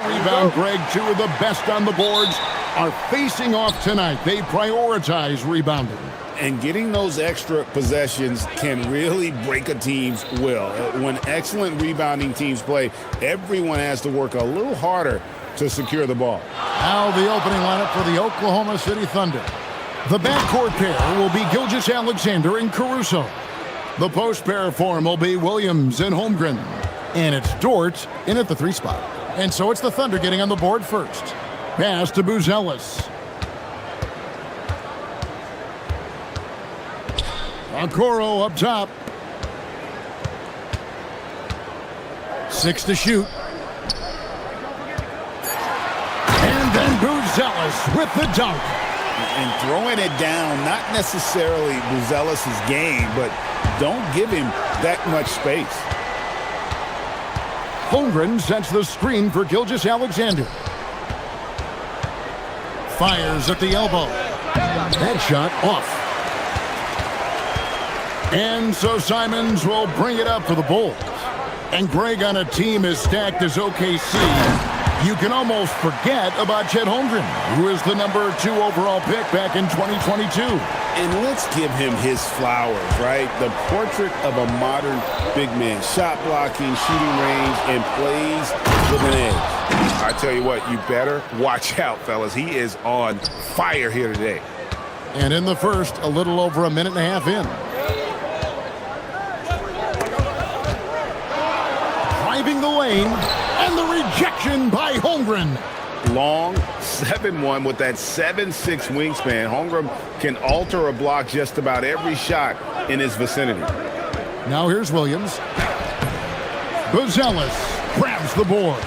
Rebound, Greg. Two of the best on the boards are facing off tonight. They prioritize rebounding. And getting those extra possessions can really break a team's will. When excellent rebounding teams play, everyone has to work a little harder to secure the ball. Now the opening lineup for the Oklahoma City Thunder. The backcourt pair will be Gilgeous-Alexander and Caruso. The post pair form will be Williams and Holmgren. And it's Dort in at the 3 spot. And so it's the Thunder getting on the board first. Pass to Buzelis. Okoro up top. 6 to shoot. And then Buzelis with the dunk. And throwing it down, not necessarily Buzelis' game, but don't give him that much space. Holmgren sets the screen for Gilgeous-Alexander. Fires at the elbow. That shot off. And so Simons will bring it up for the Bulls. And Greg, on a team as stacked as OKC, you can almost forget about Chet Holmgren, who is the number 2 overall pick back in 2022. And let's give him his flowers, right? The portrait of a modern big man. Shot blocking, shooting range, and plays with an edge. I tell you what, you better watch out, fellas. He is on fire here today. And in the first, a little over a minute and a half in. Driving the lane, and the rejection by Holmgren. Long 7-1 with that 7'6" wingspan. Holmgren can alter a block just about every shot in his vicinity. Now here's Williams. Buzelis grabs the board.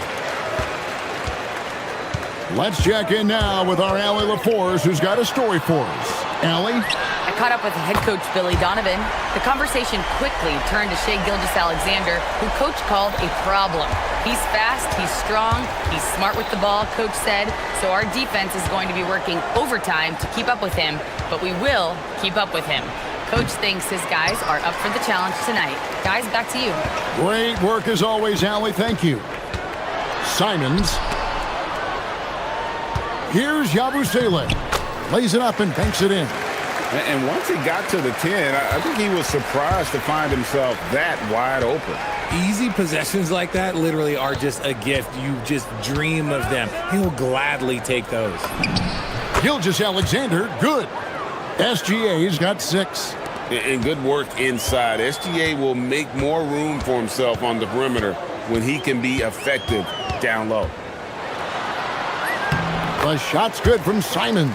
Let's check in now with our Allie LaForce, who's got a story for us. Allie? I caught up with head coach Billy Donovan. The conversation quickly turned to Shai Gilgeous-Alexander, who coach called a problem. He's fast, he's strong, he's smart with the ball, coach said, so our defense is going to be working overtime to keep up with him, but we will keep up with him. Coach thinks his guys are up for the challenge tonight. Guys, back to you. Great work as always, Allie. Thank you. Simons. Here's Yabusele. Lays it up and banks it in. And once he got to the 10, I think he was surprised to find himself that wide open. Easy possessions like that literally are just a gift. You just dream of them. He'll gladly take those. Gilgeous-Alexander, good. SGA's got 6. And good work inside. SGA will make more room for himself on the perimeter when he can be effective down low. The shot's good from Simons.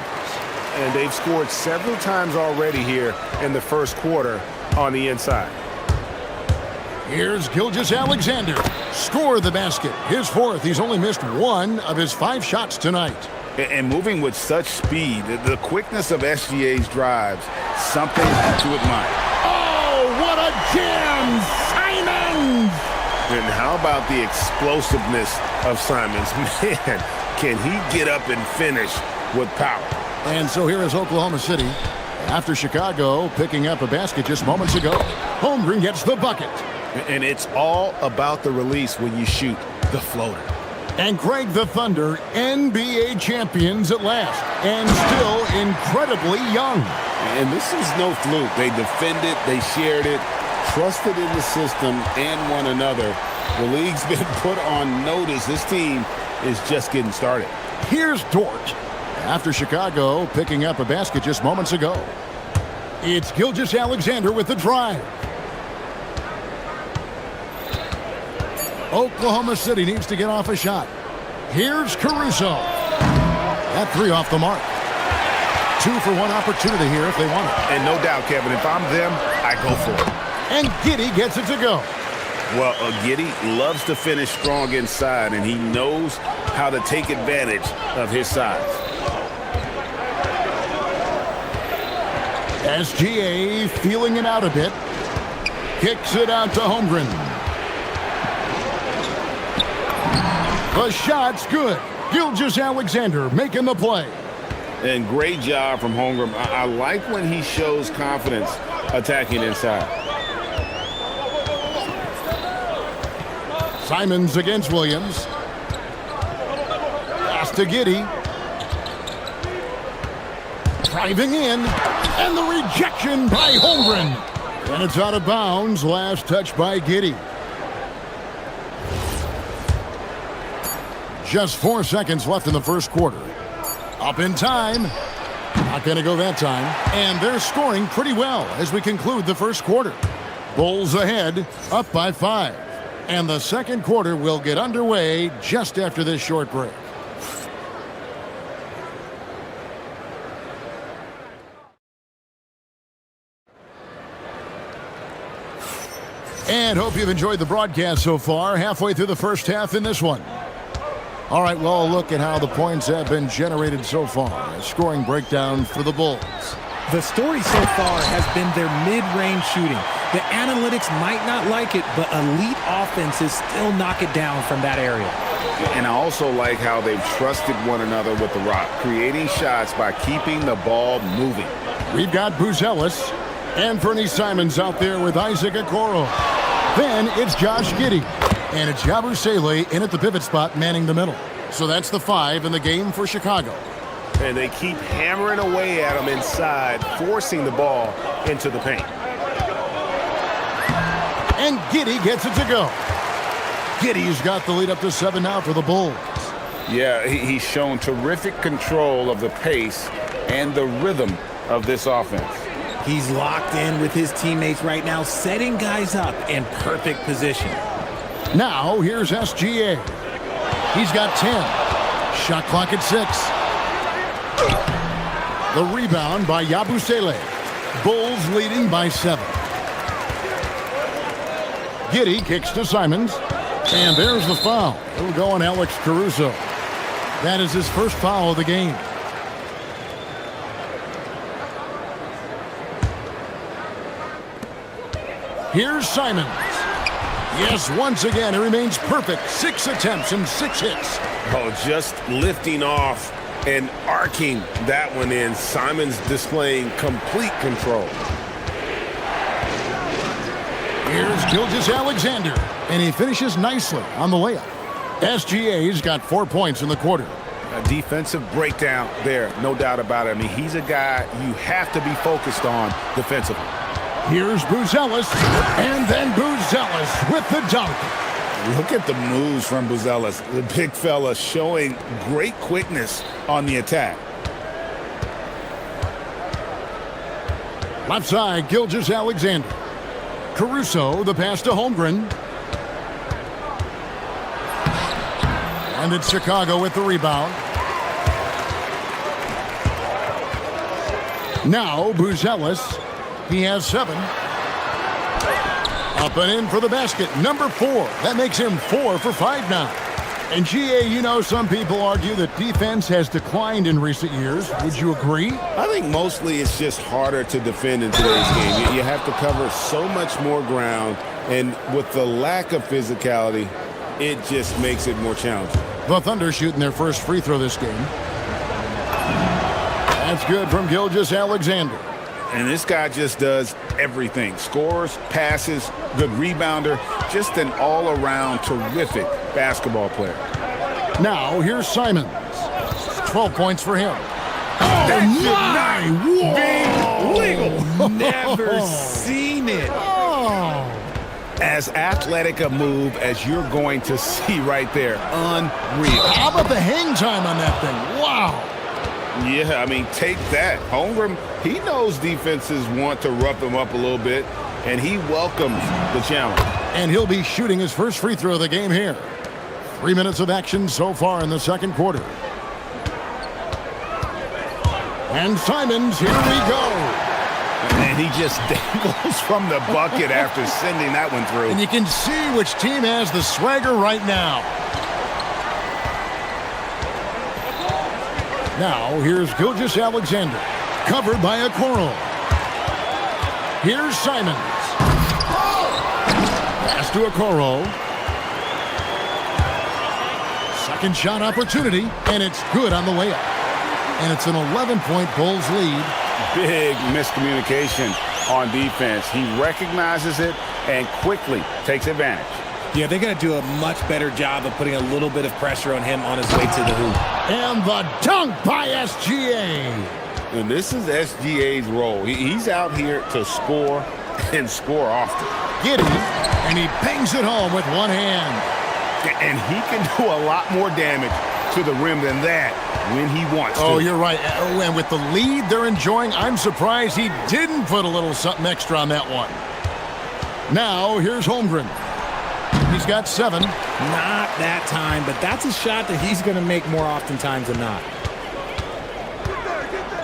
And they've scored several times already here in the first quarter on the inside. Here's Gilgeous-Alexander. Score the basket. His 4th. He's only missed 1 of his 5 shots tonight. And moving with such speed, the quickness of SGA's drives, something to admire. Oh, what a jam! Simons! And how about the explosiveness of Simons? Man, can he get up and finish with power? And so here is Oklahoma City. After Chicago picking up a basket just moments ago, Holmgren gets the bucket. And it's all about the release when you shoot the floater. And Greg, the Thunder, NBA champions at last, and still incredibly young. And this is no fluke. They defended, they shared it, trusted in the system and one another. The league's been put on notice. This team is just getting started. Here's Dort. After Chicago picking up a basket just moments ago. It's Gilgeous-Alexander with the drive. Oklahoma City needs to get off a shot. Here's Caruso. That 3 off the mark. 2 for 1 opportunity here if they want it. And no doubt, Kevin, if I'm them, I go for it. And Giddey gets it to go. Well, Giddey loves to finish strong inside, and he knows how to take advantage of his size. SGA feeling it out a bit. Kicks it out to Holmgren. The shot's good. Gilgeous-Alexander making the play. And great job from Holmgren. I like when he shows confidence attacking inside. Simons against Williams. to Giddey. Driving in, and the rejection by Holmgren. And it's out of bounds. Last touch by Giddey. Just 4 seconds left in the first quarter. Up in time. Not going to go that time. And they're scoring pretty well as we conclude the first quarter. Bulls ahead, up by 5. And the second quarter will get underway just after this short break. And hope you've enjoyed the broadcast so far. Halfway through the first half in this one. All right, well, look at how the points have been generated so far. A scoring breakdown for the Bulls. The story so far has been their mid-range shooting. The analytics might not like it, but elite offenses still knock it down from that area. And I also like how they've trusted one another with the rock, creating shots by keeping the ball moving. We've got Buzelis and Fernie Simons out there with Isaac Okoro. Then it's Josh Giddey. And it's Yabusele in at the pivot spot, manning the middle. So that's the 5 in the game for Chicago. And they keep hammering away at him inside, forcing the ball into the paint. And Giddey gets it to go. Giddey's got the lead up to 7 now for the Bulls. Yeah, he's shown terrific control of the pace and the rhythm of this offense. He's locked in with his teammates right now, setting guys up in perfect position. Now, here's SGA. He's got 10. Shot clock at 6. The rebound by Yabusele. Bulls leading by 7. Giddey kicks to Simons. And there's the foul. It'll go on Alex Caruso. That is his first foul of the game. Here's Simons. Yes, once again, it remains perfect. 6 attempts and 6 hits. Oh, just lifting off and arcing that one in. Simons displaying complete control. Here's Gilgeous-Alexander, and he finishes nicely on the layup. SGA's got 4 points in the quarter. A defensive breakdown there, no doubt about it. I mean, he's a guy you have to be focused on defensively. Here's Buzelis, and then Buzelis with the dunk. Look at the moves from Buzelis. The big fella showing great quickness on the attack. Left side, Gilgeous-Alexander. Caruso, the pass to Holmgren. And it's Chicago with the rebound. Now, Buzelis. He has 7. Up and in for the basket. Number 4. That makes him 4 for 5 now. And GA, you know, some people argue that defense has declined in recent years. Would you agree? I think mostly it's just harder to defend in today's game. You have to cover so much more ground, and with the lack of physicality, it just makes it more challenging. The Thunder shooting their first free throw this game. That's good from Gilgeous-Alexander. And this guy just does everything. Scores, passes, good rebounder, just an all-around terrific basketball player. Now, here's Simons. 12 points for him. Oh, my! Whoa! Legal! Never seen it. Oh! As athletic a move as you're going to see right there. Unreal. How about the hang time on that thing? Wow! Yeah, I mean, take that. Holmgren, he knows defenses want to rough him up a little bit, and he welcomes the challenge. And he'll be shooting his first free throw of the game here. 3 minutes of action so far in the second quarter. And Simons, here we go. And he just dangles from the bucket after sending that one through. And you can see which team has the swagger right now. Now, here's Gilgeous-Alexander, covered by Okoro. Here's Simons. Pass to Okoro. Second shot opportunity, and it's good on the layup. And it's an 11-point Bulls lead. Big miscommunication on defense. He recognizes it and quickly takes advantage. Yeah, they're going to do a much better job of putting a little bit of pressure on him on his way to the hoop. And the dunk by SGA. And this is SGA's role. He's out here to score and score often. Giddy, and he bangs it home with one hand. And he can do a lot more damage to the rim than that when he wants to. Oh, you're right. And with the lead they're enjoying, I'm surprised he didn't put a little something extra on that one. Now, here's Holmgren. He's got 7. Not that time, but that's a shot that he's going to make more oftentimes than not.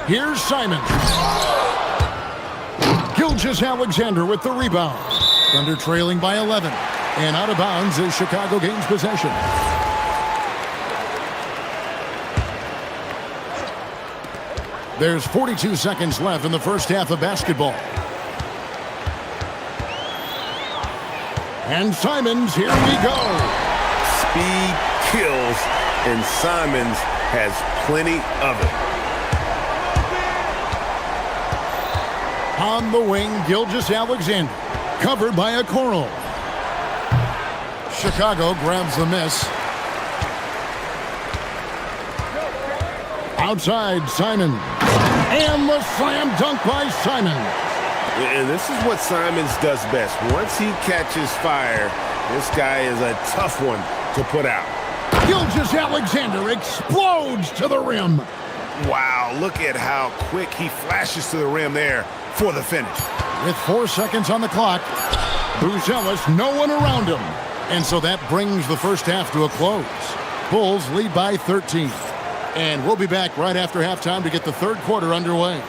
Here's Simon. Gilgeous-Alexander with the rebound. Thunder trailing by 11. And out of bounds is Chicago gains possession. There's 42 seconds left in the first half of basketball. And Simons, here we go. Speed kills, and Simons has plenty of it. On the wing, Gilgeous-Alexander, covered by Okoro. Chicago grabs the miss. Outside, Simon. And the slam dunk by Simon. And this is what Simons does best. Once he catches fire, this guy is a tough one to put out. Gilgeous-Alexander explodes to the rim. Wow, look at how quick he flashes to the rim there for the finish. With 4 seconds on the clock, Buzelis, no one around him. And so that brings the first half to a close. Bulls lead by 13. And we'll be back right after halftime to get the third quarter underway.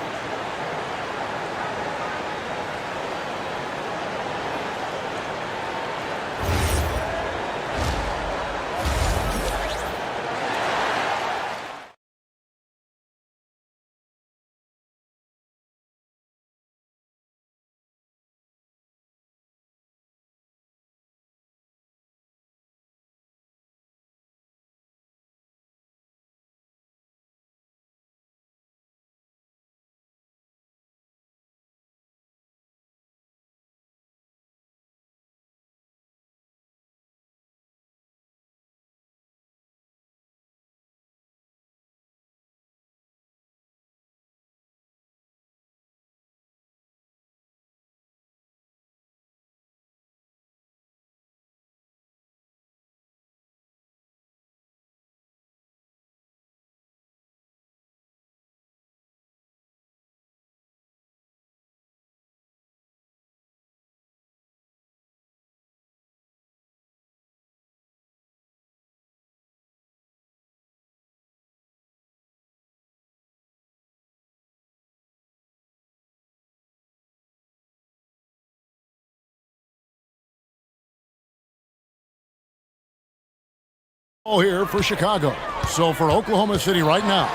Here for Chicago. So for Oklahoma City right now,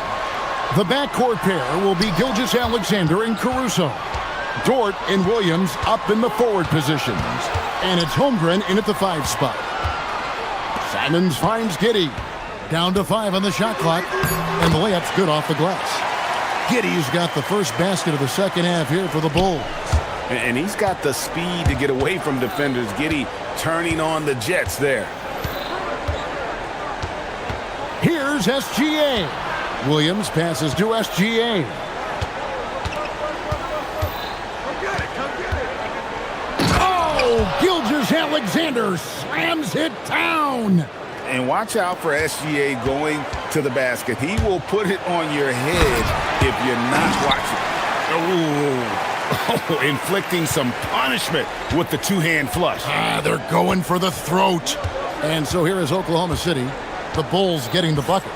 the backcourt pair will be Gilgeous-Alexander and Caruso. Dort and Williams up in the forward positions. And it's Holmgren in at the 5 spot. Simons finds Giddy. Down to 5 on the shot clock. And the layup's good off the glass. Giddy's got the first basket of the second half here for the Bulls. And he's got the speed to get away from defenders. Giddy turning on the Jets there. Here's SGA. Williams passes to SGA. Oh, Gilgeous-Alexander slams it down. And watch out for SGA going to the basket. He will put it on your head if you're not watching. Oh, inflicting some punishment with the two-hand flush. They're going for the throat. And so here is Oklahoma City. The Bulls getting the bucket.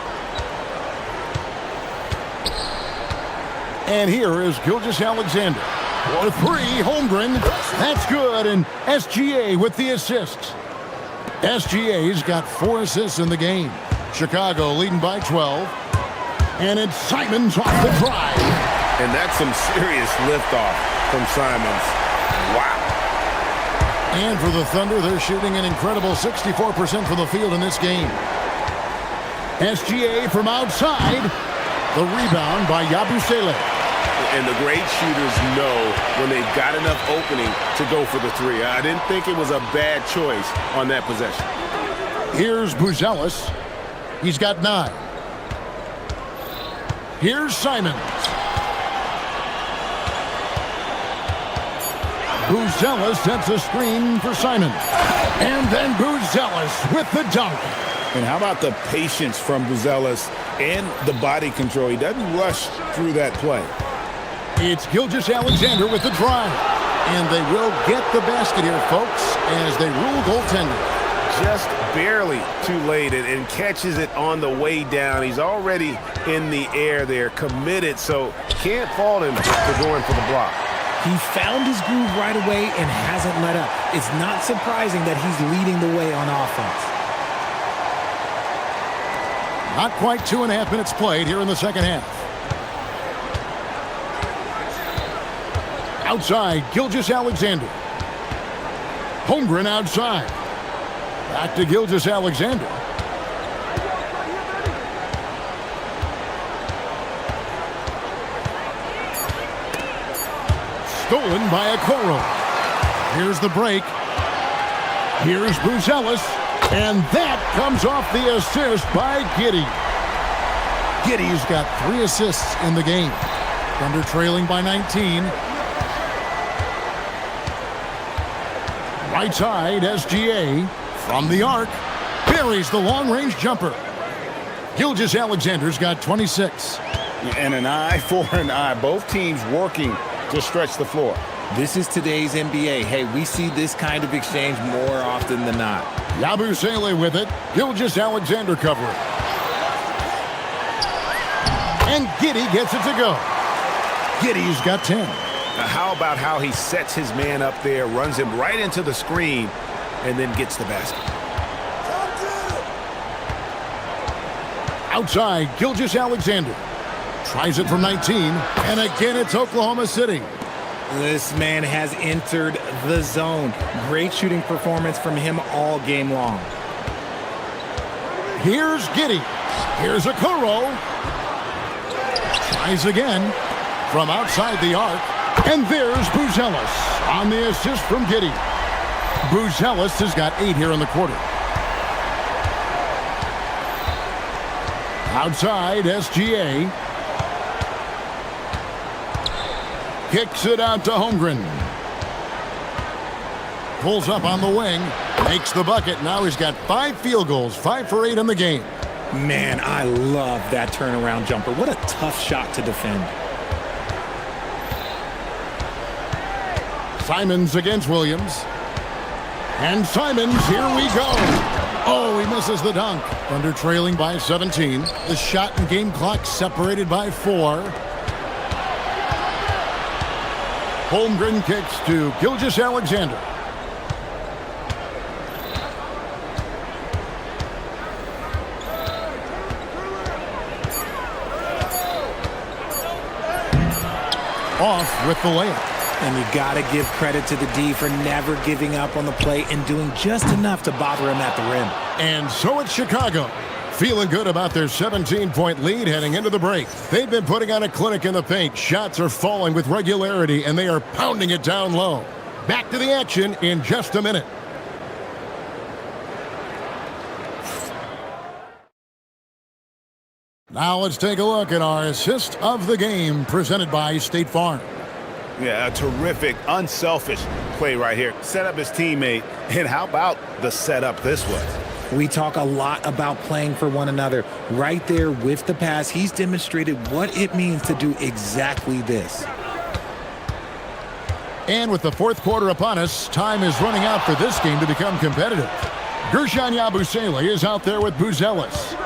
And here is Gilgeous-Alexander. For 3, Holmgren. That's good. And SGA with the assists. SGA's got 4 assists in the game. Chicago leading by 12. And it's Simons off the drive. And that's some serious liftoff from Simons. Wow. And for the Thunder, they're shooting an incredible 64% from the field in this game. SGA from outside. The rebound by Yabusele. and the great shooters know when they've got enough opening to go for the three. I didn't think it was a bad choice on that possession. Here's Buzelis. He's got 9. Here's Simons. Buzelis sets a screen for Simons. And then Buzelis with the dunk. And how about the patience from Buzelis and the body control? He doesn't rush through that play. It's Gilgeous-Alexander with the drive. And they will get the basket here, folks, as they rule goaltending. Just barely too late and catches it on the way down. He's already in the air there, committed, so can't fault him for going for the block. He found his groove right away and hasn't let up. It's not surprising that he's leading the way on offense. Not quite 2.5 minutes played here in the second half. Outside, Gilgeous-Alexander. Holmgren outside. Back to Gilgeous-Alexander. Stolen by Okoro. Here's the break. Here's Buzelis. And that comes off the assist by Giddey. Giddey's got 3 assists in the game. Thunder trailing by 19. Right side, SGA. From the arc. Buries the long-range jumper. Gilgeous-Alexander's got 26. And an eye for an eye. Both teams working to stretch the floor. This is today's NBA. Hey, we see this kind of exchange more often than not. Yabusele with it. Gilgeous-Alexander covering. And Giddey gets it to go. Giddey's got 10. Now how about how he sets his man up there, runs him right into the screen, and then gets the basket. Outside, Gilgeous-Alexander. Tries it from 19. And again, it's Oklahoma City. This man has entered the zone. Great shooting performance from him all game long. Here's Giddey. Here's Okoro. Tries again from outside the arc. And there's Buzelis on the assist from Giddey. Buzelis has got 8 here in the quarter. Outside, SGA. Kicks it out to Holmgren. Pulls up on the wing. Makes the bucket. Now he's got 5 field goals. 5 for 8 in the game. Man, I love that turnaround jumper. What a tough shot to defend. Simons against Williams. And Simons, here we go. Oh, he misses the dunk. Thunder trailing by 17. The shot and game clock separated by 4. Holmgren kicks to Gilgeous-Alexander. Off with the layup. And you got to give credit to the D for never giving up on the play and doing just enough to bother him at the rim. And so it's Chicago. Feeling good about their 17-point lead heading into the break. They've been putting on a clinic in the paint. Shots are falling with regularity, and they are pounding it down low. Back to the action in just a minute. Now let's take a look at our assist of the game presented by State Farm. Yeah, a terrific, unselfish play right here. Set up his teammate, and how about the setup this was? We talk a lot about playing for one another. Right there with the pass, he's demonstrated what it means to do exactly this. And with the fourth quarter upon us, time is running out for this game to become competitive. Guerschon Yabusele is out there with Buzelis.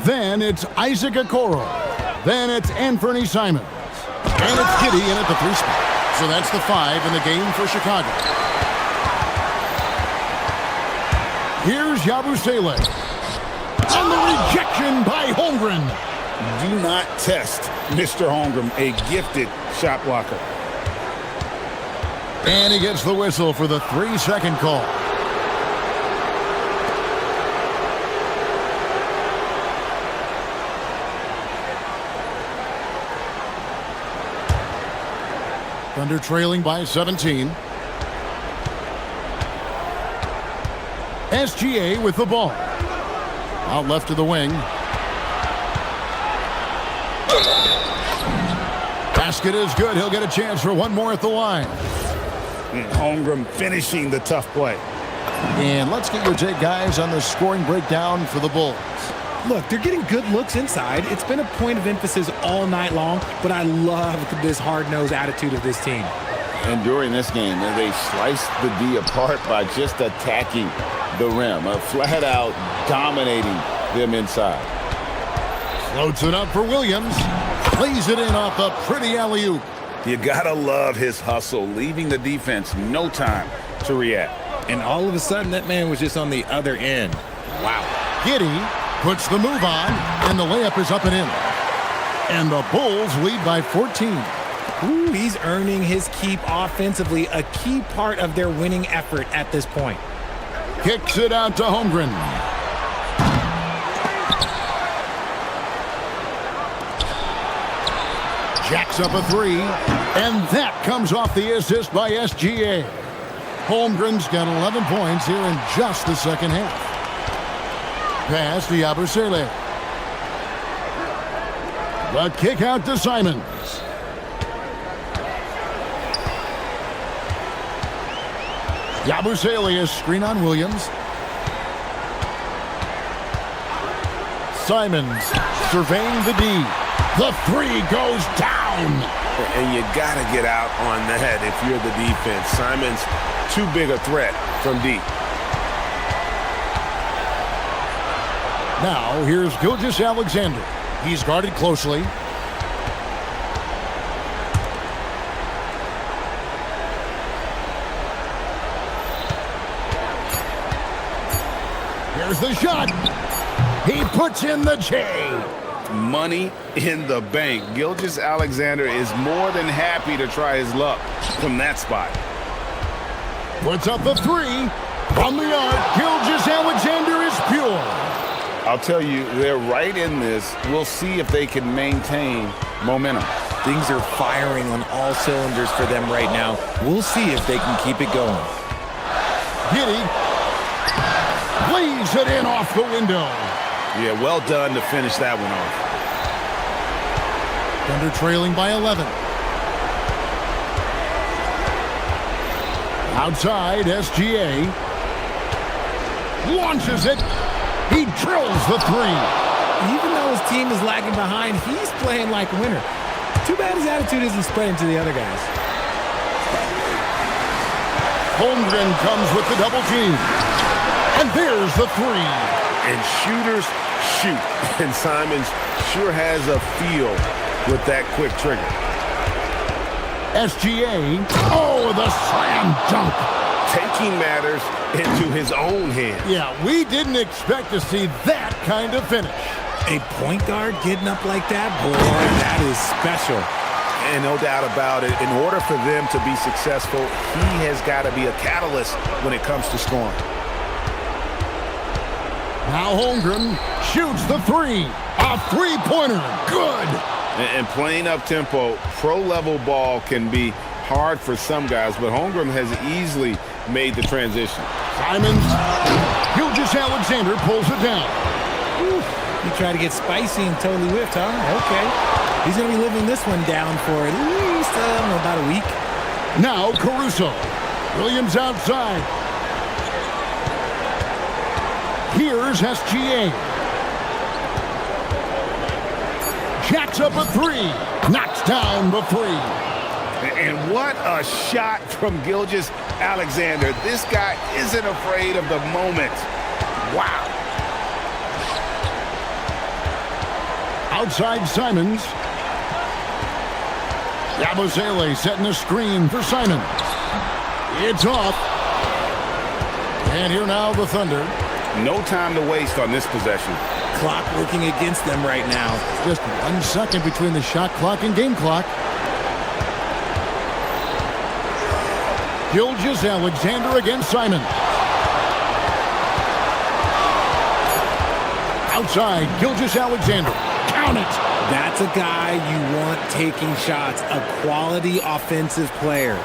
Then it's Isaac Okoro. Then it's Anthony Simons. And it's Giddey in at the 3 spot. So that's the 5 in the game for Chicago. Here's Yabusele. And the rejection by Holmgren. Do not test Mr. Holmgren, a gifted shot blocker. And he gets the whistle for the 3-second call. Thunder trailing by 17. SGA with the ball. Out left to the wing. Basket is good. He'll get a chance for one more at the line. And Holmgren finishing the tough play. And let's get your take, guys, on the scoring breakdown for the Bulls. Look, they're getting good looks inside. It's been a point of emphasis all night long, but I love this hard-nosed attitude of this team. And during this game, they sliced the D apart by just attacking the rim, flat out dominating them inside. Floats it up for Williams. Plays it in off a pretty alley-oop. You gotta love his hustle, leaving the defense no time to react. And all of a sudden, that man was just on the other end. Wow. Giddey puts the move on, and the layup is up and in. And the Bulls lead by 14. Ooh, he's earning his keep offensively, a key part of their winning effort at this point. Kicks it out to Holmgren. Jacks up a three, and that comes off the assist by SGA. Holmgren's got 11 points here in just the second half. Pass to Yabusele. The kick out to Simons. Yabusele is screen on Williams. Simons surveying the D. The three goes down. And you gotta get out on that if you're the defense. Simons, too big a threat from deep. Now, here's Gilgeous-Alexander. He's guarded closely. Here's the shot. He puts in the J. Money in the bank. Gilgeous-Alexander is more than happy to try his luck from that spot. Puts up the three. From the arc, Gilgeous-Alexander is pure. I'll tell you, they're right in this. We'll see if they can maintain momentum. Things are firing on all cylinders for them right now. We'll see if they can keep it going. Giddey lays it in off the window. Yeah, well done to finish that one off. Thunder trailing by 11. Outside, SGA launches it. He drills the three. Even though his team is lagging behind, he's playing like a winner. Too bad his attitude isn't spreading to the other guys. Holmgren comes with the double team. And there's the three. And shooters shoot. And Simons sure has a feel with that quick trigger. SGA, oh, the slam dunk. Taking matters into his own hands. Yeah, we didn't expect to see that kind of finish. A point guard getting up like that, boy, that is special. And no doubt about it, in order for them to be successful, he has got to be a catalyst when it comes to scoring. Now Holmgren shoots the three. A three-pointer. Good. And playing up-tempo, pro-level ball can be hard for some guys, but Holmgren has easily made the transition. Simons, Gilgeous-Alexander pulls it down. He tried to get spicy and totally whiffed, huh? Okay. He's going to be living this one down for at least about a week. Now Caruso. Williams outside. Here's SGA. Jacks up a three. Knocks down the three. And what a shot from Gilgeous-Alexander. This guy isn't afraid of the moment. Wow. Outside Simons. Yabusele setting a screen for Simons. It's off. And here now the Thunder. No time to waste on this possession. Clock working against them right now. Just 1 second between the shot clock and game clock. Gilgeous-Alexander against Simons. Outside, Gilgeous-Alexander. Count it. That's a guy you want taking shots, a quality offensive player.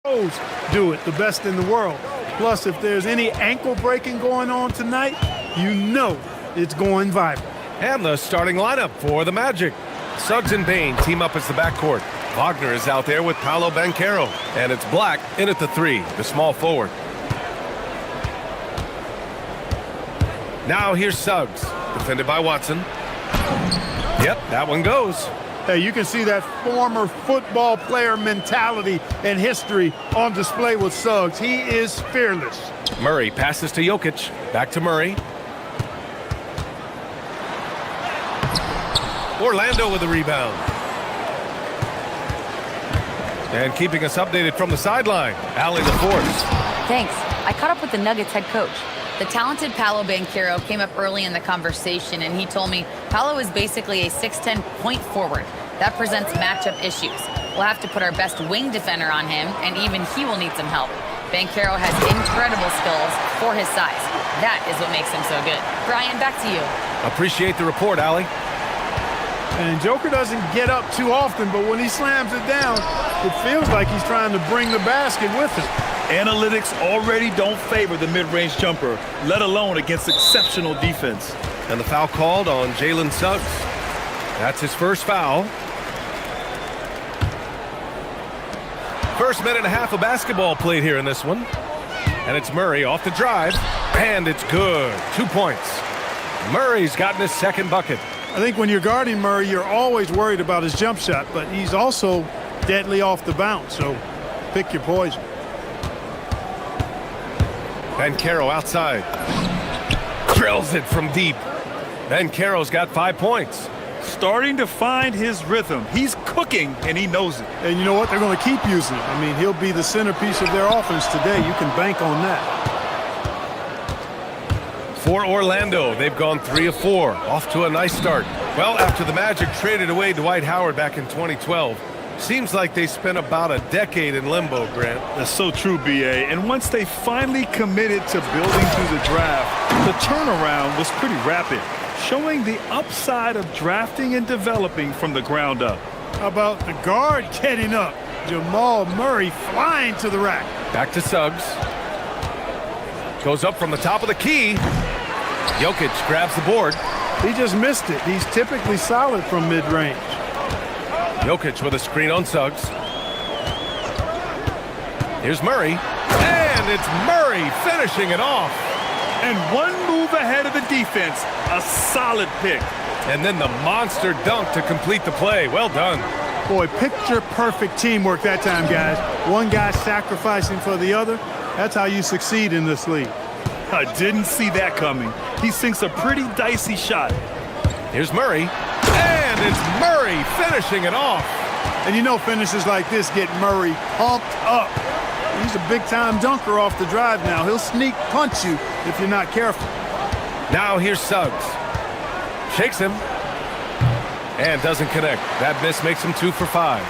pros do it, the best in the world. Plus, if there's any ankle breaking going on tonight, you know it's going viral. And the starting lineup for the Magic. Suggs and Bain team up as the backcourt. Wagner is out there with Paolo Banchero. And it's Black in at the 3, the small forward. Now here's Suggs, defended by Watson. Yep, that one goes. Hey, you can see that former football player mentality and history on display with Suggs. He is fearless. Murray passes to Jokic. Back to Murray. Orlando with the rebound. And keeping us updated from the sideline, Allie LaForce. Thanks. I caught up with the Nuggets head coach. The talented Paolo Banchero came up early in the conversation, and he told me Paolo is basically a 6'10" point forward. That presents matchup issues. We'll have to put our best wing defender on him, and even he will need some help. Banchero has incredible skills for his size. That is what makes him so good. Brian, back to you. Appreciate the report, Allie. And Joker doesn't get up too often, but when he slams it down, it feels like he's trying to bring the basket with him. Analytics already don't favor the mid-range jumper, let alone against exceptional defense. And the foul called on Jalen Suggs. That's his first foul. First minute and a half of basketball played here in this one. And it's Murray off the drive. And it's good. 2 points. Murray's gotten his second bucket. I think when you're guarding Murray, you're always worried about his jump shot, but he's also deadly off the bounce, so pick your poison. Banchero outside. Drills it from deep. Banchero's got 5 points. Starting to find his rhythm. He's cooking, and he knows it. And you know what? They're going to keep using him. I mean, he'll be the centerpiece of their offense today. You can bank on that. For Orlando, they've gone 3 of 4. Off to a nice start. Well, after the Magic traded away Dwight Howard back in 2012, seems like they spent about a decade in limbo, Grant. That's so true, B.A. And once they finally committed to building through the draft, the turnaround was pretty rapid, showing the upside of drafting and developing from the ground up. How about the guard getting up? Jamal Murray flying to the rack. Back to Suggs. Goes up from the top of the key. Jokic grabs the board. He just missed it. He's typically solid from mid-range. Jokic with a screen on Suggs. Here's Murray. And it's Murray finishing it off. And one move ahead of the defense. A solid pick. And then the monster dunk to complete the play. Well done. Boy, picture-perfect teamwork that time, guys. One guy sacrificing for the other. That's how you succeed in this league. I didn't see that coming. He sinks a pretty dicey shot. Here's Murray. And it's Murray finishing it off. And you know finishes like this get Murray pumped up. He's a big-time dunker off the drive now. He'll sneak punch you if you're not careful. Now here's Suggs. Shakes him. And doesn't connect. That miss makes him 2 for 5.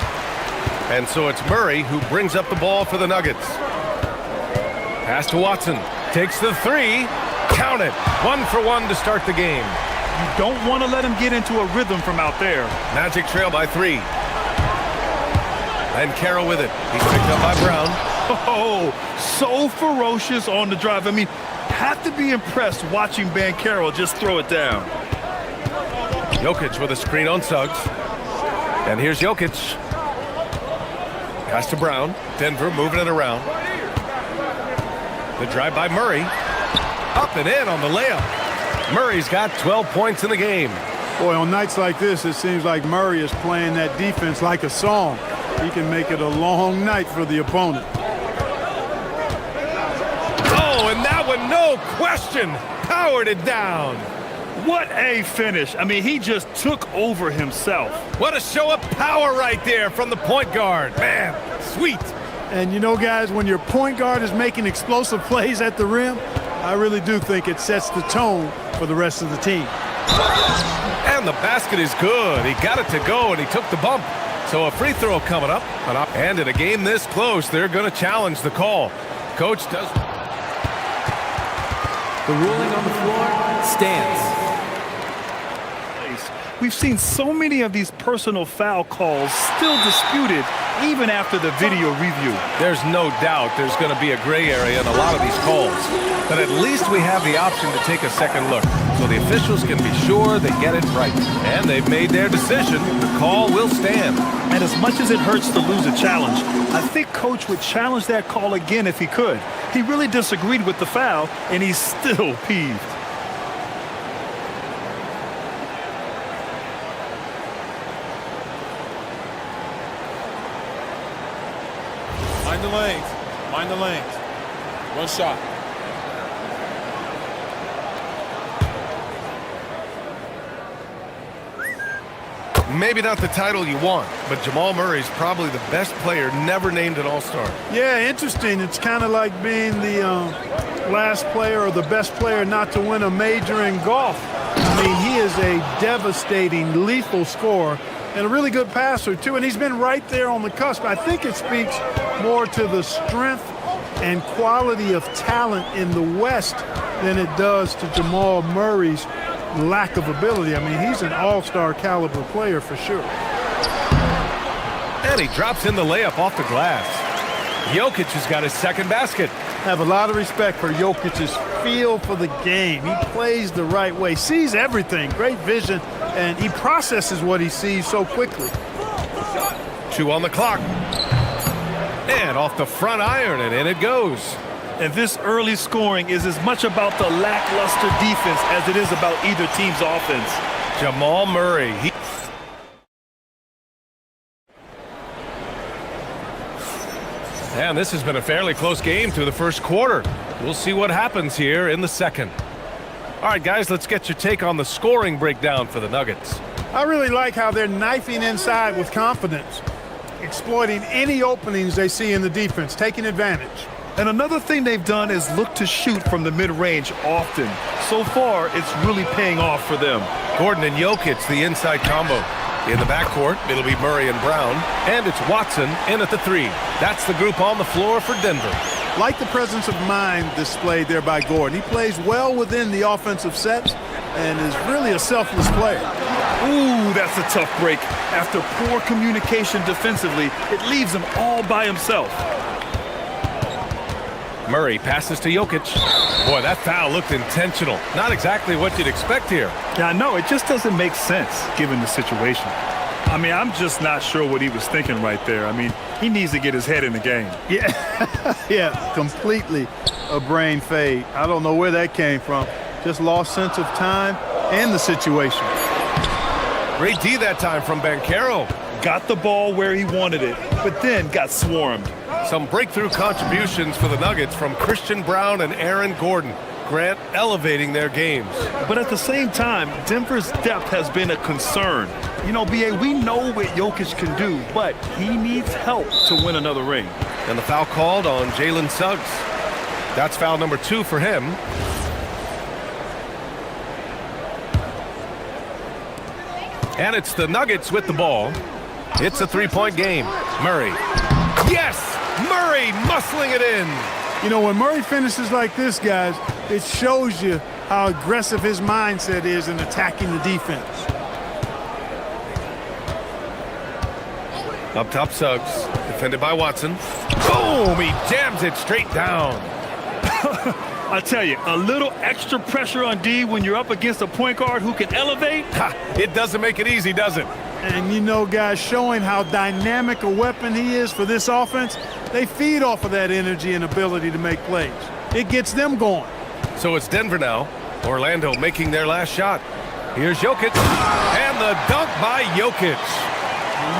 And so it's Murray who brings up the ball for the Nuggets. Pass to Watson. Takes the 3. Count it. 1 for 1 to start the game. You don't want to let him get into a rhythm from out there. Magic trail by 3. And Carroll with it. He's picked up by Brown. Oh, so ferocious on the drive. I mean, have to be impressed watching Banchero just throw it down. Jokic with a screen on Suggs. And here's Jokic. Pass to Brown. Denver moving it around. The drive by Murray. Up and in on the layup. Murray's got 12 points in the game. Boy, on nights like this, it seems like Murray is playing that defense like a song. He can make it a long night for the opponent. Oh, and that one, no question, powered it down. What a finish. I mean, he just took over himself. What a show of power right there from the point guard. Man, sweet. And you know, guys, when your point guard is making explosive plays at the rim, I really do think it sets the tone for the rest of the team. And the basket is good. He got it to go, and he took the bump. So a free throw coming up. And in a game this close, they're going to challenge the call. Coach does. The ruling on the floor stands. We've seen so many of these personal foul calls still disputed even after the video review. There's no doubt there's going to be a gray area in a lot of these calls. But at least we have the option to take a second look, so the officials can be sure they get it right. And they've made their decision. The call will stand. And as much as it hurts to lose a challenge, I think Coach would challenge that call again if he could. He really disagreed with the foul, and he's still peeved. Mind the lanes. Mind the lanes. One shot. Maybe not the title you want, but Jamal Murray's probably the best player never named an All-Star. Yeah, interesting. It's kind of like being the last player or the best player not to win a major in golf. I mean, he is a devastating, lethal scorer and a really good passer, too. And he's been right there on the cusp. I think it speaks more to the strength and quality of talent in the West than it does to Jamal Murray's lack of ability. I mean, he's an all-star caliber player for sure. And he drops in the layup off the glass. Jokic has got his second basket. I have a lot of respect for Jokic's feel for the game. He plays the right way, sees everything, great vision, and he processes what he sees so quickly. 2 on the clock. And off the front iron, and in it goes. And this early scoring is as much about the lackluster defense as it is about either team's offense. Jamal Murray. And this has been a fairly close game through the first quarter. We'll see what happens here in the second. All right, guys, let's get your take on the scoring breakdown for the Nuggets. I really like how they're knifing inside with confidence, exploiting any openings they see in the defense, taking advantage. And another thing they've done is look to shoot from the mid-range often. So far, it's really paying off for them. Gordon and Jokic, the inside combo. In the backcourt, it'll be Murray and Brown. And it's Watson in at the 3. That's the group on the floor for Denver. Like the presence of mind displayed there by Gordon. He plays well within the offensive sets and is really a selfless player. Ooh, that's a tough break. After poor communication defensively, it leaves him all by himself. Murray passes to Jokic. Boy, that foul looked intentional. Not exactly what you'd expect here. Yeah, I know. It just doesn't make sense given the situation. I mean, I'm just not sure what he was thinking right there. I mean, he needs to get his head in the game. Yeah, yeah, completely a brain fade. I don't know where that came from. Just lost sense of time and the situation. Great D that time from Banchero. Got the ball where he wanted it, but then got swarmed. Some breakthrough contributions for the Nuggets from Christian Brown and Aaron Gordon. Grant elevating their games. But at the same time, Denver's depth has been a concern. You know, B.A., we know what Jokic can do, but he needs help to win another ring. And the foul called on Jalen Suggs. That's foul number 2 for him. And it's the Nuggets with the ball. It's a 3-point game. Murray. Yes! Murray muscling it in. You know, when Murray finishes like this, guys, it shows you how aggressive his mindset is in attacking the defense. Up top, Suggs. Defended by Watson. Boom! He jams it straight down. I tell you, a little extra pressure on D when you're up against a point guard who can elevate. Ha, it doesn't make it easy, does it? And, you know, guys, showing how dynamic a weapon he is for this offense, they feed off of that energy and ability to make plays. It gets them going. So it's Denver now. Orlando making their last shot. Here's Jokic. And the dunk by Jokic.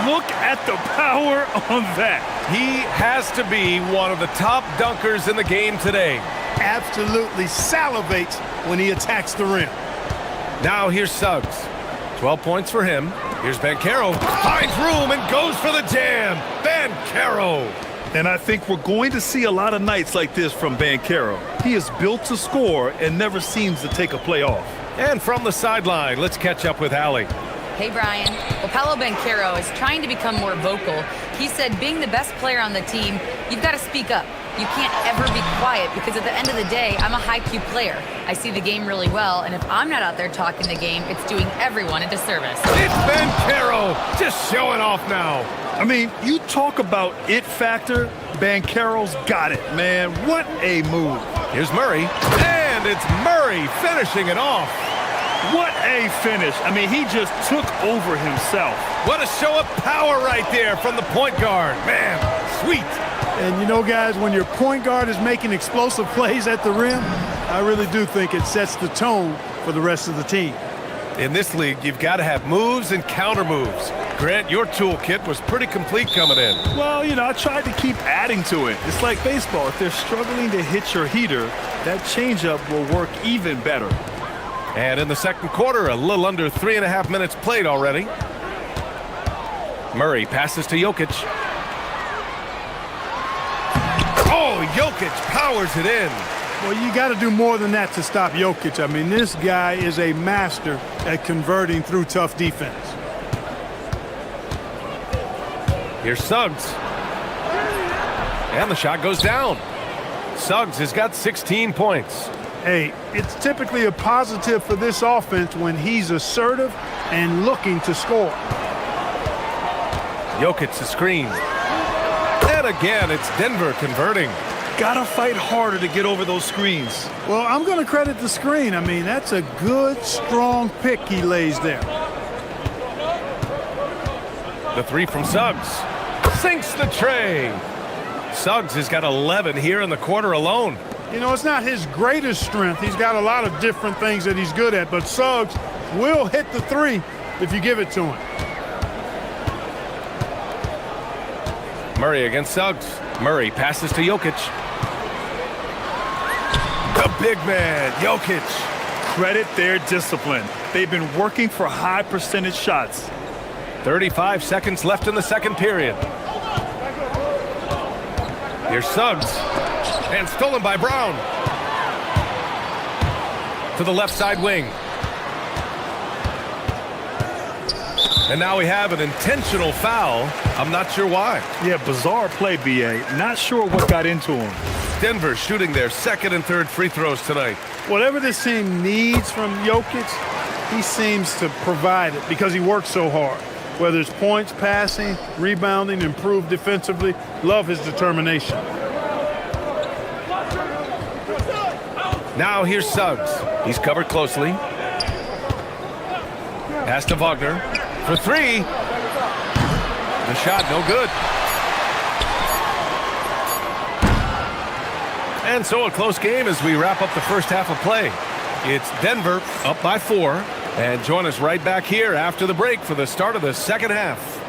Look at the power on that. He has to be one of the top dunkers in the game today. Absolutely salivates when he attacks the rim. Now here's Suggs. 12 points for him. Here's Banchero. Finds room and goes for the jam. Banchero. And I think we're going to see a lot of nights like this from Banchero. He is built to score and never seems to take a play off. And from the sideline, let's catch up with Allie. Hey, Brian. Well, Paolo Banchero is trying to become more vocal. He said being the best player on the team, you've got to speak up. You can't ever be quiet because at the end of the day, I'm a high-Q player. I see the game really well, and if I'm not out there talking the game, it's doing everyone a disservice. It's Banchero just showing off now. I mean, you talk about it factor, Banchero's got it, man. What a move. Here's Murray, and it's Murray finishing it off. What a finish. I mean, he just took over himself. What a show of power right there from the point guard. Man, sweet. And you know, guys, when your point guard is making explosive plays at the rim, I really do think it sets the tone for the rest of the team. In this league, you've got to have moves and counter moves. Grant, your toolkit was pretty complete coming in. Well, you know, I tried to keep adding to it. It's like baseball. If they're struggling to hit your heater, that changeup will work even better. And in the second quarter, a little under 3.5 minutes played already. Murray passes to Jokic. Oh, Jokic powers it in. Well, you got to do more than that to stop Jokic. I mean, this guy is a master at converting through tough defense. Here's Suggs. And the shot goes down. Suggs has got 16 points. Hey, it's typically a positive for this offense when he's assertive and looking to score. Jokic the screen. And again, it's Denver converting. Gotta fight harder to get over those screens. Well, I'm going to credit the screen. I mean, that's a good, strong pick he lays there. The three from Suggs. Sinks the tray. Suggs has got 11 here in the quarter alone. You know, it's not his greatest strength. He's got a lot of different things that he's good at, but Suggs will hit the three if you give it to him. Murray against Suggs. Murray passes to Jokic. The big man, Jokic. Credit their discipline. They've been working for high percentage shots. 35 seconds left in the second period. Here's Suggs. And stolen by Brown. To the left side wing. And now we have an intentional foul. I'm not sure why. Yeah, bizarre play, B.A. Not sure what got into him. Denver shooting their second and third free throws tonight. Whatever this team needs from Jokic, he seems to provide it because he works so hard. Whether it's points, passing, rebounding, improved defensively, love his determination. Now here's Suggs. He's covered closely. Pass to Wagner. For three. The shot no good. And so a close game as we wrap up the first half of play. It's Denver up by 4. And join us right back here after the break for the start of the second half.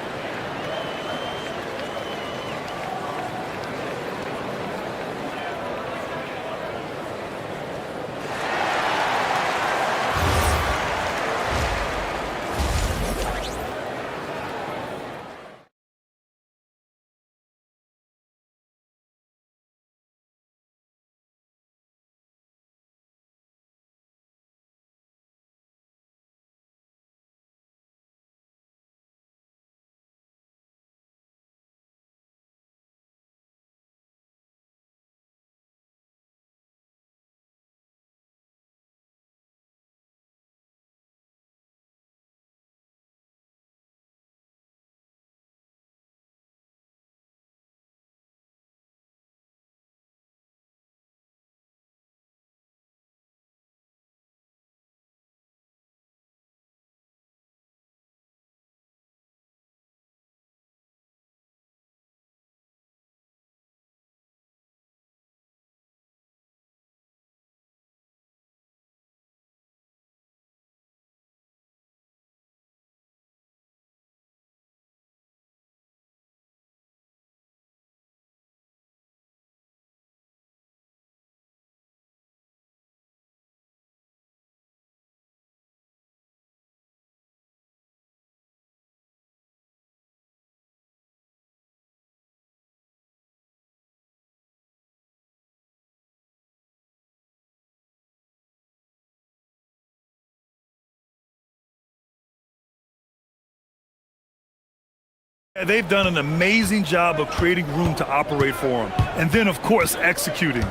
They've done an amazing job of creating room to operate for him. And then, of course, executing.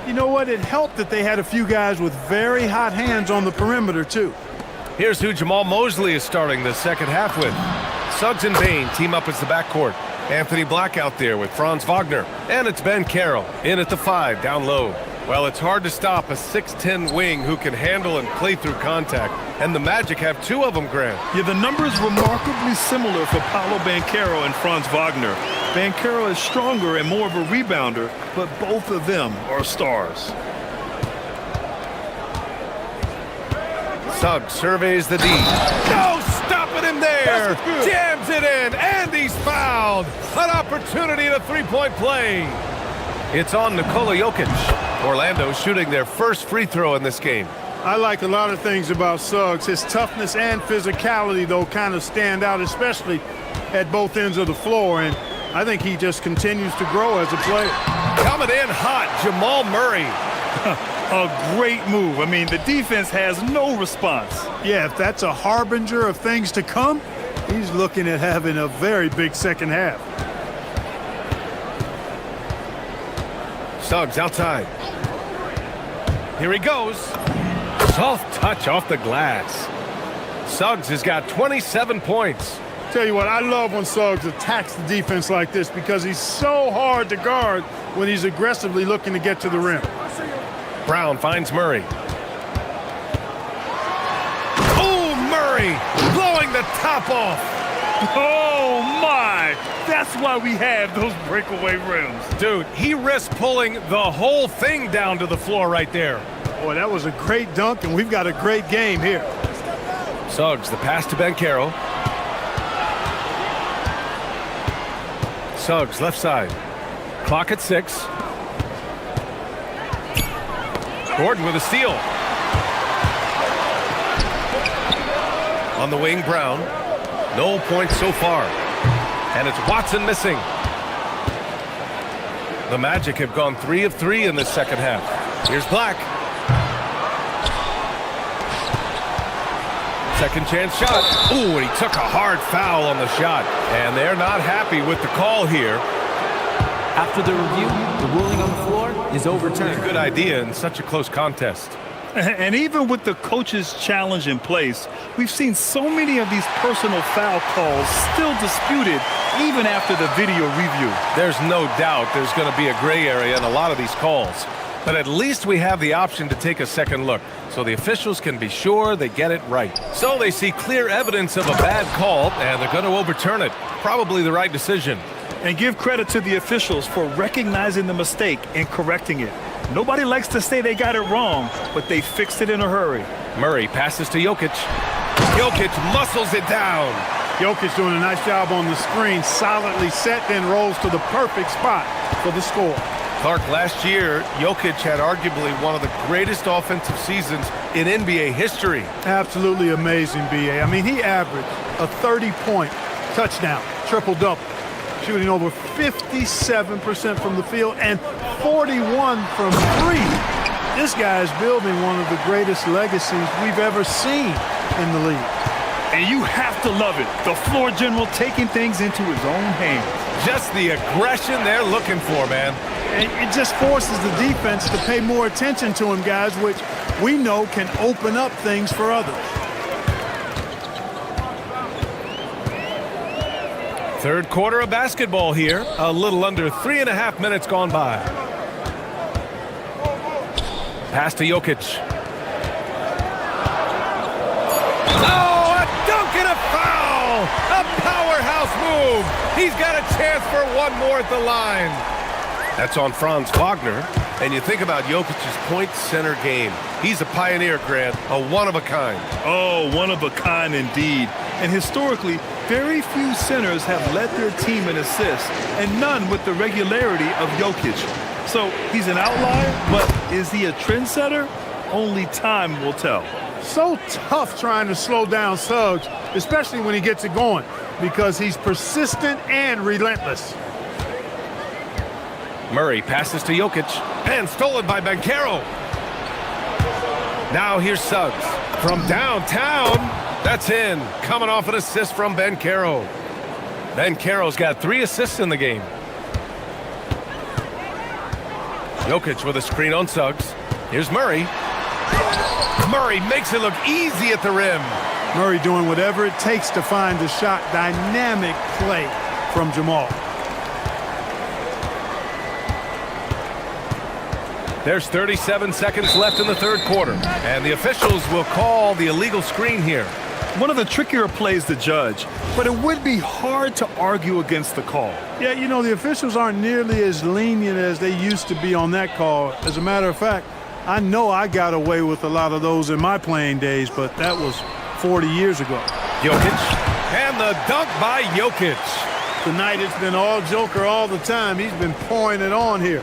You know what? It helped that they had a few guys with very hot hands on the perimeter, too. Here's who Jamal Mosley is starting the second half with. Suggs and Bain team up as the backcourt. Anthony Black out there with Franz Wagner. And it's Ben Carroll in at the 5, down low. Well, it's hard to stop a 6'10 wing who can handle and play through contact. And the Magic have 2 of them, Grant. Yeah, the numbers remarkably similar for Paolo Banchero and Franz Wagner. Banchero is stronger and more of a rebounder, but both of them are stars. Suggs surveys the D. No stopping him there. Jams it in, and he's fouled. An opportunity to three-point play. It's on Nikola Jokic. Orlando shooting their first free throw in this game. I like a lot of things about Suggs. His toughness and physicality, though, kind of stand out, especially at both ends of the floor. And I think he just continues to grow as a player. Coming in hot, Jamal Murray. A great move. I mean, the defense has no response. Yeah, if that's a harbinger of things to come, he's looking at having a very big second half. Suggs outside. Here he goes. Soft touch off the glass. Suggs has got 27 points. Tell you what, I love when Suggs attacks the defense like this because he's so hard to guard when he's aggressively looking to get to the rim. Brown finds Murray. Oh, Murray blowing the top off. Oh, my. That's why we have those breakaway rims. Dude, he risked pulling the whole thing down to the floor right there. Boy, that was a great dunk, and we've got a great game here. Suggs, the pass to Banchero. Suggs, left side. Clock at 6. Gordon with a steal. On the wing, Brown. No points so far. And it's Watson missing. The Magic have gone 3 of 3 in this second half. Here's Black. Second chance shot. Ooh, and he took a hard foul on the shot. And they're not happy with the call here. After the review, the ruling on the floor is overturned. Good idea in such a close contest. And even with the coach's challenge in place, we've seen so many of these personal foul calls still disputed even after the video review. There's no doubt there's going to be a gray area in a lot of these calls. But at least we have the option to take a second look, so the officials can be sure they get it right. So they see clear evidence of a bad call, and they're going to overturn it. Probably the right decision. And give credit to the officials for recognizing the mistake and correcting it. Nobody likes to say they got it wrong, but they fixed it in a hurry. Murray passes to Jokic. Jokic muscles it down. Jokic doing a nice job on the screen, solidly set, then rolls to the perfect spot for the score. Clark, last year, Jokic had arguably one of the greatest offensive seasons in NBA history. Absolutely amazing, B.A. I mean, he averaged a 30-point touchdown, triple-double, shooting over 57% from the field and 41 from 3. This guy is building one of the greatest legacies we've ever seen in the league. And you have to love it. The floor general taking things into his own hands. Just the aggression they're looking for, man. And it just forces the defense to pay more attention to him, guys, which we know can open up things for others. Third quarter of basketball here. A little under 3.5 minutes gone by. Pass to Jokic. Oh, a dunk and a foul! A powerhouse move! He's got a chance for one more at the line. That's on Franz Wagner. And you think about Jokic's point center game. He's a pioneer, Grant, a one-of-a-kind. Oh, one-of-a-kind indeed. And historically, very few centers have led their team in assists, and none with the regularity of Jokic. So he's an outlier, but is he a trendsetter? Only time will tell. So tough trying to slow down Suggs, especially when he gets it going, because he's persistent and relentless. Murray passes to Jokic, and stolen by Banchero. Now here's Suggs from downtown. That's in, coming off an assist from Banchero. Banchero's got 3 assists in the game. Jokic with a screen on Suggs. Here's Murray. Murray makes it look easy at the rim. Murray doing whatever it takes to find the shot. Dynamic play from Jamal. There's 37 seconds left in the third quarter, and the officials will call the illegal screen here. One of the trickier plays to judge, but it would be hard to argue against the call. Yeah, you know, the officials aren't nearly as lenient as they used to be on that call. As a matter of fact, I know I got away with a lot of those in my playing days, but that was 40 years ago. Jokic, and the dunk by Jokic. Tonight it's been all Joker all the time. He's been pouring it on here.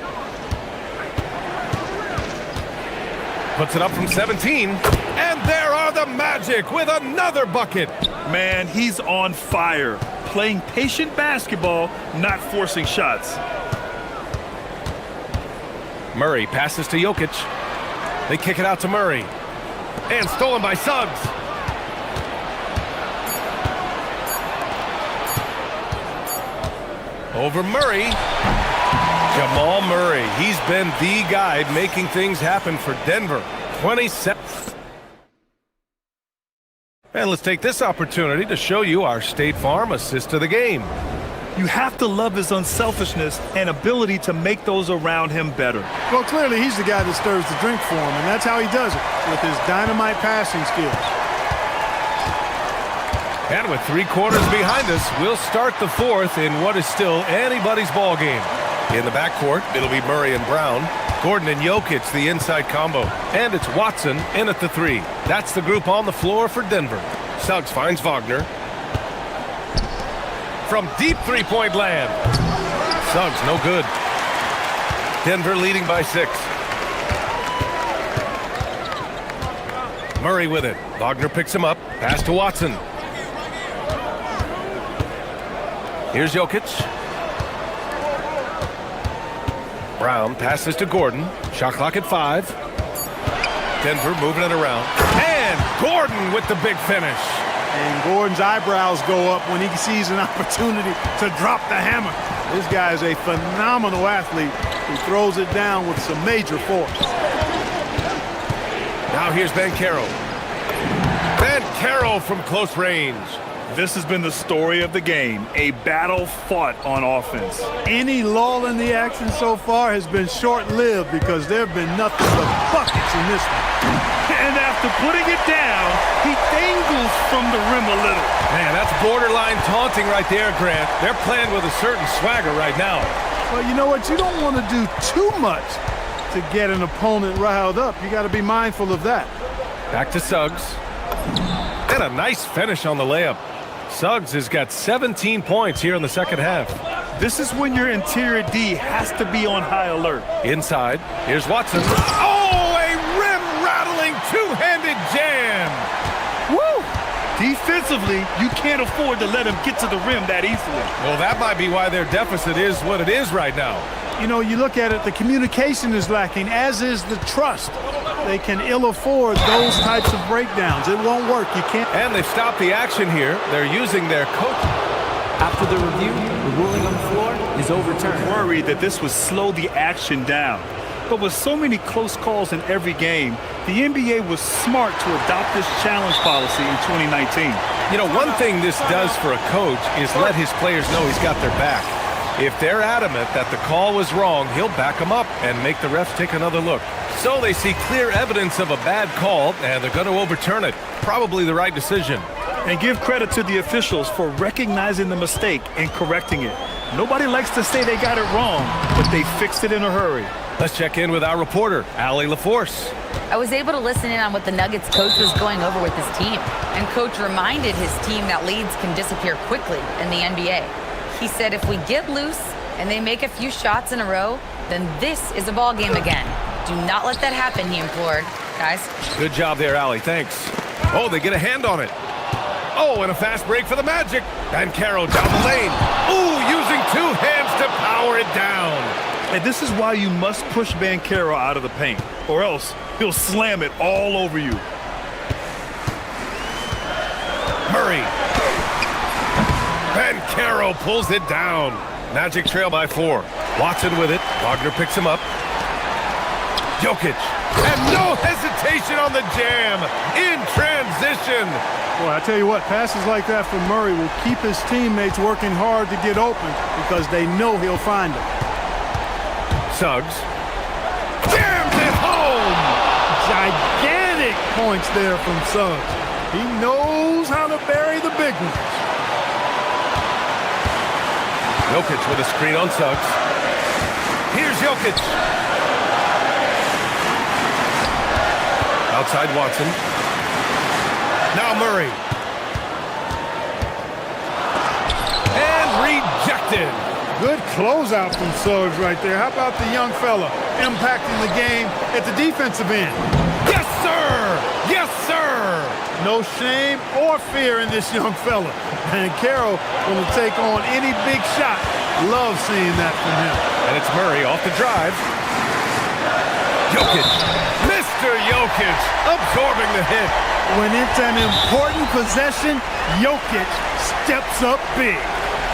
Puts it up from 17, and there are the Magic with another bucket. Man, he's on fire. Playing patient basketball, not forcing shots. Murray passes to Jokic. They kick it out to Murray. And stolen by Suggs. Over Murray. Jamal Murray. He's been the guy making things happen for Denver. 27. And let's take this opportunity to show you our State Farm assist to the game. You have to love his unselfishness and ability to make those around him better. Well, clearly he's the guy that stirs the drink for him, and that's how he does it, with his dynamite passing skills. And with 3 quarters behind us, we'll start the fourth in what is still anybody's ball game. In the backcourt, it'll be Murray and Brown. Gordon and Jokic, the inside combo. And it's Watson in at the 3. That's the group on the floor for Denver. Suggs finds Wagner. From deep three-point land. Suggs, no good. Denver leading by 6. Murray with it. Wagner picks him up. Pass to Watson. Here's Jokic. Brown passes to Gordon. Shot clock at 5. Denver moving it around. And Gordon with the big finish. And Gordon's eyebrows go up when he sees an opportunity to drop the hammer. This guy is a phenomenal athlete who throws it down with some major force. Now here's Banchero. Banchero from close range. This has been the story of the game, a battle fought on offense. Any lull in the action so far has been short-lived because there have been nothing but buckets in this one. And after putting it down, he dangles from the rim a little. Man, that's borderline taunting right there, Grant. They're playing with a certain swagger right now. Well, you know what? You don't want to do too much to get an opponent riled up. You got to be mindful of that. Back to Suggs. And a nice finish on the layup. Suggs has got 17 points here in the second half. This is when your interior D has to be on high alert. Inside, here's Watson. Oh, a rim-rattling two-handed jam. Woo! Defensively, you can't afford to let him get to the rim that easily. Well, that might be why their deficit is what it is right now. You know, you look at it, the communication is lacking, as is the trust. They can ill afford those types of breakdowns. It won't work. You can't. And they've stopped the action here. They're using their coach. After the review, the ruling on the floor is overturned. Worried that this would slow the action down. But with so many close calls in every game, the NBA was smart to adopt this challenge policy in 2019. You know, one thing this does for a coach is let his players know he's got their back. If they're adamant that the call was wrong, he'll back them up and make the refs take another look. So they see clear evidence of a bad call, and they're going to overturn it. Probably the right decision. And give credit to the officials for recognizing the mistake and correcting it. Nobody likes to say they got it wrong, but they fixed it in a hurry. Let's check in with our reporter, Allie LaForce. I was able to listen in on what the Nuggets coach was going over with his team. And coach reminded his team that leads can disappear quickly in the NBA. He said if we get loose and they make a few shots in a row, then this is a ball game again. Do not let that happen, he implored. Guys. Good job there, Allie. Thanks. Oh, they get a hand on it. Oh, and a fast break for the Magic. Banchero down the lane. Ooh, using 2 hands to power it down. And this is why you must push Banchero out of the paint, or else he'll slam it all over you. Murray. Carroll pulls it down. Magic trail by 4. Watson with it. Wagner picks him up. Jokic. And no hesitation on the jam. In transition. Boy, I tell you what, passes like that from Murray will keep his teammates working hard to get open because they know he'll find them. Suggs. Jams it home. Gigantic points there from Suggs. He knows how to bury the big ones. Jokic with a screen on Suggs. Here's Jokic. Outside Watson. Now Murray. And rejected. Good closeout from Suggs right there. How about the young fella impacting the game at the defensive end? Yes, sir! Yes, sir! No shame or fear in this young fella. And Carroll going to take on any big shot. Love seeing that from him. And it's Murray off the drive. Jokic. Mr. Jokic absorbing the hit. When it's an important possession, Jokic steps up big.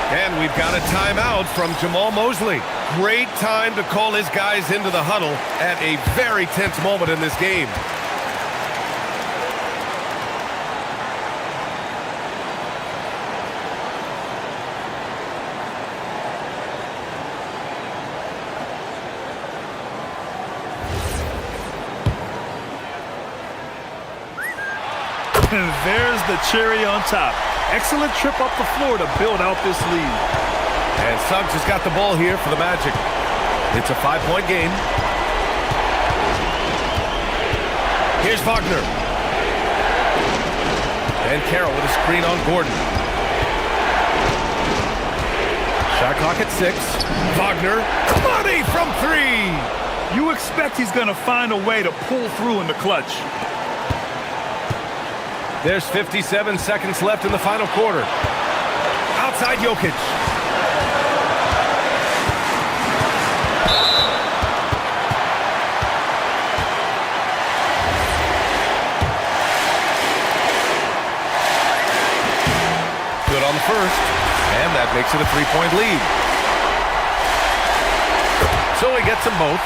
And we've got a timeout from Jamal Mosley. Great time to call his guys into the huddle at a very tense moment in this game. And there's the cherry on top. Excellent trip up the floor to build out this lead. And Suggs has got the ball here for the Magic. It's a 5-point game. Here's Wagner. And Carroll with a screen on Gordon. Shot clock at 6. Wagner, money from 3. You expect he's going to find a way to pull through in the clutch. There's 57 seconds left in the final quarter. Outside Jokic. Good on the first, and that makes it a 3-point lead. So he gets them both,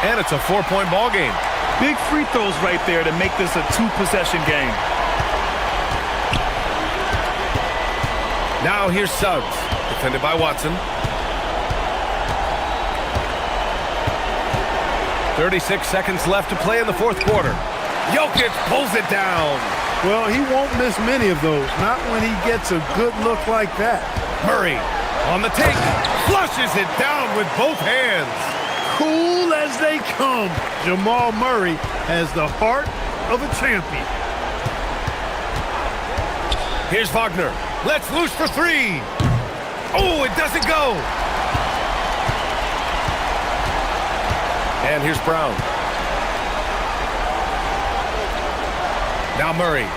and it's a 4-point ball game. Big free throws right there to make this a 2-possession game. Now here's Suggs, defended by Watson. 36 seconds left to play in the fourth quarter. Jokic pulls it down. Well, he won't miss many of those, not when he gets a good look like that. Murray on the take, flushes it down with both hands. Cool as they come. Jamal Murray has the heart of a champion. Here's Wagner. Let's loose for 3. Oh, it doesn't go. And here's Brown. Now Murray.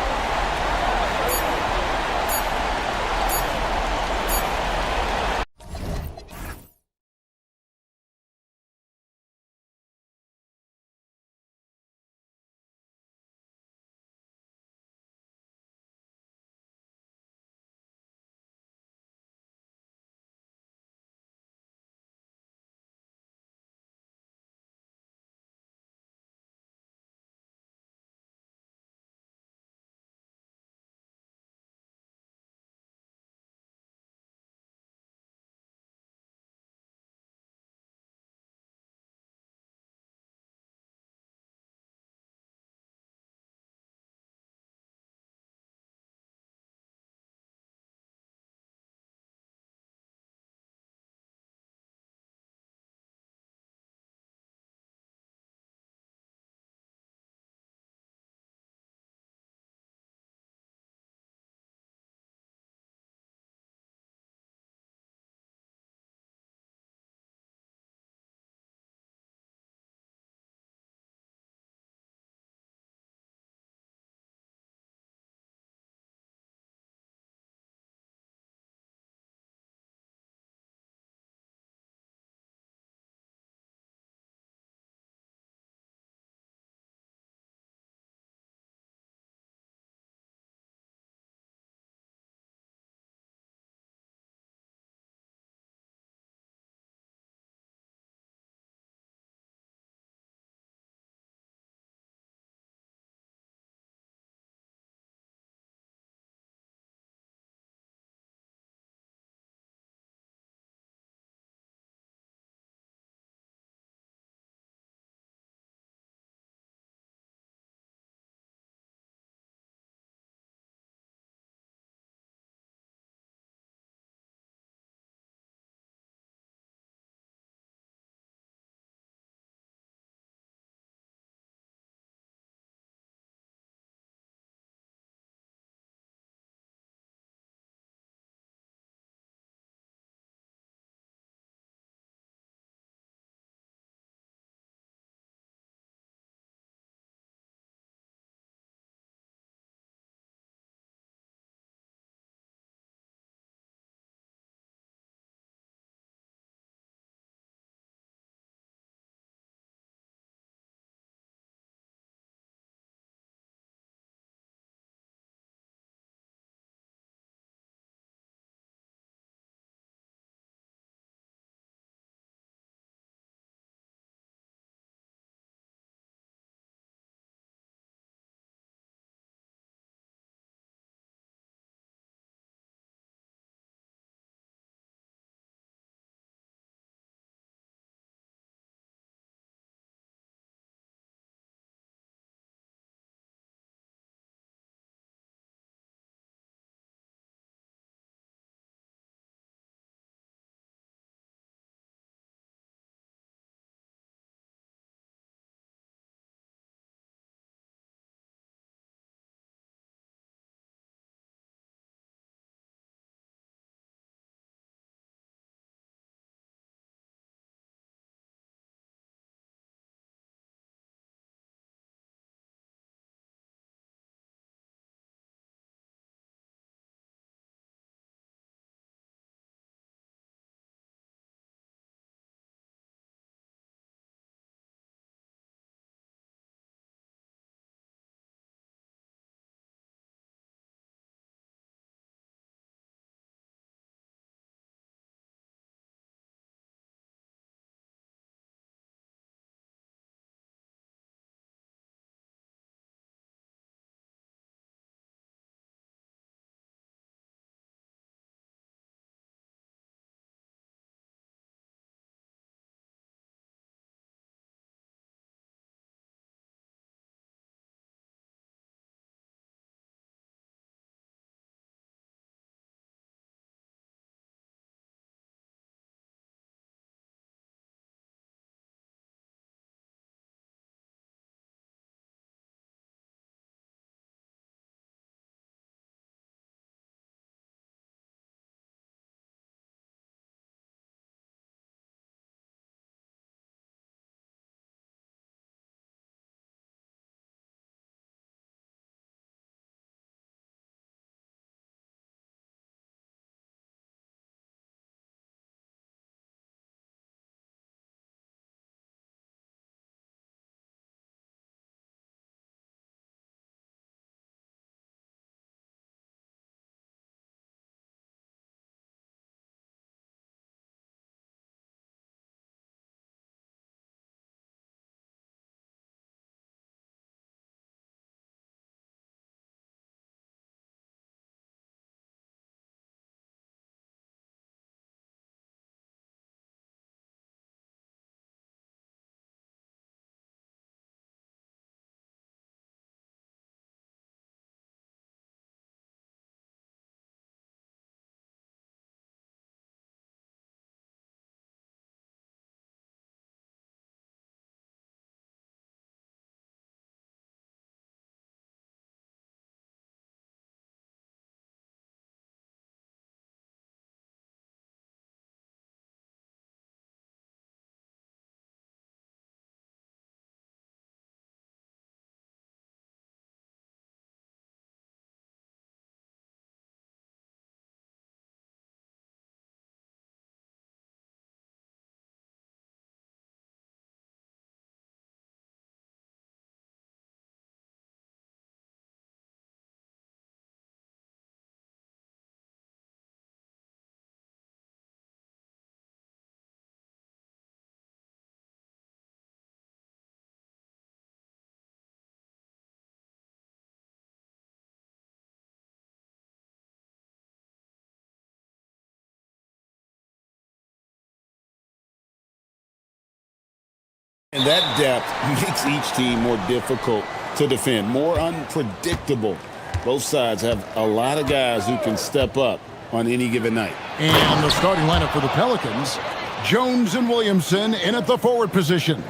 And that depth makes each team more difficult to defend, more unpredictable. Both sides have a lot of guys who can step up on any given night. And the starting lineup for the Pelicans, Jones and Williamson in at the forward positions.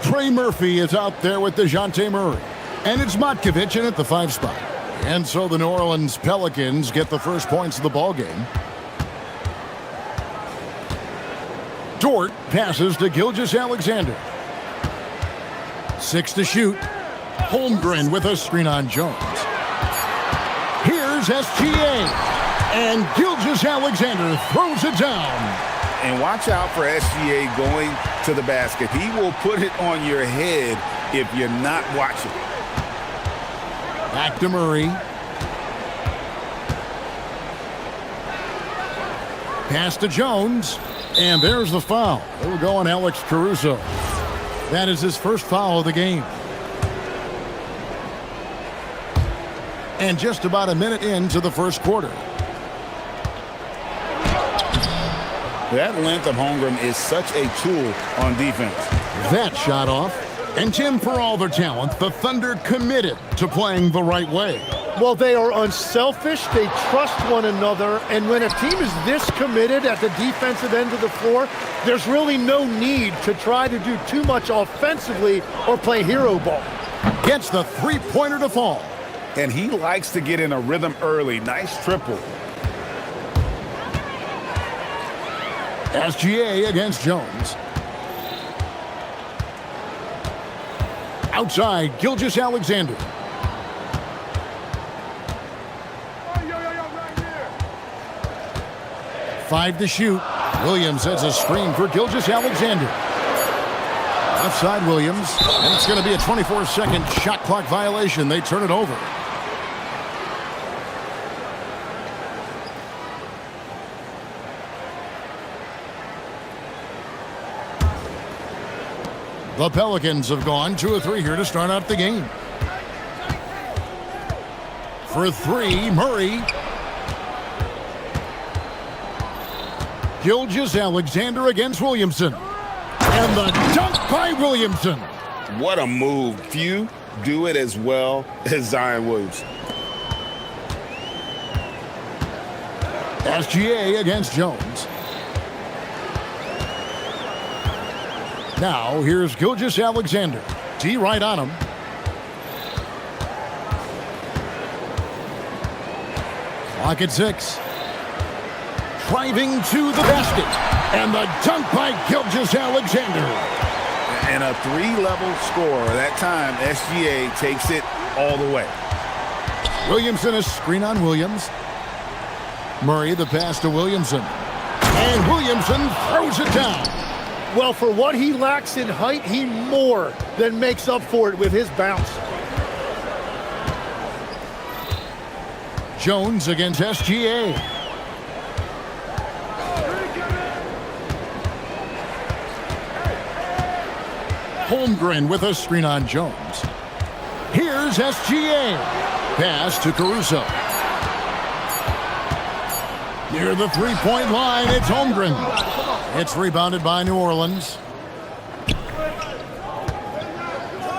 Trey Murphy is out there with DeJounte Murray. And it's Matkovic in at the 5 spot. And so the New Orleans Pelicans get the first points of the ballgame. Dort passes to Gilgeous-Alexander. 6 to shoot. Holmgren with a screen on Jones. Here's SGA. And Gilgeous-Alexander throws it down. And watch out for SGA going to the basket. He will put it on your head if you're not watching. Back to Murray. Pass to Jones. And there's the foul. It'll go on Alex Caruso. That is his first foul of the game. And just about a minute into the first quarter. That length of Holmgren is such a tool on defense. That shot off. And Tim, for all their talent, the Thunder committed to playing the right way. Well, they are unselfish. They trust one another. And when a team is this committed at the defensive end of the floor, there's really no need to try to do too much offensively or play hero ball. Gets the three-pointer to fall. And he likes to get in a rhythm early. Nice triple. SGA against Jones. Outside, Gilgeous-Alexander. Five to shoot. Williams has a screen for Gilgeous-Alexander. Outside Williams. And it's going to be a 24-second shot clock violation. They turn it over. The Pelicans have gone 2 of 3 here to start out the game. For 3, Murray. Gilgeous-Alexander against Williamson. And the dunk by Williamson. What a move. Few do it as well as Zion Williamson. SGA against Jones. Now, here's Gilgeous-Alexander. D right on him. Clock at 6. Driving to the basket. And the dunk by Gilgeous-Alexander. And a 3-level score. That time, SGA takes it all the way. Williamson, a screen on Williams. Murray, the pass to Williamson. And Williamson throws it down. Well, for what he lacks in height, he more than makes up for it with his bounce. Jones against SGA. Holmgren with a screen on Jones. Here's SGA. Pass to Caruso. Near the three-point line, it's Holmgren. It's rebounded by New Orleans.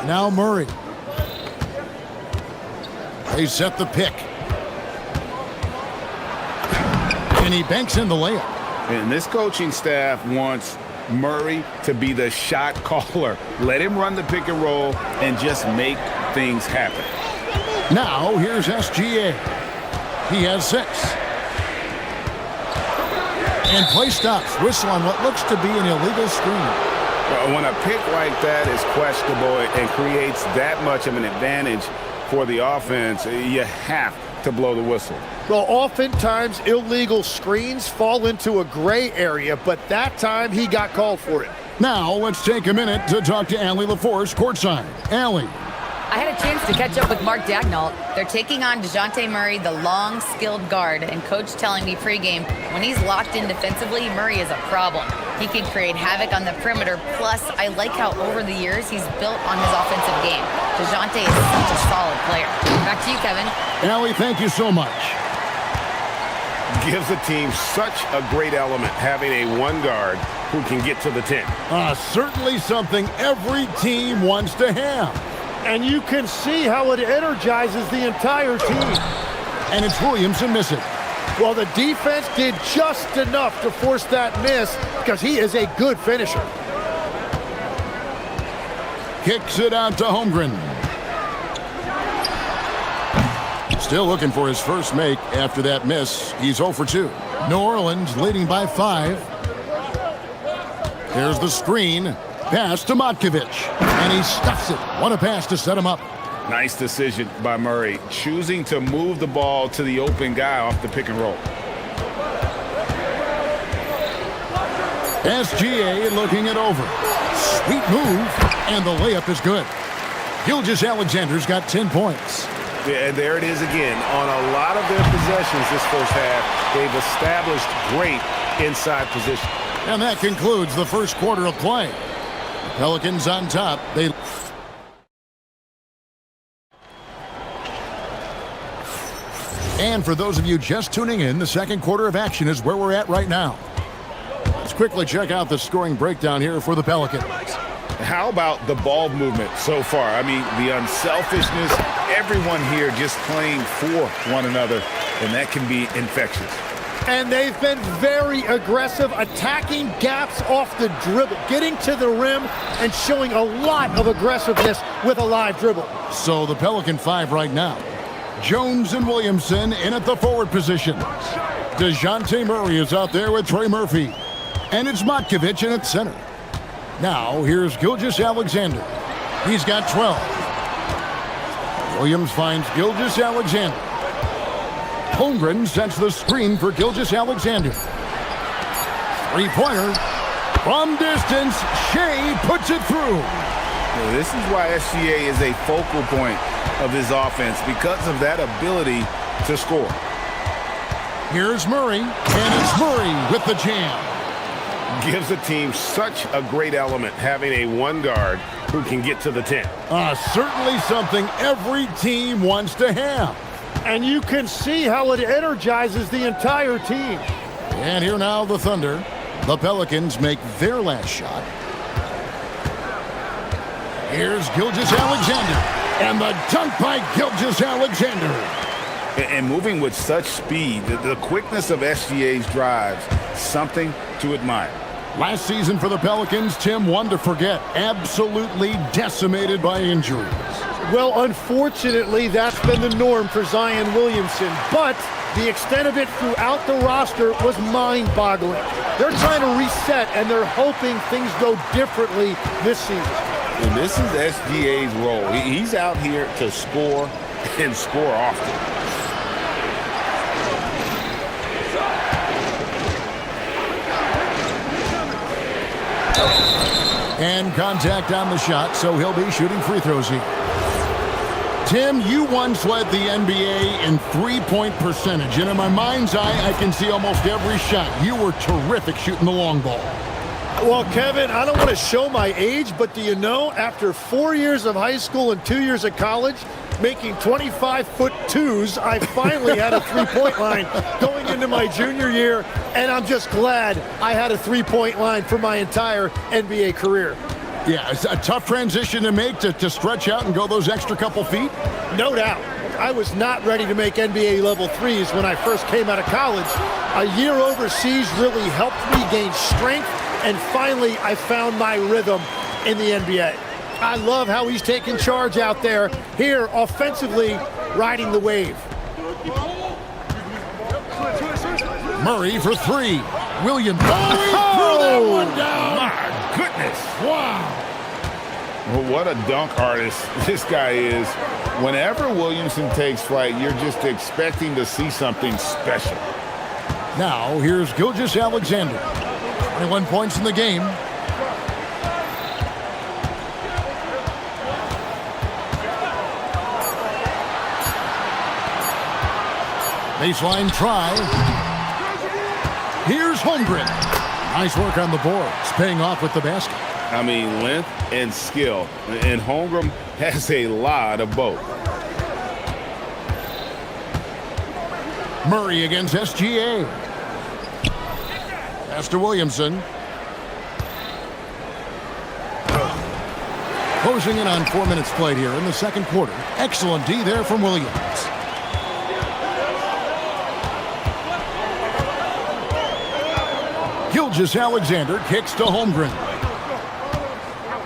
Now Murray. They set the pick. And he banks in the layup. And this coaching staff wants Murray to be the shot caller. Let him run the pick and roll and just make things happen. Now here's SGA. He has 6. And play stops. Whistle on what looks to be an illegal screen. When a pick like that is questionable and creates that much of an advantage for the offense, you have to blow the whistle. Well, oftentimes illegal screens fall into a gray area, but that time he got called for it. Now let's take a minute to talk to Allie LaForce courtside. Allie. I had a chance to catch up with Mark Dagnall. They're taking on DeJounte Murray, the long, skilled guard, and coach telling me pregame, when he's locked in defensively, Murray is a problem. He can create havoc on the perimeter, plus I like how over the years he's built on his offensive game. DeJounte is such a solid player. Back to you, Kevin. Allie, thank you so much. Gives the team such a great element having a one guard who can get to the 10. Certainly something every team wants to have. And you can see how it energizes the entire team. And it's Williamson missing. Well, the defense did just enough to force that miss because he is a good finisher. Kicks it out to Holmgren. Still looking for his first make after that miss. He's 0 for 2. New Orleans leading by 5. There's the screen. Pass to Matkovic. And he stuffs it. What a pass to set him up. Nice decision by Murray, choosing to move the ball to the open guy off the pick and roll. SGA looking it over. Sweet move. And the layup is good. Gilgeous-Alexander's got 10 points. Yeah, and there it is again. On a lot of their possessions this first half, they've established great inside position. And that concludes the first quarter of play. The Pelicans on top. And for those of you just tuning in, the second quarter of action is where we're at right now. Let's quickly check out the scoring breakdown here for the Pelicans. How about the ball movement so far? I mean, the unselfishness, everyone here just playing for one another, and that can be infectious. And they've been very aggressive, attacking gaps off the dribble, getting to the rim and showing a lot of aggressiveness with a live dribble. So the Pelican 5 right now. Jones and Williamson in at the forward position. DeJounte Murray is out there with Trey Murphy. And it's Matkovic in at center. Now, here's Gilgeous-Alexander. He's got 12. Williams finds Gilgeous-Alexander. Holmgren sets the screen for Gilgeous-Alexander. Three-pointer. From distance, Shea puts it through. Well, this is why SGA is a focal point of his offense, because of that ability to score. Here's Murray, and it's Murray with the jam. Gives the team such a great element having a one guard who can get to the 10. Certainly something every team wants to have. And you can see how it energizes the entire team. And here now the Thunder. The Pelicans make their last shot. Here's Gilgeous-Alexander. And the dunk by Gilgeous-Alexander. And moving with such speed, the quickness of SGA's drives, something to admire. Last season for the Pelicans, Tim, one to forget. Absolutely decimated by injuries. Well, unfortunately, that's been the norm for Zion Williamson. But the extent of it throughout the roster was mind-boggling. They're trying to reset, and they're hoping things go differently this season. And this is SGA's role. He's out here to score and score often. And contact on the shot, so he'll be shooting free throws here. Tim, you once led the NBA in three-point percentage, and in my mind's eye, I can see almost every shot. You were terrific shooting the long ball. Well, Kevin, I don't want to show my age, but do you know, after 4 years of high school and 2 years of college, making 25-foot-2s, I finally had a three-point line going into my junior year, and I'm just glad I had a three-point line for my entire NBA career. Yeah, it's a tough transition to make to stretch out and go those extra couple feet. No doubt. I was not ready to make NBA level threes when I first came out of college. A year overseas really helped me gain strength, and finally I found my rhythm in the NBA. I love how he's taking charge out there, here offensively riding the wave. Murray for three. Williams. Oh, he threw that one down. My goodness. Wow. Well, what a dunk artist this guy is. Whenever Williamson takes flight, you're just expecting to see something special. Now, here's Gilgeous-Alexander. 21 points in the game. Baseline try. Here's Holmgren. Nice work on the boards, paying off with the basket. I mean, length and skill. And Holmgren has a lot of both. Murray against SGA. Pass to Williamson. Closing in on 4 minutes played here in the second quarter. Excellent D there from Williams. Gilgeous-Alexander kicks to Holmgren.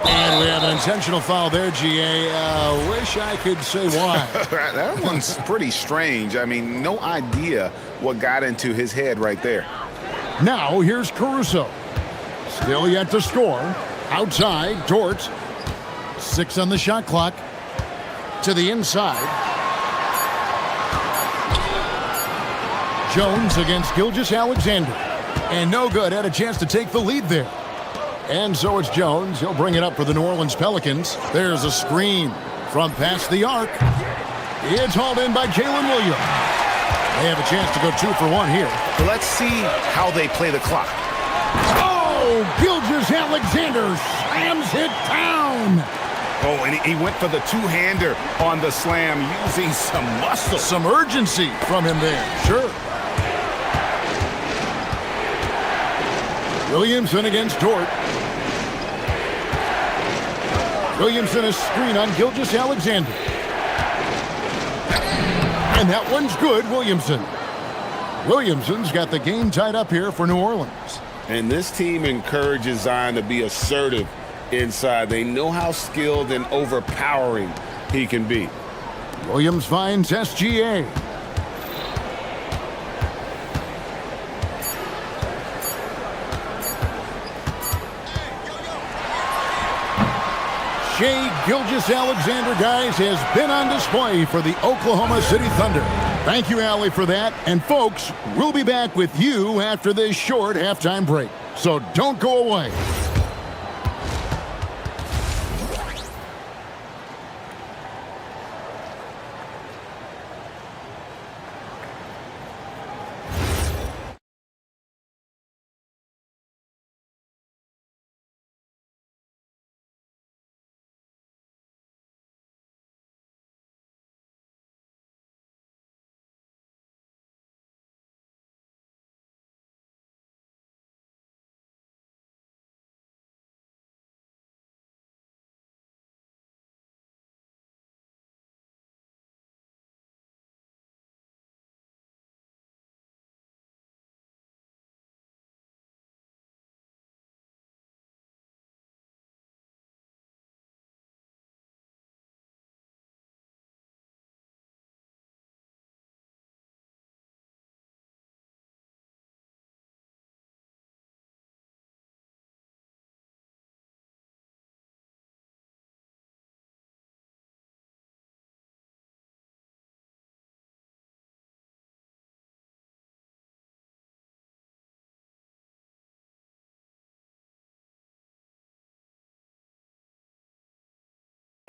And we have an intentional foul there, GA. Wish I could say why. That one's pretty strange. I mean, no idea what got into his head right there. Now here's Caruso. Still yet to score. Outside, Dort. 6 on the shot clock. To the inside. Jones against Gilgeous-Alexander. And no good. Had a chance to take the lead there. And so it's Jones. He'll bring it up for the New Orleans Pelicans. There's a screen from past the arc. It's hauled in by Jalen Williams. They have a chance to go 2 for 1 here. Let's see how they play the clock. Oh, Gilgeous-Alexander slams it down. Oh, and he went for the two-hander on the slam using some muscle. Some urgency from him there, sure. Williamson against Dort. Williamson a screen on Gilgeous-Alexander. And that one's good, Williamson. Williamson's got the game tied up here for New Orleans. And this team encourages Zion to be assertive inside. They know how skilled and overpowering he can be. Williams finds SGA. Shai Gilgeous-Alexander, guys, has been on display for the Oklahoma City Thunder. Thank you, Allie, for that. And, folks, we'll be back with you after this short halftime break. So don't go away.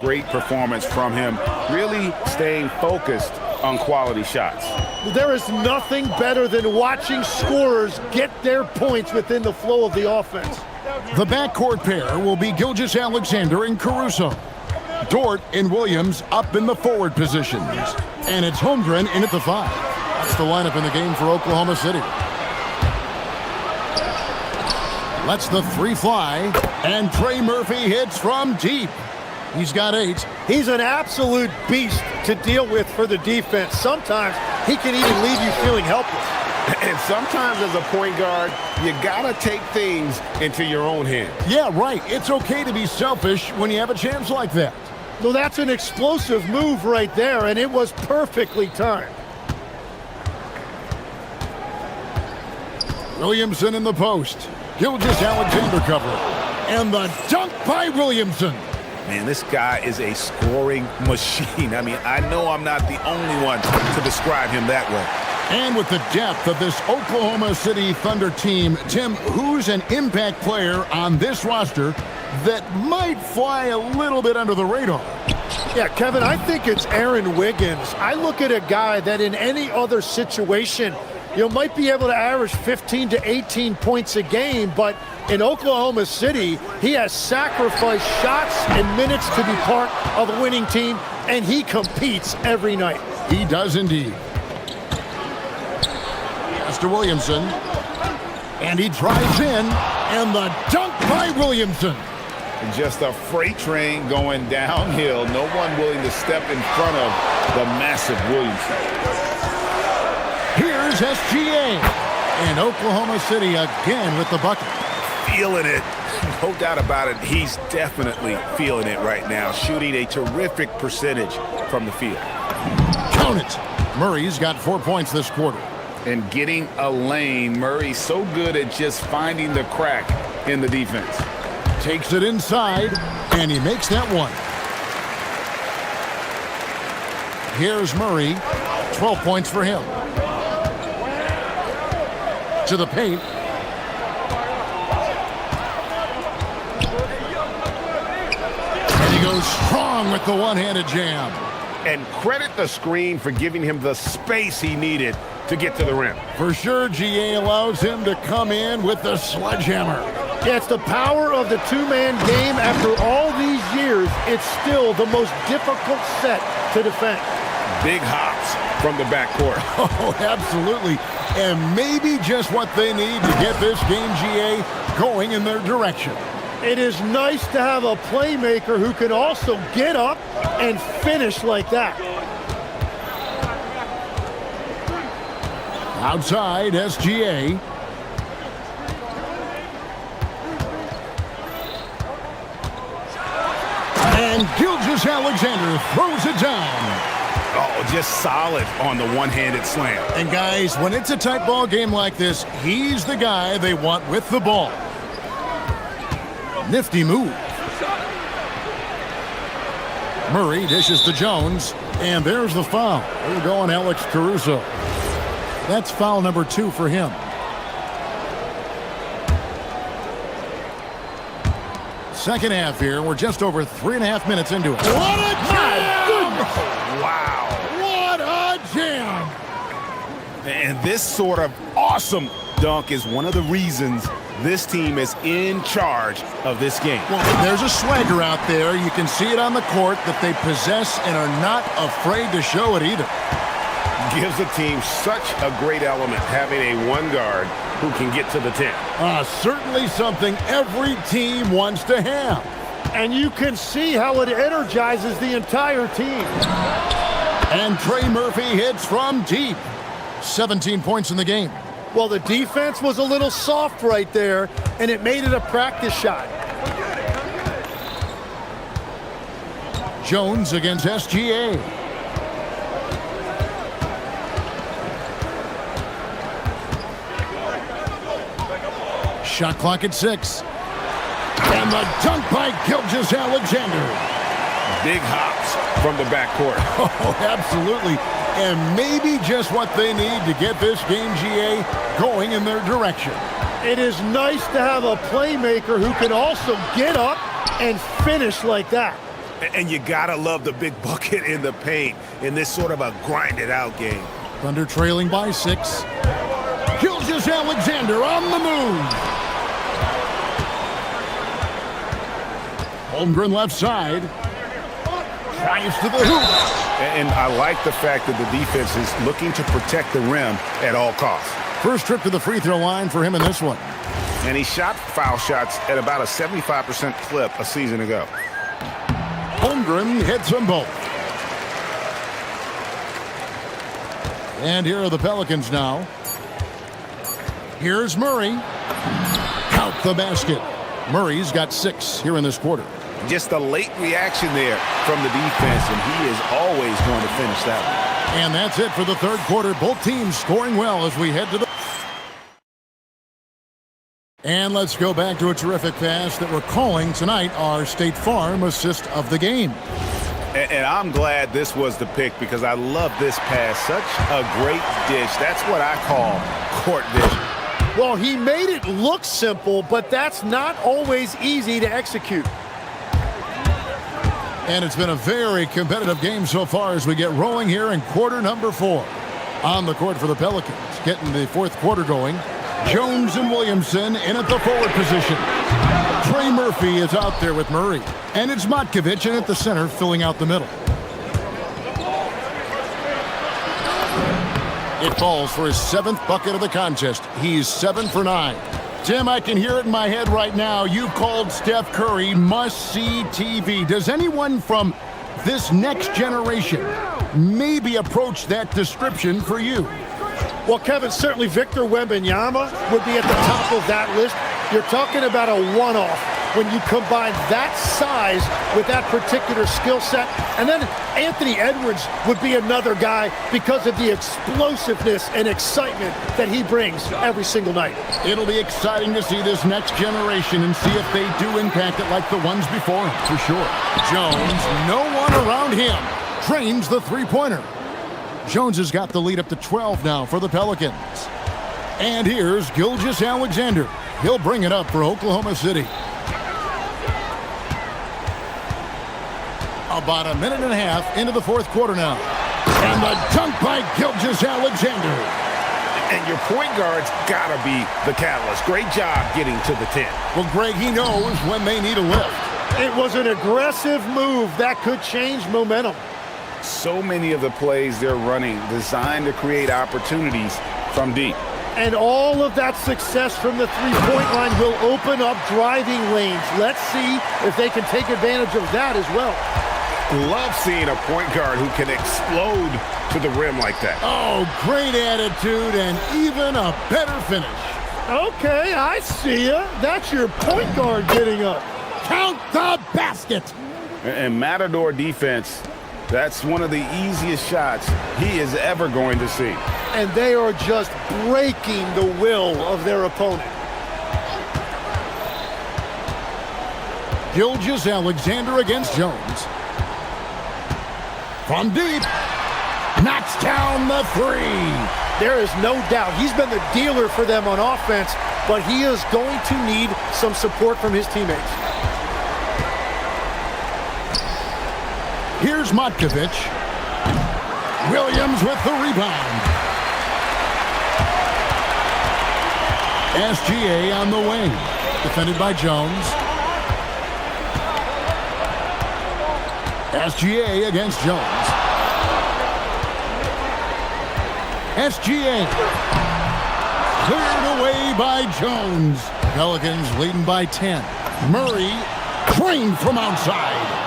Great performance from him, really staying focused on quality shots. There is nothing better than watching scorers get their points within the flow of the offense. The backcourt pair will be Gilgeous-Alexander and Caruso. Dort and Williams up in the forward positions. And it's Holmgren in at the 5. That's the lineup in the game for Oklahoma City. Lets the 3 fly, and Trey Murphy hits from deep. He's got 8. He's an absolute beast to deal with for the defense. Sometimes he can even leave you feeling helpless. And sometimes as a point guard, you gotta take things into your own hands. Yeah, right. It's okay to be selfish when you have a chance like that. Well, that's an explosive move right there, and it was perfectly timed. Williamson in the post. Gilgeous-Alexander covering. And the dunk by Williamson. Man, this guy is a scoring machine. I mean, I know I'm not the only one to describe him that way. And with the depth of this Oklahoma City Thunder team, Tim, who's an impact player on this roster that might fly a little bit under the radar? Yeah, Kevin, I think it's Aaron Wiggins. I look at a guy that in any other situation, you might be able to average 15 to 18 points a game, but in Oklahoma City, he has sacrificed shots and minutes to be part of a winning team, and he competes every night. He does indeed. to Williamson. And he drives in, and the dunk by Williamson. Just a freight train going downhill. No one willing to step in front of the massive Williamson. Here's SGA. And Oklahoma City again with the bucket. Feeling it. No doubt about it. He's definitely feeling it right now. Shooting a terrific percentage from the field. Count it. Murray's got 4 points this quarter. And getting a lane. Murray's so good at just finding the crack in the defense. Takes it inside, and he makes that one. Here's Murray. 12 points for him. To the paint. And he goes strong with the one-handed jam. And credit the screen for giving him the space he needed to get to the rim. For sure, GA allows him to come in with the sledgehammer. Yeah, it's the power of the two-man game. After all these years, it's still the most difficult set to defend. Big hops from the backcourt. Oh, absolutely. And maybe just what they need to get this game, GA, going in their direction. It is nice to have a playmaker who can also get up and finish like that. Outside, SGA. And Gilgeous-Alexander throws it down. Oh, just solid on the one-handed slam. And guys, when it's a tight ball game like this, he's the guy they want with the ball. Nifty move. Murray dishes to Jones, and there's the foul. We're going Alex Caruso. That's foul number 2 for him. Second half here. We're just over 3.5 minutes into it. What a jam! Wow. What a jam! And this sort of awesome dunk is one of the reasons this team is in charge of this game. Well, there's a swagger out there. You can see it on the court that they possess and are not afraid to show it either. Gives the team such a great element having a one guard who can get to the 10. Certainly something every team wants to have. And you can see how it energizes the entire team. And Trey Murphy hits from deep. 17 points in the game. Well, the defense was a little soft right there, and it made it a practice shot. Jones against SGA. Shot clock at 6. And the dunk by Gilgeous-Alexander. Big hops from the backcourt. Oh, absolutely. And maybe just what they need to get this game, GA, going in their direction. It is nice to have a playmaker who can also get up and finish like that. And you gotta love the big bucket in the paint in this sort of a grinded-out game. Thunder trailing by 6. Gilgeous-Alexander on the move. Holmgren left side. Drives to the hoop. And I like the fact that the defense is looking to protect the rim at all costs. First trip to the free throw line for him in this one. And he shot foul shots at about a 75% clip a season ago. Holmgren hits them both. And here are the Pelicans now. Here's Murray. Count the basket. Murray's got 6 here in this quarter. Just a late reaction there from the defense, and he is always going to finish that one. And that's it for the third quarter. Both teams scoring well as we head to the... And let's go back to a terrific pass that we're calling tonight our State Farm assist of the game. And I'm glad this was the pick because I love this pass. Such a great dish. That's what I call court vision. Well, he made it look simple, but that's not always easy to execute. And it's been a very competitive game so far as we get rolling here in quarter number 4. On the court for the Pelicans, getting the fourth quarter going. Jones and Williamson in at the forward position. Trey Murphy is out there with Murray. And it's Matkovic in at the center, filling out the middle. It falls for his 7th bucket of the contest. He's 7 for 9. Tim, I can hear it in my head right now. You called Steph Curry must-see TV. Does anyone from this next generation maybe approach that description for you? Well, Kevin, certainly Victor Wembanyama would be at the top of that list. You're talking about a one-off when you combine that size with that particular skill set. And then Anthony Edwards would be another guy because of the explosiveness and excitement that he brings every single night. It'll be exciting to see this next generation and see if they do impact it like the ones before him, for sure. Jones, no one around him, drains the three-pointer. Jones has got the lead up to 12 now for the Pelicans. And here's Gilgeous-Alexander. He'll bring it up for Oklahoma City. About a minute and a half into the fourth quarter now. And the dunk by Gilgeous-Alexander. And your point guard's got to be the catalyst. Great job getting to the 10. Well, Greg, he knows when they need a lift. It was an aggressive move that could change momentum. So many of the plays they're running designed to create opportunities from deep. And all of that success from the three-point line will open up driving lanes. Let's see if they can take advantage of that as well. Love seeing a point guard who can explode to the rim like that. Oh, great attitude and even a better finish. Okay, I see ya. That's your point guard getting up. Count the basket. And Matador defense, that's one of the easiest shots he is ever going to see. And they are just breaking the will of their opponent. Gilgeous-Alexander against Jones. From deep, knocks down the three. There is no doubt he's been the dealer for them on offense, but he is going to need some support from his teammates. Here's Matkovic. Williams with the rebound. SGA on the wing. Defended by Jones. SGA against Jones. SGA. Cleared away by Jones. Pelicans leading by 10. Murray trained from outside.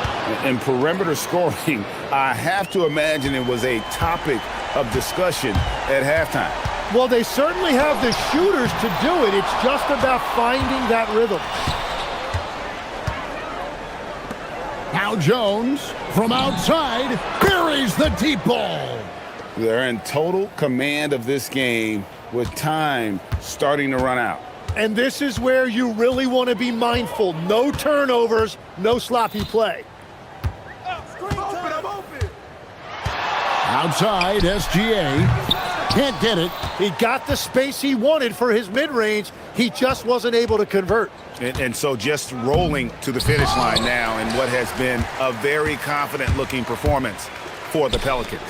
In perimeter scoring, I have to imagine it was a topic of discussion at halftime. Well, they certainly have the shooters to do it. It's just about finding that rhythm. Now Jones, from outside, buries the deep ball. They're in total command of this game with time starting to run out. And this is where you really want to be mindful. No turnovers, no sloppy play. Outside, SGA. Can't get it. He got the space he wanted for his mid-range. He just wasn't able to convert. And so just rolling to the finish line now in what has been a very confident-looking performance for the Pelicans.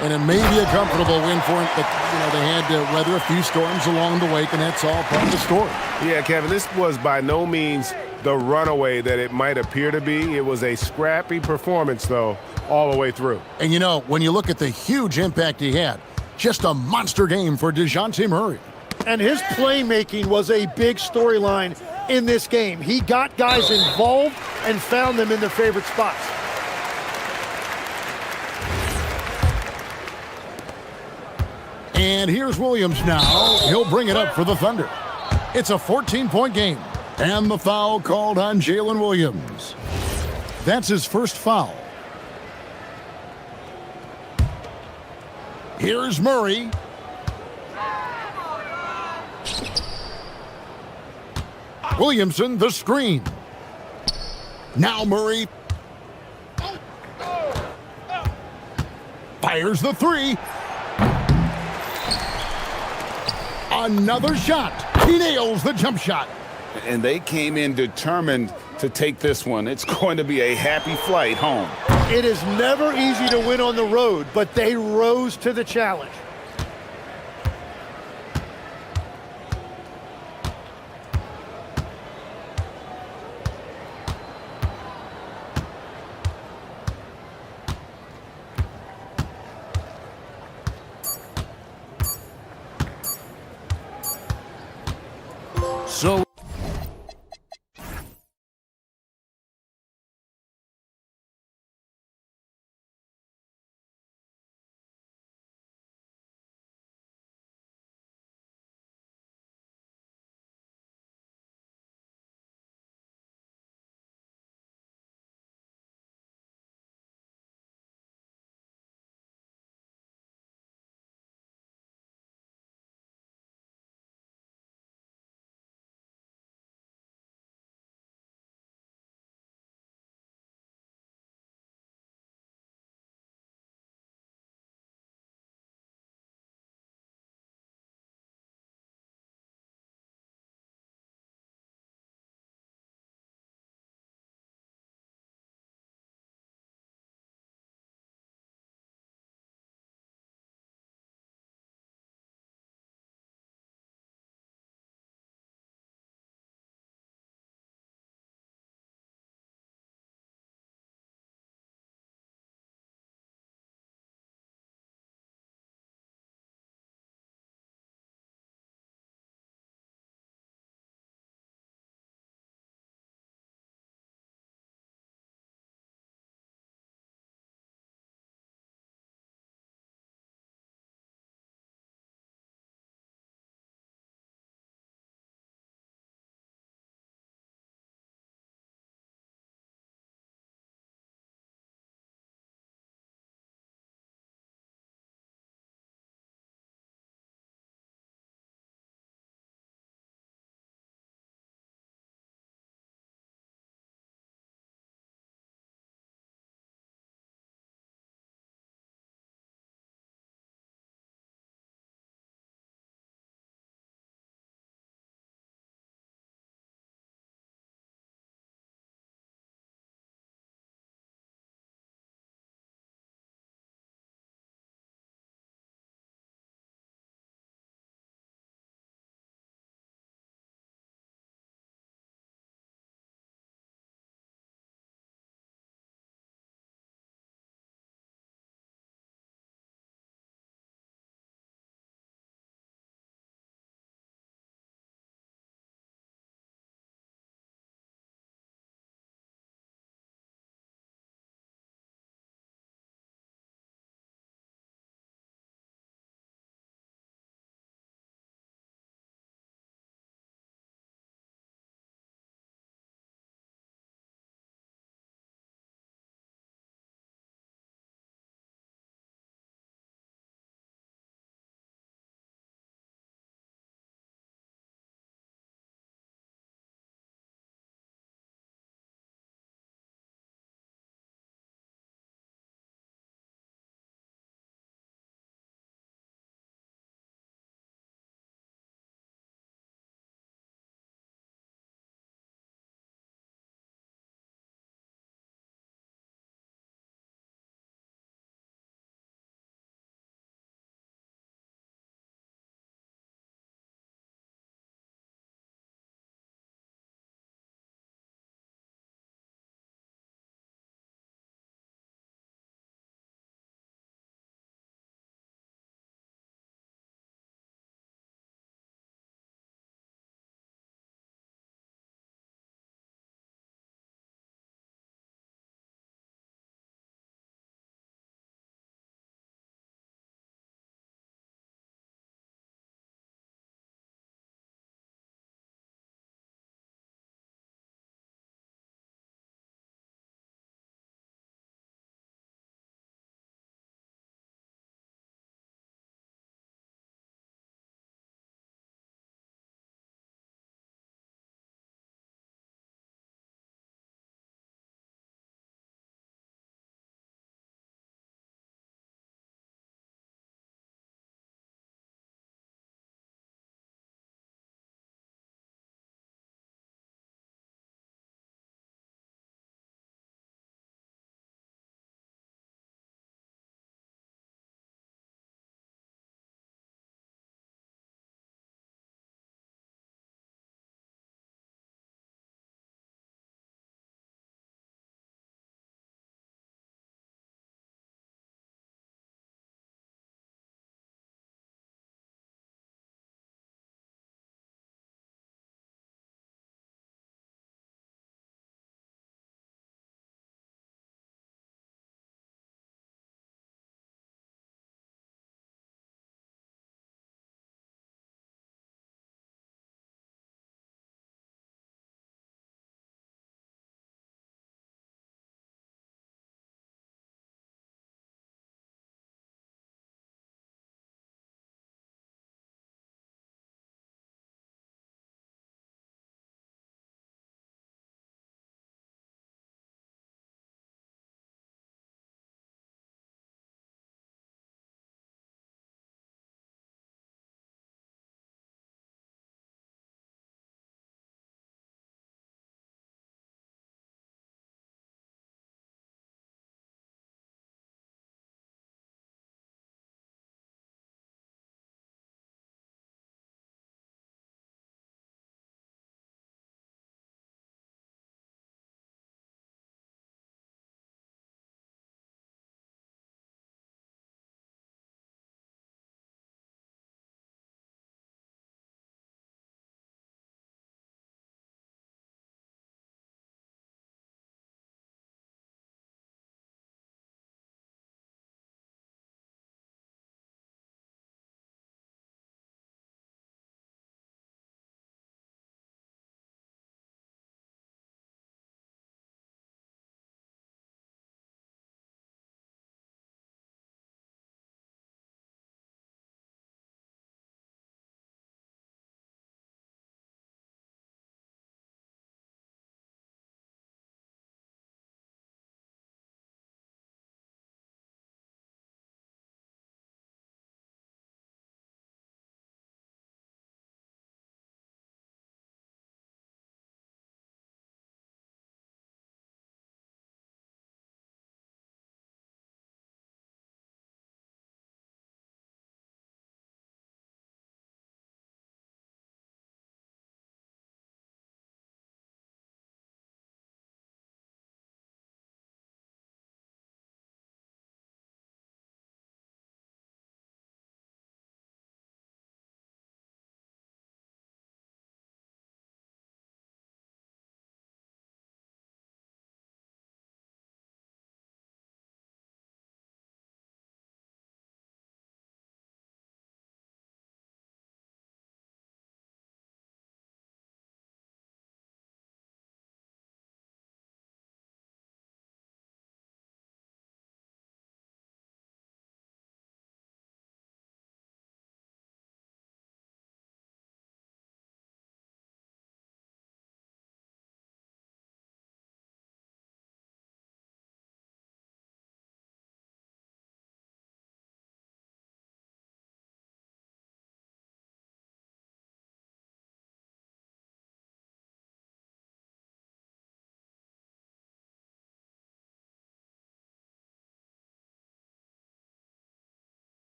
And it may be a comfortable win for him, but they had to weather a few storms along the way, and that's all part of the story. Yeah, Kevin, this was by no means the runaway that it might appear to be. It was a scrappy performance, though, all the way through. And when you look at the huge impact he had, just a monster game for DeJounte Murray. And his playmaking was a big storyline in this game. He got guys involved and found them in their favorite spots. And here's Williams now. He'll bring it up for the Thunder. It's a 14-point game. And the foul called on Jalen Williams. That's his first foul. Here's Murray. Williamson, the screen. Now Murray. Fires the three. Another shot. He nails the jump shot. And they came in determined to take this one. It's going to be a happy flight home. It is never easy to win on the road, but they rose to the challenge. So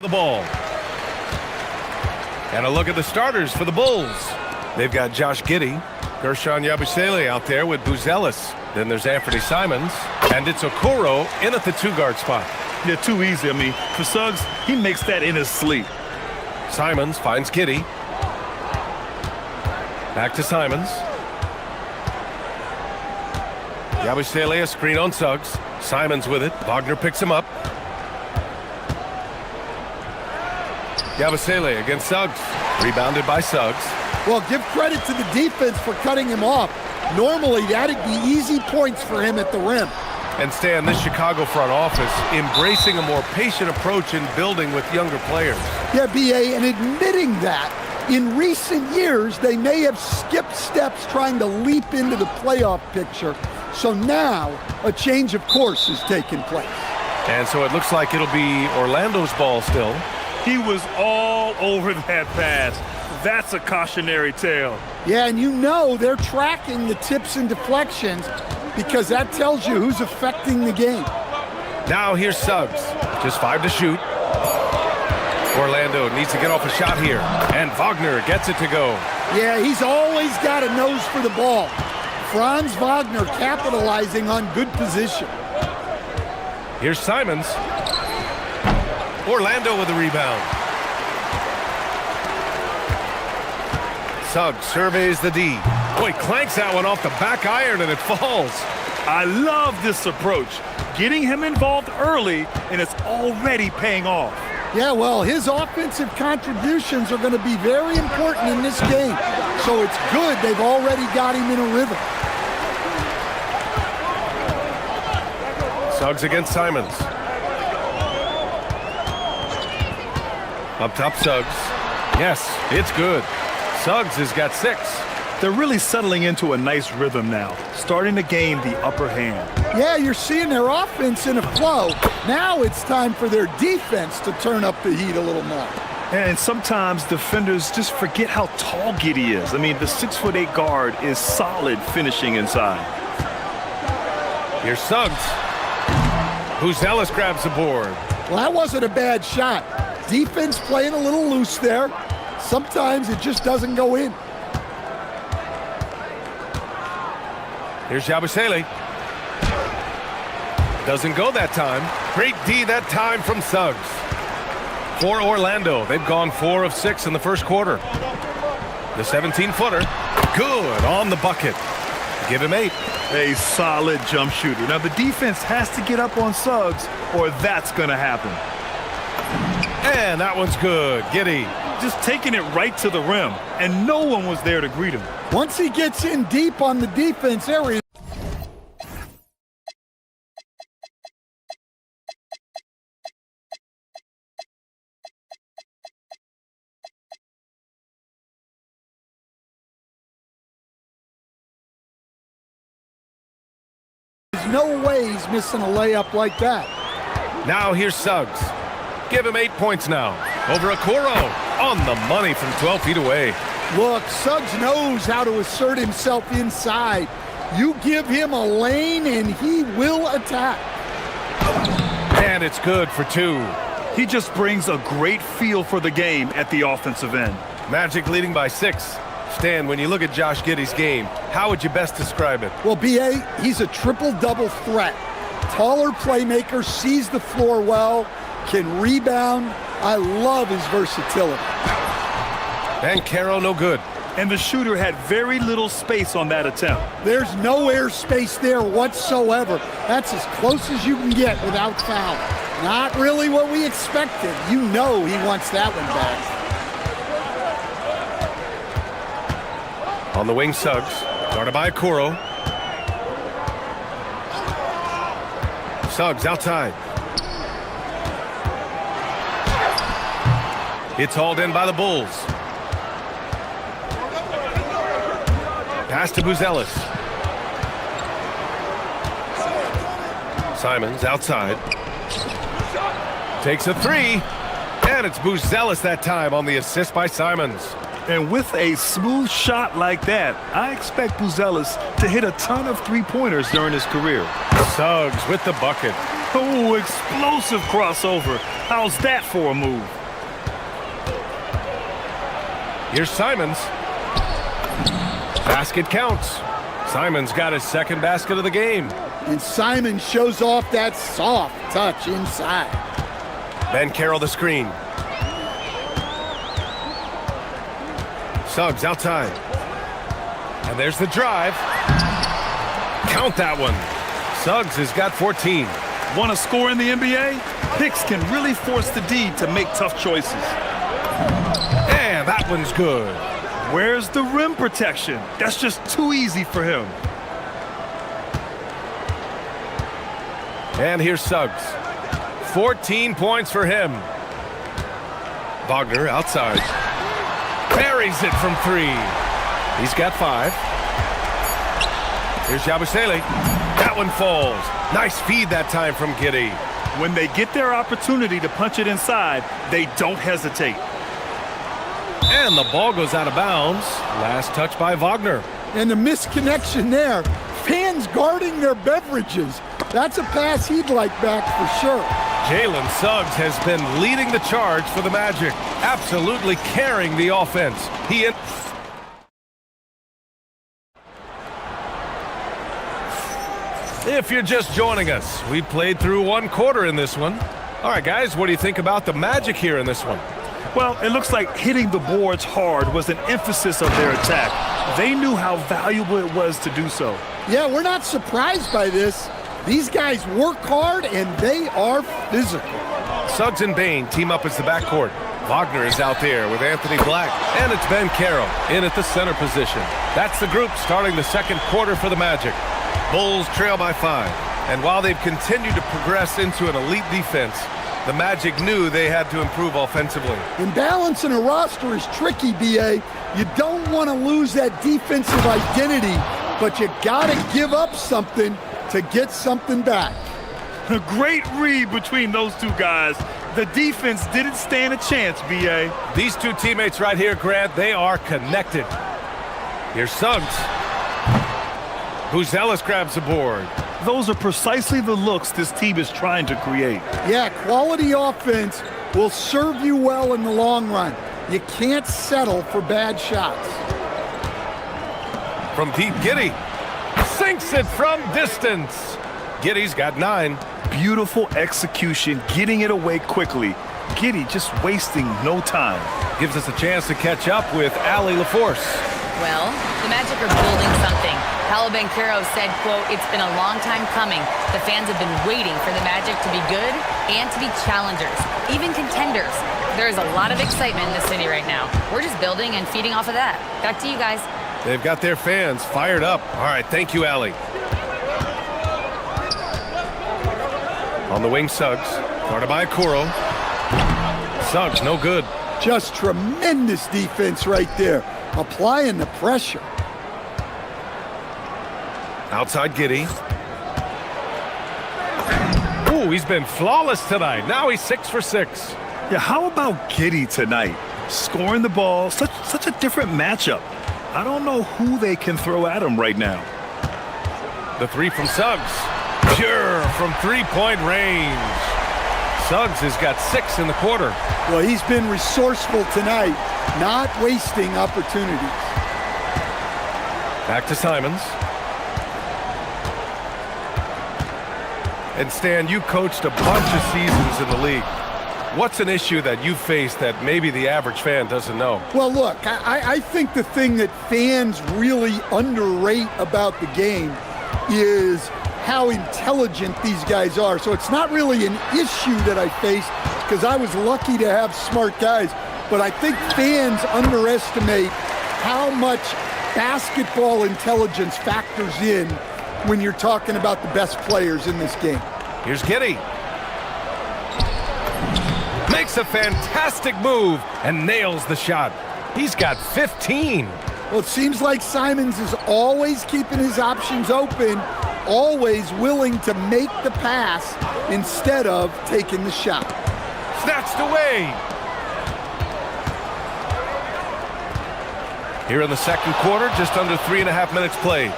the ball. And a look at the starters for the Bulls. They've got Josh Giddey, Gershon Yabusele out there with Buzelis. Then there's Anthony Simons, and it's Okoro in at the two-guard spot. They're too easy. I mean, for Suggs, he makes that in his sleep. Simons finds Giddey. Back to Simons. Yabusele, a screen on Suggs. Simons with it. Wagner picks him up. Yabusele against Suggs. Rebounded by Suggs. Well, give credit to the defense for cutting him off. Normally, that'd be easy points for him at the rim. And Stan, this Chicago front office embracing a more patient approach in building with younger players. Yeah, B.A., and admitting that in recent years, they may have skipped steps trying to leap into the playoff picture. So now, a change of course is taking place. And so it looks like it'll be Orlando's ball still. He was all over that pass. That's a cautionary tale. Yeah, and you know they're tracking the tips and deflections because that tells you who's affecting the game. Now here's Suggs. Just 5 to shoot. Orlando needs to get off a shot here. And Wagner gets it to go. Yeah, he's always got a nose for the ball. Franz Wagner capitalizing on good position. Here's Simons. Orlando with the rebound. Suggs surveys the D. Boy, clanks that one off the back iron and it falls. I love this approach. Getting him involved early, and it's already paying off. Yeah, well, his offensive contributions are going to be very important in this game. So it's good they've already got him in a rhythm. Suggs against Simons. Up top, Suggs. Yes, it's good. Suggs has got 6. They're really settling into a nice rhythm now, starting to gain the upper hand. Yeah, you're seeing their offense in a flow. Now it's time for their defense to turn up the heat a little more. And sometimes defenders just forget how tall Giddey is. I mean, the 6'8" guard is solid finishing inside. Here's Suggs. Buzelis grabs the board. Well, that wasn't a bad shot. Defense playing a little loose there. Sometimes it just doesn't go in. Here's Yabusele. Doesn't go that time. Great D that time from Suggs. For Orlando, they've gone 4 of 6 in the first quarter. The 17-footer, good on the bucket. Give him 8. A solid jump shooter. Now the defense has to get up on Suggs or that's going to happen. And that one's good. Giddey. Just taking it right to the rim, and no one was there to greet him. Once he gets in deep on the defense area. There's no way he's missing a layup like that. Now here's Suggs. Give him 8 points now. Over Okoro. On the money from 12 feet away. Look, Suggs knows how to assert himself inside. You give him a lane and he will attack. And it's good for 2. He just brings a great feel for the game at the offensive end. Magic leading by 6. Stan, when you look at Josh Giddey's game, how would you best describe it? Well, B.A., he's a triple-double threat. Taller playmaker, sees the floor well, can rebound. I love his versatility. And Caro no good. And the shooter had very little space on that attempt. There's no air space there whatsoever. That's as close as you can get without foul. Not really what we expected. You know he wants that one back. On the wing, Suggs. Guarded by Okoro. Suggs outside. It's hauled in by the Bulls. Pass to Buzelis. Simons outside. Takes a 3. And it's Buzelis that time on the assist by Simons. And with a smooth shot like that, I expect Buzelis to hit a ton of three-pointers during his career. Suggs with the bucket. Oh, explosive crossover. How's that for a move? Here's Simons. Basket counts. Simons got his second basket of the game. And Simon shows off that soft touch inside. Ben Carroll the screen. Suggs outside. And there's the drive. Count that one. Suggs has got 14. Want to score in the NBA? Picks can really force the D to make tough choices. And that one's good. Where's the rim protection? That's just too easy for him. And here's Suggs. 14 points for him. Wagner outside. Buries it from 3. He's got 5. Here's Yabusele. That one falls. Nice feed that time from Giddey. When they get their opportunity to punch it inside, they don't hesitate. And the ball goes out of bounds. Last touch by Wagner. And the misconnection there. Fans guarding their beverages. That's a pass he'd like back for sure. Jalen Suggs has been leading the charge for the Magic. Absolutely carrying the offense. If you're just joining us, we played through 1 quarter in this one. All right, guys, what do you think about the Magic here in this one? Well, it looks like hitting the boards hard was an emphasis of their attack. They knew how valuable it was to do so. Yeah, we're not surprised by this. These guys work hard, and they are physical. Suggs and Bain team up as the backcourt. Wagner is out there with Anthony Black, and it's Ben Carroll in at the center position. That's the group starting the second quarter for the Magic. Bulls trail by 5, and while they've continued to progress into an elite defense, the Magic knew they had to improve offensively. And balancing a roster is tricky, B.A. You don't want to lose that defensive identity, but you got to give up something to get something back. A great read between those two guys. The defense didn't stand a chance, B.A. These two teammates right here, Grant, they are connected. Here's Suggs. Buzelis grabs the board. Those are precisely the looks this team is trying to create. Yeah, quality offense will serve you well in the long run. You can't settle for bad shots. From deep, Giddey sinks it from distance. Giddey's got 9. Beautiful execution, getting it away quickly. Giddey just wasting no time. Gives us a chance to catch up with Allie LaForce. Well, the Magic are building something. Paolo Banchero said, quote, "It's been a long time coming. The fans have been waiting for the Magic to be good and to be challengers, even contenders. There is a lot of excitement in the city right now. We're just building and feeding off of that. Back to you guys." They've got their fans fired up. All right, thank you, Allie. On the wing, Suggs. Guarded by Okoro. Suggs, no good. Just tremendous defense right there. Applying the pressure. Outside Giddey. Ooh, he's been flawless tonight. Now he's 6 for 6. Yeah, how about Giddey tonight? Scoring the ball, such a different matchup. I don't know who they can throw at him right now. The 3 from Suggs. Pure from 3-point range. Suggs has got 6 in the quarter. Well, he's been resourceful tonight, not wasting opportunities. Back to Simons. And Stan, you coached a bunch of seasons in the league. What's an issue that you faced that maybe the average fan doesn't know? Well, look, I think the thing that fans really underrate about the game is how intelligent these guys are. So it's not really an issue that I faced because I was lucky to have smart guys. But I think fans underestimate how much basketball intelligence factors in when you're talking about the best players in this game. Here's Giddey. Makes a fantastic move and nails the shot. He's got 15. Well, it seems like Simons is always keeping his options open, always willing to make the pass instead of taking the shot. Snatched away. Here in the second quarter, just under 3.5 minutes played.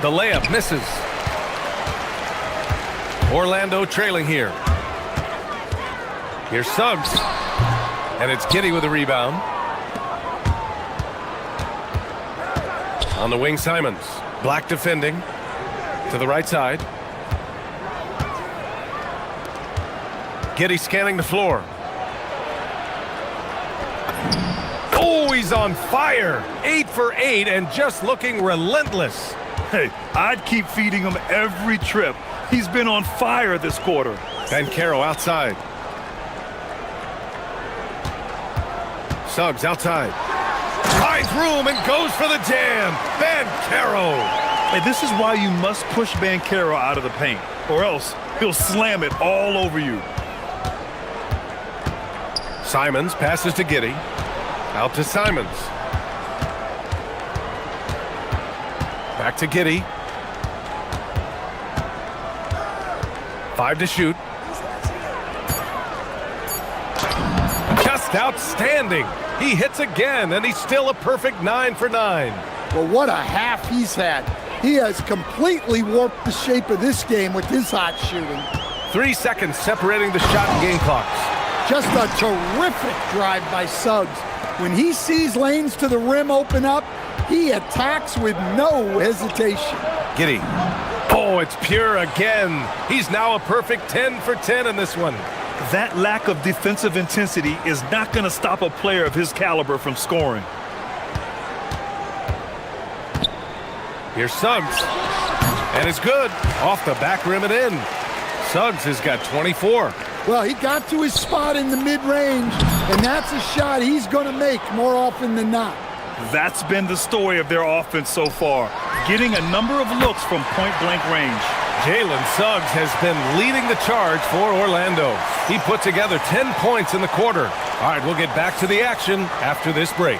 The layup misses. Here's Suggs. And it's Giddey with a rebound. On the wing, Simons. Black defending. To the right side. Giddey scanning the floor. Oh, he's on fire. 8 for 8 and just looking relentless. Hey, I'd keep feeding him every trip. He's been on fire this quarter. Banchero outside. Suggs outside. Finds room and goes for the jam. Banchero. Hey, this is why you must push Banchero out of the paint, or else he'll slam it all over you. Simons passes to Giddey. Out to Simons. Back to Giddey. 5 to shoot. Just outstanding. He hits again, and he's still a perfect 9 for 9. Well, what a half he's had. He has completely warped the shape of this game with his hot shooting. 3 seconds separating the shot and game clocks. Just a terrific drive by Suggs. When he sees lanes to the rim open up, he attacks with no hesitation. Giddey. Oh, it's pure again. He's now a perfect 10 for 10 in this one. That lack of defensive intensity is not going to stop a player of his caliber from scoring. Here's Suggs. And it's good. Off the back rim and in. Suggs has got 24. Well, he got to his spot in the mid-range, and that's a shot he's going to make more often than not. That's been the story of their offense so far, getting a number of looks from point-blank range. Jalen Suggs has been leading the charge for Orlando. He put together 10 points in the quarter. All right, we'll get back to the action after this break.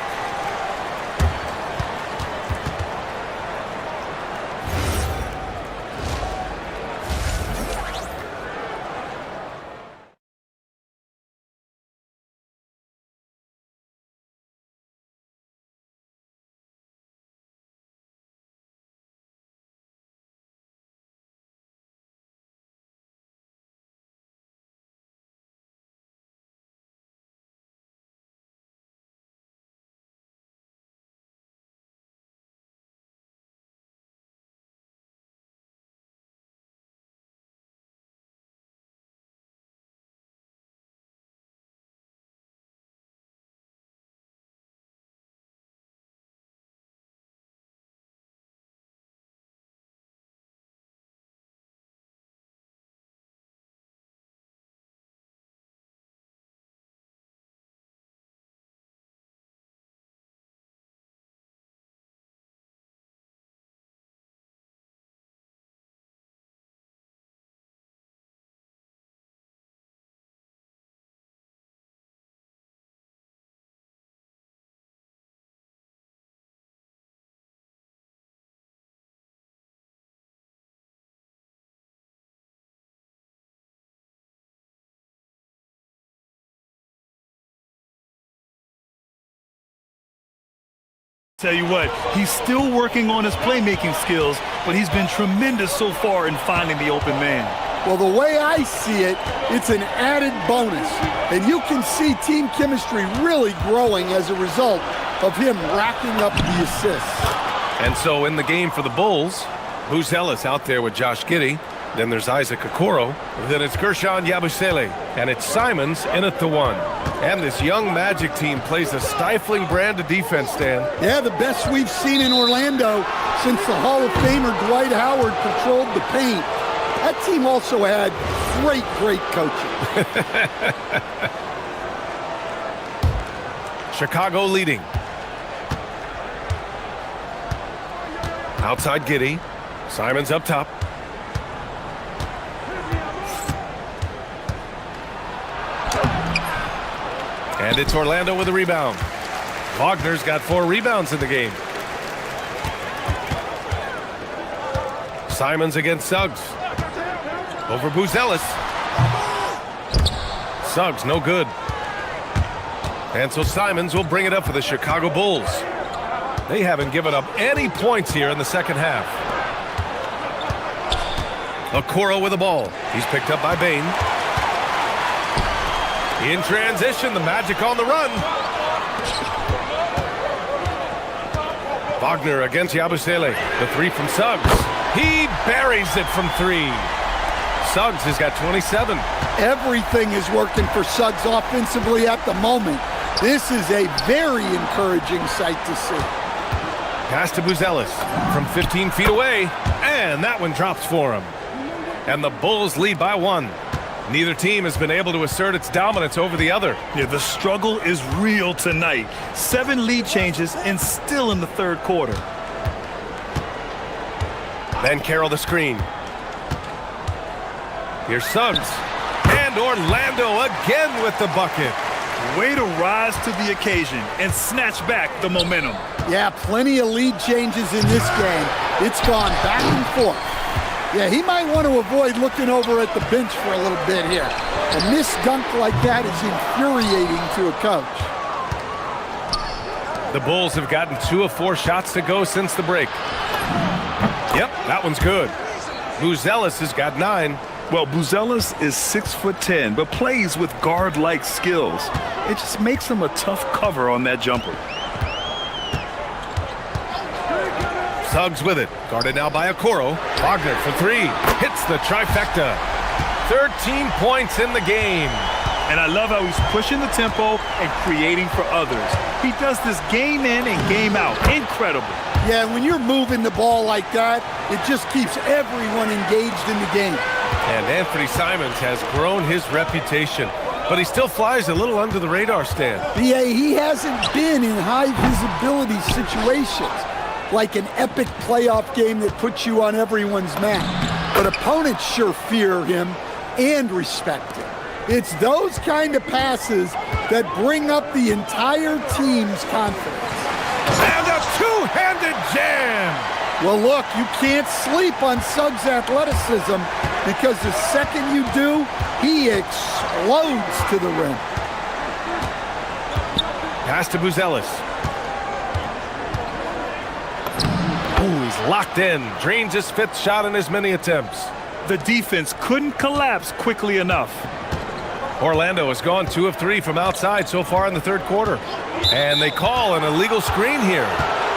Tell you what, he's still working on his playmaking skills, but he's been tremendous so far in finding the open man. Well, the way I see it, it's an added bonus. And you can see team chemistry really growing as a result of him racking up the assists. And so in the game for the Bulls, Buzelis out there with Josh Giddey. Then there's Isaac Okoro. Then it's Gershon Yabusele. And it's Simons in at the 1. And this young Magic team plays a stifling brand of defense, Dan. Yeah, the best we've seen in Orlando since the Hall of Famer Dwight Howard patrolled the paint. That team also had great coaching. Chicago leading. Outside Giddey. Simons up top. And it's Orlando with a rebound. Wagner's got 4 rebounds in the game. Simons against Suggs. Over Buzelis. Suggs, no good. And so Simons will bring it up for the Chicago Bulls. They haven't given up any points here in the second half. Okoro with the ball. He's picked up by Bain. In transition, the Magic on the run. Wagner against Yabusele. The three from Suggs. He buries it from three. Suggs has got 27. Everything is working for Suggs offensively at the moment. This is a very encouraging sight to see. Pass to Buzelis from 15 feet away, and that one drops for him. And the Bulls lead by one. Neither team has been able to assert its dominance over the other. Yeah, the struggle is real tonight. 7 lead changes and still in the third quarter. Then Carroll the screen. Here's Suggs. And Orlando again with the bucket. Way to rise to the occasion and snatch back the momentum. Yeah, plenty of lead changes in this game. It's gone back and forth. Yeah, he might want to avoid looking over at the bench for a little bit here. A missed dunk like that is infuriating to a coach. The Bulls have gotten 2 of 4 shots to go since the break. Yep, that one's good. Buzelis has got 9. Well, Buzelis is 6'10", but plays with guard-like skills. It just makes him a tough cover on that jumper. Suggs with it. Guarded now by Okoro. Wagner for 3. Hits the trifecta. 13 points in the game. And I love how he's pushing the tempo and creating for others. He does this game in and game out. Incredible. Yeah, when you're moving the ball like that, it just keeps everyone engaged in the game. And Anthony Simons has grown his reputation, but he still flies a little under the radar, Stan. Yeah, he hasn't been in high visibility situations, like an epic playoff game that puts you on everyone's map. But opponents sure fear him and respect him. It's those kind of passes that bring up the entire team's confidence. And a two-handed jam! Well, look, you can't sleep on Suggs' athleticism because the second you do, he explodes to the rim. Pass to Buzelis. Ooh, he's locked in. Drains his 5th shot in as many attempts. The defense couldn't collapse quickly enough. Orlando has gone 2 of 3 from outside so far in the third quarter. And they call an illegal screen here.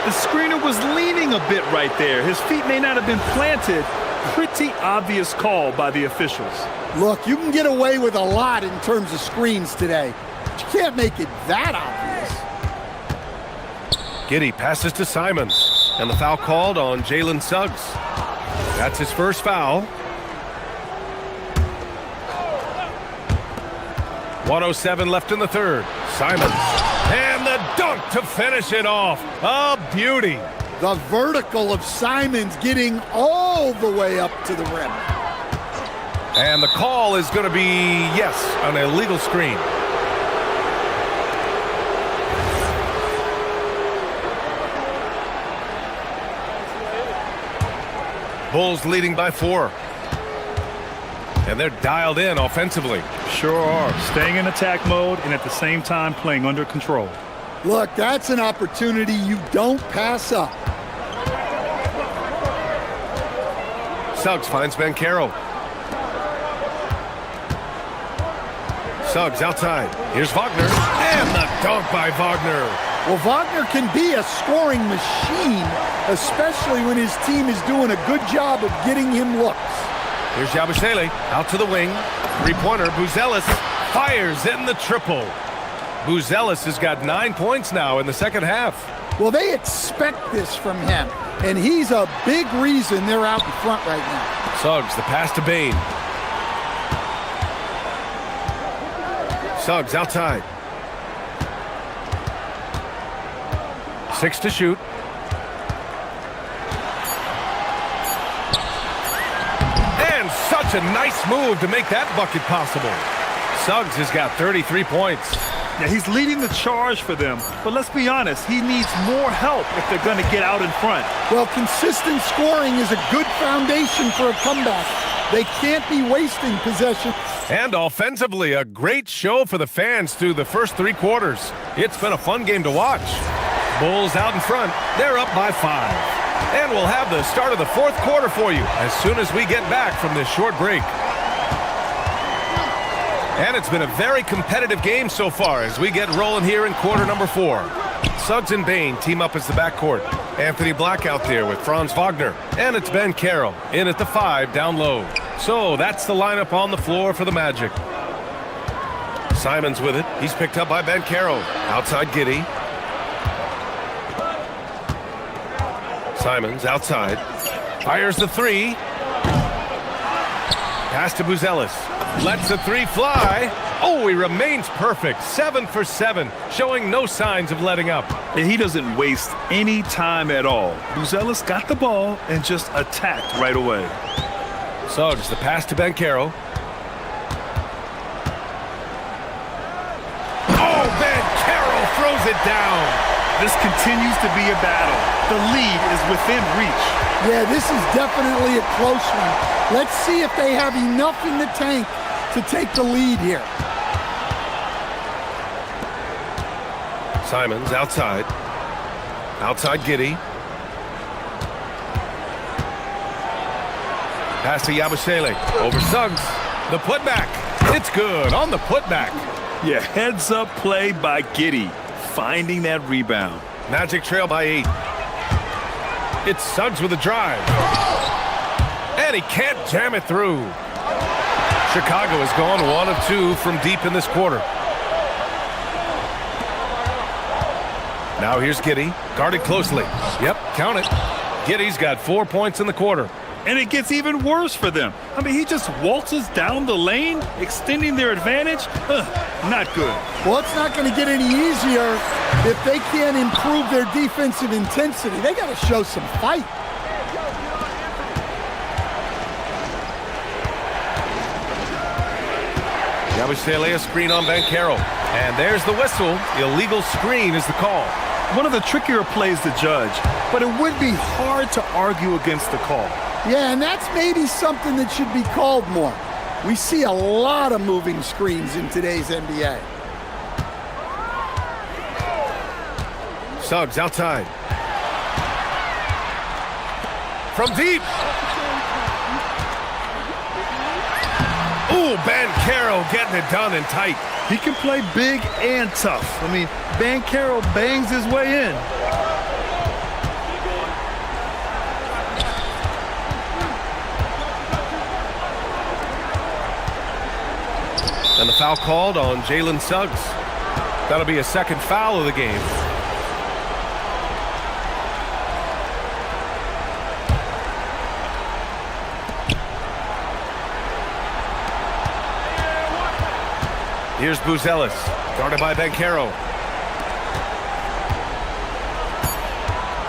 The screener was leaning a bit right there. His feet may not have been planted. Pretty obvious call by the officials. Look, you can get away with a lot in terms of screens today, but you can't make it that obvious. Giddey passes to Simons, and the foul called on Jalen Suggs. That's his first foul. 1:07 left in the third. Simons. And the dunk to finish it off. A beauty. The vertical of Simons getting all the way up to the rim. And the call is going to be, yes, an illegal screen. Bulls leading by 4. And they're dialed in offensively. Sure are. Staying in attack mode and at the same time playing under control. Look, that's an opportunity you don't pass up. Suggs finds Banchero. Suggs outside. Here's Wagner. And the dunk by Wagner. Well, Wagner can be a scoring machine, especially when his team is doing a good job of getting him looks. Here's Yabusele out to the wing. 3-pointer. Buzelis fires in the triple. Buzelis has got 9 points now in the second half. Well, they expect this from him, and he's a big reason they're out in front right now. Suggs, the pass to Bain. Suggs outside. 6 to shoot. And such a nice move to make that bucket possible. Suggs has got 33 points. Yeah, he's leading the charge for them. But let's be honest, he needs more help if they're going to get out in front. Well, consistent scoring is a good foundation for a comeback. They can't be wasting possession. And offensively, a great show for the fans through the first 3 quarters. It's been a fun game to watch. Bulls out in front. They're up by 5. And we'll have the start of the fourth quarter for you as soon as we get back from this short break. And it's been a very competitive game so far as we get rolling here in quarter number 4. Suggs and Bain team up as the backcourt. Anthony Black out there with Franz Wagner. And it's Ben Carroll in at the 5 down low. So that's the lineup on the floor for the Magic. Simons with it. He's picked up by Ben Carroll. Outside Giddey. Simons outside. Fires the 3. Pass to Buzelis. Lets the 3 fly. Oh, he remains perfect. 7 for 7, showing no signs of letting up. And he doesn't waste any time at all. Buzelis got the ball and just attacked right away. Suggs, the pass to Ben Carroll. Oh, Ben Carroll throws it down. This continues to be a battle. The lead is within reach. Yeah, this is definitely a close one. Let's see if they have enough in the tank to take the lead here. Simons outside. Outside Giddey. Pass to Yabusele. Over Suggs. The putback. It's good on the putback. Yeah, heads up play by Giddey. Finding that rebound. Magic trail by 8. It's Suggs with a drive. And he can't jam it through. Chicago has gone 1 of 2 from deep in this quarter. Now here's Giddey, guarded closely. Yep, count it. Giddey's got 4 points in the quarter. And it gets even worse for them. I mean, he just waltzes down the lane, extending their advantage. Not good. Well, it's not going to get any easier if they can't improve their defensive intensity. They got to show some fight. Yabusele a screen on Ben Carroll. And there's the whistle. Illegal screen is the call. One of the trickier plays to judge, but it would be hard to argue against the call. Yeah, and that's maybe something that should be called more. We see a lot of moving screens in today's NBA. Suggs outside. From deep. Ooh, Ben Carroll getting it done and tight. He can play big and tough. I mean, Ben Carroll bangs his way in. And the foul called on Jalen Suggs. That'll be a second foul of the game. Here's Buzelis, guarded by Ben Carroll.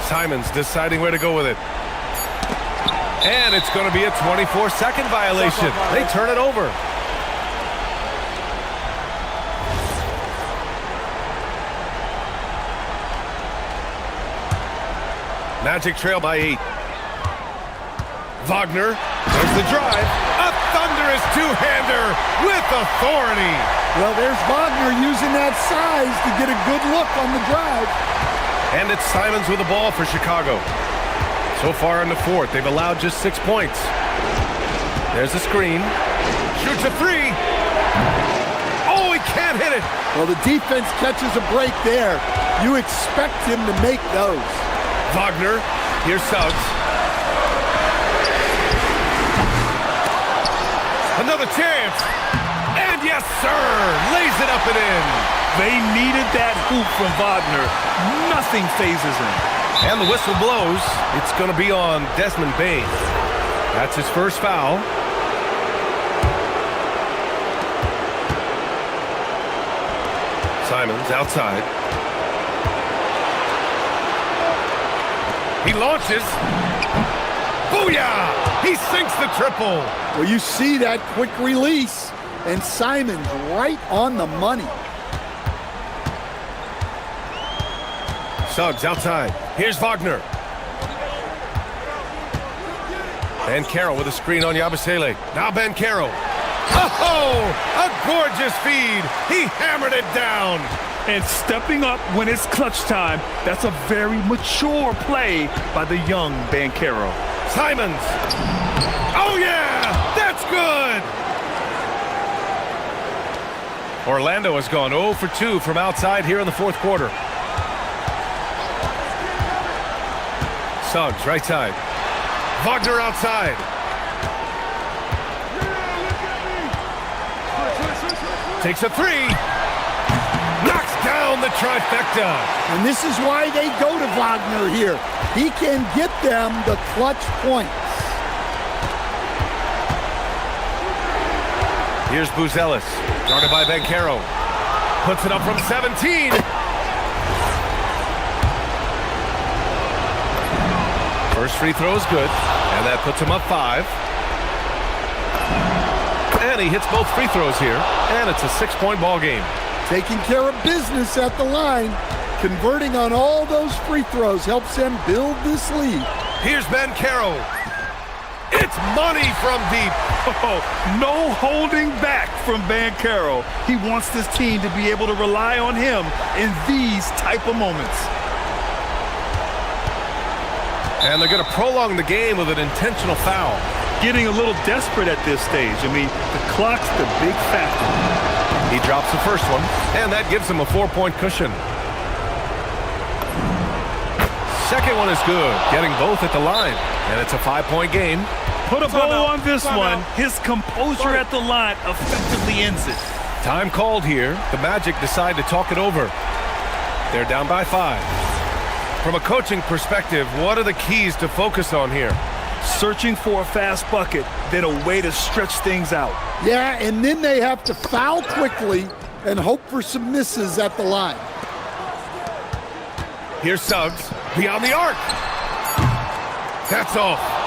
Simons deciding where to go with it. And it's going to be a 24-second violation. They turn it over. Magic trail by 8. Wagner, there's the drive. A thunderous two-hander with authority. Well, there's Wagner using that size to get a good look on the drive. And it's Simons with the ball for Chicago. So far in the fourth, they've allowed just 6 points. There's the screen. Shoots a 3. Oh, he can't hit it. Well, the defense catches a break there. You expect him to make those. Wagner, here's Suggs. Another chance. And yes, sir, lays it up and in. They needed that hoop from Wagner. Nothing phases him. And the whistle blows. It's going to be on Desmond Bain. That's his first foul. Simons outside. He launches. Booyah! He sinks the triple. Well, you see that quick release, and Simons right on the money. Suggs outside. Here's Wagner. Ben Carroll with a screen on Yabusele. Now Ben Carroll. Oh, a gorgeous feed. He hammered it down. And stepping up when it's clutch time, that's a very mature play by the young Ben Carroll. Simons. Oh, yeah, that's good. Orlando has gone 0 for 2 from outside here in the fourth quarter. Suggs, right side. Wagner outside. Takes a three. Knocks down the trifecta. And this is why they go to Wagner here. He can get them the clutch points. Here's Buzelis, guarded by Banchero. Puts it up from 17. First free throw is good, and that puts him up 5. And he hits both free throws here, and it's a 6-point ball game. Taking care of business at the line, converting on all those free throws helps them build this lead. Here's Banchero. It's money from deep. Oh, no holding back from Banchero. He wants this team to be able to rely on him in these type of moments. And they're going to prolong the game with an intentional foul. Getting a little desperate at this stage. I mean, the clock's the big factor. He drops the first one, and that gives him a 4-point cushion. Second one is good, getting both at the line, and it's a 5-point game. Put a bow on this one. His composure at the line effectively ends it. Time called here. The Magic decide to talk it over. They're down by 5. From a coaching perspective, what are the keys to focus on here? Searching for a fast bucket, then a way to stretch things out. Yeah, and then they have to foul quickly and hope for some misses at the line. Here's Suggs, beyond the arc. That's off.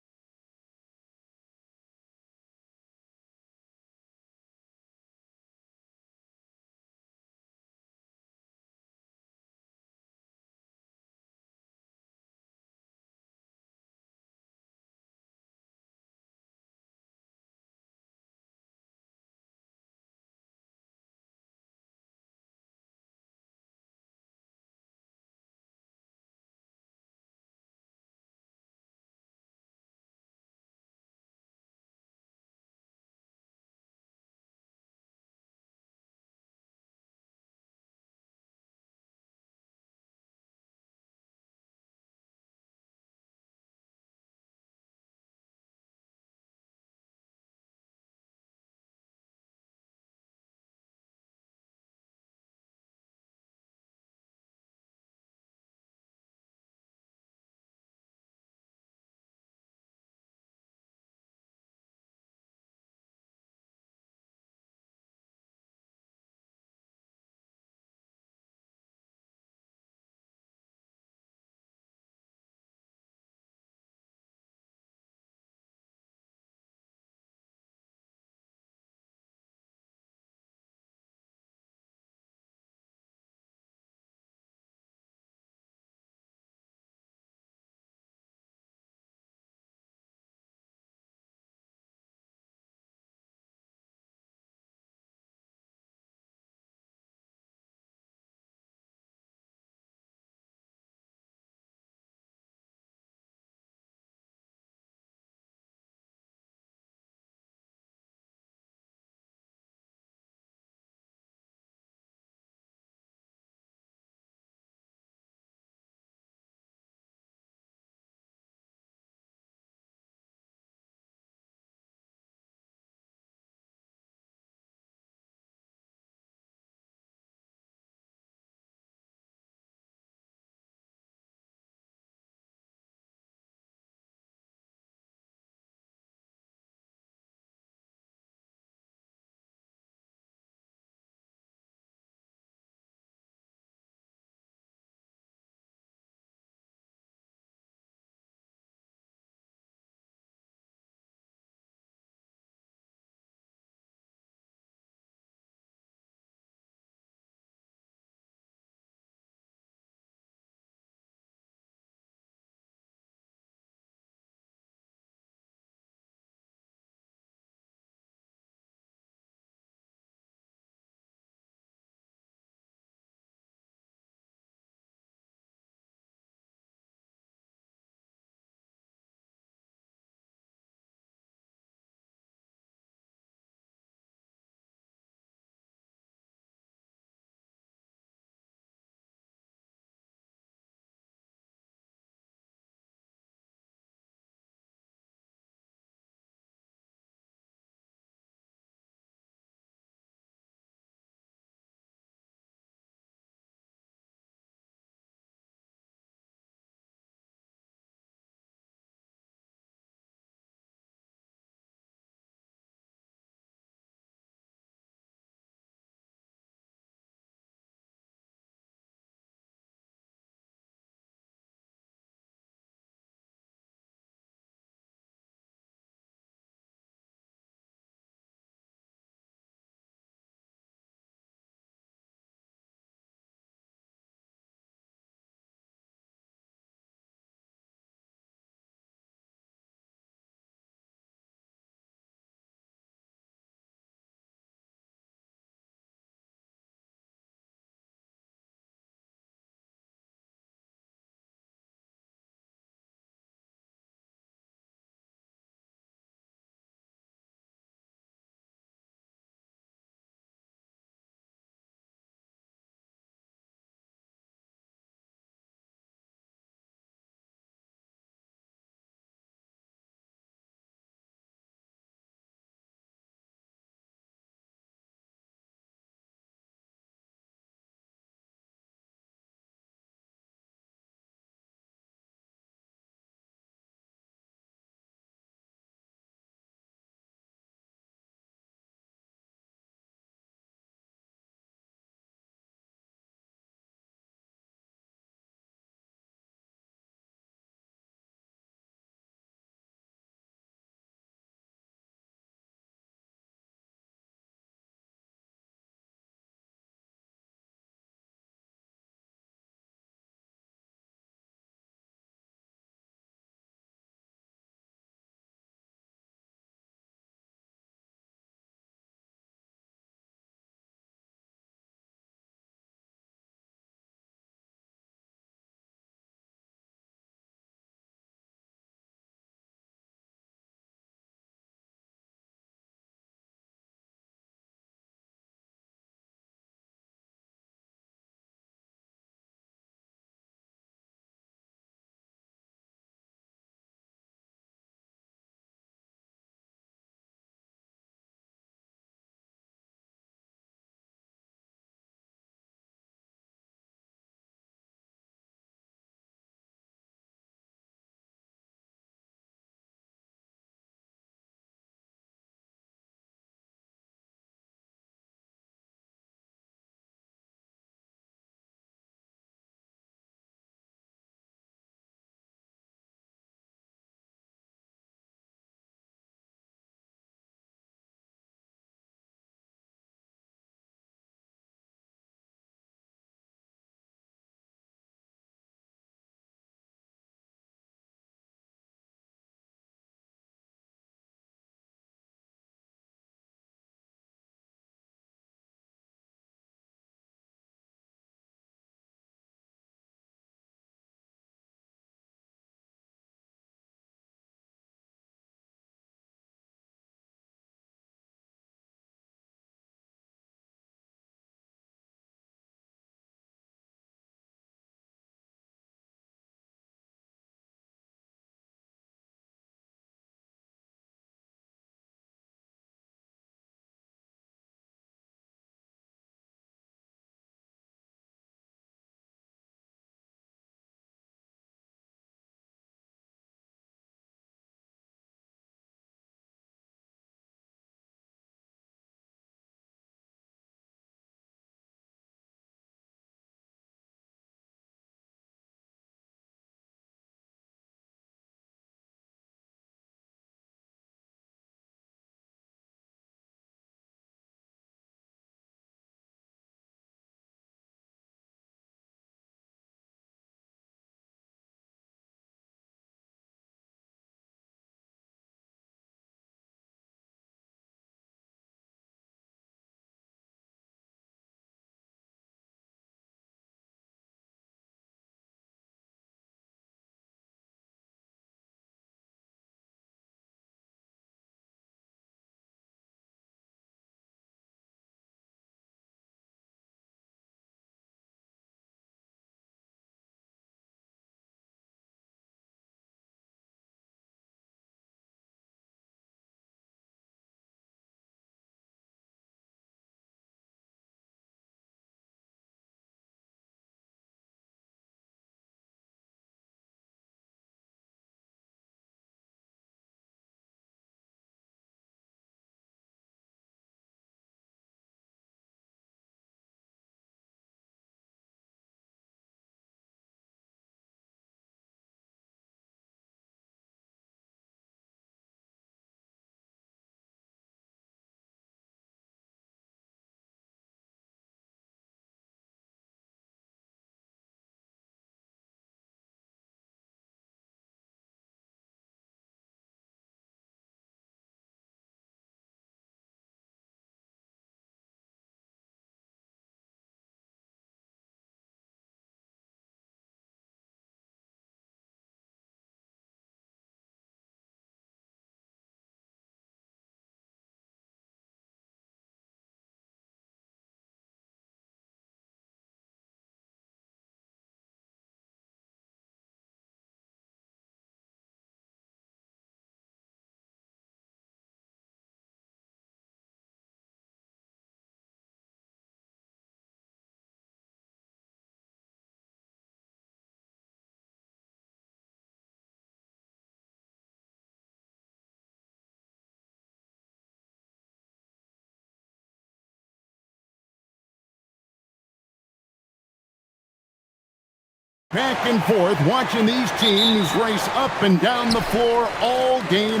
Back and forth, watching these teams race up and down the floor all game.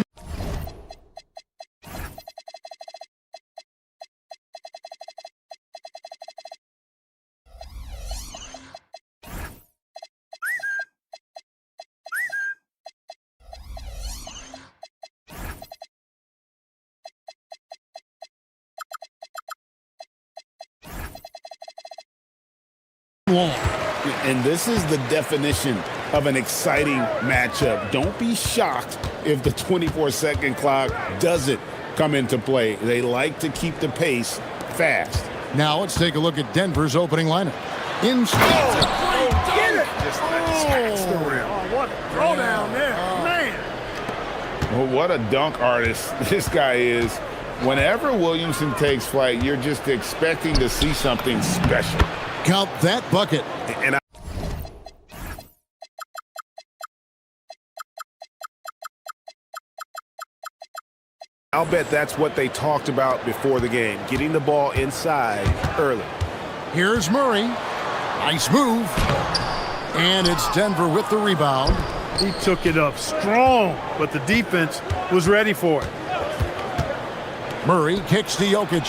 Long. And this is the definition of an exciting matchup. Don't be shocked if the 24-second clock doesn't come into play. They like to keep the pace fast. Now let's take a look at Denver's opening lineup. Get it! Just attacks the rim. What a throwdown there, man. Well, what a dunk artist this guy is. Whenever Williamson takes flight, you're just expecting to see something special. Count that bucket. And I'll bet that's what they talked about before the game, getting the ball inside early. Here's Murray. Nice move. And it's Denver with the rebound. He took it up strong, but the defense was ready for it. Murray kicks to Jokic.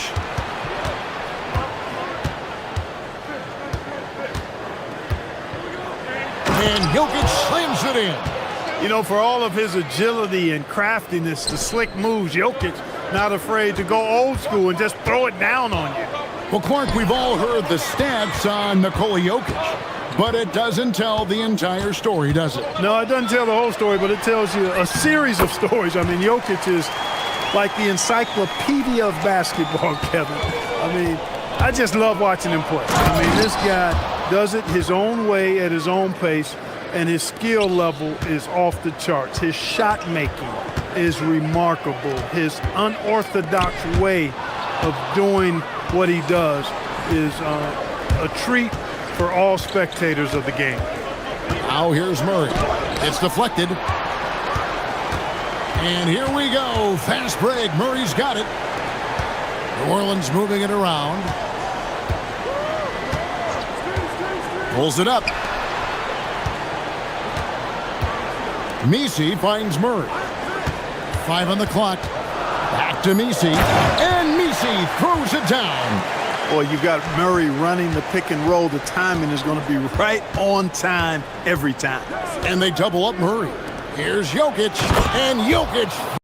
And Jokic slams it in. You know, for all of his agility and craftiness, the slick moves, Jokic not afraid to go old school and just throw it down on you. Well, Clark, we've all heard the stats on Nikola Jokic, but it doesn't tell the entire story, does it? No, it doesn't tell the whole story, but it tells you a series of stories. I mean, Jokic is like the encyclopedia of basketball, Kevin. I mean, I just love watching him play. I mean, this guy does it his own way at his own pace, and his skill level is off the charts. His shot making is remarkable. His unorthodox way of doing what he does is a treat for all spectators of the game. Now here's Murray. It's deflected. And here we go. Fast break. Murray's got it. New Orleans moving it around. Pulls it up. Messi finds Murray. 5 on the clock. Back to Messi. And Messi throws it down. Boy, you've got Murray running the pick and roll. The timing is going to be right on time every time. And they double up Murray. Here's Jokic. And Jokic.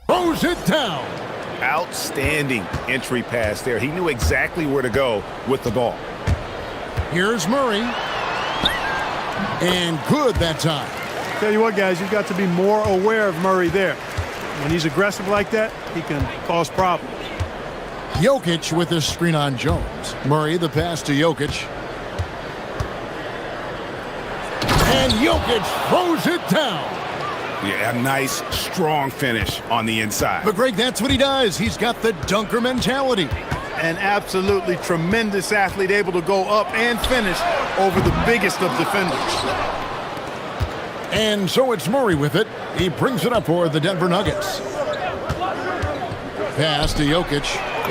Throws it down. Outstanding entry pass there. He knew exactly where to go with the ball. Here's Murray. And good that time. Tell you what, guys, you've got to be more aware of Murray there. When he's aggressive like that, he can cause problems. Jokic with his screen on Jones. Murray the pass to Jokic. And Jokic throws it down. Yeah, a nice, strong finish on the inside. But, Greg, that's what he does. He's got the dunker mentality. An absolutely tremendous athlete, able to go up and finish over the biggest of defenders. And so it's Murray with it. He brings it up for the Denver Nuggets. Pass to Jokic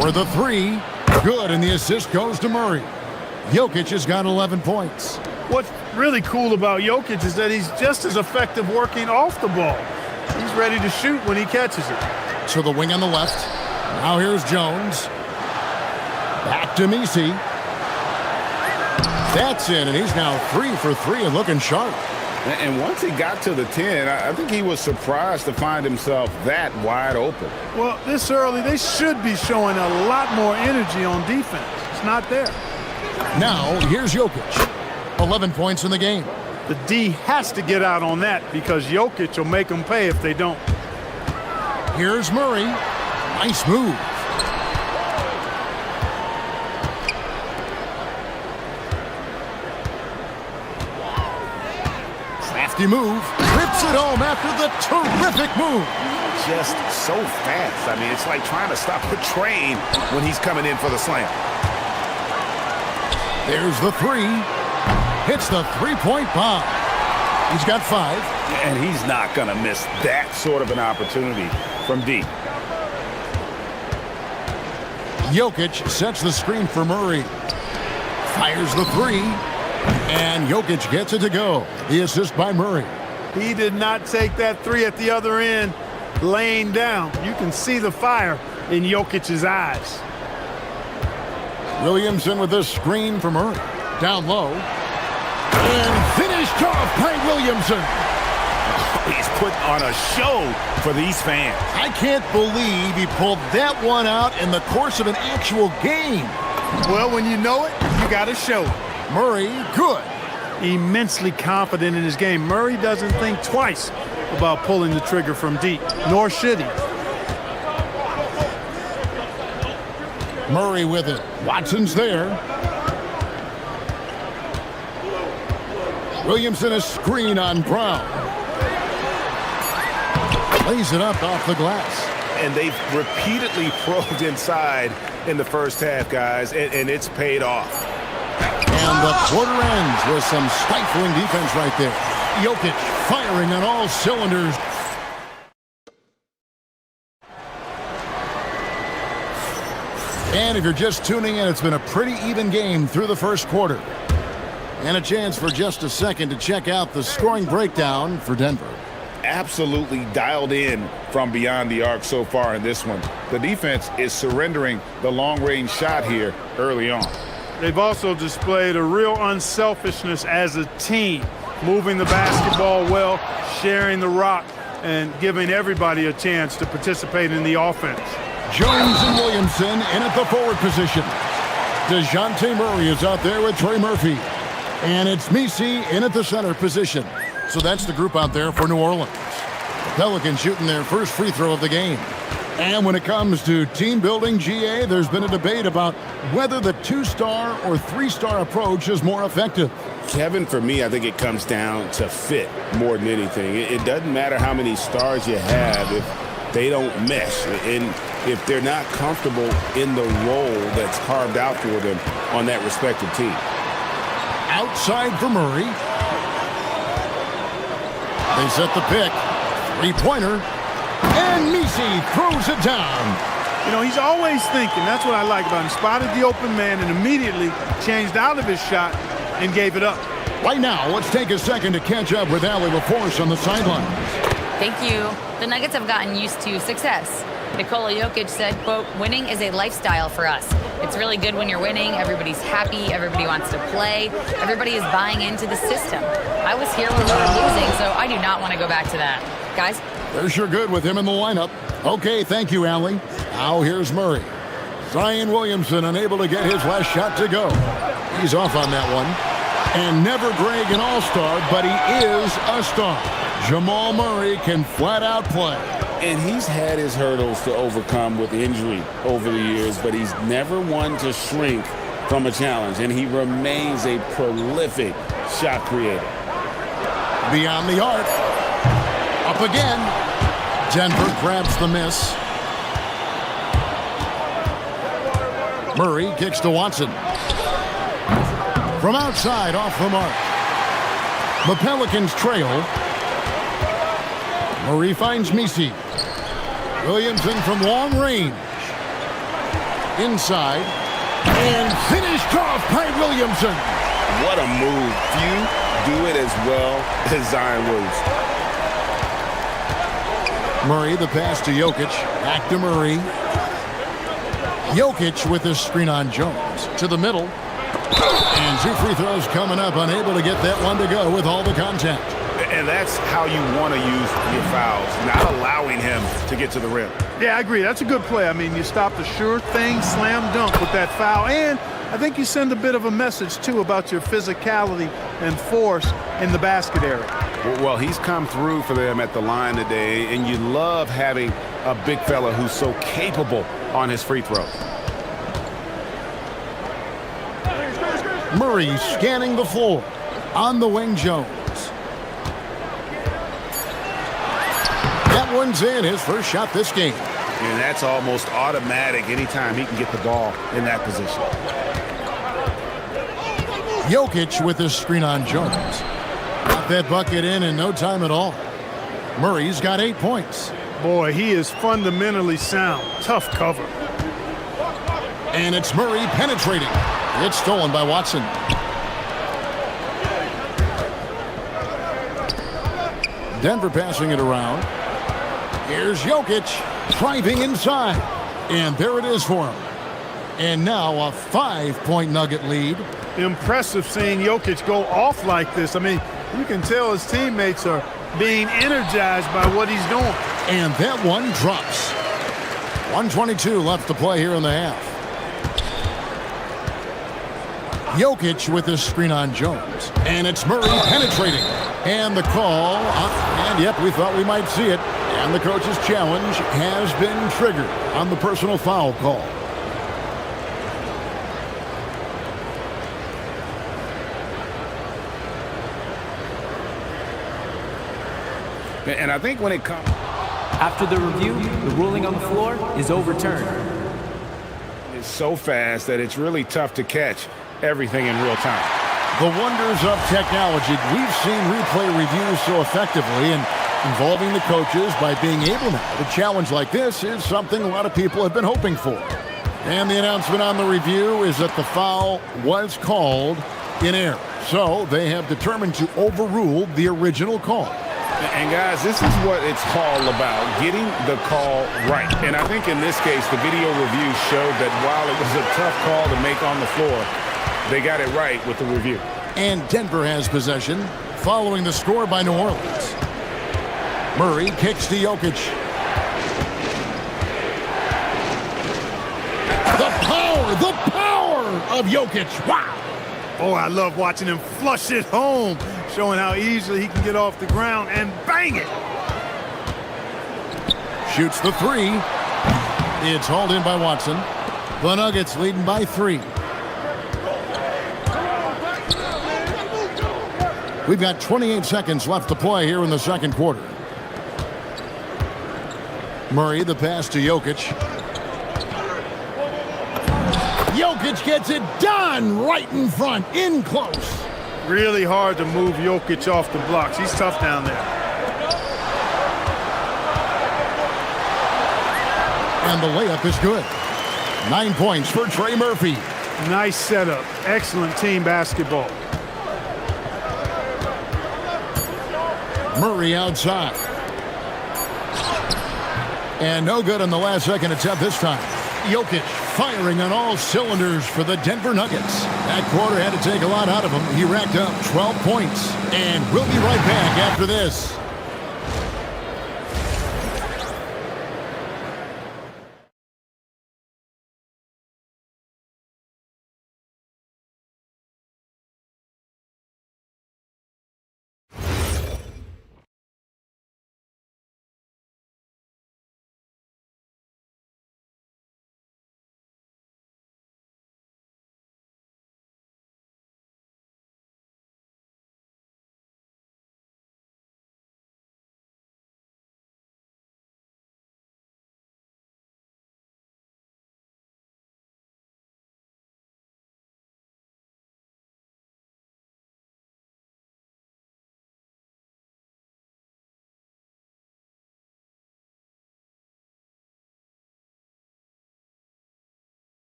for the 3. Good, and the assist goes to Murray. Jokic has got 11 points. What's really cool about Jokic is that he's just as effective working off the ball. He's ready to shoot when he catches it. So the wing on the left. Now here's Jones. Back to Messi. That's in, and he's now 3 for 3 and looking sharp. And once he got to the 10, I think he was surprised to find himself that wide open. Well, this early, they should be showing a lot more energy on defense. It's not there. Now, here's Jokic. 11 points in the game. The D has to get out on that because Jokic will make them pay if they don't. Here's Murray. Nice move. Crafty move. Rips it home after the terrific move. Just so fast. I mean, it's like trying to stop a train when he's coming in for the slam. There's the 3. Hits the 3-point bomb. He's got 5. And he's not going to miss that sort of an opportunity from deep. Jokic sets the screen for Murray. Fires the 3. And Jokic gets it to go. The assist by Murray. He did not take that 3 at the other end laying down. You can see the fire in Jokic's eyes. Williamson with the screen for Murray. Down low. And finished off by Williamson. He's put on a show for these fans. I can't believe he pulled that one out in the course of an actual game. Well, when you know it, you got to show it. Murray, good. Immensely confident in his game. Murray doesn't think twice about pulling the trigger from deep, nor should he. Murray with it. Watson's there. Williamson a screen on Brown. Lays it up off the glass. And they've repeatedly probed inside in the first half, guys, and it's paid off. And the quarter ends with some stifling defense right there. Jokic firing on all cylinders. And if you're just tuning in, it's been a pretty even game through the first quarter. And a chance for just a second to check out the scoring breakdown for Denver. Absolutely dialed in from beyond the arc so far in this one. The defense is surrendering the long-range shot here early on. They've also displayed a real unselfishness as a team, moving the basketball well, sharing the rock, and giving everybody a chance to participate in the offense. Jones and Williamson in at the forward position. DeJounte Murray is out there with Trey Murphy. And it's Messi in at the center position. So that's the group out there for New Orleans. The Pelicans shooting their first free throw of the game. And when it comes to team building, GA, there's been a debate about whether the 2-star or 3-star approach is more effective. Kevin, for me, I think it comes down to fit more than anything. It doesn't matter how many stars you have if they don't mesh. And if they're not comfortable in the role that's carved out for them on that respective team. Outside for Murray. They set the pick. 3-pointer. And Messi throws it down. You know, he's always thinking. That's what I like about him. Spotted the open man and immediately changed out of his shot and gave it up. Right now, let's take a second to catch up with Allie LaForce on the sidelines. Thank you. The Nuggets have gotten used to success. Nikola Jokic said, quote, winning is a lifestyle for us. It's really good when you're winning. Everybody's happy. Everybody wants to play. Everybody is buying into the system. I was here when we were losing, so I do not want to go back to that. Guys? They're sure good with him in the lineup. Okay, thank you, Allie. Now here's Murray. Zion Williamson unable to get his last shot to go. He's off on that one. And never Greg an all-star, but he is a star. Jamal Murray can flat out play. And he's had his hurdles to overcome with injury over the years, but he's never one to shrink from a challenge, and he remains a prolific shot creator. Beyond the arc. Up again. Denver grabs the miss. Murray kicks to Watson. From outside, off the mark. The Pelicans trail. Murray finds Messi. Williamson from long range. Inside. And finished off by Williamson. What a move. Few do it as well as Zion Williamson. Murray, the pass to Jokic. Back to Murray. Jokic with his screen on Jones. To the middle. And 2 free throws coming up. Unable to get that one to go with all the contact. And that's how you want to use your fouls, not allowing him to get to the rim. Yeah, I agree. That's a good play. I mean, you stop the sure thing, slam dunk with that foul. And I think you send a bit of a message, too, about your physicality and force in the basket area. Well, he's come through for them at the line today, and you love having a big fella who's so capable on his free throw. Murray scanning the floor. On the wing, Jones. That one's in, his first shot this game. And that's almost automatic anytime he can get the ball in that position. Jokic with his screen on Jones. Got that bucket in no time at all. Murray's got 8 points. Boy, he is fundamentally sound. Tough cover. And it's Murray penetrating. It's stolen by Watson. Denver passing it around. Here's Jokic driving inside. And there it is for him. And now a 5-point Nugget lead. Impressive seeing Jokic go off like this. I mean, you can tell his teammates are being energized by what he's doing. And that one drops. 1:22 left to play here in the half. Jokic with his screen on Jones. And it's Murray penetrating. And the call. And yep, we thought we might see it. And the coach's challenge has been triggered on the personal foul call. And I think when it comes... After the review, the ruling on the floor is overturned. It's so fast that it's really tough to catch everything in real time. The wonders of technology. We've seen replay reviews so effectively, and involving the coaches by being able now to challenge like this is something a lot of people have been hoping for. And the announcement on the review is that the foul was called in error. So they have determined to overrule the original call. And guys, this is what it's all about, getting the call right. And I think in this case, the video review showed that while it was a tough call to make on the floor, they got it right with the review. And Denver has possession, following the score by New Orleans. Murray kicks to Jokic. The power of Jokic. Wow. Oh, I love watching him flush it home, showing how easily he can get off the ground and bang it. Shoots the three. It's hauled in by Watson. The Nuggets leading by 3. We've got 28 seconds left to play here in the second quarter. Murray, the pass to Jokic. Jokic gets it done right in front, in close. Really hard to move Jokic off the blocks. He's tough down there. And the layup is good. 9 points for Trey Murphy. Nice setup. Excellent team basketball. Murray outside. And no good on the last second attempt this time. Jokic firing on all cylinders for the Denver Nuggets. That quarter had to take a lot out of him. He racked up 12 points. And we'll be right back after this.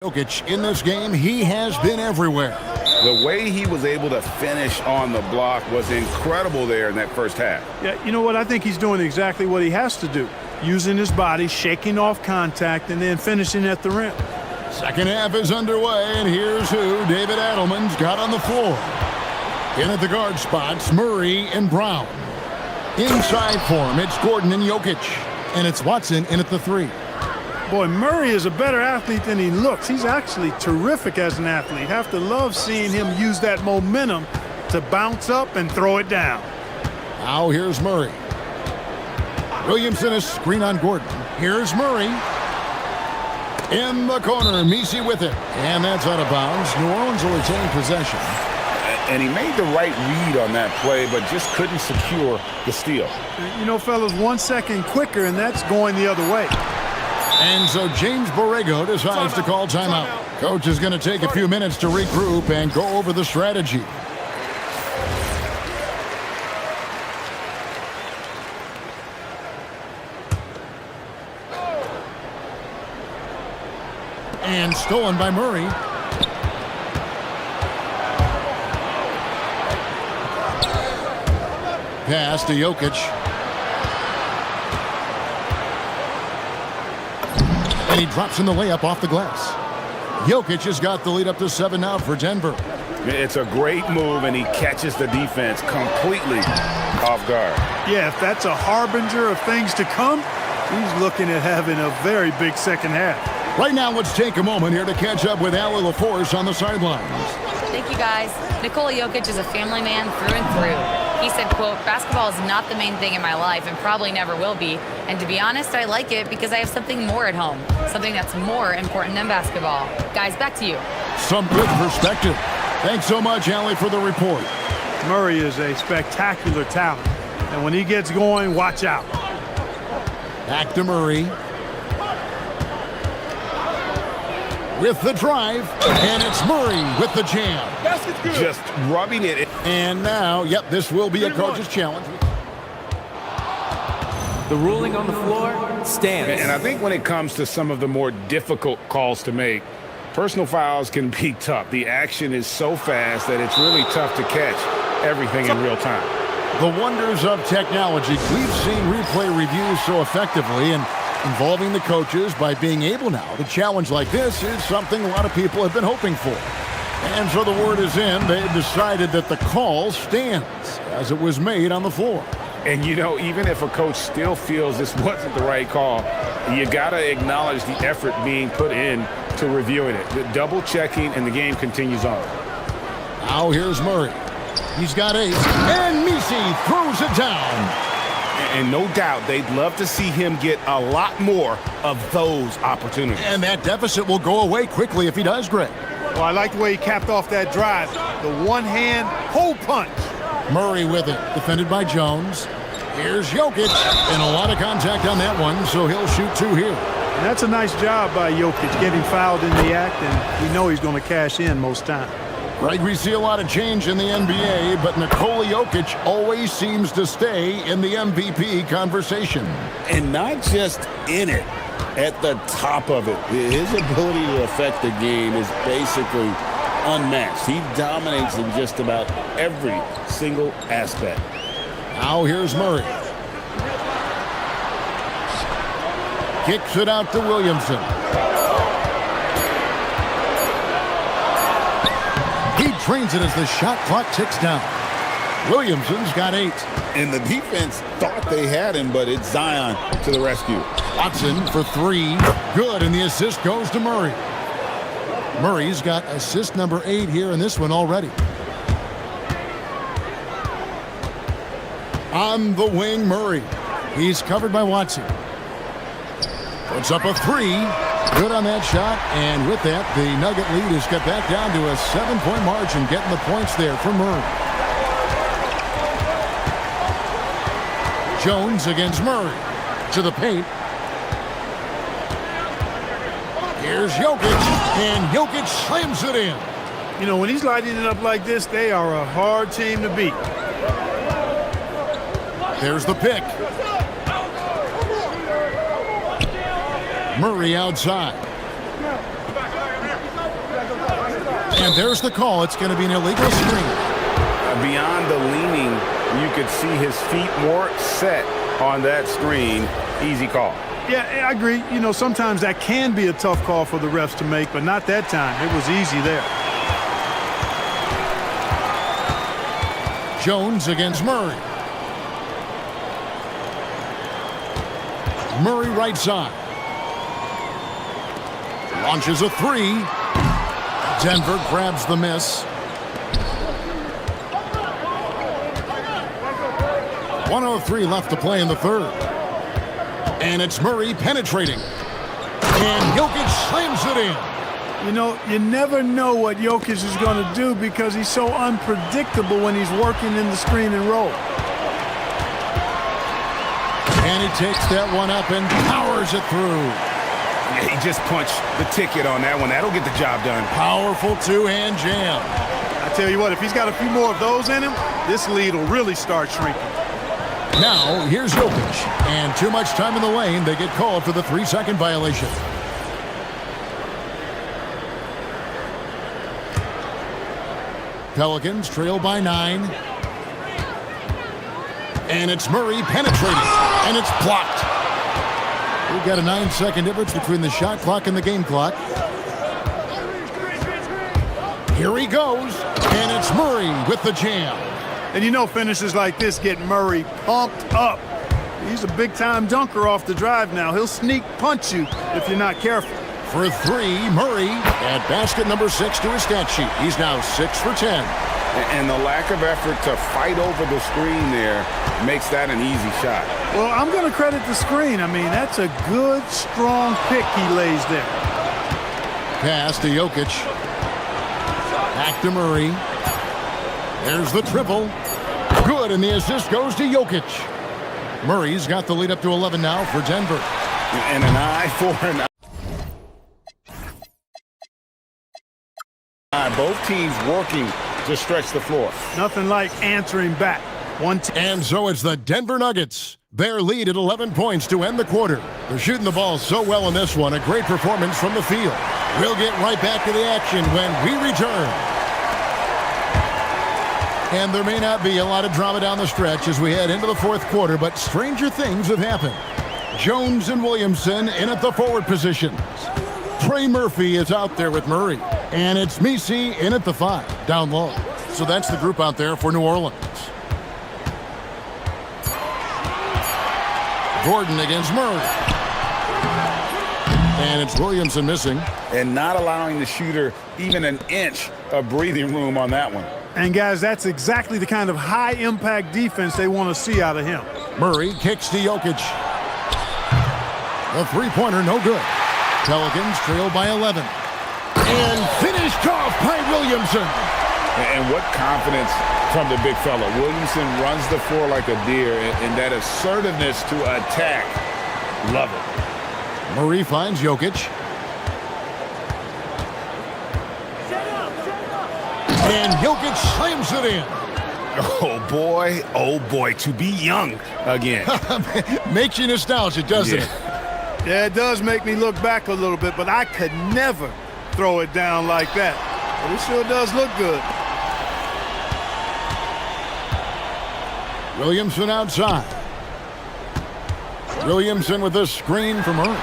Jokic in this game, he has been everywhere. The way he was able to finish on the block was incredible there in that first half. Yeah, you know what? I think he's doing exactly what he has to do. Using his body, shaking off contact, and then finishing at the rim. Second half is underway, and here's who David Adelman's got on the floor. In at the guard spots, Murray and Brown. Inside for him, it's Gordon and Jokic. And it's Watson in at the 3. Boy, Murray is a better athlete than he looks. He's actually terrific as an athlete. Have to love seeing him use that momentum to bounce up and throw it down. Now here's Murray. Williamson is screen on Gordon. Here's Murray. In the corner, Messi with it. And that's out of bounds. New Orleans will retain possession. And he made the right read on that play, but just couldn't secure the steal. You know, fellas, 1 second quicker, and that's going the other way. And so James Borrego decides to call timeout. Coach is going to take a few minutes to regroup and go over the strategy. And stolen by Murray. Pass to Jokic. And he drops in the layup off the glass. Jokic has got the lead up to 7 now for Denver. It's a great move, and he catches the defense completely off guard. Yeah, if that's a harbinger of things to come, he's looking at having a very big second half. Right now, let's take a moment here to catch up with Allie LaForce on the sidelines. Thank you, guys. Nikola Jokic is a family man through and through. He said, quote, basketball is not the main thing in my life and probably never will be. And to be honest, I like it because I have something more at home, something that's more important than basketball. Guys, back to you. Some good perspective. Thanks so much, Allie, for the report. Murray is a spectacular talent. And when he gets going, watch out. Back to Murray. With the drive, and it's Murray with the jam. Just rubbing it. And now, yep, this will be a coach's challenge. The ruling on the floor stands. And I think when it comes to some of the more difficult calls to make, personal fouls can be tough. The action is so fast that it's really tough to catch everything in real time. The wonders of technology. We've seen replay reviews so effectively, and involving the coaches by being able now to challenge like this is something a lot of people have been hoping for. And so the word is in. They've decided that the call stands as it was made on the floor. And, you know, even if a coach still feels this wasn't the right call, you got to acknowledge the effort being put in to reviewing it. The double checking, and the game continues on. Now here's Murray. He's got 8. And Messi throws it down. And no doubt they'd love to see him get a lot more of those opportunities. And that deficit will go away quickly if he does, Greg. Well, I like the way he capped off that drive. The one-hand hole punch. Murray with it, defended by Jones. Here's Jokic, and a lot of contact on that one, so he'll shoot 2 here. And that's a nice job by Jokic, getting fouled in the act, and we know he's going to cash in most times. Greg, we see a lot of change in the NBA, but Nikola Jokic always seems to stay in the MVP conversation. And not just in it, at the top of it. His ability to affect the game is basically unmatched. He dominates in just about every single aspect. Now here's Murray. Kicks it out to Williamson. He trains it as the shot clock ticks down. Williamson's got 8. And the defense thought they had him, but it's Zion to the rescue. Watson for 3. Good, and the assist goes to Murray. Murray's got assist number 8 here in this one already. On the wing, Murray. He's covered by Watson. Puts up a 3. Good on that shot, and with that, the Nugget lead is cut back down to a 7-point margin, getting the points there for Murray. Jones against Murray. To the paint. Here's Jokic, and Jokic slams it in. You know, when he's lighting it up like this, they are a hard team to beat. There's the pick. Murray outside. And there's the call. It's going to be an illegal screen. Beyond the leaning, you could see his feet more set on that screen. Easy call. Yeah, I agree. You know, sometimes that can be a tough call for the refs to make, but not that time. It was easy there. Jones against Murray. Murray right side. Launches a three. Denver grabs the miss. 1:03 left to play in the third. And it's Murray penetrating. And Jokic slams it in. You know, you never know what Jokic is going to do because he's so unpredictable when he's working in the screen and roll. And he takes that one up and powers it through. Yeah, he just punched the ticket on that one. That'll get the job done. Powerful two-hand jam. I tell you what, if he's got a few more of those in him, this lead will really start shrinking. Now, here's Jokic. And too much time in the lane. They get called for the 3-second violation. Pelicans trail by 9. And it's Murray penetrating. And it's blocked. We've got a 9-second difference between the shot clock and the game clock. Here he goes. And it's Murray with the jam. And you know finishes like this get Murray pumped up. He's a big-time dunker off the drive now. He'll sneak punch you if you're not careful. For three, Murray at basket number 6 to his stat sheet. He's now 6 for 10. And the lack of effort to fight over the screen there makes that an easy shot. Well, I'm going to credit the screen. I mean, that's a good, strong pick he lays there. Pass to Jokic. Back to Murray. There's the triple. Good, and the assist goes to Jokic. Murray's got the lead up to 11 now for Denver. And an eye for an eye. Both teams working to stretch the floor. Nothing like answering back. And so it's the Denver Nuggets. Their lead at 11 points to end the quarter. They're shooting the ball so well in this one. A great performance from the field. We'll get right back to the action when we return. And there may not be a lot of drama down the stretch as we head into the fourth quarter, but stranger things have happened. Jones and Williamson in at the forward positions. Trey Murphy is out there with Murray. And it's Misi in at the 5, down low. So that's the group out there for New Orleans. Gordon against Murray. And it's Williamson missing. And not allowing the shooter even an inch of breathing room on that one. And, guys, that's exactly the kind of high-impact defense they want to see out of him. Murray kicks to Jokic. The three-pointer, no good. Pelicans trail by 11. And finished off by Williamson. And what confidence from the big fella. Williamson runs the floor like a deer, and that assertiveness to attack. Love it. Murray finds Jokic. And Jokic slams it in. Oh boy, to be young again. Makes you nostalgic, doesn't it? Yeah, it does make me look back a little bit, but I could never throw it down like that. But it sure does look good. Williamson outside. Williamson with a screen from Murray.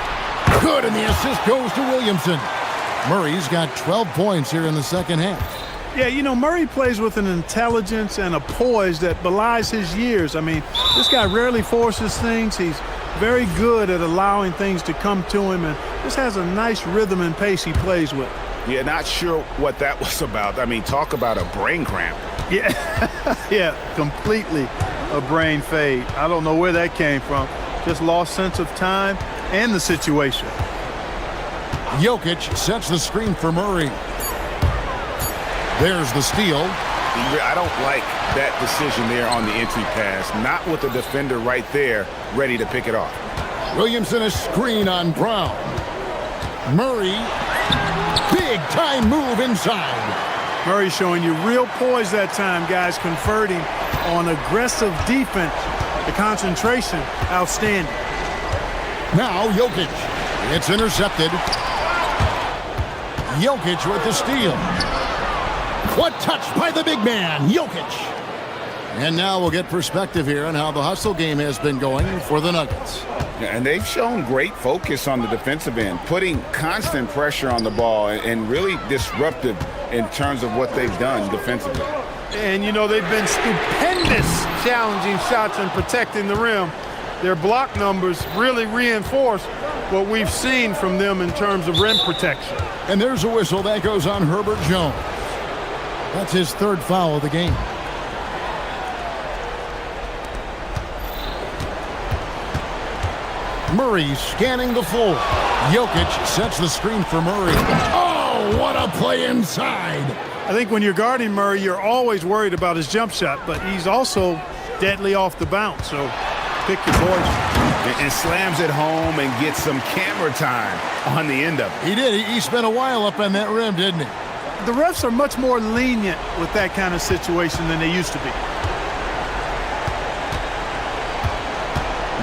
Good, and the assist goes to Williamson. Murray's got 12 points here in the second half. Yeah, you know, Murray plays with an intelligence and a poise that belies his years. I mean, this guy rarely forces things. He's very good at allowing things to come to him, and just has a nice rhythm and pace he plays with. Yeah, not sure what that was about. I mean, talk about a brain cramp. Yeah, yeah, completely a brain fade. I don't know where that came from. Just lost sense of time and the situation. Jokic sets the screen for Murray. There's the steal. I don't like that decision there on the entry pass. Not with the defender right there ready to pick it off. Williamson a screen on Brown. Murray, big time move inside. Murray showing you real poise that time, guys, converting on aggressive defense. The concentration, outstanding. Now Jokic. It's intercepted. Jokic with the steal. What touch by the big man, Jokic. And now we'll get perspective here on how the hustle game has been going for the Nuggets. And they've shown great focus on the defensive end, putting constant pressure on the ball and really disruptive in terms of what they've done defensively. And, you know, they've been stupendous challenging shots and protecting the rim. their block numbers really reinforce what we've seen from them in terms of rim protection. And there's a whistle that goes on Herbert Jones. That's his third foul of the game. Murray scanning the floor. Jokic sets the screen for Murray. Oh, what a play inside. I think when you're guarding Murray, you're always worried about his jump shot, but he's also deadly off the bounce, so pick your poison. And slams it home and gets some camera time on the end of it. He did. He spent a while up on that rim, didn't he? The refs are much more lenient with that kind of situation than they used to be.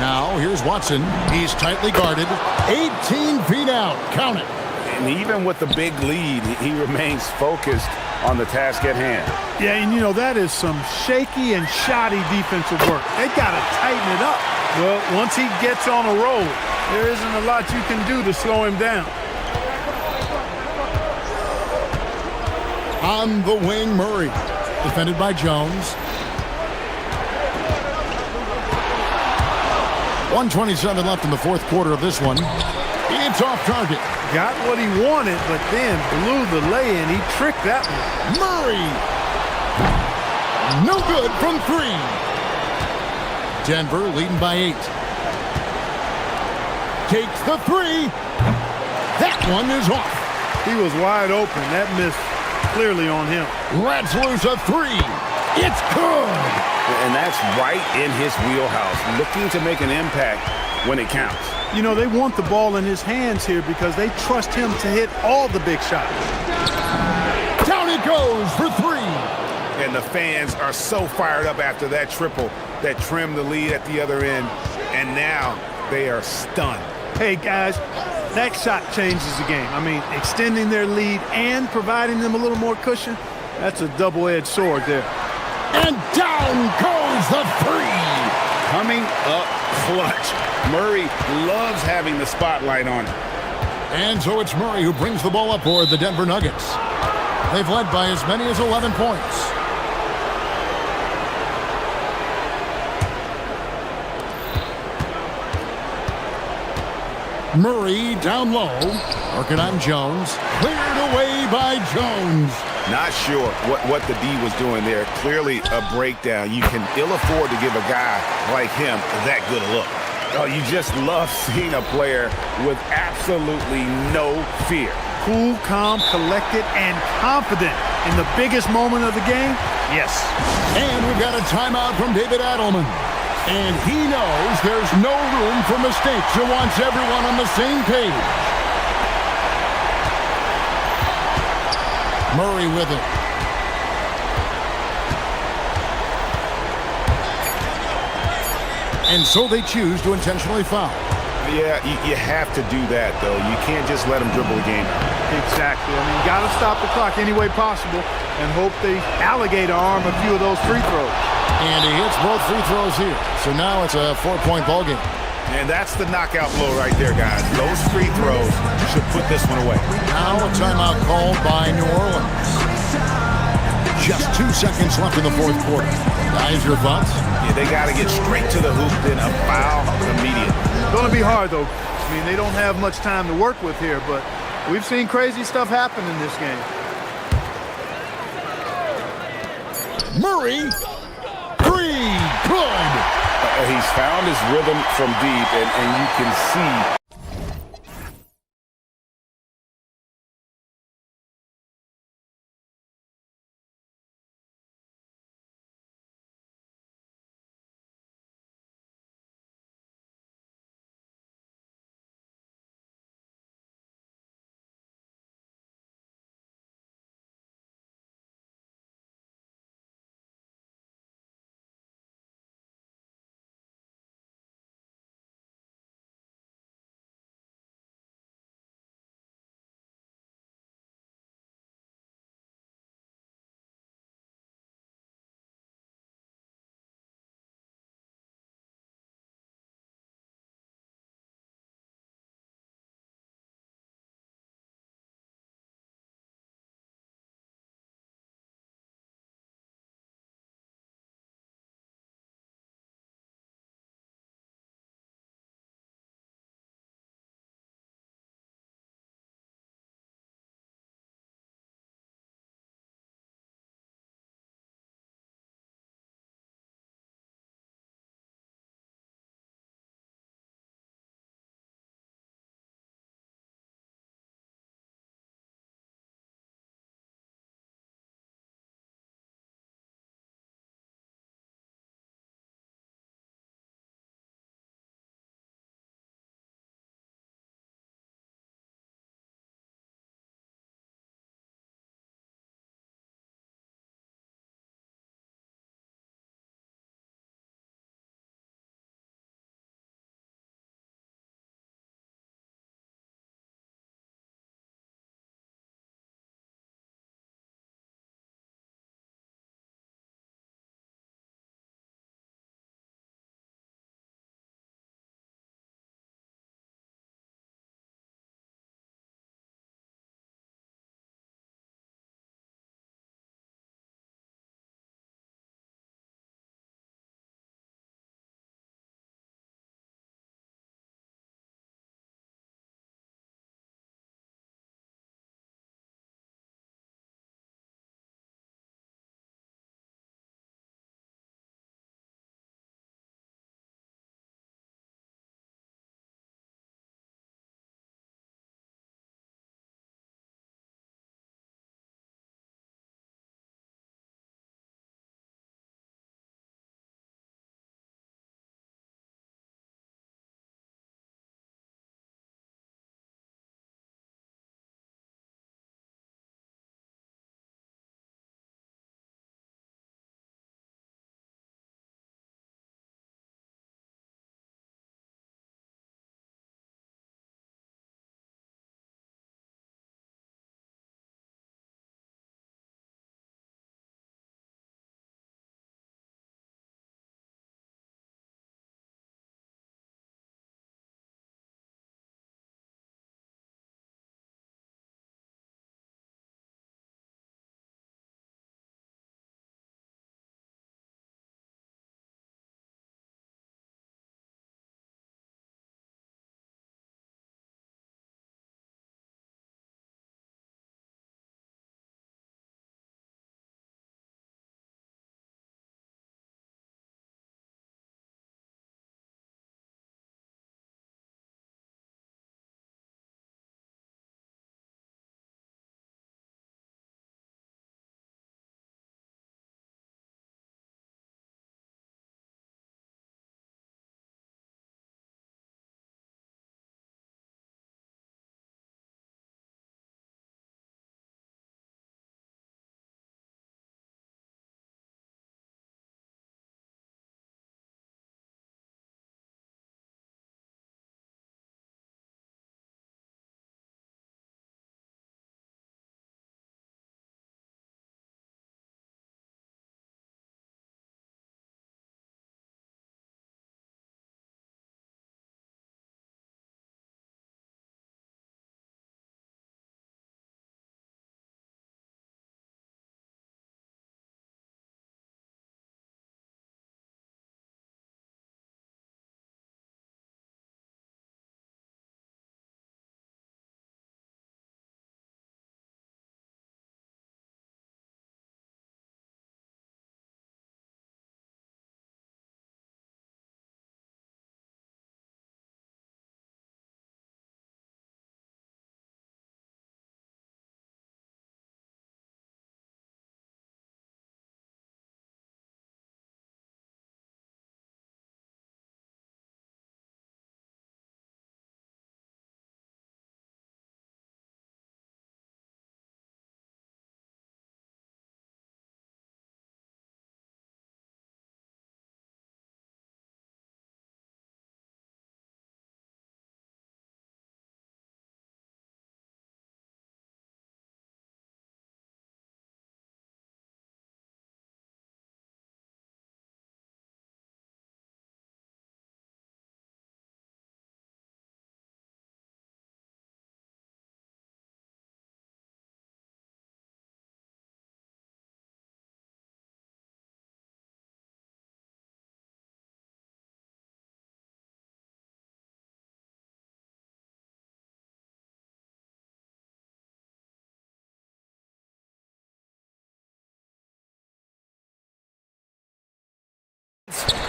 Now, here's Watson. He's tightly guarded. 18 feet out. Count it. And even with the big lead, he remains focused on the task at hand. Yeah, and you know, that is some shaky and shoddy defensive work. They got to tighten it up. Well, once he gets on a roll, there isn't a lot you can do to slow him down. On the wing, Murray. Defended by Jones. 1:27 left in the fourth quarter of this one. It's off target. Got what he wanted, but then blew the lay-in. He tricked that one. Murray! No good from three. Denver leading by 8. Takes the three. That one is off. He was wide open. That missed clearly on him. Lets loose a three. It's good. And that's right in his wheelhouse, looking to make an impact when it counts. You know, they want the ball in his hands here because they trust him to hit all the big shots. Down it goes for three. And the fans are so fired up after that triple that trimmed the lead at the other end. And now they are stunned. Hey, guys, that shot changes the game. I mean, extending their lead and providing them a little more cushion, that's a double-edged sword there. And down goes the three. Coming up clutch. Murray loves having the spotlight on him. And so it's Murray who brings the ball up for the Denver Nuggets. They've led by as many as 11 points. Murray down low. Working on Jones. Cleared away by Jones. Not sure what the D was doing there. Clearly a breakdown. You can ill afford to give a guy like him that good a look. Oh, you just love seeing a player with absolutely no fear. Cool, calm, collected, and confident in the biggest moment of the game? Yes. And we've got a timeout from David Adelman. And he knows there's no room for mistakes. He wants everyone on the same page. Murray with it. And so they choose to intentionally foul. Yeah, you have to do that, though. You can't just let them dribble the game. Exactly. I mean, you got to stop the clock any way possible and hope they alligator arm a few of those free throws. And he hits both free throws here. So now it's a 4-point ball game. And that's the knockout blow right there, guys. Those free throws should put this one away. Now a timeout called by New Orleans. Just 2 seconds left in the fourth quarter. Guys, your thoughts? Yeah, they got to get straight to the hoop, then a foul immediately. Going to be hard, though. I mean, they don't have much time to work with here, but we've seen crazy stuff happen in this game. Murray, three, good. He's found his rhythm from deep, and you can see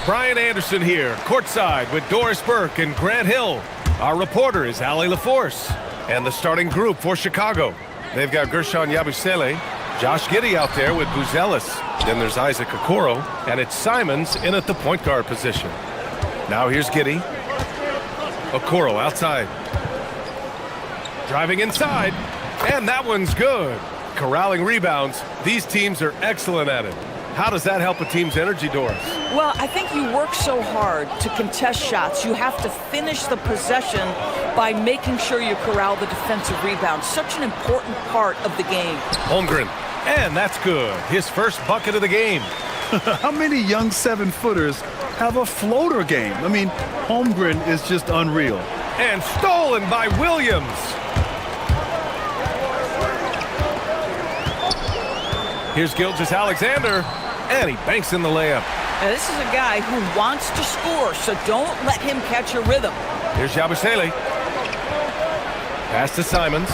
Brian Anderson here, courtside with Doris Burke and Grant Hill. Our reporter is Ali LaForce. And the starting group for Chicago. They've got Gershon Yabusele, Josh Giddey out there with Buzelis. Then there's Isaac Okoro, and it's Simons in at the point guard position. Now here's Giddey. Okoro outside. Driving inside, and that one's good. Corralling rebounds. These teams are excellent at it. How does that help a team's energy, Doris? Well, I think you work so hard to contest shots. You have to finish the possession by making sure you corral the defensive rebound. Such an important part of the game. Holmgren, and that's good. His first bucket of the game. How many young 7-footers have a floater game? I mean, Holmgren is just unreal. And stolen by Williams. Here's Gilgeous-Alexander, and he banks in the layup. Now, this is a guy who wants to score, so don't let him catch a rhythm. Here's Yabusele. Pass to Simons.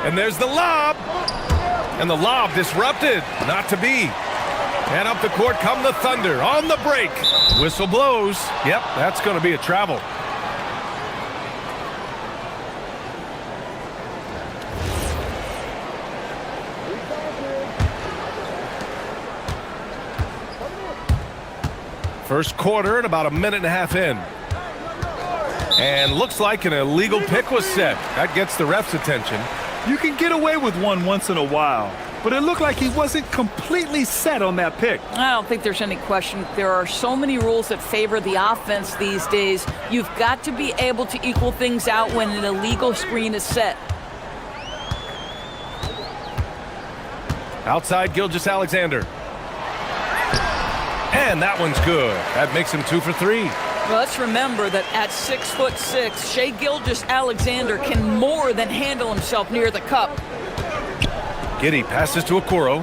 And there's the lob. And the lob disrupted. Not to be. And up the court come the Thunder on the break. Whistle blows. Yep, that's going to be a travel. First quarter and about a minute and a half in. And looks like an illegal pick was set. That gets the ref's attention. You can get away with one once in a while, but it looked like he wasn't completely set on that pick. I don't think there's any question. There are so many rules that favor the offense these days. You've got to be able to equal things out when an illegal screen is set. Outside Gilgeous-Alexander. And that one's good. That makes him 2 for 3. Well, let's remember that at 6'6", Shai Gilgeous-Alexander can more than handle himself near the cup. Giddey passes to Okoro.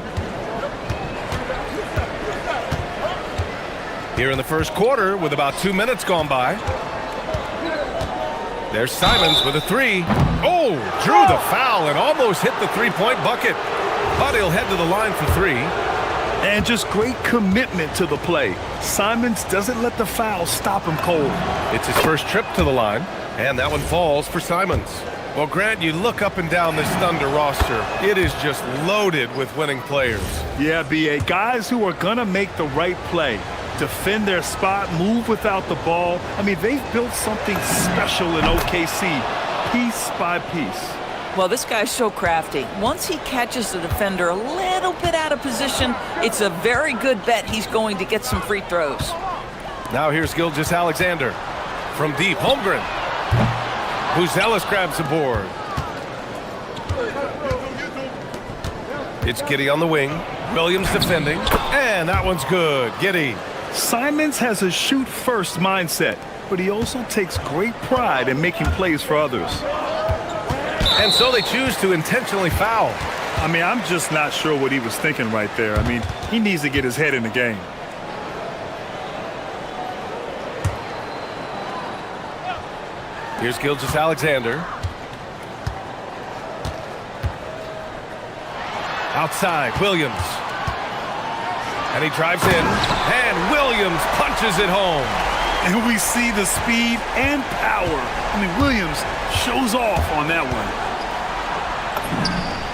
Here in the first quarter with about 2 minutes gone by. There's Simons with a 3. Oh, drew the foul and almost hit the three-point bucket. But he'll head to the line for 3. And just great commitment to the play. Simons doesn't let the foul stop him cold. It's his first trip to the line, and that one falls for Simons. Well, Grant, you look up and down this Thunder roster. It is just loaded with winning players. Yeah, B.A. Guys who are going to make the right play. Defend their spot, move without the ball. I mean, they've built something special in OKC, piece by piece. Well, this guy's so crafty. Once he catches the defender a little bit out of position, it's a very good bet he's going to get some free throws. Now here's Gilgeous-Alexander. From deep, Holmgren. Buzelis grabs the board. It's Giddey on the wing. Williams defending. And that one's good. Giddey. Simons has a shoot-first mindset, but he also takes great pride in making plays for others. And so they choose to intentionally foul. I mean, I'm just not sure what he was thinking right there. I mean, he needs to get his head in the game. Here's Gilgeous-Alexander. Outside, Williams. And he drives in, and Williams punches it home. And we see the speed and power. I mean, Williams shows off on that one.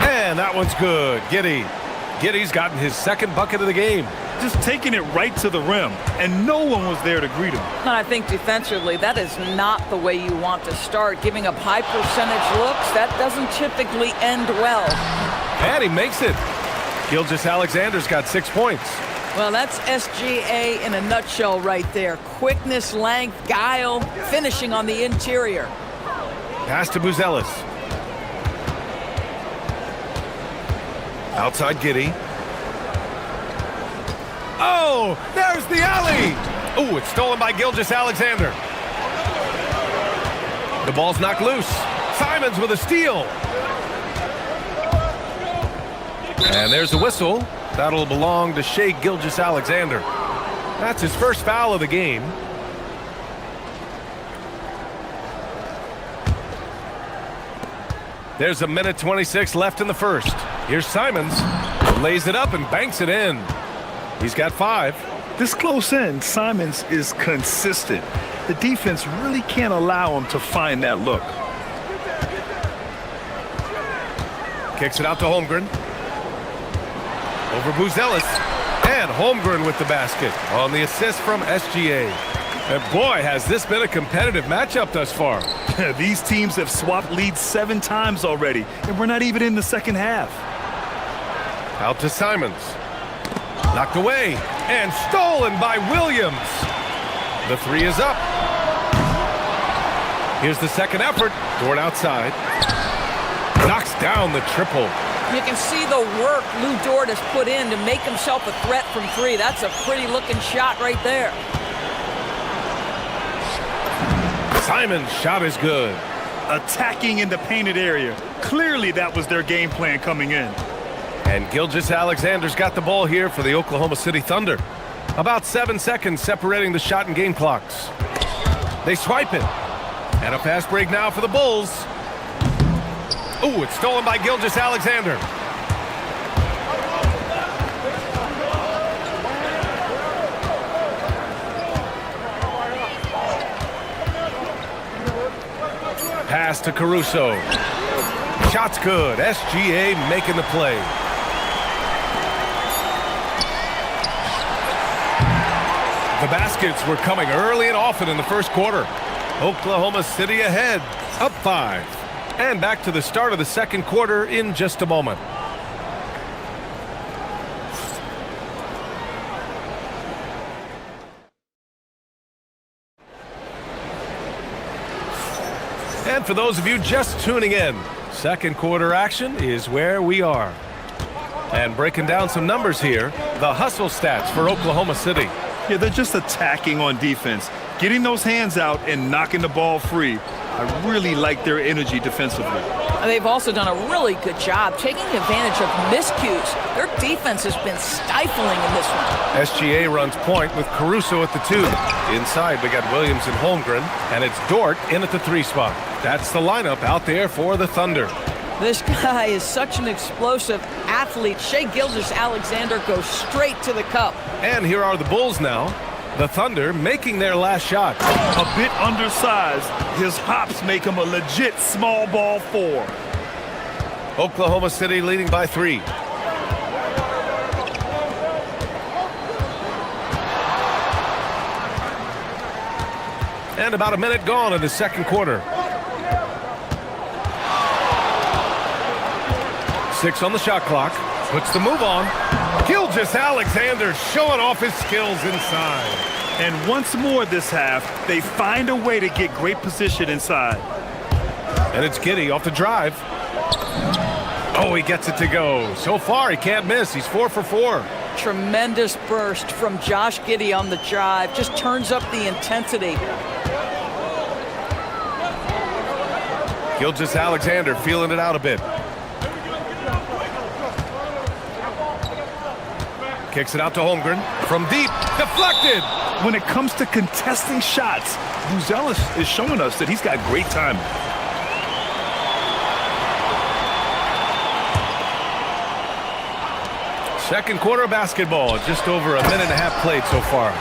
And that one's good. Giddey's gotten his second bucket of the game. Just taking it right to the rim, and no one was there to greet him. And I think defensively, that is not the way you want to start. Giving up high percentage looks, that doesn't typically end well. And he makes it. Gilgeous-Alexander's got 6 points. Well, that's SGA in a nutshell right there. Quickness, length, guile, finishing on the interior. Pass to Buzelis. Outside Giddey. Oh, there's the alley. Oh, it's stolen by Gilgeous-Alexander. The ball's knocked loose. Simons with a steal. And there's the whistle. That'll belong to Shai Gilgeous-Alexander. That's his first foul of the game. There's a minute 26 left in the first. Here's Simons. Lays it up and banks it in. He's got 5. This close in, Simons is consistent. The defense really can't allow him to find that look. Kicks it out to Holmgren. Over Buzelis. And Holmgren with the basket on the assist from SGA. And boy, has this been a competitive matchup thus far. These teams have swapped leads 7 times already, and we're not even in the second half. Out to Simons. Knocked away and stolen by Williams. The 3 is up. Here's the second effort. Dort outside. Knocks down the triple. You can see the work Lou Dort has put in to make himself a threat from 3. That's a pretty looking shot right there. Simon's shot is good. Attacking in the painted area. Clearly that was their game plan coming in. And Gilgeous-Alexander's got the ball here for the Oklahoma City Thunder. About 7 seconds separating the shot and game clocks. They swipe it. And a fast break now for the Bulls. Ooh, it's stolen by Gilgeous-Alexander. Pass to Caruso. Shot's good. SGA making the play. The baskets were coming early and often in the first quarter. Oklahoma City ahead, up 5. And back to the start of the second quarter in just a moment. And for those of you just tuning in, second quarter action is where we are. And breaking down some numbers here, the hustle stats for Oklahoma City. Yeah, they're just attacking on defense, getting those hands out and knocking the ball free. I really like their energy defensively. They've also done a really good job taking advantage of miscues. Their defense has been stifling in this one. SGA runs point with Caruso at the 2. Inside, we got Williams and Holmgren, and it's Dort in at the 3 spot. That's the lineup out there for the Thunder. This guy is such an explosive athlete. Shai Gilgeous-Alexander goes straight to the cup. And here are the Bulls now. The Thunder making their last shot. A bit undersized. His hops make him a legit small ball 4. Oklahoma City leading by 3. And about a minute gone in the second quarter. 6 on the shot clock. Puts the move on. Gilgeous-Alexander showing off his skills inside. And once more this half, they find a way to get great position inside. And it's Giddey off the drive. Oh, he gets it to go. So far, he can't miss. He's 4 for 4. Tremendous burst from Josh Giddey on the drive. Just turns up the intensity. Gilgeous-Alexander feeling it out a bit. Kicks it out to Holmgren. From deep. Deflected. When it comes to contesting shots, Buzelis is showing us that he's got great timing. Second quarter basketball. Just over a minute and a half played so far.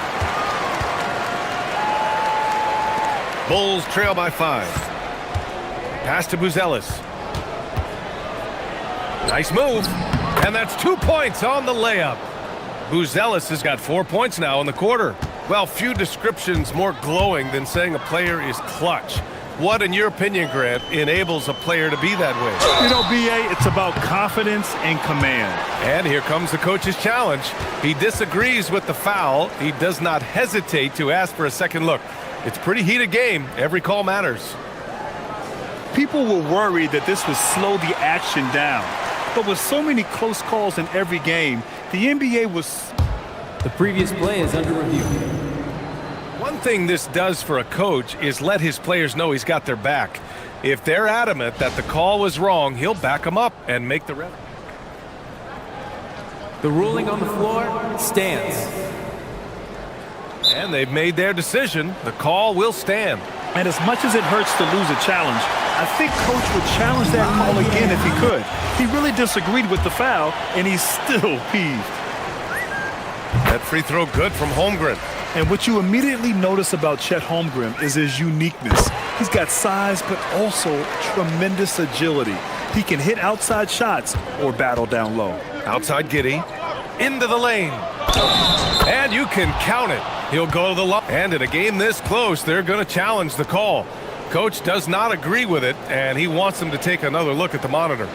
Bulls trail by 5. Pass to Buzelis. Nice move. And that's 2 points on the layup. Buzelis has got 4 points now in the quarter. Well, few descriptions more glowing than saying a player is clutch. What, in your opinion, Grant, enables a player to be that way? You know, B.A., it's about confidence and command. And here comes the coach's challenge. He disagrees with the foul. He does not hesitate to ask for a second look. It's a pretty heated game. Every call matters. People were worried that this would slow the action down. But with so many close calls in every game, the NBA was... The previous play is under review. One thing this does for a coach is let his players know he's got their back. If they're adamant that the call was wrong, he'll back them up and make the ref. The ruling on the floor stands. And they've made their decision. The call will stand. And as much as it hurts to lose a challenge, I think Coach would challenge that call again if he could. He really disagreed with the foul, and he's still peeved. That free throw good from Holmgren. And what you immediately notice about Chet Holmgren is his uniqueness. He's got size, but also tremendous agility. He can hit outside shots or battle down low. Outside Giddey, into the lane. And you can count it. He'll go to the line. And in a game this close, they're going to challenge the call. Coach does not agree with it, and he wants them to take another look at the monitor.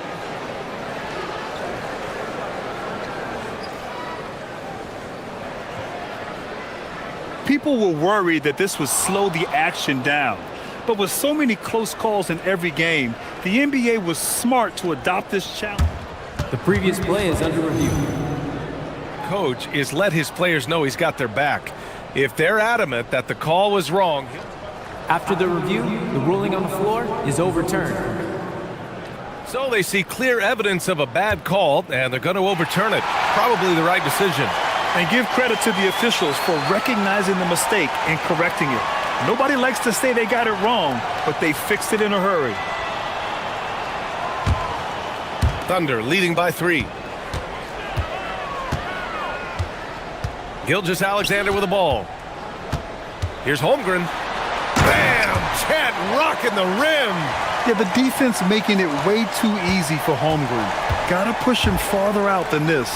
People were worried that this would slow the action down. But with so many close calls in every game, the NBA was smart to adopt this challenge. The previous play is under review. Coach is let his players know he's got their back. If they're adamant that the call was wrong... After the review, the ruling on the floor is overturned. So they see clear evidence of a bad call, and they're going to overturn it. Probably the right decision. And give credit to the officials for recognizing the mistake and correcting it. Nobody likes to say they got it wrong, but they fixed it in a hurry. Thunder leading by 3. Gilgeous-Alexander with the ball. Here's Holmgren. Bam! Chet rocking the rim. Yeah, the defense making it way too easy for Holmgren. Gotta push him farther out than this.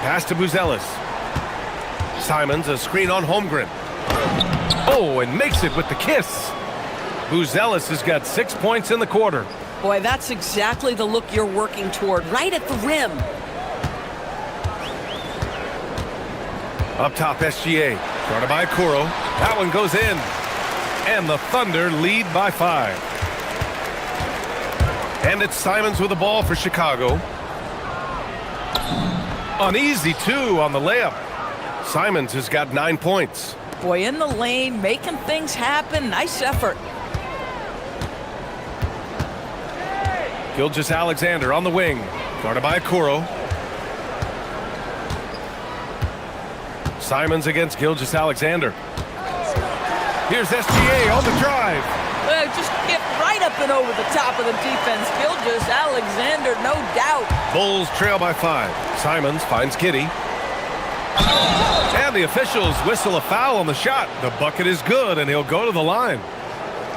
Pass to Buzelis. Simons, a screen on Holmgren. Oh, and makes it with the kiss. Buzelis has got 6 points in the quarter. Boy, that's exactly the look you're working toward, right at the rim. Up top, SGA. Started by Kuro. That one goes in. And the Thunder lead by 5. And it's Simons with the ball for Chicago. An easy 2 on the layup. Simons has got 9 points. Boy, in the lane, making things happen. Nice effort. Gilgeous-Alexander on the wing. Guarded by Kuro. Simons against Gilgeous-Alexander. Here's SGA on the drive. Just get right up and over the top of the defense. Gilgeous-Alexander, no doubt. Bulls trail by 5. Simons finds Giddey. And the officials whistle a foul on the shot. The bucket is good, and he'll go to the line.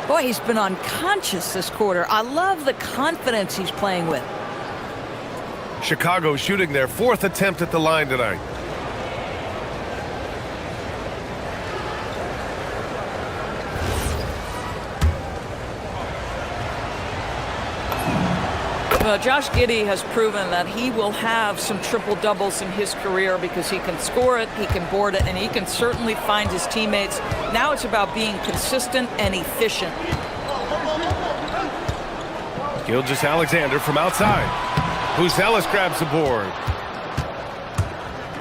Boy, he's been unconscious this quarter. I love the confidence he's playing with. Chicago shooting their 4th attempt at the line tonight. Well, Josh Giddey has proven that he will have some triple-doubles in his career because he can score it, he can board it, and he can certainly find his teammates. Now it's about being consistent and efficient. Gilgeous-Alexander from outside. Buzelis grabs the board.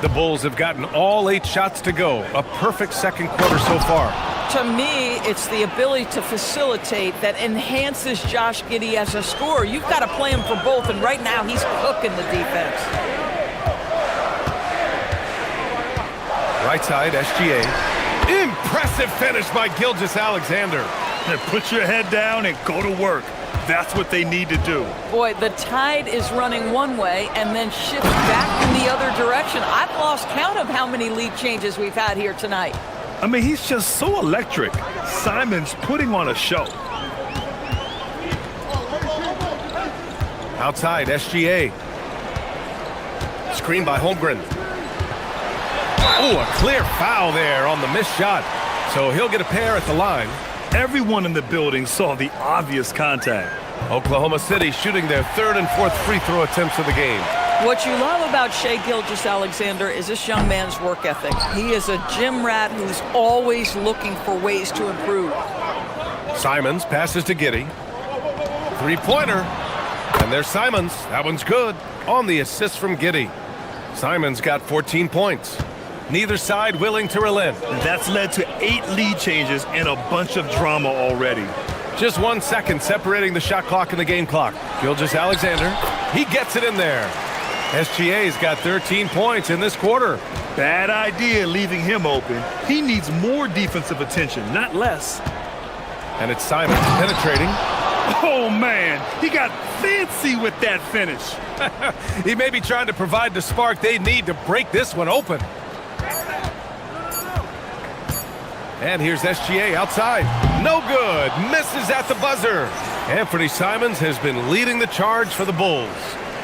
The Bulls have gotten all 8 shots to go. A perfect second quarter so far. To me, it's the ability to facilitate that enhances Josh Giddey as a scorer. You've got to play him for both, and right now he's cooking the defense. Right side, SGA. Impressive finish by Gilgeous-Alexander. Put your head down and go to work. That's what they need to do. Boy, the tide is running one way and then shifts back in the other direction. I've lost count of how many lead changes we've had here tonight. I mean, he's just so electric. Simons putting on a show. Outside, SGA. Screen by Holmgren. Oh, a clear foul there on the missed shot. So he'll get a pair at the line. Everyone in the building saw the obvious contact. Oklahoma City shooting their 3rd and 4th free throw attempts of the game. What you love about Shai Gilgeous-Alexander is this young man's work ethic. He is a gym rat who's always looking for ways to improve. Simons passes to Giddey. 3-pointer. And there's Simons. That one's good. On the assist from Giddey. Simons got 14 points. Neither side willing to relent. That's led to 8 lead changes and a bunch of drama already. Just 1 second separating the shot clock and the game clock. Gilgeous-Alexander. He gets it in there. SGA's got 13 points in this quarter. Bad idea leaving him open. He needs more defensive attention, not less. And it's Simons penetrating. Oh, man, he got fancy with that finish. He may be trying to provide the spark they need to break this one open. And here's SGA outside. No good. Misses at the buzzer. Anthony Simons has been leading the charge for the Bulls.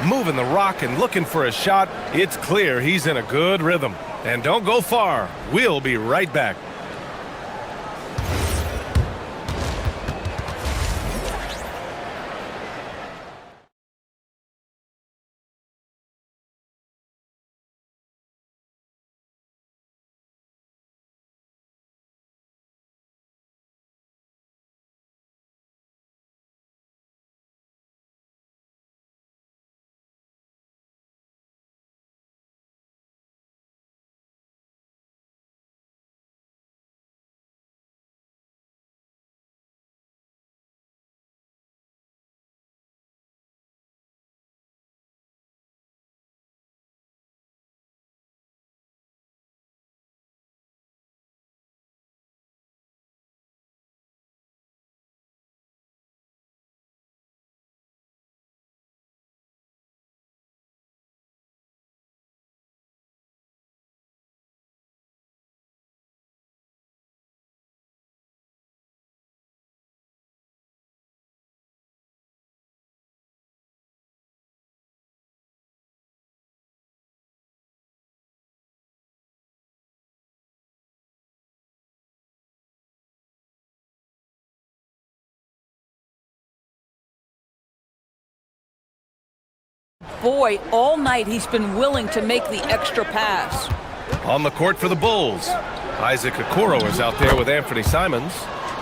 Moving the rock and looking for a shot. It's clear he's in a good rhythm. And don't go far. We'll be right back. Boy, all night he's been willing to make the extra pass. On the court for the Bulls, Isaac Okoro is out there with Anthony Simons.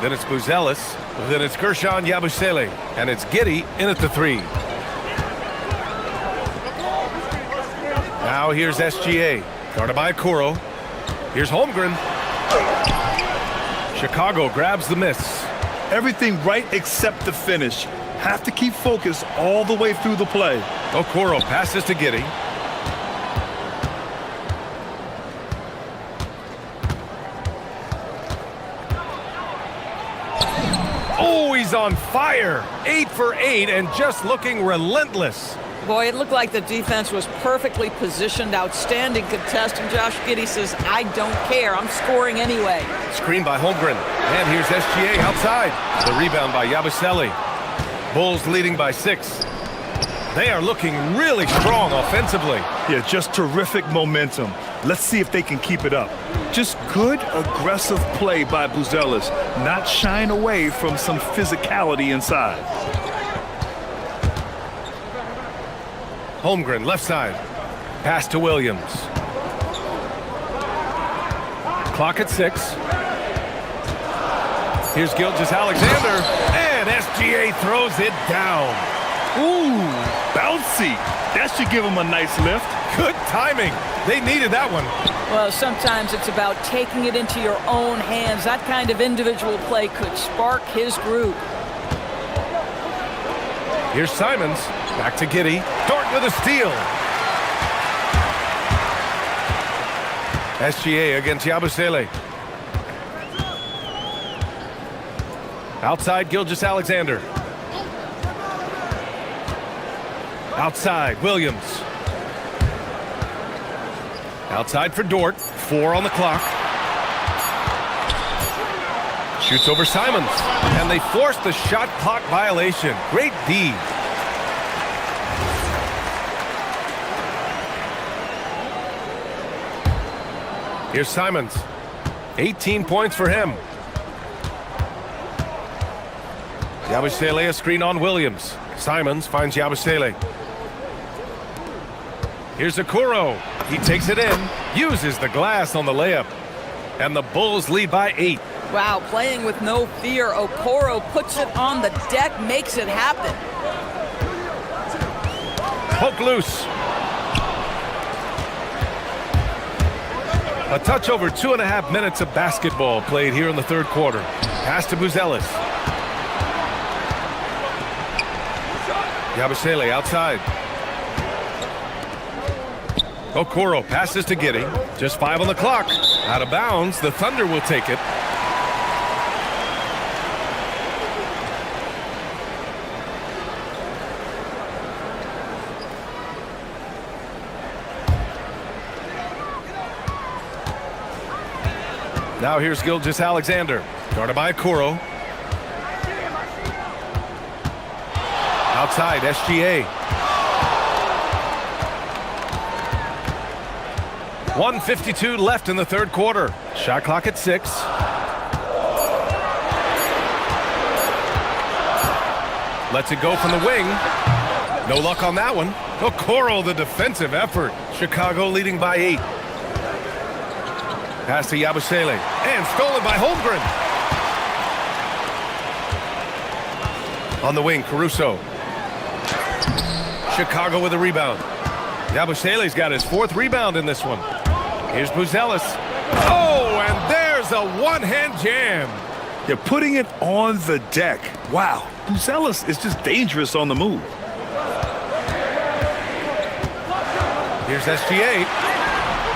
Then it's Buzelis. Then it's Gershon Yabusele. And it's Giddey in at the three. Now here's SGA. Guarded by Okoro. Here's Holmgren. Chicago grabs the miss. Everything right except the finish. Have to keep focused all the way through the play. Okoro passes to Giddey. Oh, he's on fire. 8 for 8 and just looking relentless. Boy, it looked like the defense was perfectly positioned. Outstanding contest. And Josh Giddey says, I don't care. I'm scoring anyway. Screen by Holmgren. And here's SGA outside. The rebound by Yabusele. Bulls leading by 6. They are looking really strong offensively. Yeah, just terrific momentum. Let's see if they can keep it up. Just good, aggressive play by Buzelis, not shying away from some physicality inside. Holmgren, left side. Pass to Williams. Clock at 6. Here's Gilgeous-Alexander, and SGA throws it down. Ooh, bouncy. That should give him a nice lift. Good timing. They needed that one. Well, sometimes it's about taking it into your own hands. That kind of individual play could spark his group. Here's Simons. Back to Giddey. Dort with a steal. SGA against Yabusele. Outside, Gilgeous-Alexander. Outside, Williams. Outside for Dort. 4 on the clock. Shoots over Simons. And they force the shot clock violation. Great D. Here's Simons. 18 points for him. Yabusele a screen on Williams. Simons finds Yabusele. Here's Okoro. He takes it in, uses the glass on the layup. And the Bulls lead by 8. Wow, playing with no fear. Okoro puts it on the deck, makes it happen. Poke loose. A touch over 2.5 minutes of basketball played here in the third quarter. Pass to Buzelis. Yabusele outside. Okoro passes to Giddey. Just 5 on the clock. Out of bounds. The Thunder will take it. Now here's Gilgeous-Alexander. Guarded by Okoro. Outside, SGA. 1:52 left in the third quarter. Shot clock at 6. Lets it go from the wing. No luck on that one. Okoro, the defensive effort. Chicago leading by 8. Pass to Yabusele. And stolen by Holmgren. On the wing, Caruso. Chicago with a rebound. Yabusele's got his 4th rebound in this one. Here's Buzelis. Oh, and there's a one-hand jam. They're putting it on the deck. Wow, Buzelis is just dangerous on the move. Here's SGA.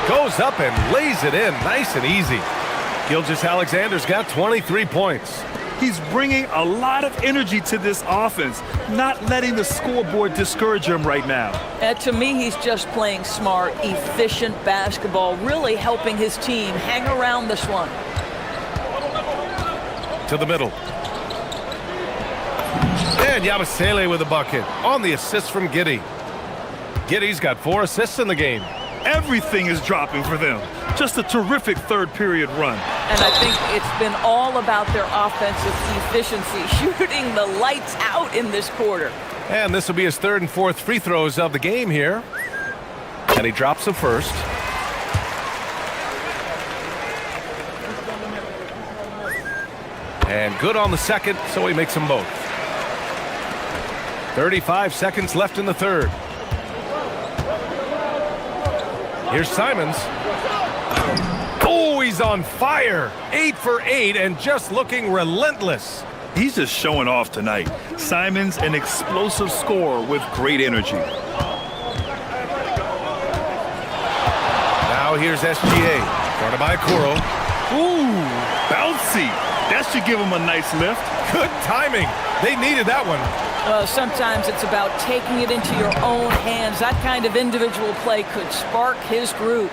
Goes up and lays it in nice and easy. Gilgeous-Alexander's got 23 points. He's bringing a lot of energy to this offense, not letting the scoreboard discourage him right now. And to me, he's just playing smart, efficient basketball, really helping his team hang around this one. To the middle. And Yabusele with a bucket on the assist from Giddey. Giddey's got 4 assists in the game. Everything is dropping for them. Just a terrific third period run. And I think it's been all about their offensive efficiency, shooting the lights out in this quarter. And this will be his 3rd and 4th free throws of the game here. And he drops the first. And good on the second, so he makes them both. 35 seconds left in the third. Here's Simons. Oh, he's on fire. 8 for 8 and just looking relentless. He's just showing off tonight. Simons, an explosive scorer with great energy. Now here's SGA. Guarded by Okoro. Ooh, bouncy. That should give him a nice lift. Good timing. They needed that one. Sometimes it's about taking it into your own hands. That kind of individual play could spark his group.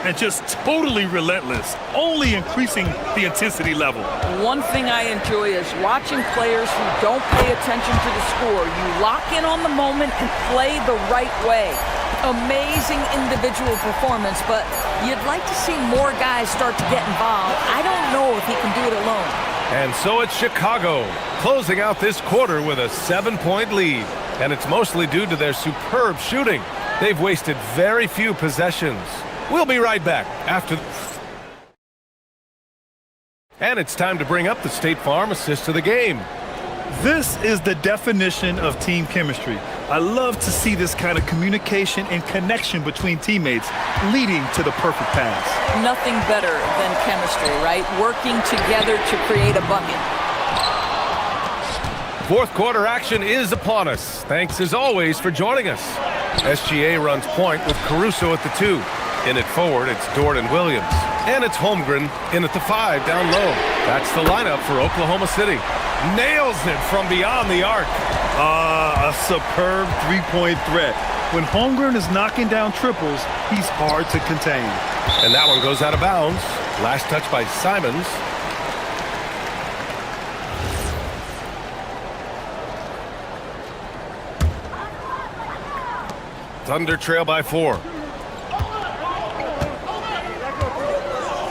And just totally relentless, only increasing the intensity level. One thing I enjoy is watching players who don't pay attention to the score. You lock in on the moment and play the right way. Amazing individual performance, but you'd like to see more guys start to get involved. I don't know if he can do it alone. And so it's Chicago, closing out this quarter with a 7-point lead. And it's mostly due to their superb shooting. They've wasted very few possessions. We'll be right back after. And it's time to bring up the State Farm assist of the game. This is the definition of team chemistry. I love to see this kind of communication and connection between teammates leading to the perfect pass. Nothing better than chemistry, right? Working together to create a bucket. Fourth quarter action is upon us. Thanks as always for joining us. SGA runs point with Caruso at the 2. In it forward, it's Dort and Williams. And it's Holmgren in at the 5 down low. That's the lineup for Oklahoma City. Nails it from beyond the arc. A superb three-point threat. When Holmgren is knocking down triples, he's hard to contain. And that one goes out of bounds. Last touch by Simons. Thunder trail by 4.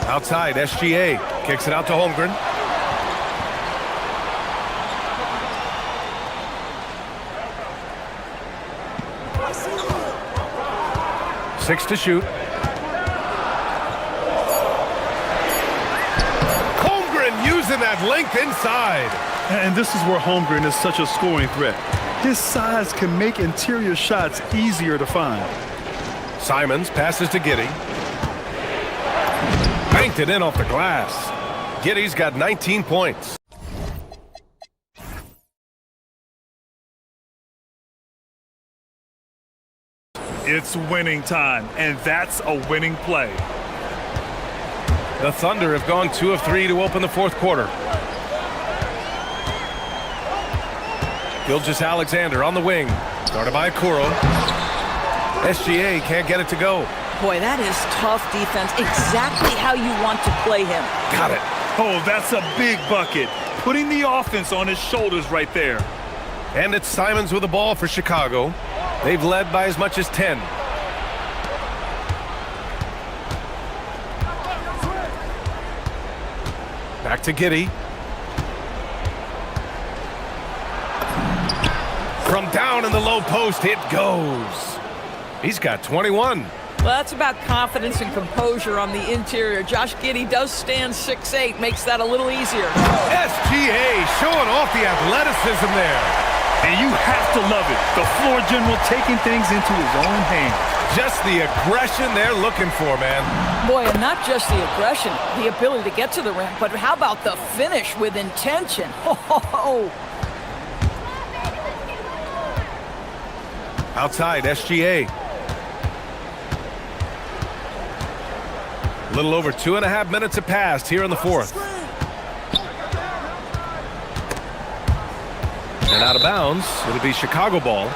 Outside, SGA kicks it out to Holmgren. Six to shoot. Holmgren using that length inside. And this is where Holmgren is such a scoring threat. His size can make interior shots easier to find. Simons passes to Giddey. Banked it in off the glass. Giddey's got 19 points. It's winning time, and that's a winning play. The Thunder have gone 2 of 3 to open the fourth quarter. Gilgeous-Alexander on the wing. Started by Kuro. SGA can't get it to go. Boy, that is tough defense. Exactly how you want to play him. Got it. Oh, that's a big bucket. Putting the offense on his shoulders right there. And it's Simons with the ball for Chicago. They've led by as much as 10. Back to Giddey. From down in the low post, it goes. He's got 21. Well, that's about confidence and composure on the interior. Josh Giddey does stand 6'8", makes that a little easier. SGA showing off the athleticism there. And you have to love it. The floor general taking things into his own hands. Just the aggression they're looking for, man. Boy, and not just the aggression, the ability to get to the rim, but how about the finish with intention? Oh. Outside, SGA. A little over 2.5 minutes have passed here in the fourth. And out of bounds, it'll be Chicago ball.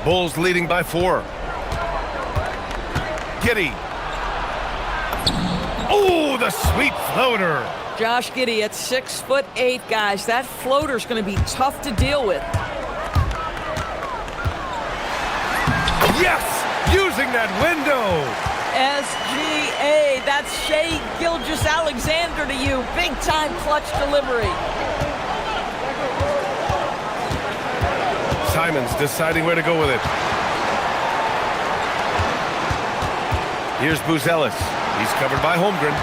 Bulls leading by 4. Giddey. Oh, the sweet floater. Josh Giddey at 6'8", guys. That floater's going to be tough to deal with. Yes! Using that window! SGA, that's Shai Gilgeous-Alexander to you. Big-time clutch delivery. Simons deciding where to go with it. Here's Buzelis. He's covered by Holmgren.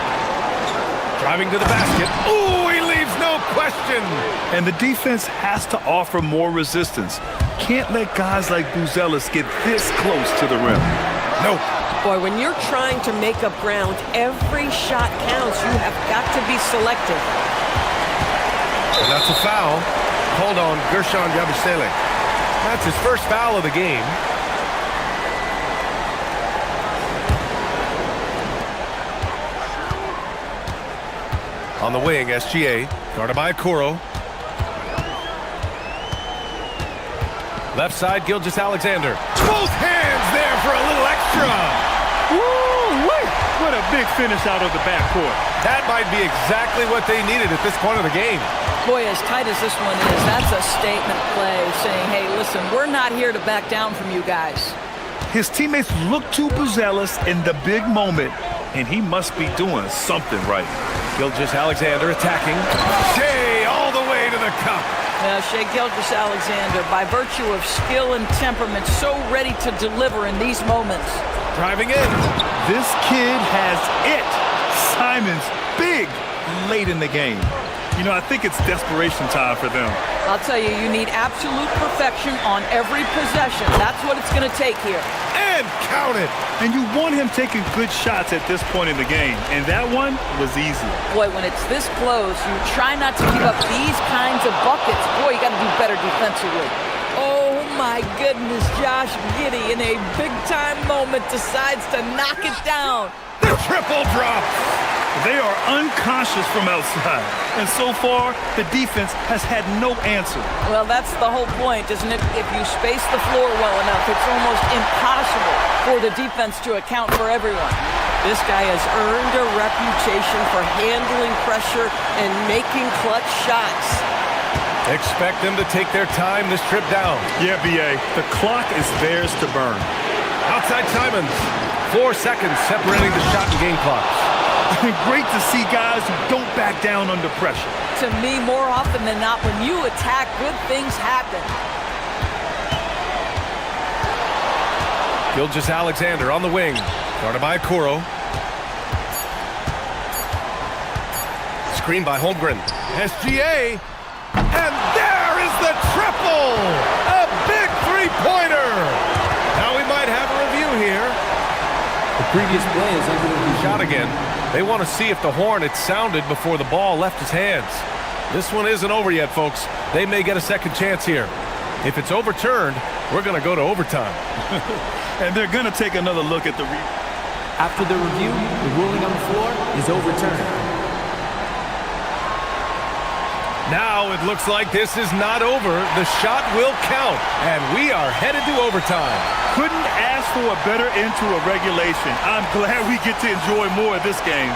Driving to the basket. Ooh, he leaves no question! And the defense has to offer more resistance. Can't let guys like Buzelis get this close to the rim. Nope. Boy, when you're trying to make up ground, every shot counts. You have got to be selective. And that's a foul. Called on Gershon Yabusele. That's his first foul of the game. On the wing, SGA. Guarded by Kuro. Left side, Gilgeous-Alexander. Both hands there for a little extra. Woo-wee! What a big finish out of the backcourt. That might be exactly what they needed at this point of the game. Boy, as tight as this one is, that's a statement play saying, hey, listen, we're not here to back down from you guys. His teammates look to Buzelis in the big moment, and he must be doing something right. Gilgeous-Alexander attacking. Shai all the way to the cup. Shai Gilgeous-Alexander, by virtue of skill and temperament, so ready to deliver in these moments. Driving in. This kid has it. Simons, big, late in the game. You know, I think it's desperation time for them. I'll tell you, you need absolute perfection on every possession. That's what it's going to take here. And count it. And you want him taking good shots at this point in the game. And that one was easy. Boy, when it's this close, you try not to give up these kinds of buckets. Boy, you got to do better defensively. Oh, my goodness, Josh Giddey in a big-time moment decides to knock it down. The triple drop. They are unconscious from outside. And so far, the defense has had no answer. Well, that's the whole point, isn't it? If you space the floor well enough, it's almost impossible for the defense to account for everyone. This guy has earned a reputation for handling pressure and making clutch shots. Expect them to take their time this trip down. Yeah, B.A. The clock is theirs to burn. Outside Simons. 4 seconds separating the shot and game clocks. Great to see guys who don't back down under pressure. To me, more often than not, when you attack, good things happen. Gilgeous-Alexander on the wing. Guarded by Kuro. Screen by Holmgren. SGA. And there is the triple! A big three-pointer! Now we might have a review here. The previous play is under the shot again. They want to see if the horn had sounded before the ball left his hands. This one isn't over yet, folks. They may get a second chance here. If it's overturned, we're going to go to overtime. And they're going to take another look at the After the review, the ruling on the floor is overturned. Now it looks like this is not over. The shot will count, and we are headed to overtime. Couldn't ask for a better end to a regulation. I'm glad we get to enjoy more of this game.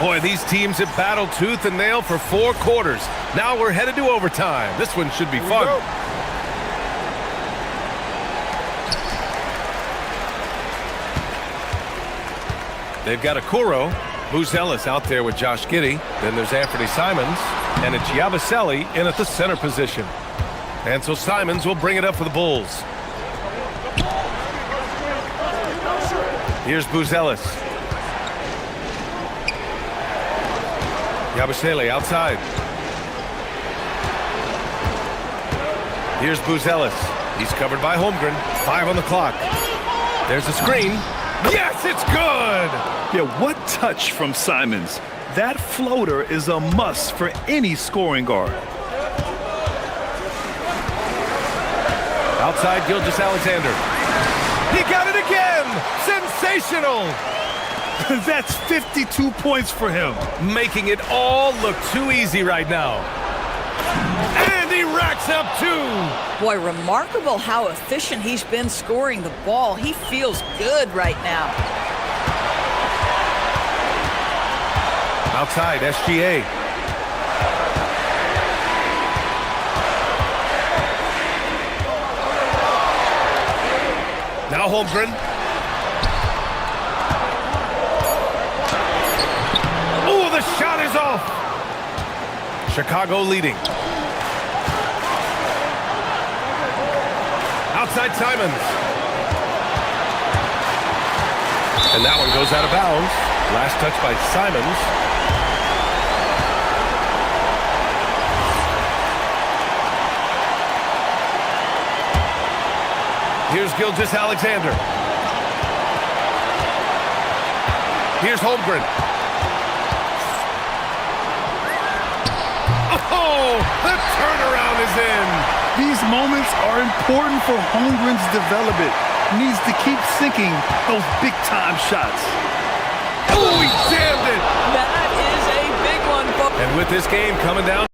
Boy, these teams have battled tooth and nail for 4 quarters. Now we're headed to overtime. This one should be fun. They've got Akuro, Buzelis out there with Josh Giddey. Then there's Anthony Simons, and it's Yabusele in at the center position. And so Simons will bring it up for the Bulls. Here's Buzelis. Yabusele outside. Here's Buzelis. He's covered by Holmgren. 5 on the clock. There's a screen. Yes, it's good! Yeah, what touch from Simons. That floater is a must for any scoring guard. Outside Gilgeous-Alexander. He got it again! Sensational! That's 52 points for him. Making it all look too easy right now. And he racks up 2. Boy, remarkable how efficient he's been scoring the ball. He feels good right now. Outside, SGA. Now Holmgren. Oh, the shot is off. Chicago leading. Outside Simons. And that one goes out of bounds. Last touch by Simons. Here's Gilgeous-Alexander. Here's Holmgren. Oh, the turnaround is in. These moments are important for Holmgren's development. He needs to keep sinking those big-time shots. Oh, he jammed it. That is a big one, folks. And with this game coming down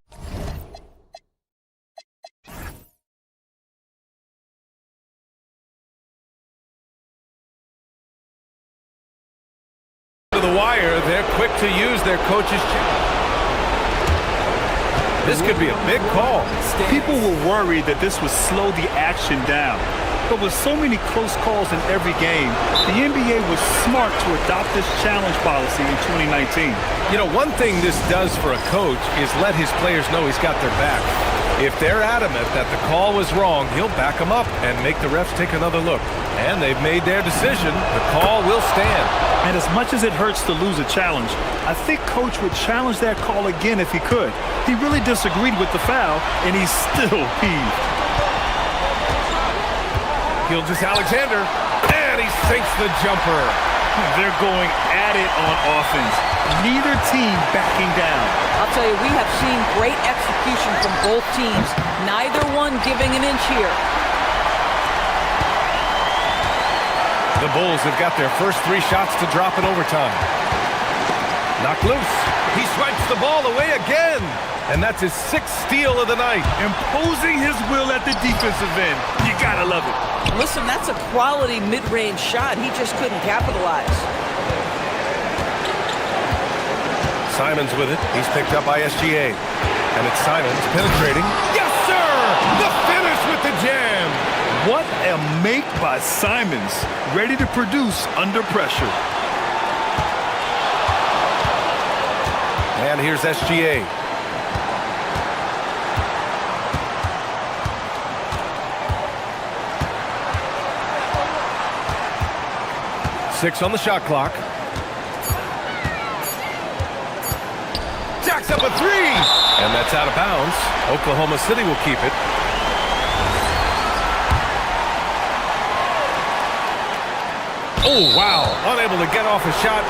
to the wire, they're quick to use their coach's change. This could be a big call. People were worried that this would slow the action down. But with so many close calls in every game, the NBA was smart to adopt this challenge policy in 2019. You know, one thing this does for a coach is let his players know he's got their back. If they're adamant that the call was wrong, he'll back them up and make the refs take another look. And they've made their decision. The call will stand. And as much as it hurts to lose a challenge, I think Coach would challenge that call again if he could. He really disagreed with the foul, and he's still peeved. Gilgeous-Alexander, and he sinks the jumper. They're going at it on offense. Neither team backing down. I'll tell you, we have seen great execution from both teams. Neither one giving an inch here. The Bulls have got their first 3 shots to drop in overtime. Knocked loose. He swipes the ball away again. And that's his 6th steal of the night. Imposing his will at the defensive end. You gotta love it. Listen, that's a quality mid-range shot. He just couldn't capitalize. Simons with it. He's picked up by SGA. And it's Simons penetrating. Yes, sir! The finish with the jam! What a make by Simons. Ready to produce under pressure. And here's SGA. Six on the shot clock. Jacks up a 3! And that's out of bounds. Oklahoma City will keep it. Oh, wow. Unable to get off a shot.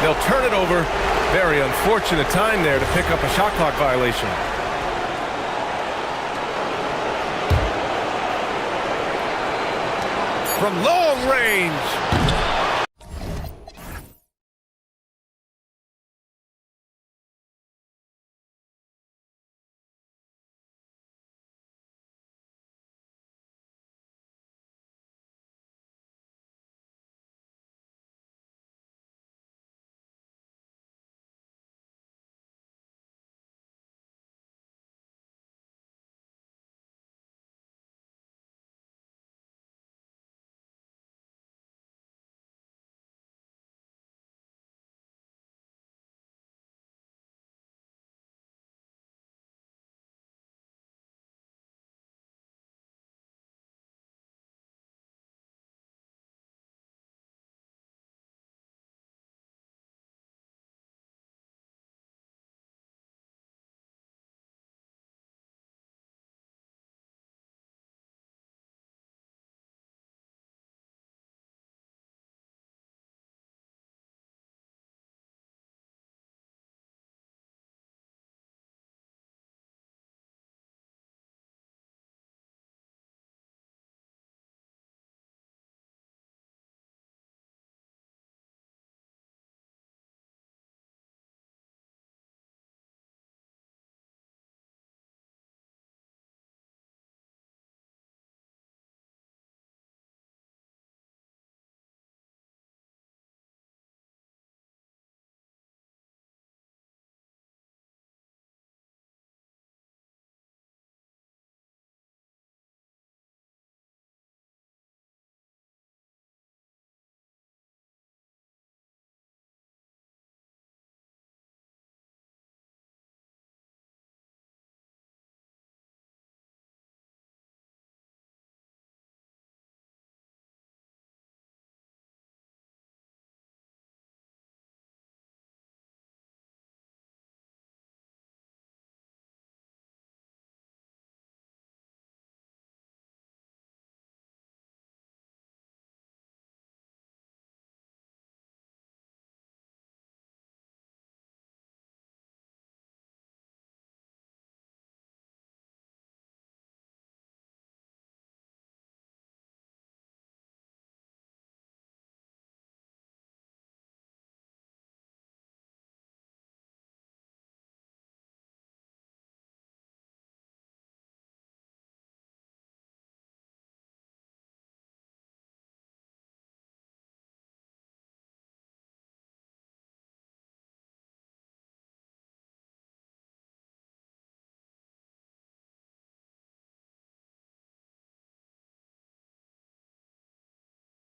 They'll turn it over. Very unfortunate time there to pick up a shot clock violation. From long range.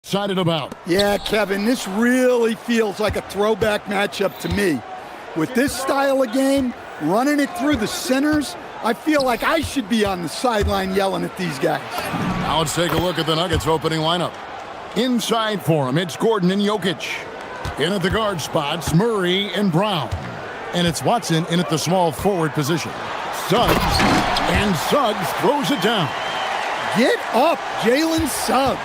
Excited about. Yeah, Kevin, this really feels like a throwback matchup to me. With this style of game, running it through the centers, I feel like I should be on the sideline yelling at these guys. Now let's take a look at the Nuggets opening lineup. Inside for him, it's Gordon and Jokic. In at the guard spots, Murray and Brown. And it's Watson in at the small forward position. Suggs, and Suggs throws it down. Get up, Jalen Suggs.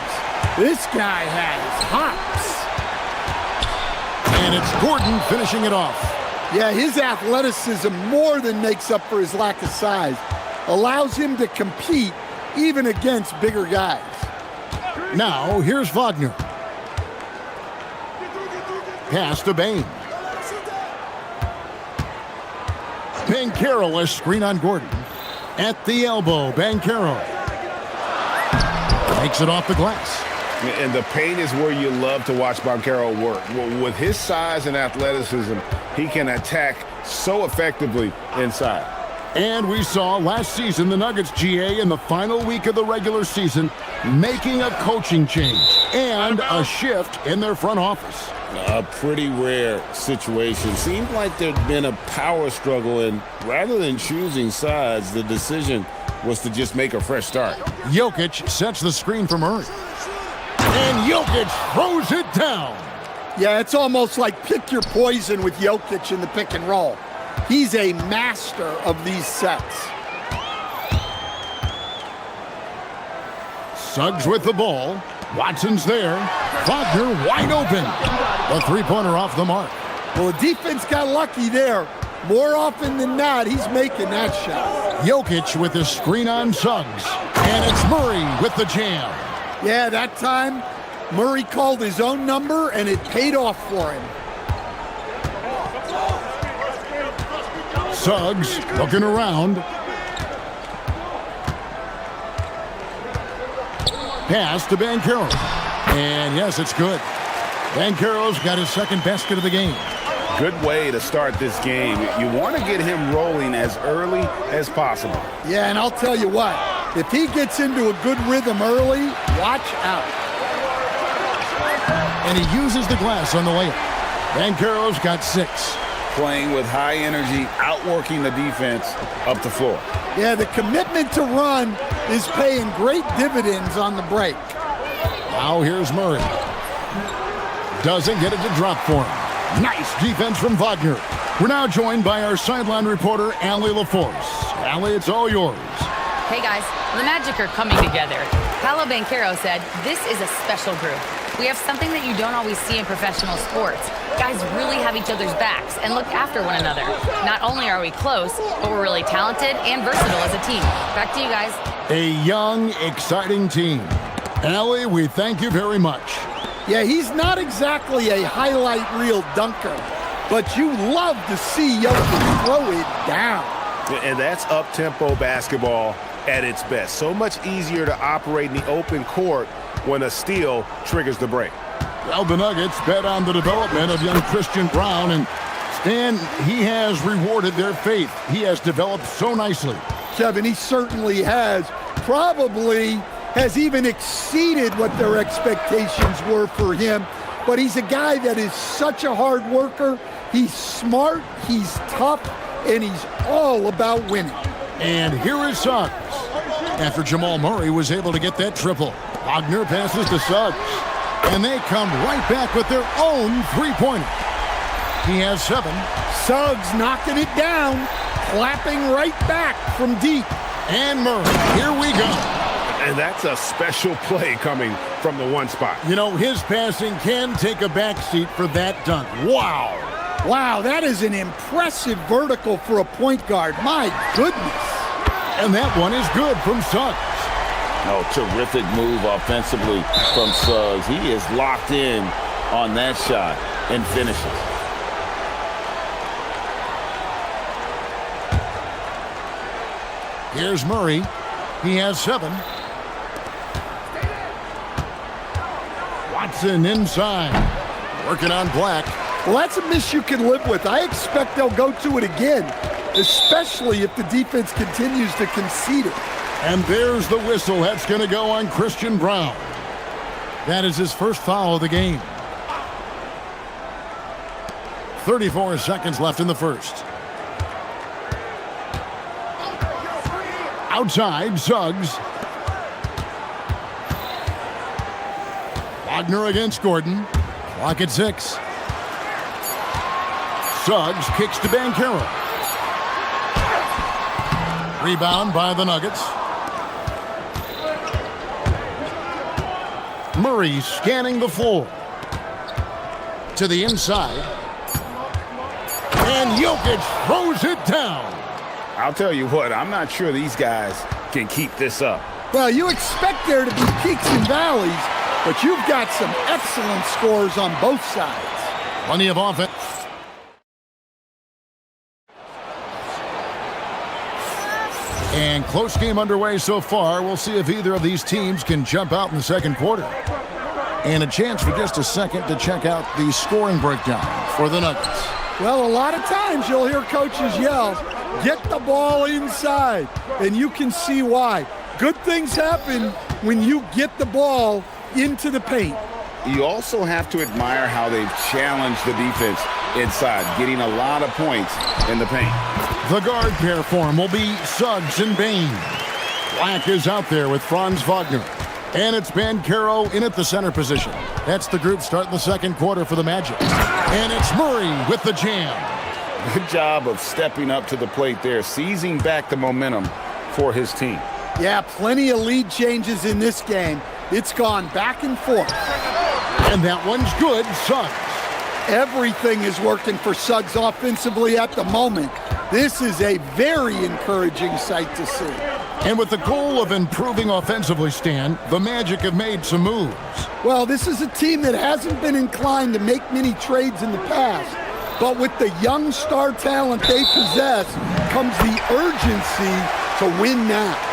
This guy has hops. And it's Gordon finishing it off. Yeah, his athleticism more than makes up for his lack of size. Allows him to compete even against bigger guys. Now, here's Wagner. Pass to Bain. Banchero, a screen on Gordon. At the elbow, Banchero. Takes it off the glass. And the paint is where you love to watch Banchero work. With his size and athleticism, he can attack so effectively inside. And we saw last season the Nuggets, GA, in the final week of the regular season, making a coaching change and a shift in their front office. A pretty rare situation. Seemed like there'd been a power struggle, and rather than choosing sides, the decision was to just make a fresh start. Jokic sets the screen for Murray. And Jokic throws it down. Yeah, it's almost like pick your poison with Jokic in the pick and roll. He's a master of these sets. Suggs with the ball. Watson's there. Wagner wide open. The three-pointer off the mark. Well, the defense got lucky there. More often than not, he's making that shot. Jokic with the screen on Suggs. And it's Murray with the jam. Yeah, that time, Murray called his own number, and it paid off for him. Suggs looking around. Pass to Banchero. And yes, it's good. Banchero's got his second basket of the game. Good way to start this game. You want to get him rolling as early as possible. Yeah, and I'll tell you what, if he gets into a good rhythm early, watch out. And he uses the glass on the layup. Banchero's got 6. Playing with high energy, outworking the defense up the floor. Yeah, the commitment to run is paying great dividends on the break. Now here's Murray. Doesn't get it to drop for him. Nice defense from Wagner. We're now joined by our sideline reporter, Allie LaForce. Allie, it's all yours. Hey guys, the Magic are coming together. Paolo Banchero said, "This is a special group. We have something that you don't always see in professional sports. Guys really have each other's backs and look after one another. Not only are we close, but we're really talented and versatile as a team." Back to you guys. A young, exciting team. Allie, we thank you very much. Yeah, he's not exactly a highlight reel dunker, but you love to see Jokic throw it down. And that's up-tempo basketball at its best. So much easier to operate in the open court when a steal triggers the break. Well, the Nuggets bet on the development of young Christian Braun, and Stan, he has rewarded their faith. He has developed so nicely. Kevin, he certainly has. Probably has even exceeded what their expectations were for him. But he's a guy that is such a hard worker. He's smart, he's tough, and he's all about winning. And here is Suggs. After Jamal Murray was able to get that triple, Wagner passes to Suggs. And they come right back with their own three-pointer. He has 7. Suggs knocking it down, clapping right back from deep. And Murray, here we go. And that's a special play coming from the one spot. You know, his passing can take a backseat for that dunk. Wow. Wow, that is an impressive vertical for a point guard. My goodness. And that one is good from Suggs. Oh, terrific move offensively from Suggs. He is locked in on that shot and finishes. Here's Murray. He has 7. Watson inside. Working on Black. Well, that's a miss you can live with. I expect they'll go to it again, especially if the defense continues to concede it. And there's the whistle. That's going to go on Christian Braun. That is his first foul of the game. 34 seconds left in the first. Outside, Suggs. Wagner against Gordon. Clock at 6. Suggs kicks to Banchero. Rebound by the Nuggets. Murray scanning the floor. To the inside. And Jokic throws it down. I'll tell you what, I'm not sure these guys can keep this up. Well, you expect there to be peaks and valleys, but you've got some excellent scores on both sides. Plenty of offense. And close game underway so far. We'll see if either of these teams can jump out in the second quarter. And a chance for just a second to check out the scoring breakdown for the Nuggets. Well, a lot of times you'll hear coaches yell, "Get the ball inside," and you can see why. Good things happen when you get the ball into the paint. You also have to admire how they've challenged the defense inside, getting a lot of points in the paint. The guard pair form will be Suggs and Bain. Black is out there with Franz Wagner. And it's Banchero in at the center position. That's the group starting the second quarter for the Magic. And it's Murray with the jam. Good job of stepping up to the plate there, seizing back the momentum for his team. Yeah, plenty of lead changes in this game. It's gone back and forth. And that one's good, Suggs. Everything is working for Suggs offensively at the moment. This is a very encouraging sight to see. And with the goal of improving offensively, Stan, the Magic have made some moves. Well, this is a team that hasn't been inclined to make many trades in the past. But with the young star talent they possess comes the urgency to win now.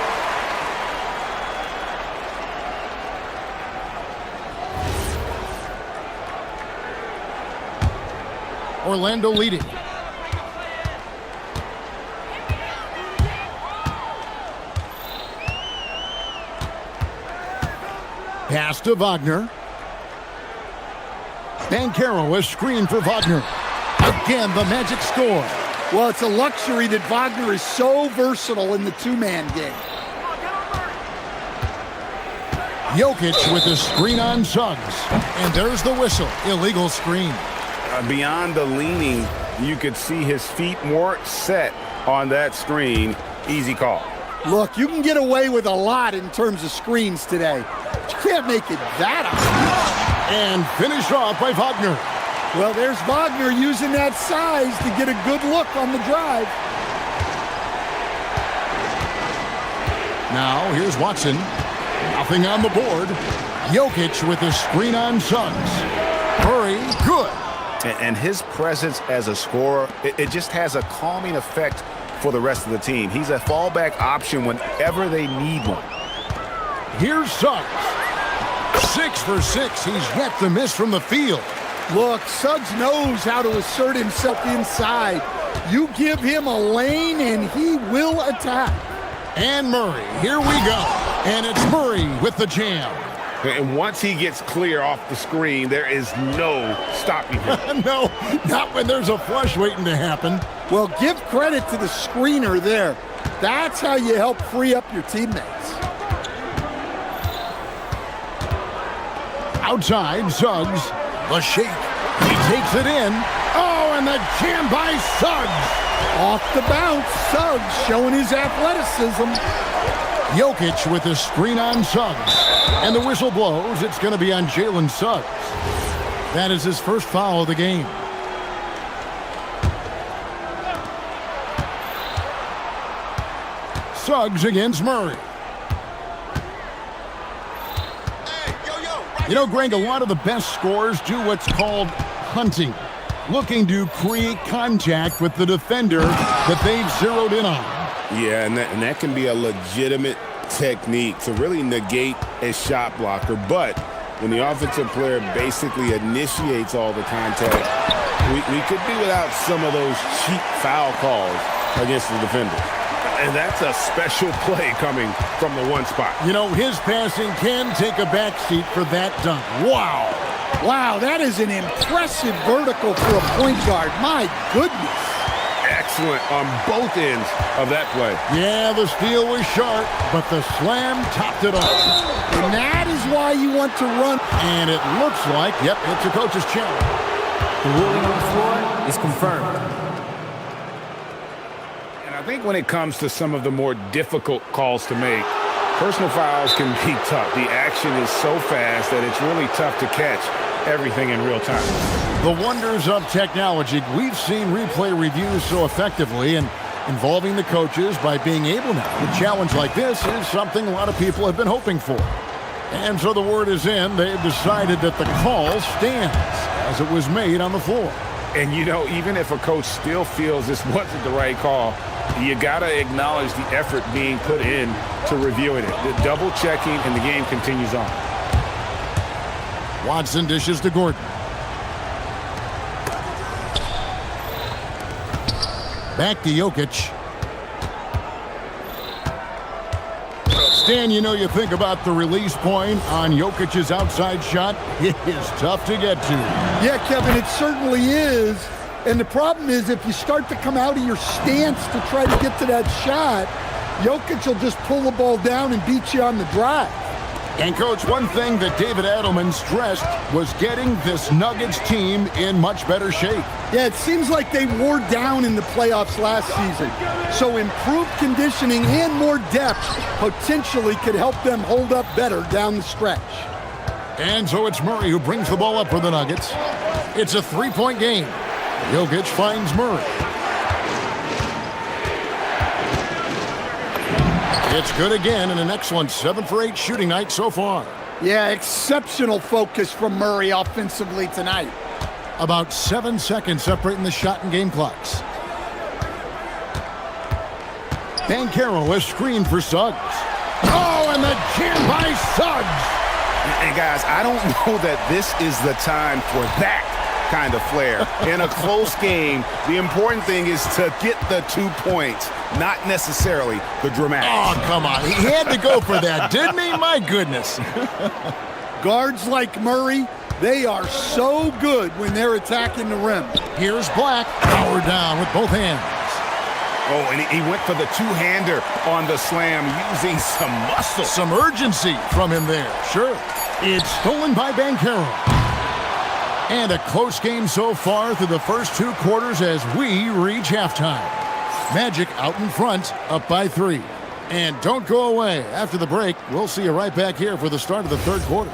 Orlando leading. Pass to Wagner. Banchero, a screen for Wagner. Again, the Magic score. Well, it's a luxury that Wagner is so versatile in the two-man game. Jokic with a screen on Suggs. And there's the whistle. Illegal screen. Beyond the leaning, you could see his feet more set on that screen. Easy call. Look, you can get away with a lot in terms of screens today. But you can't make it that high. And finished off by Wagner. Well, there's Wagner using that size to get a good look on the drive. Now, here's Watson. Nothing on the board. Jokic with a screen on Suggs. Murray, good. And his presence as a scorer, it just has a calming effect for the rest of the team. He's a fallback option whenever they need one. Here's Suggs. 6 for 6. He's yet to miss from the field. Look, Suggs knows how to assert himself inside. You give him a lane and he will attack. And Murray, here we go. And it's Murray with the jam. And once he gets clear off the screen, there is no stopping him. No, not when there's a flush waiting to happen. Well, give credit to the screener there. That's how you help free up your teammates. Outside, Suggs. The shake. He takes it in. Oh, and the jam by Suggs. Off the bounce, Suggs showing his athleticism. Jokic with a screen on Suggs. And the whistle blows. It's going to be on Jalen Suggs. That is his first foul of the game. Suggs against Murray. You know, Greg, a lot of the best scorers do what's called hunting, looking to create contact with the defender that they've zeroed in on. Yeah, and that can be a legitimate technique to really negate a shot blocker. But when the offensive player basically initiates all the contact, we could be without some of those cheap foul calls against the defender. And that's a special play coming from the one spot. You know, his passing can take a backseat for that dunk. Wow. Wow, that is an impressive vertical for a point guard. My goodness. Excellent on both ends of that play. Yeah, the steal was sharp, but the slam topped it off. And that is why you want to run. And it looks like, yep, it's a coach's challenge. The ruling on the floor is confirmed. I think when it comes to some of the more difficult calls to make, personal fouls can be tough. The action is so fast that it's really tough to catch everything in real time. The wonders of technology. We've seen replay reviews so effectively and involving the coaches by being able now. A challenge like this is something a lot of people have been hoping for. And so the word is in. They've decided that the call stands as it was made on the floor. And, you know, even if a coach still feels this wasn't the right call, you got to acknowledge the effort being put in to reviewing it. The double checking and the game continues on. Watson dishes to Gordon. Back to Jokic. Stan, you know, you think about the release point on Jokic's outside shot. It is tough to get to. Yeah, Kevin, it certainly is. And the problem is if you start to come out of your stance to try to get to that shot, Jokic will just pull the ball down and beat you on the drive. And, Coach, one thing that David Adelman stressed was getting this Nuggets team in much better shape. Yeah, it seems like they wore down in the playoffs last season. So improved conditioning and more depth potentially could help them hold up better down the stretch. And so it's Murray who brings the ball up for the Nuggets. It's a three-point game. Jokic finds Murray. It's good again, and an excellent 7 for 8 shooting night so far. Yeah, exceptional focus from Murray offensively tonight. About 7 seconds separating the shot and game clocks. Banchero has screened for Suggs. Oh, and the jam by Suggs! And guys, I don't know that this is the time for that kind of flair. In a close game, the important thing is to get the 2 points, not necessarily the dramatics. Oh, come on. He had to go for that, didn't he? My goodness. Guards like Murray, they are so good when they're attacking the rim. Here's Black, powered down with both hands. Oh, and he went for the two-hander on the slam, using some muscle. Some urgency from him there, sure. It's stolen by Banchero. And a close game so far through the first 2 quarters as we reach halftime. Magic out in front, up by 3. And don't go away. After the break, we'll see you right back here for the start of the third quarter.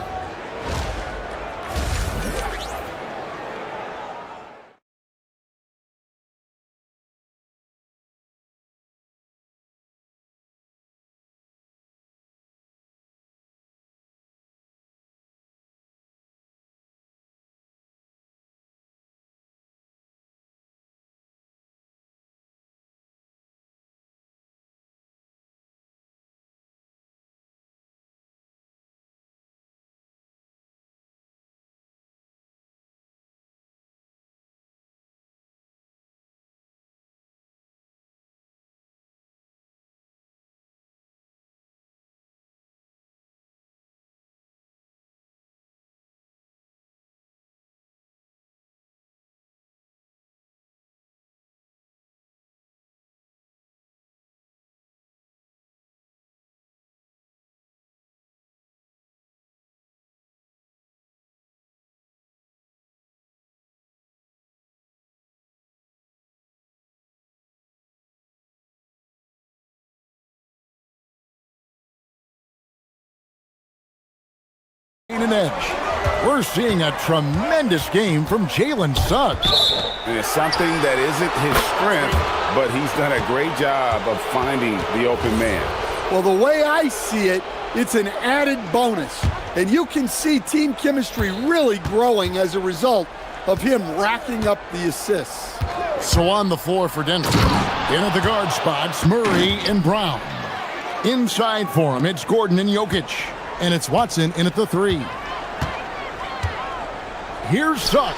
An edge. We're seeing a tremendous game from Jalen Suggs. And it's something that isn't his strength, but he's done a great job of finding the open man. Well, the way I see it, it's an added bonus. And you can see team chemistry really growing as a result of him racking up the assists. So on the floor for Denver. In at the guard spots, Murray and Brown. Inside for him, it's Gordon and Jokic. And it's Watson in at the 3. Here's Suggs.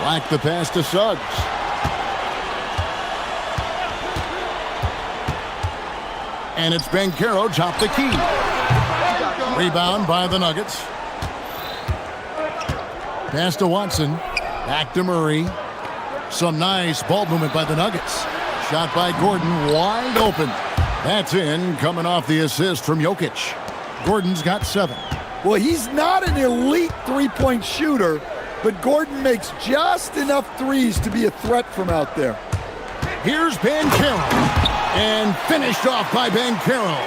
Like the pass to Suggs. And it's Banchero top the key. Rebound by the Nuggets. Pass to Watson. Back to Murray. Some nice ball movement by the Nuggets. Shot by Gordon, wide open. That's in, coming off the assist from Jokic. Gordon's got 7. Well, he's not an elite three-point shooter, but Gordon makes just enough threes to be a threat from out there. Here's Banchero. And finished off by Banchero.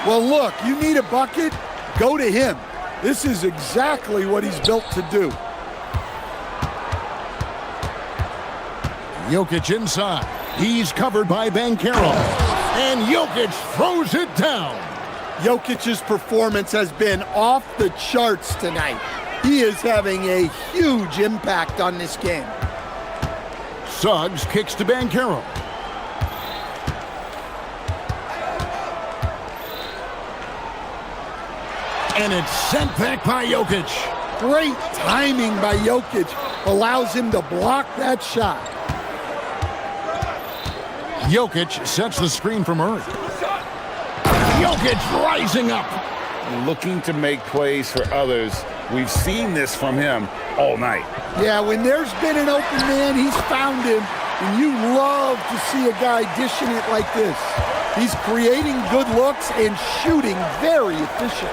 Well, look, you need a bucket, go to him. This is exactly what he's built to do. Jokic inside. He's covered by Banchero. And Jokic throws it down. Jokic's performance has been off the charts tonight. He is having a huge impact on this game. Suggs kicks to Banchero. And it's sent back by Jokic. Great timing by Jokic allows him to block that shot. Jokic sets the screen for Murray. Jokic rising up. Looking to make plays for others. We've seen this from him all night. Yeah, when there's been an open man, he's found him. And you love to see a guy dishing it like this. He's creating good looks and shooting very efficient.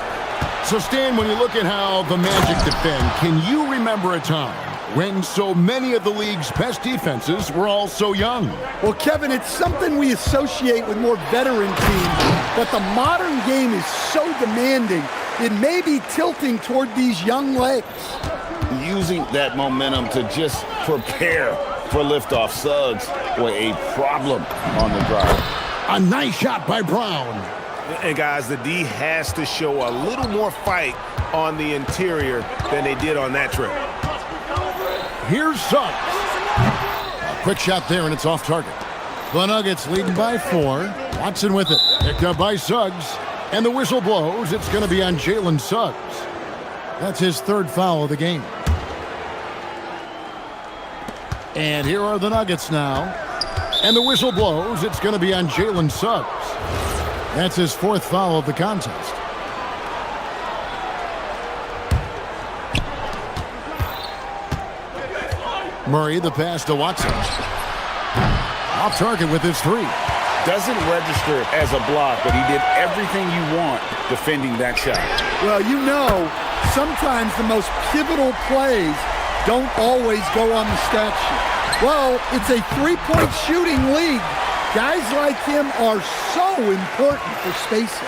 So, Stan, when you look at how the Magic defend, can you remember a time when so many of the league's best defenses were all so young? Well, Kevin, it's something we associate with more veteran teams, but the modern game is so demanding, it may be tilting toward these young legs. using that momentum to just prepare for liftoff. Suggs were a problem on the drive. A nice shot by Brown. And guys, the D has to show a little more fight on the interior than they did on that trip. Here's Suggs. A quick shot there, and it's off target. The Nuggets leading by 4. Watson with it. Picked up by Suggs. And the whistle blows. It's going to be on Jalen Suggs. That's his 3rd foul of the game. And here are the Nuggets now. And the whistle blows. It's going to be on Jalen Suggs. That's his 4th foul of the contest. Murray, the pass to Watson. Off target with his 3. Doesn't register as a block, but he did everything you want defending that shot. Well, you know, sometimes the most pivotal plays don't always go on the stat sheet. Well, it's a 3-point shooting league. Guys like him are so important for spacing.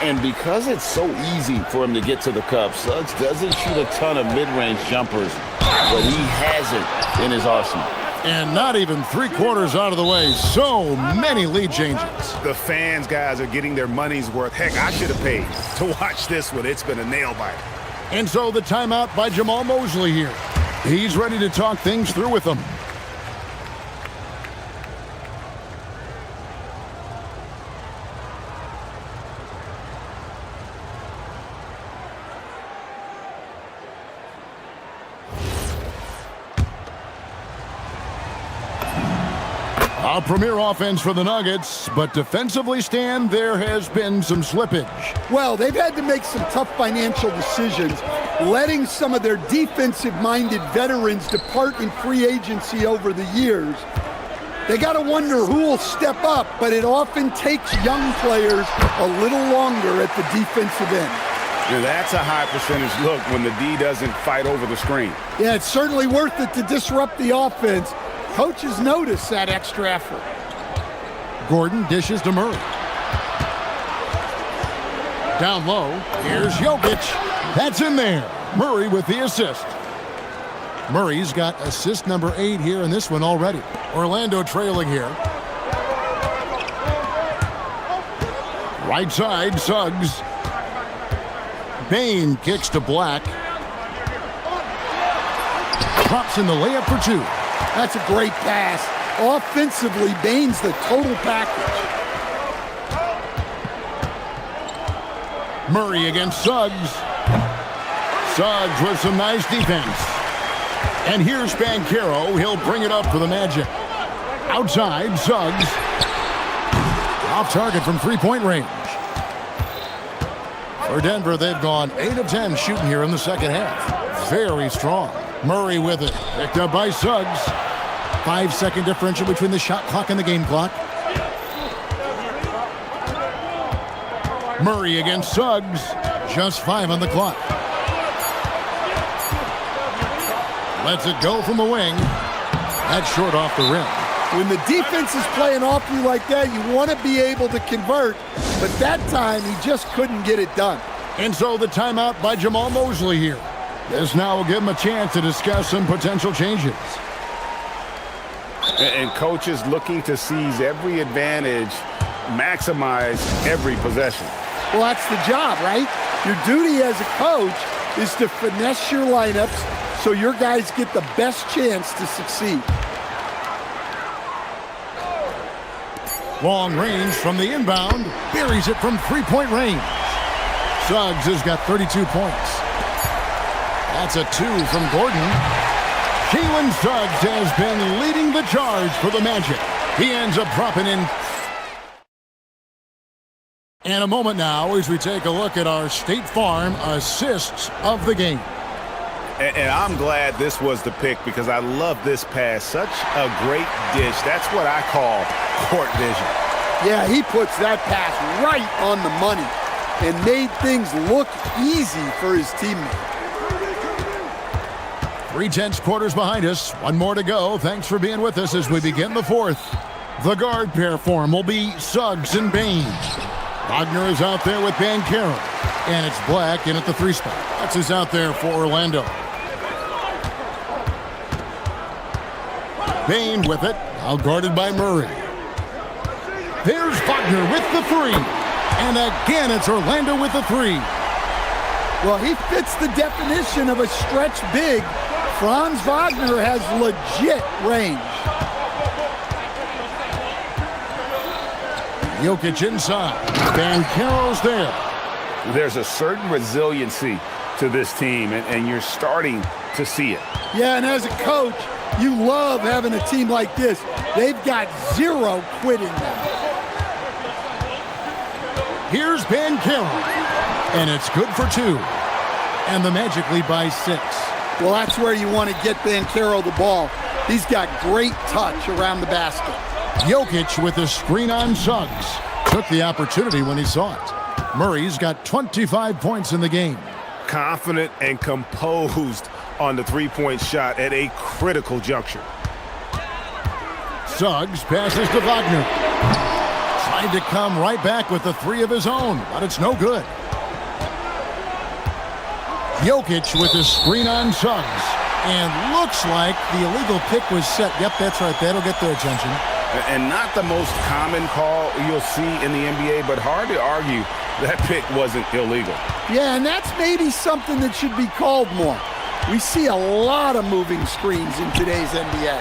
And because it's so easy for him to get to the cup, Suggs doesn't shoot a ton of mid-range jumpers, but he has it in his arsenal. And not even 3/4 out of the way. So many lead changes. The fans, guys, are getting their money's worth. Heck, I should have paid to watch this one. It's been a nail-biter. And so the timeout by Jamal Mosley here. He's ready to talk things through with them. A premier offense for the Nuggets, but defensively, Stan, there has been some slippage. Well, they've had to make some tough financial decisions, letting some of their defensive-minded veterans depart in free agency over the years. They got to wonder who will step up, but it often takes young players a little longer at the defensive end. Now, that's a high percentage look when the D doesn't fight over the screen. Yeah, it's certainly worth it to disrupt the offense. Coaches notice that extra effort. Gordon dishes to Murray. Down low, here's Jokic. That's in there. Murray with the assist. Murray's got assist number 8 here in this one already. Orlando trailing here. Right side, Suggs. Bane kicks to Black. Drops in the layup for 2. That's a great pass. Offensively, Bane's the total package. Murray against Suggs. Suggs with some nice defense. And here's Banchero. He'll bring it up for the Magic. Outside, Suggs. Off target from 3-point range. For Denver, they've gone 8 of 10 shooting here in the second half. Very strong. Murray with it. Picked up by Suggs. 5-second differential between the shot clock and the game clock. Murray against Suggs. Just 5 on the clock. Lets it go from the wing. That's short off the rim. When the defense is playing off you like that, you want to be able to convert. But that time, he just couldn't get it done. And so the timeout by Jamal Mosley here. This now will give him a chance to discuss some potential changes. And coaches looking to seize every advantage, maximize every possession. Well, that's the job, right? Your duty as a coach is to finesse your lineups so your guys get the best chance to succeed. Long range from the inbound. Buries it from 3-point range. Suggs has got 32 points. That's a 2 from Gordon. Jalen Suggs has been leading the charge for the Magic. He ends up dropping in. And a moment now as we take a look at our State Farm assists of the game. And I'm glad this was the pick because I love this pass. Such a great dish. That's what I call court vision. Yeah, he puts that pass right on the money and made things look easy for his teammates. 3/10 quarters behind us. One more to go. Thanks for being with us as we begin the fourth. The guard pair form will be Suggs and Bane. Wagner is out there with Banchero. And it's Black in at the 3 spot. That's who's out there for Orlando. Bain with it, outguarded by Murray. There's Wagner with the three. And again, it's Orlando with the three. Well, he fits the definition of a stretch big. Franz Wagner has legit range. Jokic inside. Banchero's there. There's a certain resiliency to this team, and you're starting to see it. Yeah, and as a coach, you love having a team like this. They've got zero quitting them. Here's Banchero, and it's good for two. And the Magic lead by 6. Well, that's where you want to get Banchero the ball. He's got great touch around the basket. Jokic with a screen on Suggs. Took the opportunity when he saw it. Murray's got 25 points in the game. Confident and composed on the three-point shot at a critical juncture. Suggs passes to Wagner. Tried to come right back with the three of his own, but it's no good. Jokic with the screen on Suggs. And looks like the illegal pick was set. Yep, that's right. That'll get their attention. And not the most common call you'll see in the NBA, but hard to argue that pick wasn't illegal. Yeah, and that's maybe something that should be called more. We see a lot of moving screens in today's NBA.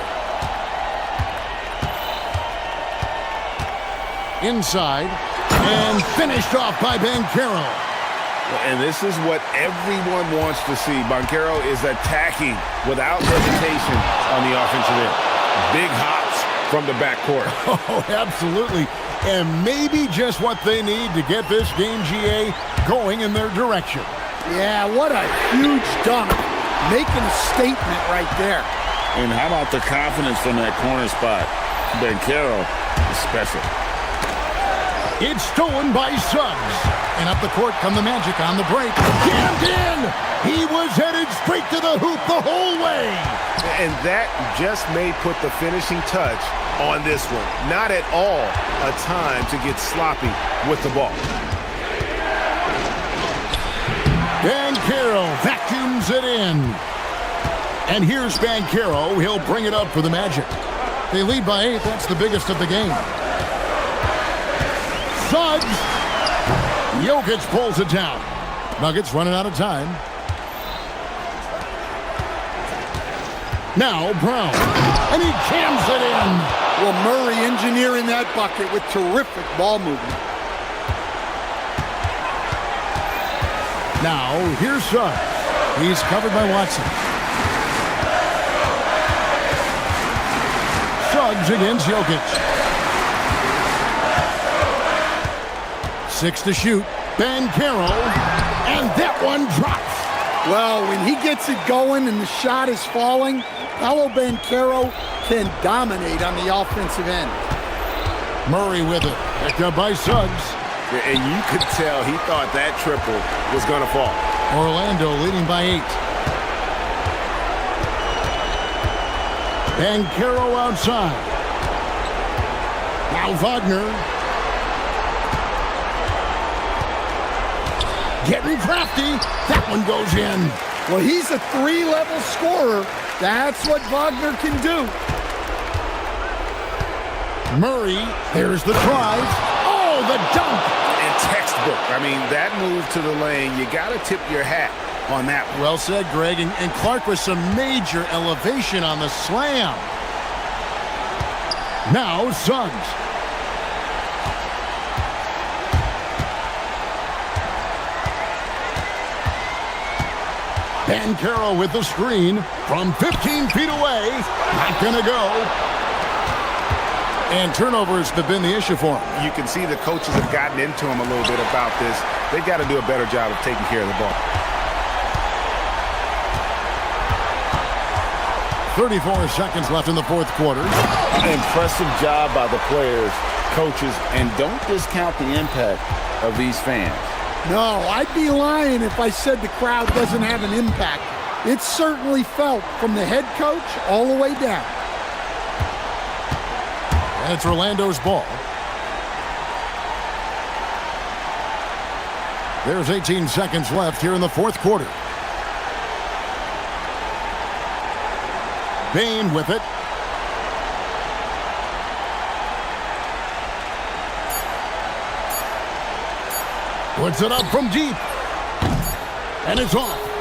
Inside, and finished off by Banchero. And this is what everyone wants to see. Banchero is attacking without hesitation on the offensive end. Big hops from the backcourt. Oh, absolutely. And maybe just what they need to get this game, GA, going in their direction. Yeah, what a huge dunk. Making a statement right there. And how about the confidence from that corner spot? Banchero is special. It's stolen by Suggs. And up the court come the Magic on the break. Jammed in! He was headed straight to the hoop the whole way. And that just may put the finishing touch on this one. Not at all a time to get sloppy with the ball. Banchero vacuums it in. And here's Banchero. He'll bring it up for the Magic. They lead by 8. That's the biggest of the game. Suggs. Jokic pulls it down. Nuggets running out of time. Now Brown. And he jams it in. Well, Murray engineering that bucket with terrific ball movement. Now, here's Suggs. He's covered by Watson. Suggs against Jokic. 6 to shoot. Banchero. And that one drops. Well, when he gets it going and the shot is falling, Paolo Banchero can dominate on the offensive end. Murray with it. Picked up by Suggs. And you could tell he thought that triple was going to fall. Orlando leading by 8. Banchero outside. Now Wagner. Getting crafty. That one goes in. Well, he's a 3-level scorer. That's what Wagner can do. Murray. There's the drive. Oh, the dunk. And textbook. I mean, that move to the lane, you got to tip your hat on that. Well said, Greg. And Clark with some major elevation on the slam. Now Suggs. Banchero with the screen from 15 feet away. Not going to go. And turnovers have been the issue for him. You can see the coaches have gotten into him a little bit about this. They've got to do a better job of taking care of the ball. 34 seconds left in the fourth quarter. Impressive job by the players, coaches, and don't discount the impact of these fans. No, I'd be lying if I said the crowd doesn't have an impact. It's certainly felt from the head coach all the way down. And it's Orlando's ball. There's 18 seconds left here in the fourth quarter. Bain with it. Puts it up from deep. And it's off.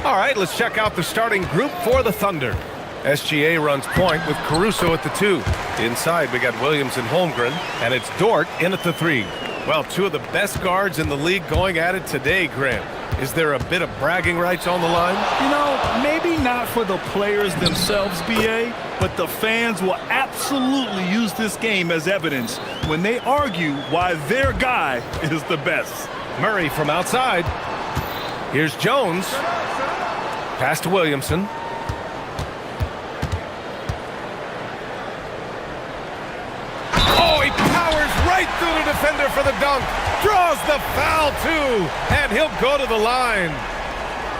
All right, let's check out the starting group for the Thunder. SGA runs point with Caruso at the 2. Inside, we got Williams and Holmgren, and it's Dort in at the 3. Well, two of the best guards in the league going at it today, Grant. Is there a bit of bragging rights on the line? You know, maybe not for the players themselves, BA, but the fans will absolutely use this game as evidence when they argue why their guy is the best. Murray from outside. Here's Jones. Pass to Williamson. Oh, he powers right through the defender for the dunk. Draws the foul, too. And he'll go to the line.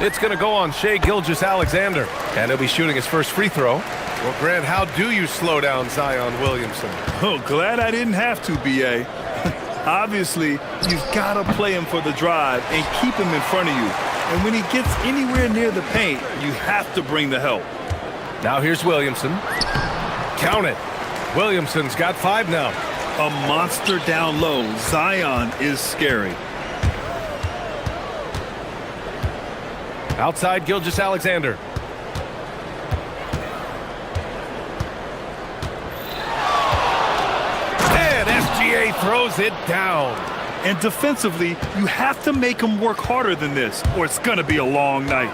It's going to go on Shai Gilgeous-Alexander. And he'll be shooting his first free throw. Well, Grant, how do you slow down Zion Williamson? Oh, glad I didn't have to, BA. Obviously, you've got to play him for the drive and keep him in front of you. And when he gets anywhere near the paint, you have to bring the help. Now here's Williamson. Count it. Williamson's got 5 now. A monster down low. Zion is scary. Outside Gilgeous-Alexander. And SGA throws it down. And defensively, you have to make him work harder than this, or it's going to be a long night.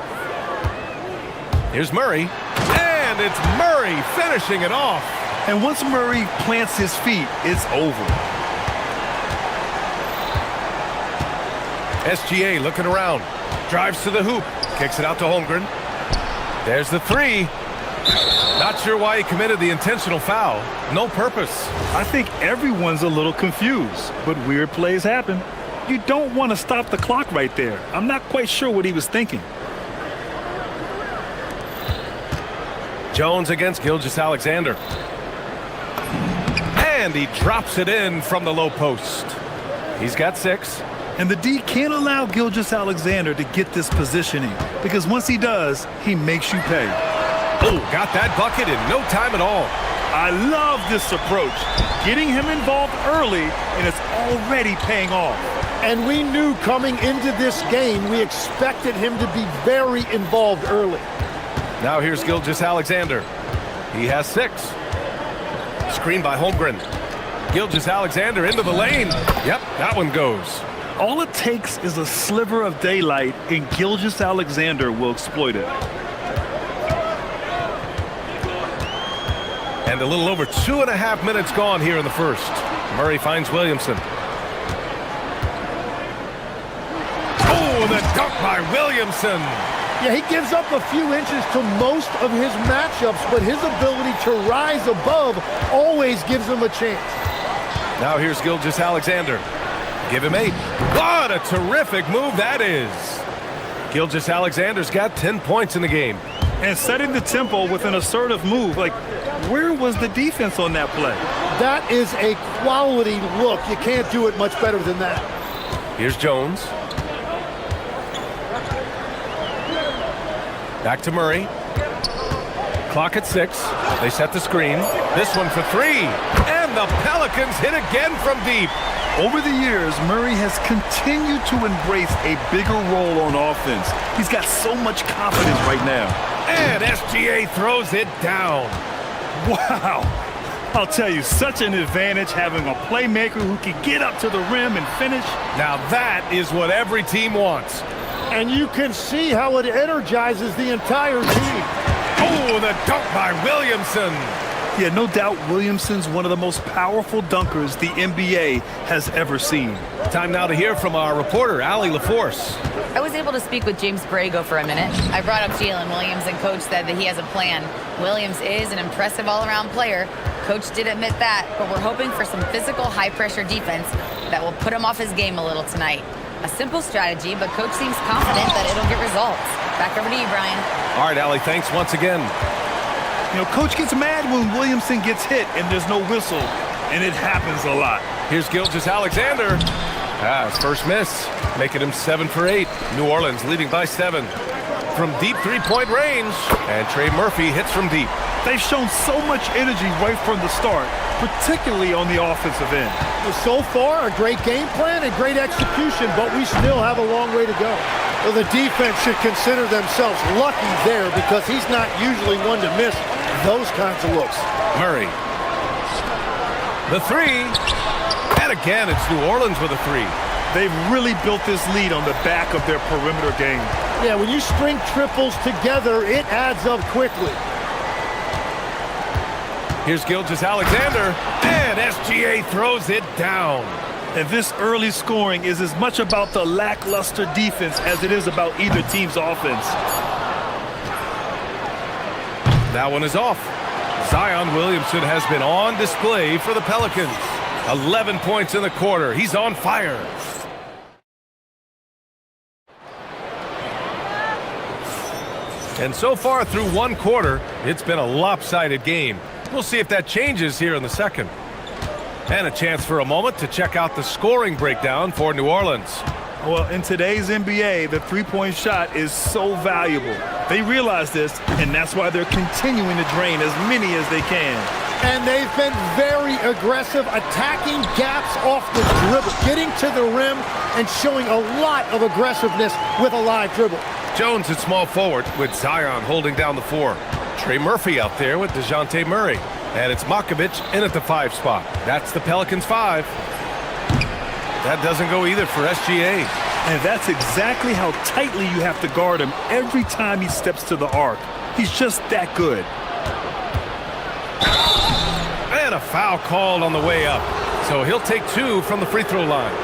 Here's Murray. And it's Murray finishing it off. And once Murray plants his feet, it's over. SGA looking around. Drives to the hoop. Kicks it out to Holmgren. There's the 3. Not sure why he committed the intentional foul. No purpose. I think everyone's a little confused, but weird plays happen. You don't want to stop the clock right there. I'm not quite sure what he was thinking. Jones against Gilgeous-Alexander. And he drops it in from the low post. He's got 6. And the D can't allow Gilgeous-Alexander to get this positioning, because once he does, he makes you pay. Oh, got that bucket in no time at all. I love this approach. Getting him involved early, and it's already paying off. And we knew coming into this game, we expected him to be very involved early. Now here's Gilgeous-Alexander. He has 6. Screen by Holmgren. Gilgeous-Alexander into the lane. Yep, that one goes. All it takes is a sliver of daylight, and Gilgeous-Alexander will exploit it. And a little over 2.5 minutes gone here in the first. Murray finds Williamson. Oh, the dunk by Williamson. Yeah, he gives up a few inches to most of his matchups, but his ability to rise above always gives him a chance. Now here's Gilgeous-Alexander. Give him 8. What a terrific move that is. Gilgeous-Alexander's got 10 points in the game. And setting the tempo with an assertive move. Like, where was the defense on that play? That is a quality look. You can't do it much better than that. Here's Jones. Back to Murray. Clock at 6. They set the screen. This one for 3. And the Pelicans hit again from deep. Over the years, Murray has continued to embrace a bigger role on offense. He's got so much confidence right now. And SGA throws it down. Wow. I'll tell you, such an advantage having a playmaker who can get up to the rim and finish. Now that is what every team wants. And you can see how it energizes the entire team. Oh, the dunk by Williamson. Yeah, no doubt Williamson's one of the most powerful dunkers the NBA has ever seen. Time now to hear from our reporter, Allie LaForce. I was able to speak with James Borrego for a minute. I brought up Jalen Williams, and Coach said that he has a plan. Williams is an impressive all-around player. Coach did admit that, but we're hoping for some physical, high-pressure defense that will put him off his game a little tonight. A simple strategy, but Coach seems confident that it'll get results. Back over to you, Brian. All right, Allie, thanks once again. You know, Coach gets mad when Williamson gets hit and there's no whistle, and it happens a lot. Here's Gilgeous-Alexander. His first miss, making him 7 for 8. New Orleans leading by 7. From deep three-point range, and Trey Murphy hits from deep. They've shown so much energy right from the start, particularly on the offensive end. So far, a great game plan and great execution, but we still have a long way to go. Well, the defense should consider themselves lucky there because he's not usually one to miss those kinds of looks. Murray. The three. And again, it's New Orleans with a three. They've really built this lead on the back of their perimeter game. Yeah, when you string triples together, it adds up quickly. Here's Gilgeous-Alexander, and SGA throws it down. And this early scoring is as much about the lackluster defense as it is about either team's offense. That one is off. Zion Williamson has been on display for the Pelicans. 11 points in the quarter. He's on fire. And so far through one quarter, it's been a lopsided game. We'll see if that changes here in the second. And a chance for a moment to check out the scoring breakdown for New Orleans. Well, in today's NBA, the three-point shot is so valuable. They realize this, and that's why they're continuing to drain as many as they can. And they've been very aggressive, attacking gaps off the dribble, getting to the rim and showing a lot of aggressiveness with a live dribble. Jones at small forward with Zion holding down the four. Trey Murphy out there with DeJounte Murray. And it's Makovich in at the 5 spot. That's the Pelicans 5. That doesn't go either for SGA. And that's exactly how tightly you have to guard him every time he steps to the arc. He's just that good. And a foul called on the way up. So he'll take 2 from the free throw line.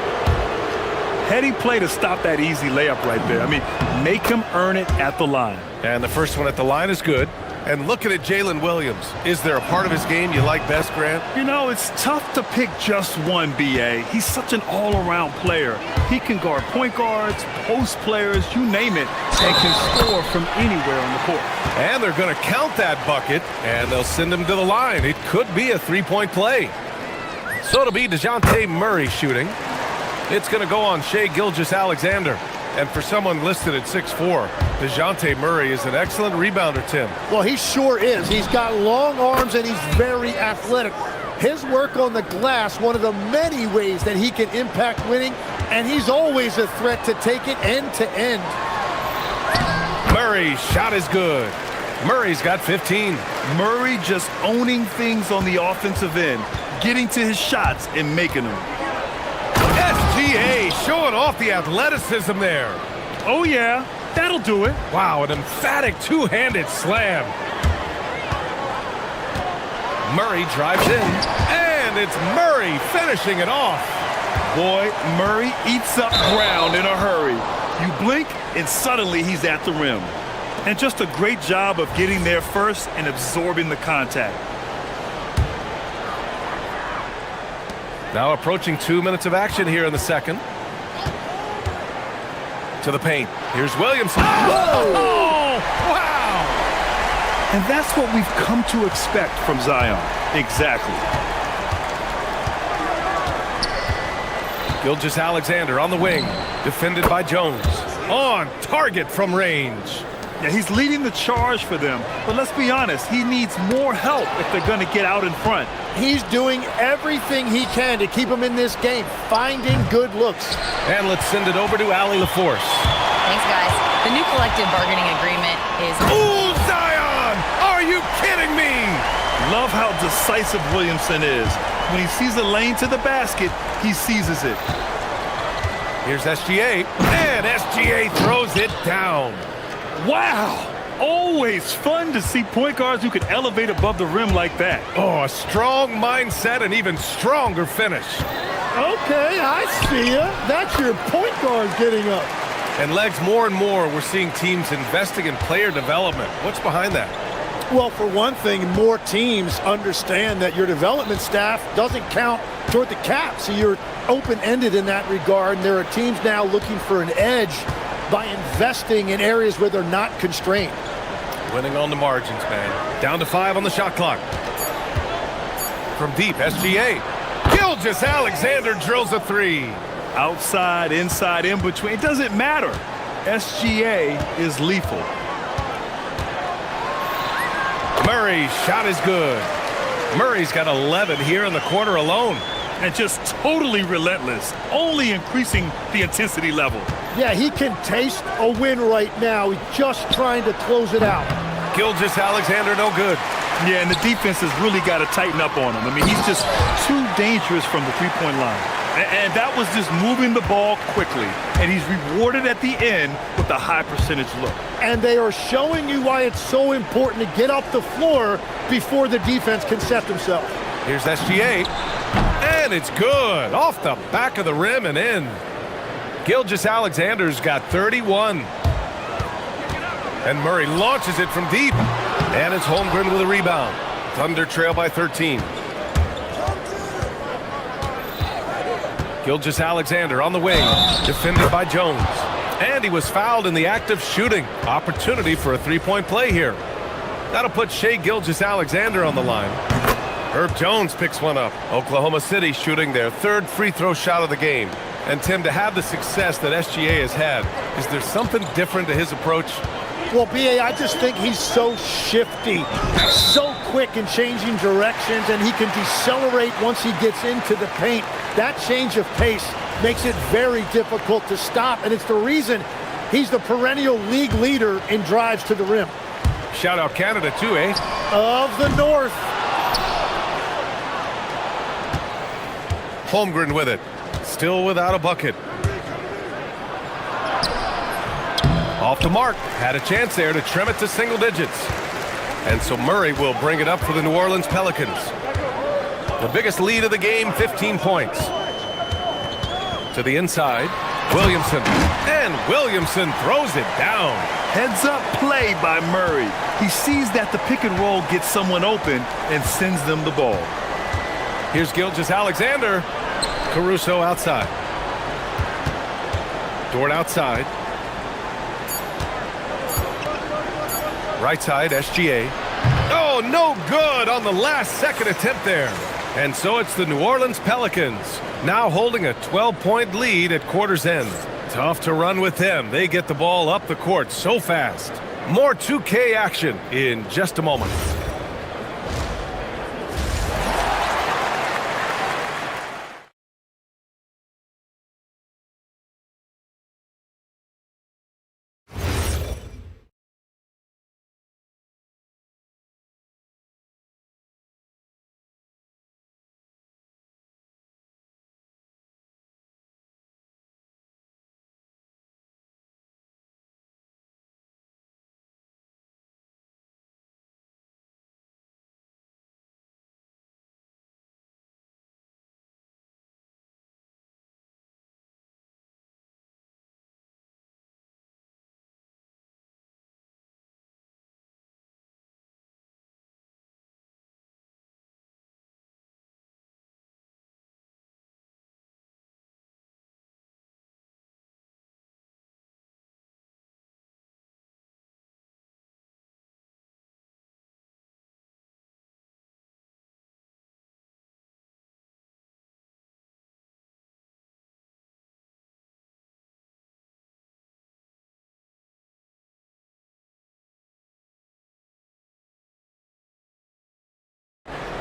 Heady play to stop that easy layup right there. I mean, make him earn it at the line. And the first one at the line is good. And looking at Jalen Williams, is there a part of his game you like best, Grant? You know, it's tough to pick just one, B.A. He's such an all-around player. He can guard point guards, post players, you name it, and can score from anywhere on the court. And they're going to count that bucket, and they'll send him to the line. It could be a three-point play. So it'll be DeJounte Murray shooting. It's going to go on Shai Gilgeous-Alexander. And for someone listed at 6'4", DeJounte Murray is an excellent rebounder, Tim. Well, he sure is. He's got long arms and he's very athletic. His work on the glass, one of the many ways that he can impact winning, and he's always a threat to take it end to end. Murray's shot is good. Murray's got 15. Murray just owning things on the offensive end, getting to his shots and making them. SGA showing off the athleticism there. Oh, yeah, that'll do it. Wow, an emphatic two-handed slam. Murray drives in, and it's Murray finishing it off. Boy, Murray eats up ground in a hurry. You blink, and suddenly he's at the rim. And just a great job of getting there first and absorbing the contact. Now approaching 2 minutes of action here in the second. To the paint. Here's Williamson. Whoa! Oh, wow! And that's what we've come to expect from Zion. Exactly. Gilgeous-Alexander on the wing. Defended by Jones. On target from range. Yeah, he's leading the charge for them. But let's be honest, he needs more help if they're going to get out in front. He's doing everything he can to keep him in this game, finding good looks. And let's send it over to Allie LaForce. Thanks, guys. The new collective bargaining agreement is... Ooh, Zion! Are you kidding me? Love how decisive Williamson is. When he sees a lane to the basket, he seizes it. Here's SGA, and SGA throws it down. Wow! Always fun to see point guards who can elevate above the rim like that. Oh, a strong mindset and even stronger finish. Okay, I see ya. That's your point guard getting up. And Legs, more and more, we're seeing teams investing in player development. What's behind that? Well, for one thing, more teams understand that your development staff doesn't count toward the cap, so you're open-ended in that regard, and there are teams now looking for an edge by investing in areas where they're not constrained. Winning on the margins, man. Down to 5 on the shot clock. From deep, SGA. Gilgeous-Alexander drills a 3. Outside, inside, in between, it doesn't matter. SGA is lethal. Murray's shot is good. Murray's got 11 here in the quarter alone. And just totally relentless, only increasing the intensity level. Yeah, he can taste a win right now. He's just trying to close it out. Gilgeous-Alexander no good. Yeah, and the defense has really got to tighten up on him. I mean, he's just too dangerous from the three-point line. And that was just moving the ball quickly. And he's rewarded at the end with a high percentage look. And they are showing you why it's so important to get up the floor before the defense can set themselves. Here's SGA. And it's good. Off the back of the rim and in. Gilgeous-Alexander's got 31. And Murray launches it from deep. And it's Holmgren with a rebound. Thunder trail by 13. Gilgeous-Alexander on the wing, defended by Jones. And he was fouled in the act of shooting. Opportunity for a three-point play here. That'll put Shai Gilgeous-Alexander on the line. Herb Jones picks one up. Oklahoma City shooting their third free throw shot of the game. And Tim, to have the success that SGA has had, is there something different to his approach? Well, B.A., I just think he's so shifty, so quick in changing directions, and he can decelerate once he gets into the paint. That change of pace makes it very difficult to stop, and it's the reason he's the perennial league leader in drives to the rim. Shout out Canada too, eh? Of the North. Holmgren with it. Still without a bucket. Off the mark. Had a chance there to trim it to single digits. And so Murray will bring it up for the New Orleans Pelicans. The biggest lead of the game, 15 points. To the inside, Williamson. And Williamson throws it down. Heads up play by Murray. He sees that the pick and roll gets someone open and sends them the ball. Here's Gilgeous-Alexander. Caruso outside. Dort outside. Right side, SGA. Oh, no good on the last second attempt there. And so it's the New Orleans Pelicans, now holding a 12-point lead at quarter's end. Tough to run with them. They get the ball up the court so fast. More 2K action in just a moment.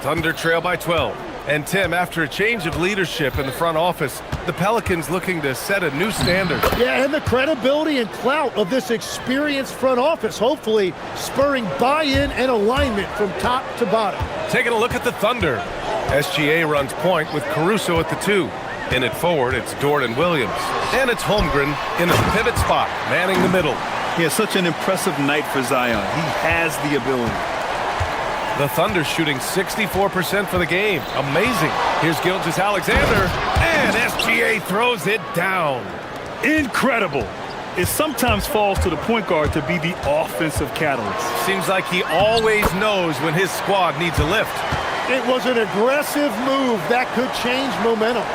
Thunder trail by 12. And Tim, after a change of leadership in the front office, the Pelicans looking to set a new standard. Yeah, and the credibility and clout of this experienced front office, hopefully spurring buy-in and alignment from top to bottom. Taking a look at the Thunder. SGA runs point with Caruso at the 2. In it forward, it's Dort and Williams. And it's Holmgren in his pivot spot, manning the middle. Yeah, such an impressive night for Zion. He has the ability. The Thunder shooting 64% for the game. Amazing. Here's Gilgeous-Alexander, and SGA throws it down. Incredible. It sometimes falls to the point guard to be the offensive catalyst. Seems like he always knows when his squad needs a lift. It was an aggressive move that could change momentum.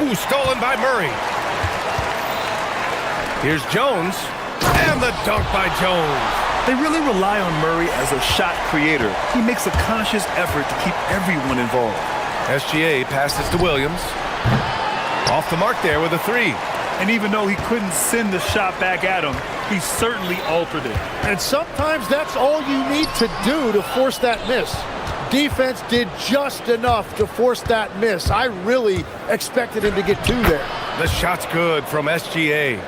Ooh, stolen by Murray. Here's Jones, and the dunk by Jones. They really rely on Murray as a shot creator. He makes a conscious effort to keep everyone involved. SGA passes to Williams. Off the mark there with a 3. And even though he couldn't send the shot back at him, he certainly altered it. And sometimes that's all you need to do to force that miss. defense did just enough to force that miss. I really expected him to get two there. The shot's good from SGA.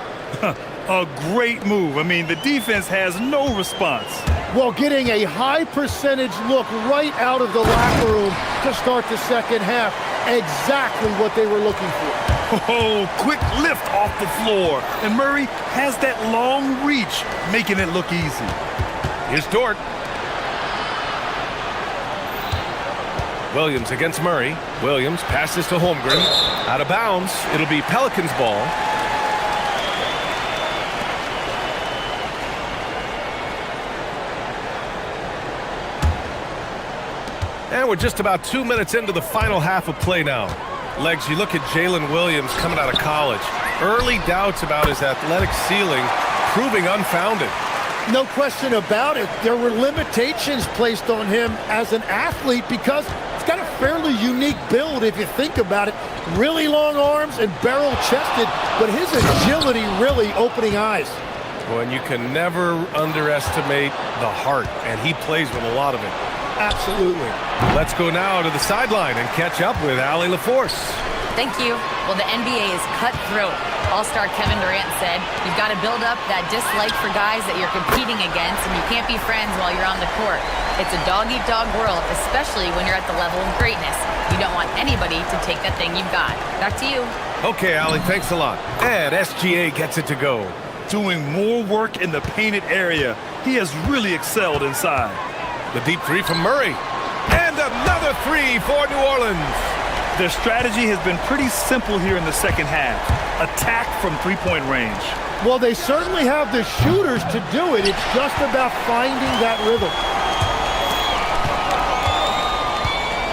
A great move. I mean, the defense has no response. Well, getting a high percentage look right out of the locker room to start the second half. Exactly what they were looking for. Oh, quick lift off the floor. And Murray has that long reach, making it look easy. Here's Dort. Williams against Murray. Williams passes to Holmgren. Out of bounds. It'll be Pelicans ball. And we're just about 2 minutes into the final half of play now. Legs, you look at Jalen Williams coming out of college. Early doubts about his athletic ceiling proving unfounded. No question about it. There were limitations placed on him as an athlete because he's got a fairly unique build if you think about it. Really long arms and barrel-chested, but his agility really opening eyes. Well, and you can never underestimate the heart, and he plays with a lot of it. Absolutely. Let's go now to the sideline and catch up with Allie LaForce. Thank you. Well, the NBA is cutthroat. All-star Kevin Durant said, you've got to build up that dislike for guys that you're competing against, and you can't be friends while you're on the court. It's a dog-eat-dog world, especially when you're at the level of greatness. You don't want anybody to take that thing you've got. Back to you. Okay, Allie, thanks a lot. And SGA gets it to go. Doing more work in the painted area. He has really excelled inside. The deep three from Murray. And another three for New Orleans. Their strategy has been pretty simple here in the second half. Attack from three-point range. Well, they certainly have the shooters to do it. It's just about finding that rhythm.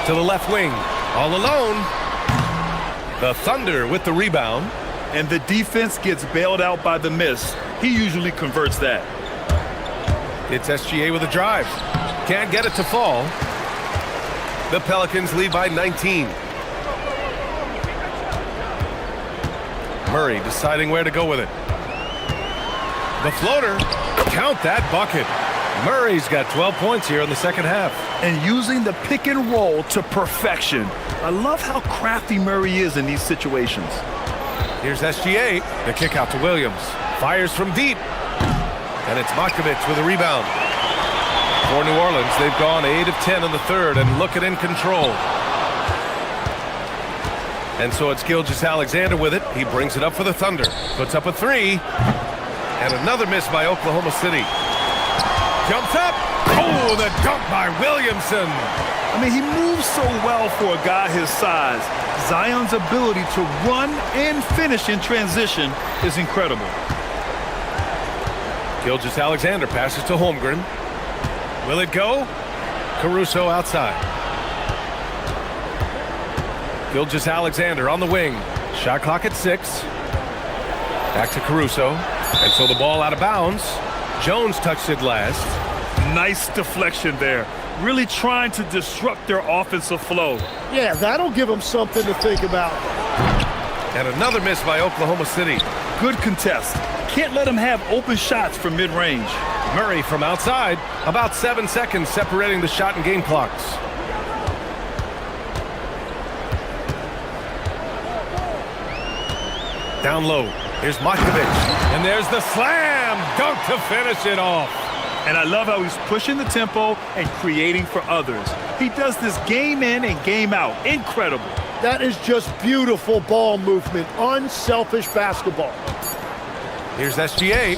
To the left wing. All alone. The Thunder with the rebound. And the defense gets bailed out by the miss. He usually converts that. It's SGA with a drive. Can't get it to fall. The Pelicans lead by 19. Murray deciding where to go with it. The floater. Count that bucket. Murray's got 12 points here in the second half. And using the pick and roll to perfection. I love how crafty Murray is in these situations. Here's SGA. The kick out to Williams. Fires from deep. And it's Markovic with a rebound. For New Orleans, they've gone 8 of 10 in the third and looking in control. And so it's Gilgeous-Alexander with it. He brings it up for the Thunder. Puts up a three. And another miss by Oklahoma City. Jumps up. Oh, the dunk by Williamson. I mean, he moves so well for a guy his size. Zion's ability to run and finish in transition is incredible. Gilgeous-Alexander passes to Holmgren. Will it go? Caruso outside. Gilgeous-Alexander on the wing. Shot clock at 6. Back to Caruso. And so the ball out of bounds. Jones touched it last. Nice deflection there. Really trying to disrupt their offensive flow. Yeah, that'll give them something to think about. And another miss by Oklahoma City. Good contest. Can't let him have open shots from mid-range. Murray from outside. About 7 seconds separating the shot and game clocks. Down low. Here's Markovic. And there's the slam dunk to finish it off. And I love how he's pushing the tempo and creating for others. He does this game in and game out. Incredible. That is just beautiful ball movement. Unselfish basketball. Here's SGA.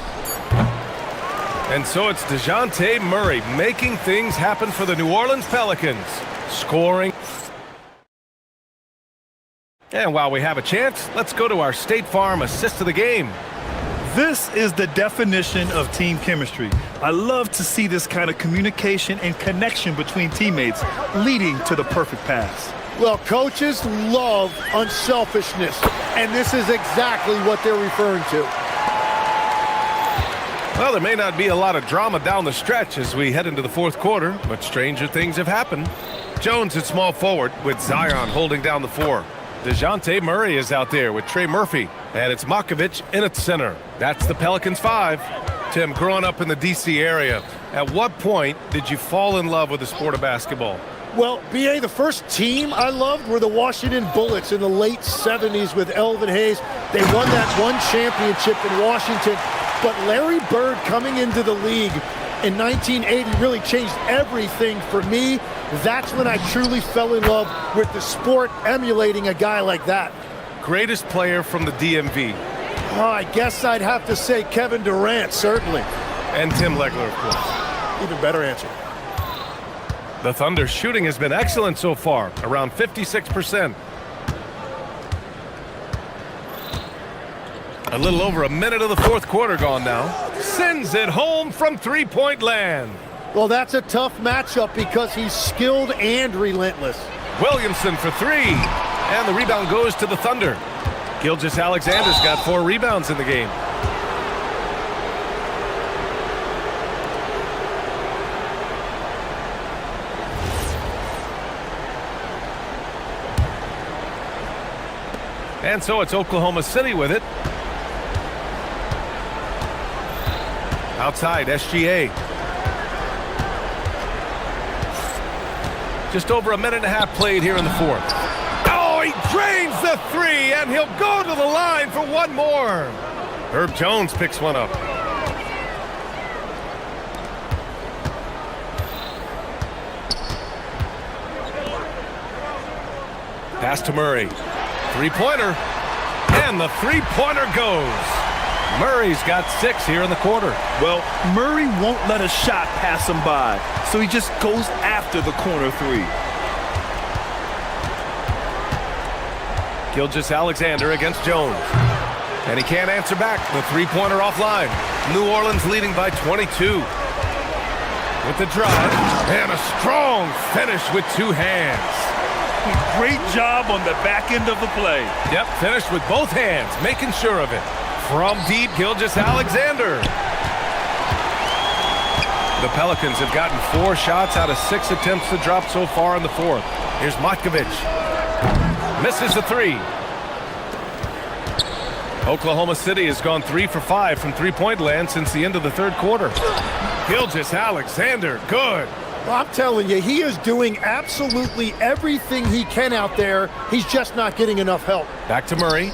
And so it's DeJounte Murray making things happen for the New Orleans Pelicans. Scoring. And while we have a chance, let's go to our State Farm assist of the game. This is the definition of team chemistry. I love to see this kind of communication and connection between teammates leading to the perfect pass. Well, coaches love unselfishness, and this is exactly what they're referring to. Well, there may not be a lot of drama down the stretch as we head into the fourth quarter, but stranger things have happened. Jones at small forward with Zion holding down the 4. DeJounte Murray is out there with Trey Murphy, and it's Markovic in at center. That's the Pelicans 5. Tim, growing up in the D.C. area, at what point did you fall in love with the sport of basketball? Well, B.A., the first team I loved were the Washington Bullets in the late 70s with Elvin Hayes. They won that one championship in Washington. But Larry Bird coming into the league in 1980 really changed everything for me. That's when I truly fell in love with the sport, emulating a guy like that. Greatest player from the DMV. Oh, I guess I'd have to say Kevin Durant, certainly. And Tim Legler, of course. Even better answer. The Thunder's shooting has been excellent so far, around 56%. A little over a minute of the fourth quarter gone now. Sends it home from three-point land. Well, that's a tough matchup because he's skilled and relentless. Williamson for three. And the rebound goes to the Thunder. Gilgeous-Alexander's got 4 rebounds in the game. And so it's Oklahoma City with it. Outside, SGA. Just over a minute and a half played here in the fourth. Oh, he drains the three, and he'll go to the line for one more. Herb Jones picks one up. Pass to Murray. Three-pointer. And the three-pointer goes. Murray's got 6 here in the quarter. Well, Murray won't let a shot pass him by, so he just goes after the corner three. Gilgeous-Alexander against Jones. And he can't answer back. The three-pointer offline. New Orleans leading by 22. With the drive. And a strong finish with 2 hands. Great job on the back end of the play. Yep, finished with both hands, making sure of it. From deep, Gilgeous-Alexander. The Pelicans have gotten 4 shots out of 6 attempts to drop so far in the fourth. Here's Matkovic. Misses the three. Oklahoma City has gone 3 for 5 from three-point land since the end of the third quarter. Gilgeous-Alexander, good. Well, I'm telling you, he is doing absolutely everything he can out there. He's just not getting enough help. Back to Murray.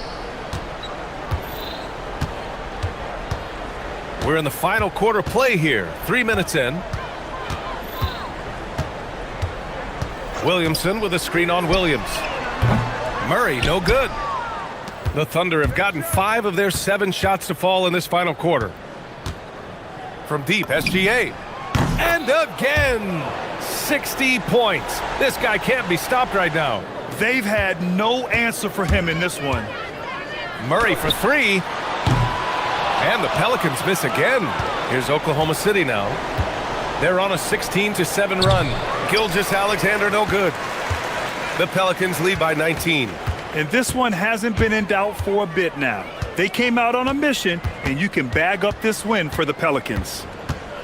We're in the final quarter play here. 3 minutes in. Williamson with a screen on Williams. Murray, no good. The Thunder have gotten 5 of their 7 shots to fall in this final quarter. From deep, SGA. And again, 60 points. This guy can't be stopped right now. They've had no answer for him in this one. Murray for 3. And the Pelicans miss again. Here's Oklahoma City now. They're on a 16-7 run. Gilgeous-Alexander no good. The Pelicans lead by 19. And this one hasn't been in doubt for a bit now. They came out on a mission, and you can bag up this win for the Pelicans.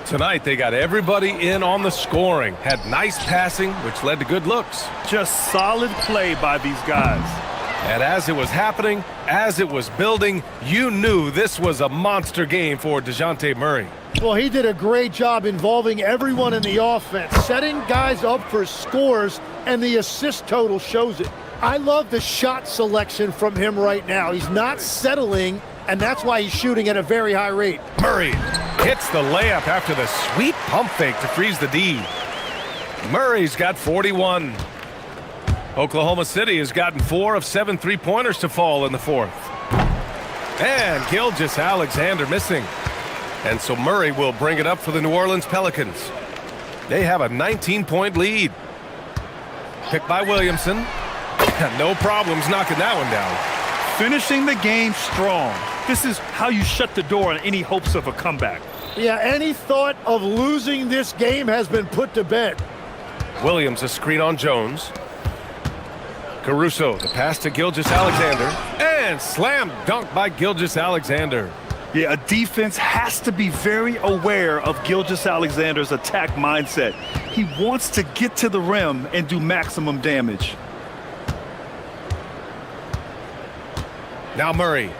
Tonight, they got everybody in on the scoring. Had nice passing, which led to good looks. Just solid play by these guys. And as it was happening, as it was building, you knew this was a monster game for DeJounte Murray. Well, he did a great job involving everyone in the offense, setting guys up for scores, and the assist total shows it. I love the shot selection from him right now. He's not settling, and that's why he's shooting at a very high rate. Murray hits the layup after the sweet pump fake to freeze the D. Murray's got 41. Oklahoma City has gotten 4 of 7 three-pointers to fall in the fourth. And Gilgeous-Alexander missing. And so Murray will bring it up for the New Orleans Pelicans. They have a 19-point lead. Picked by Williamson. No problems knocking that one down. Finishing the game strong. This is how you shut the door on any hopes of a comeback. Yeah, any thought of losing this game has been put to bed. Williams a screen on Jones. Caruso, the pass to Gilgeous-Alexander. And slam dunk by Gilgeous-Alexander. Yeah, a defense has to be very aware of Gilgeous-Alexander's attack mindset. He wants to get to the rim and do maximum damage. Now Murray.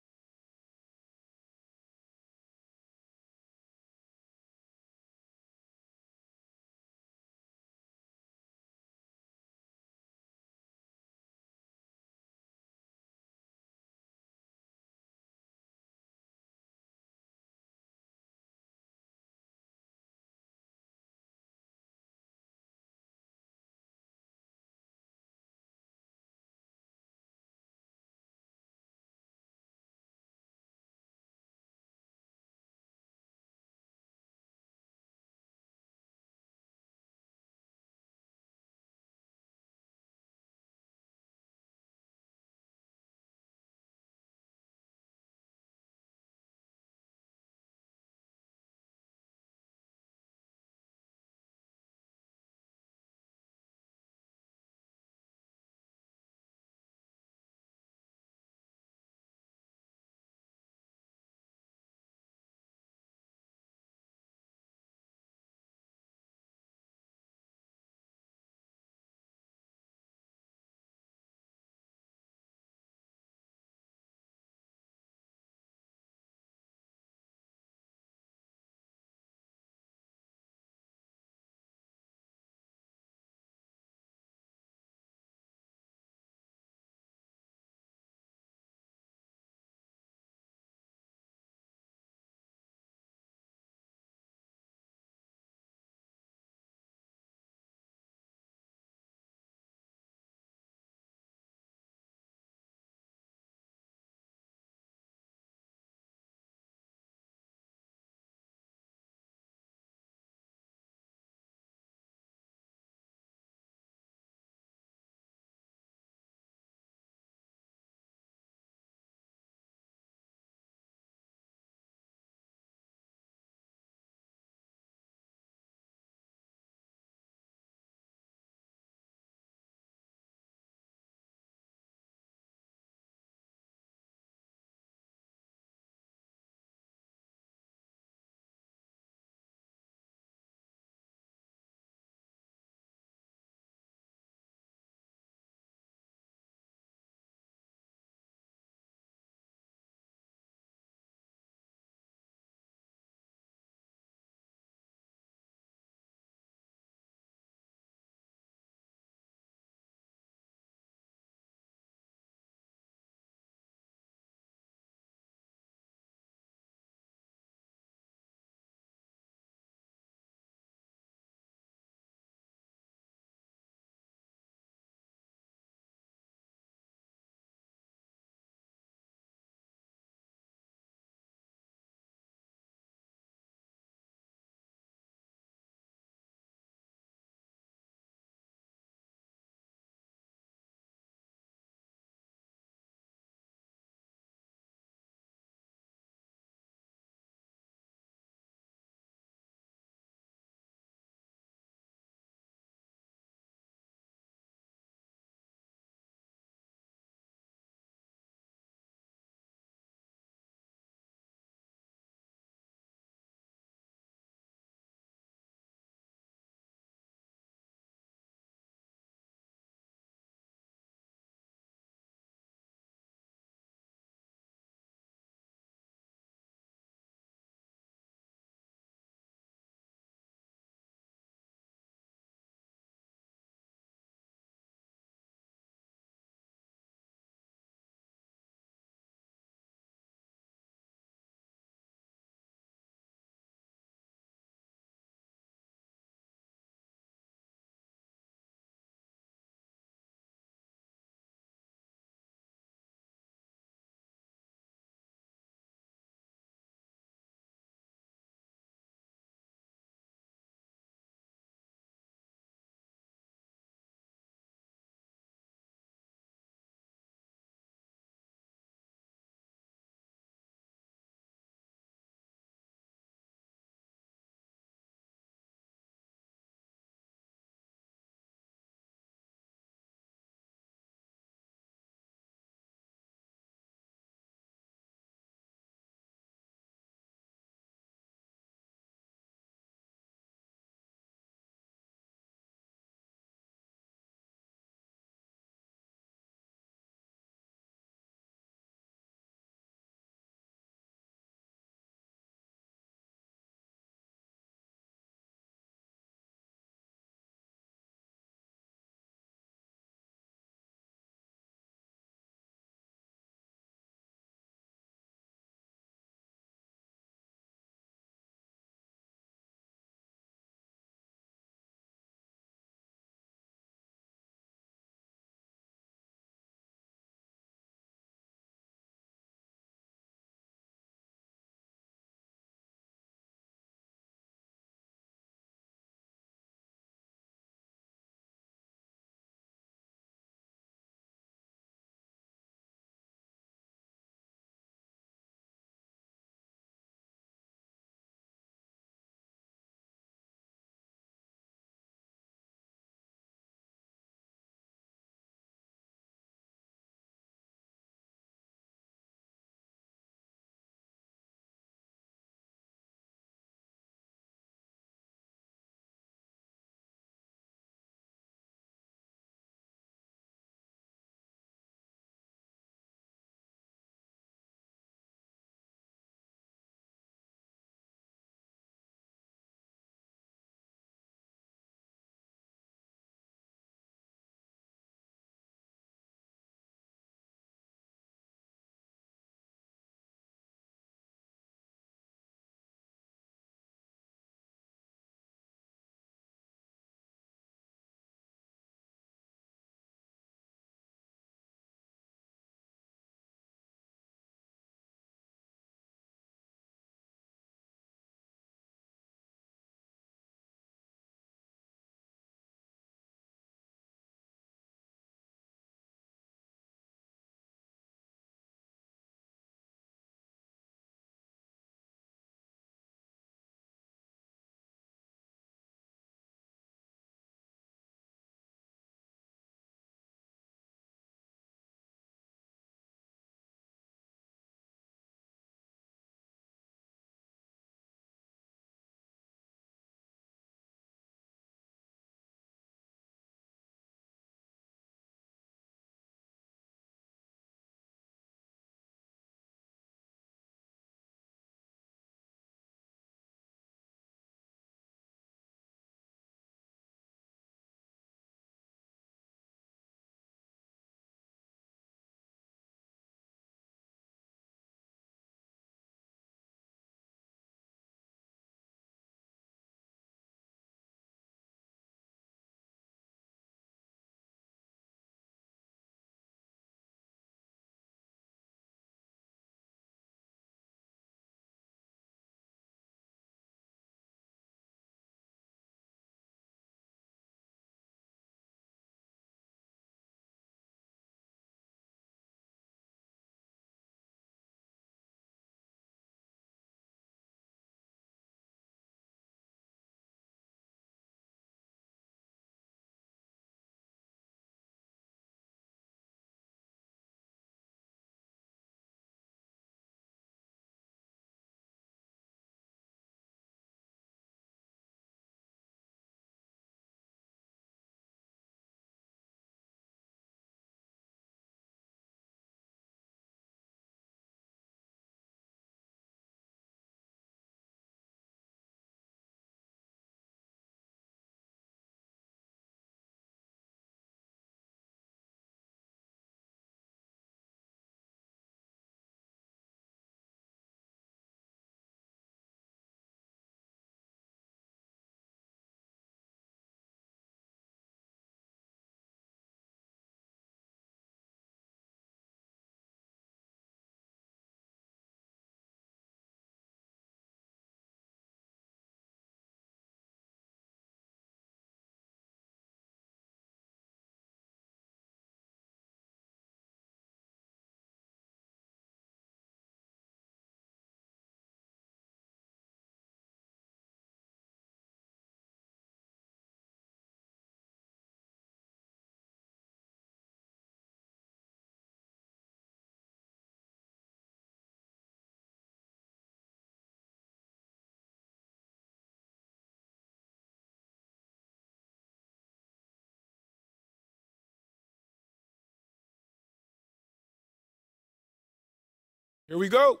Here we go.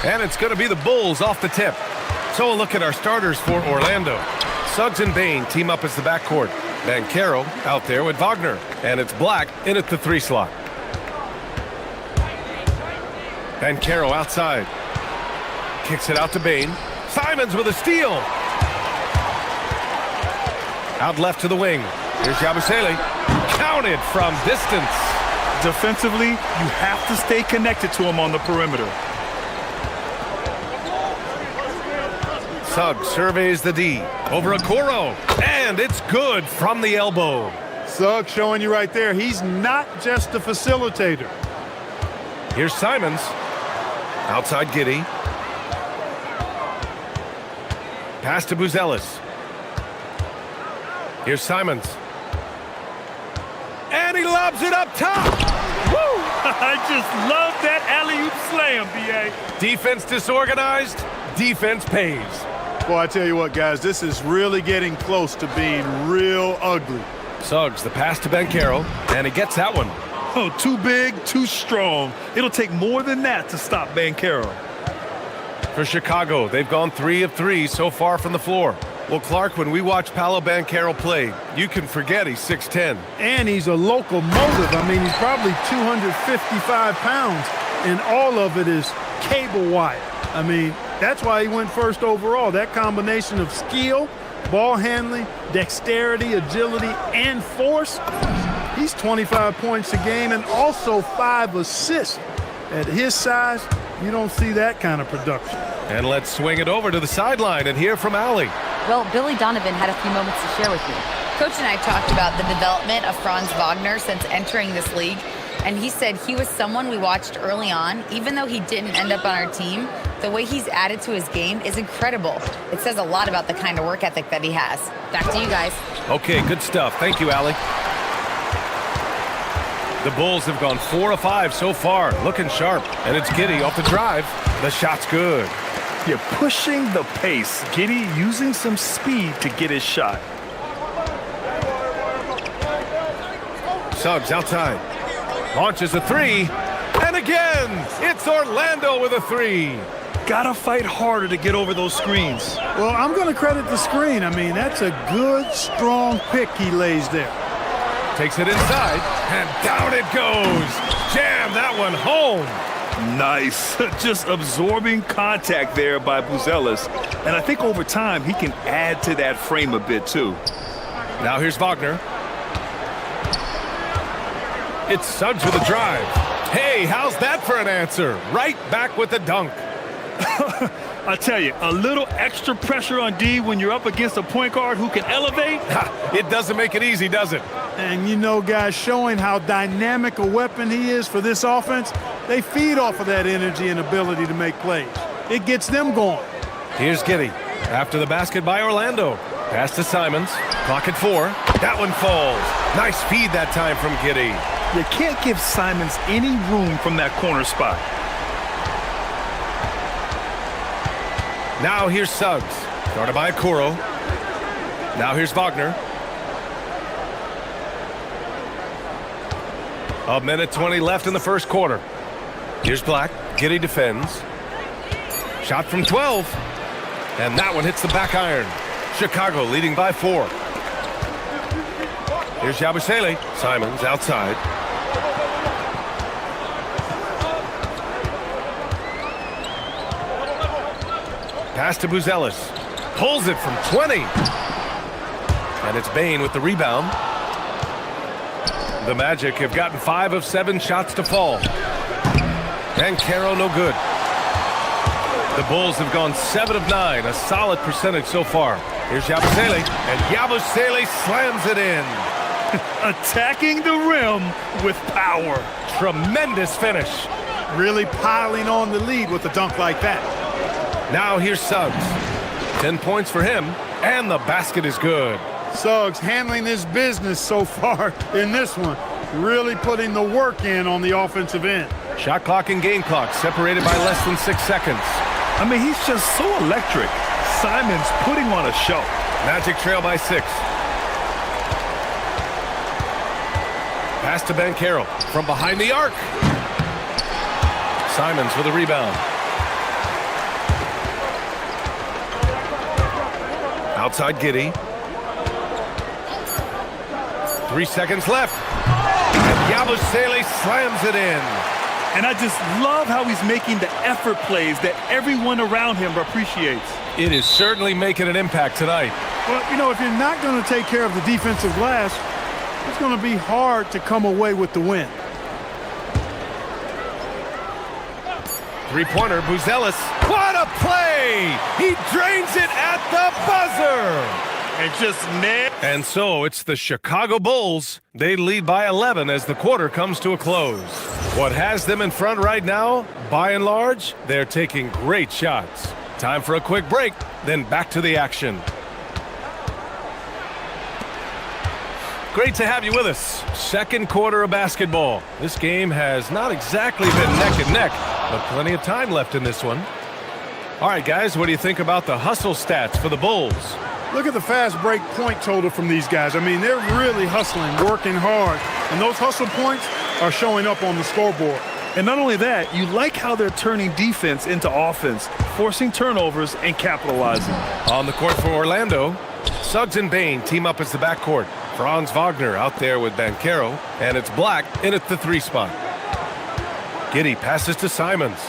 And it's going to be the Bulls off the tip. So a look at our starters for Orlando. Suggs and Bain team up as the backcourt. Banchero out there with Wagner. And it's Black in at the 3 slot. Banchero outside. Kicks it out to Bain. Simons with a steal. Out left to the wing. Here's Yabusele. Counted from distance. Defensively, you have to stay connected to him on the perimeter. Suggs surveys the D. Over Okoro. And it's good from the elbow. Suggs showing you right there, he's not just a facilitator. Here's Simons. Outside Giddey. Pass to Buzelis. Here's Simons. And he lobs it up top. Woo! I just love that alley-oop slam, B.A. Defense disorganized. Defense pays. Well, I tell you what, guys, this is really getting close to being real ugly. Suggs, the pass to Banchero, and he gets that one. Oh, too big, too strong. It'll take more than that to stop Banchero. For Chicago, they've gone 3 of 3 so far from the floor. Well, Clark, when we watch Paolo Banchero play, you can forget he's 6'10". And he's a locomotive. I mean, he's probably 255 pounds, and all of it is cable wire. I mean, that's why he went first overall. That combination of skill, ball handling, dexterity, agility, and force. He's 25 points a game and also 5 assists. At his size, you don't see that kind of production. And let's swing it over to the sideline and hear from Allie. Well, Billy Donovan had a few moments to share with me. Coach and I talked about the development of Franz Wagner since entering this league, and he said he was someone we watched early on. Even though he didn't end up on our team, the way he's added to his game is incredible. It says a lot about the kind of work ethic that he has. Back to you guys. Okay, good stuff. Thank you, Allie. The Bulls have gone 4 of 5 so far, looking sharp. And it's Giddey off the drive. The shot's good. You're pushing the pace. Giddey using some speed to get his shot. Suggs outside. Launches a 3. And again, it's Orlando with a 3. Gotta fight harder to get over those screens. Well, I'm going to credit the screen. I mean, that's a good, strong pick he lays there. Takes it inside, and down it goes. Jam that one home. Nice. Just absorbing contact there by Buzelis. And I think over time, he can add to that frame a bit, too. Now here's Wagner. It's Suggs with a drive. Hey, how's that for an answer? Right back with the dunk. I tell you, a little extra pressure on D when you're up against a point guard who can elevate. It doesn't make it easy, does it? And you know, guys, showing how dynamic a weapon he is for this offense, they feed off of that energy and ability to make plays. It gets them going. Here's Giddey. After the basket by Orlando. Pass to Simons. Clock at 4. That one falls. Nice feed that time from Giddey. You can't give Simons any room from that corner spot. Now here's Suggs. Started by Okoro. Now here's Wagner. A minute 20 left in the first quarter. Here's Black. Giddey defends. Shot from 12. And that one hits the back iron. Chicago leading by 4. Here's Yabusele. Simons outside. Pass to Buzelis. Pulls it from 20. And it's Bain with the rebound. The Magic have gotten 5 of 7 shots to fall. And Caro no good. The Bulls have gone 7 of 9, a solid percentage so far. Here's Yabusele, and Yabusele slams it in. Attacking the rim with power. Tremendous finish. Really piling on the lead with a dunk like that. Now here's Suggs. 10 points for him, and the basket is good. Suggs handling his business so far in this one. Really putting the work in on the offensive end. Shot clock and game clock separated by less than 6 seconds. I mean, he's just so electric. Simons putting on a show. Magic trail by 6. Pass to Bankero from behind the arc. Simons with a rebound. Outside Giddey. 3 seconds left. And Yabusele slams it in. And I just love how he's making the effort plays that everyone around him appreciates. It is certainly making an impact tonight. Well, you know, if you're not going to take care of the defensive glass, it's going to be hard to come away with the win. Three-pointer, Buzelis. What a play! He drains it at the buzzer! And just nailed. And so it's the Chicago Bulls. They lead by 11 as the quarter comes to a close. What has them in front right now, by and large, they're taking great shots. Time for a quick break, then back to the action. Great to have you with us. Second quarter of basketball. This game has not exactly been neck and neck, but plenty of time left in this one. All right, guys, what do you think about the hustle stats for the Bulls? Look at the fast break point total from these guys. I mean, they're really hustling, working hard, and those hustle points are showing up on the scoreboard. And not only that, you like how they're turning defense into offense, forcing turnovers and capitalizing. On the court for Orlando, Suggs and Bain team up as the backcourt. Franz Wagner out there with Bankero, and it's Black in at the 3 spot. Giddey passes to Simons.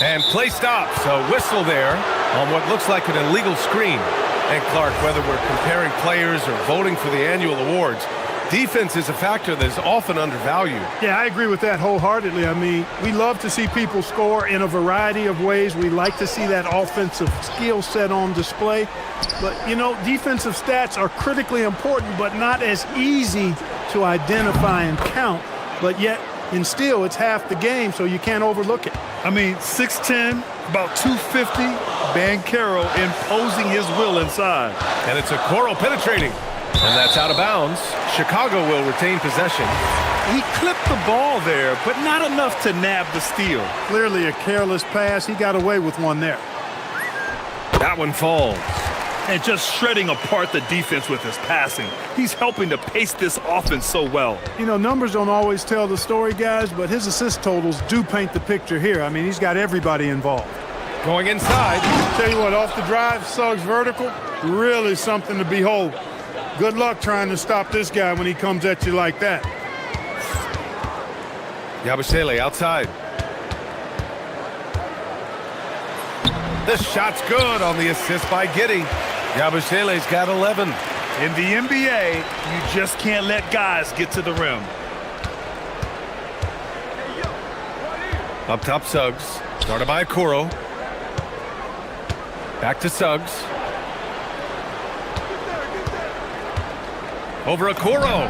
And play stops. A whistle there on what looks like an illegal screen. And Clark, whether we're comparing players or voting for the annual awards, defense is a factor that is often undervalued. Yeah, I agree with that wholeheartedly. I mean, we love to see people score in a variety of ways. We like to see that offensive skill set on display. But, you know, defensive stats are critically important, but not as easy to identify and count. But yet, in still, it's half the game, so you can't overlook it. I mean, 6'10", about 250, Bankero imposing his will inside. And it's Okoro penetrating. And that's out of bounds. Chicago will retain possession. He clipped the ball there, but not enough to nab the steal. Clearly a careless pass. He got away with one there. That one falls. And just shredding apart the defense with his passing. He's helping to pace this offense so well. You know, numbers don't always tell the story, guys, but his assist totals do paint the picture here. I mean, he's got everybody involved. Going inside. Tell you what, off the drive, Suggs vertical, really something to behold. Good luck trying to stop this guy when he comes at you like that. Yabusele outside. The shot's good on the assist by Giddey. Yabusele's got 11. In the NBA, you just can't let guys get to the rim. Up top, Suggs. Started by Okoro. Back to Suggs. Over Okoro.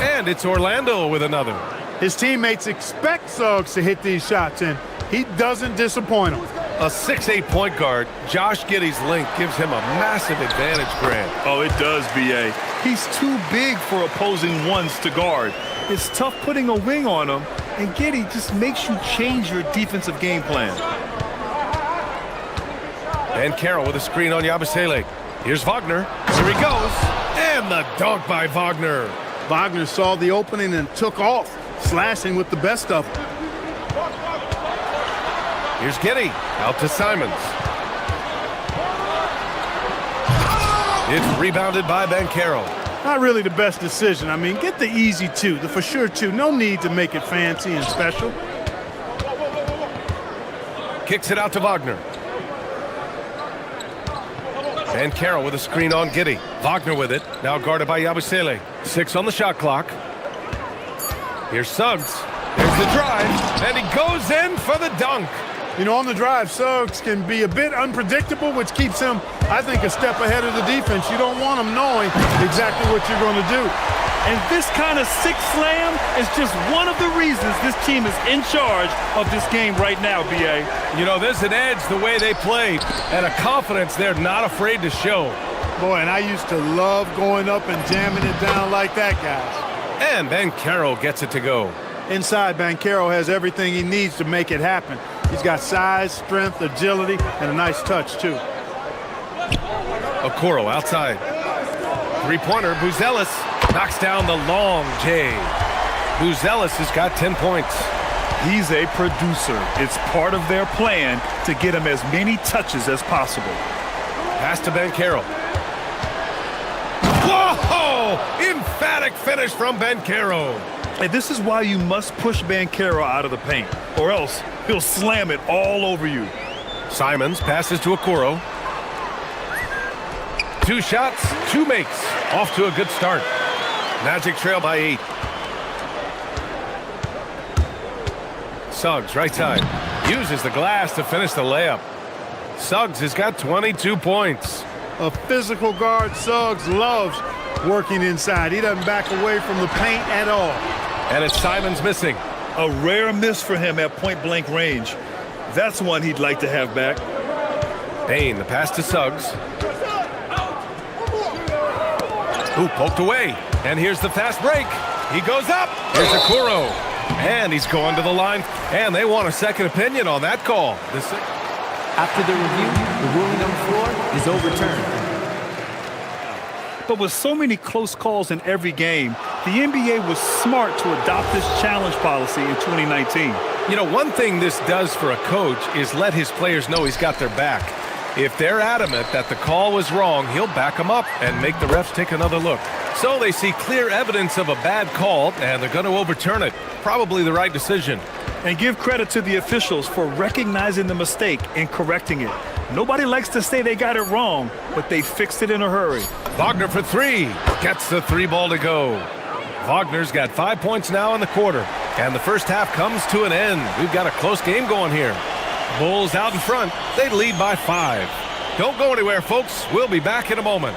And it's Orlando with another. His teammates expect Suggs to hit these shots, and he doesn't disappoint them. A 6'8" point guard, Josh Giddey's length gives him a massive advantage, Grant. Oh, it does, B.A. He's too big for opposing ones to guard. It's tough putting a wing on him, and Giddey just makes you change your defensive game plan. And Carroll with a screen on Yabusele. Here's Wagner. Here he goes. And the dunk by Wagner. Wagner saw the opening and took off, slashing with the best of them. Here's Giddey, out to Simons. It's rebounded by Bankero. Not really the best decision. I mean, get the easy two, the for sure two. No need to make it fancy and special. Kicks it out to Wagner. Bankero with a screen on Giddey. Wagner with it, now guarded by Yabusele. 6 on the shot clock. Here's Suggs. There's the drive, and he goes in for the dunk. You know, on the drive, Suggs can be a bit unpredictable, which keeps him, I think, a step ahead of the defense. You don't want him knowing exactly what you're going to do. And this kind of six slam is just one of the reasons this team is in charge of this game right now, B.A. You know, there's an edge the way they play and a confidence they're not afraid to show. Boy, and I used to love going up and jamming it down like that, guys. And Bankero gets it to go. Inside, Bankero has everything he needs to make it happen. He's got size, strength, agility, and a nice touch, too. Okoro outside. Three-pointer, Buzelis knocks down the long J. Buzelis has got 10 points. He's a producer. It's part of their plan to get him as many touches as possible. Pass to Banchero. Whoa! Emphatic finish from Banchero. And this is why you must push Banchero out of the paint, or else he'll slam it all over you. Simons passes to Okoro. 2 shots, 2 makes. Off to a good start. Magic trail by 8. Suggs, right side. Uses the glass to finish the layup. Suggs has got 22 points. A physical guard, Suggs loves working inside. He doesn't back away from the paint at all. And it's Simons missing. A rare miss for him at point-blank range. That's one he'd like to have back. Bain, the pass to Suggs. Ooh, poked away. And here's the fast break. He goes up. Here's Okoro. And he's going to the line. And they want a second opinion on that call. After the review, the ruling on the floor is overturned. But with so many close calls in every game, the NBA was smart to adopt this challenge policy in 2019. You know, one thing this does for a coach is let his players know he's got their back. If they're adamant that the call was wrong, he'll back them up and make the refs take another look. So they see clear evidence of a bad call, and they're going to overturn it. Probably the right decision. And give credit to the officials for recognizing the mistake and correcting it. Nobody likes to say they got it wrong, but they fixed it in a hurry. Wagner for 3. Gets the 3-ball to go. Wagner's got 5 points now in the quarter. And the first half comes to an end. We've got a close game going here. Bulls out in front. They lead by 5. Don't go anywhere, folks. We'll be back in a moment.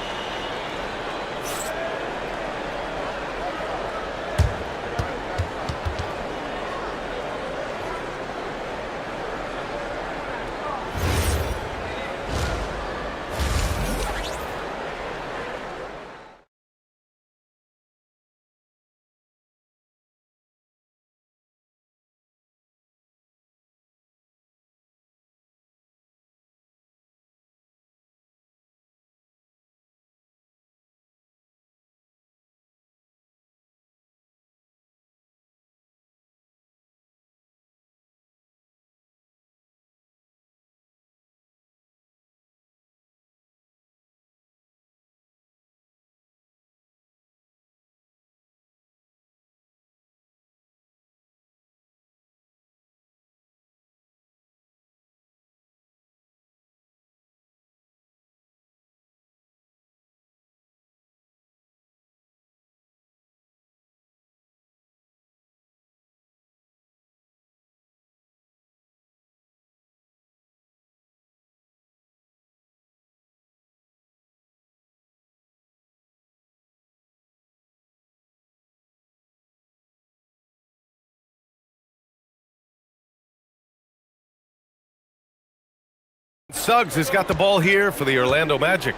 Suggs has got the ball here for the Orlando Magic.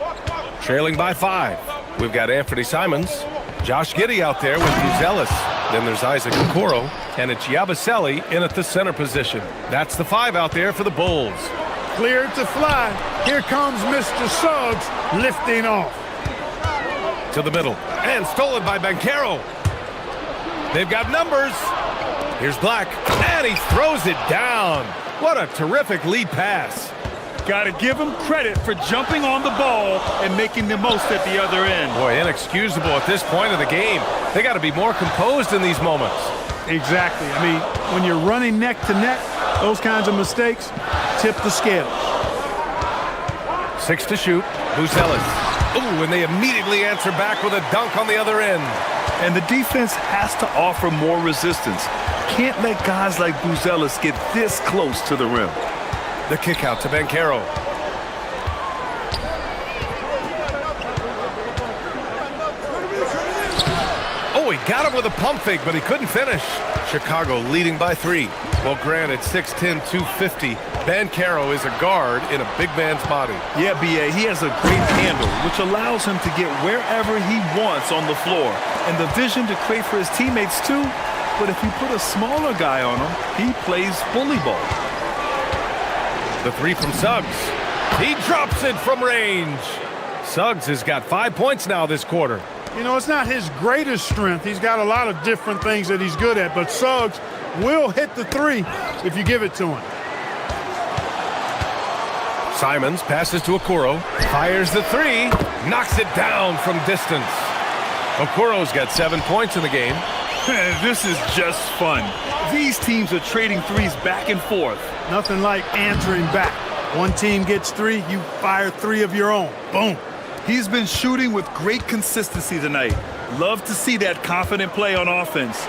Trailing by 5. We've got Anthony Simons. Josh Giddey out there with Buzelis. Then there's Isaac Okoro. And it's Yabusele in at the center position. That's the 5 out there for the Bulls. Cleared to fly. Here comes Mr. Suggs lifting off. To the middle. And stolen by Banchero. They've got numbers. Here's Black. And he throws it down. What a terrific lead pass. Got to give him credit for jumping on the ball and making the most at the other end. Boy, inexcusable at this point of the game. They got to be more composed in these moments. Exactly. I mean, when you're running neck to neck, those kinds of mistakes tip the scales. 6 to shoot. Buzelis. Ooh, and they immediately answer back with a dunk on the other end. And the defense has to offer more resistance. Can't let guys like Buzelis get this close to the rim. The kick out to Banchero. Oh, he got him with a pump fake, but he couldn't finish. Chicago leading by 3. Well, granted, 6'10", 250. Banchero is a guard in a big man's body. Yeah, B.A., he has a great handle, which allows him to get wherever he wants on the floor. And the vision to create for his teammates, too. But if you put a smaller guy on him, he plays bully ball. The 3 from Suggs. He drops it from range. Suggs has got 5 points now this quarter. You know, it's not his greatest strength. He's got a lot of different things that he's good at, but Suggs will hit the three if you give it to him. Simons passes to Okoro, fires the three, knocks it down from distance. Okoro's got 7 points in the game. This is just fun. These teams are trading threes back and forth. Nothing like answering back. One team gets three, you fire three of your own. Boom. He's been shooting with great consistency tonight. Love to see that confident play on offense.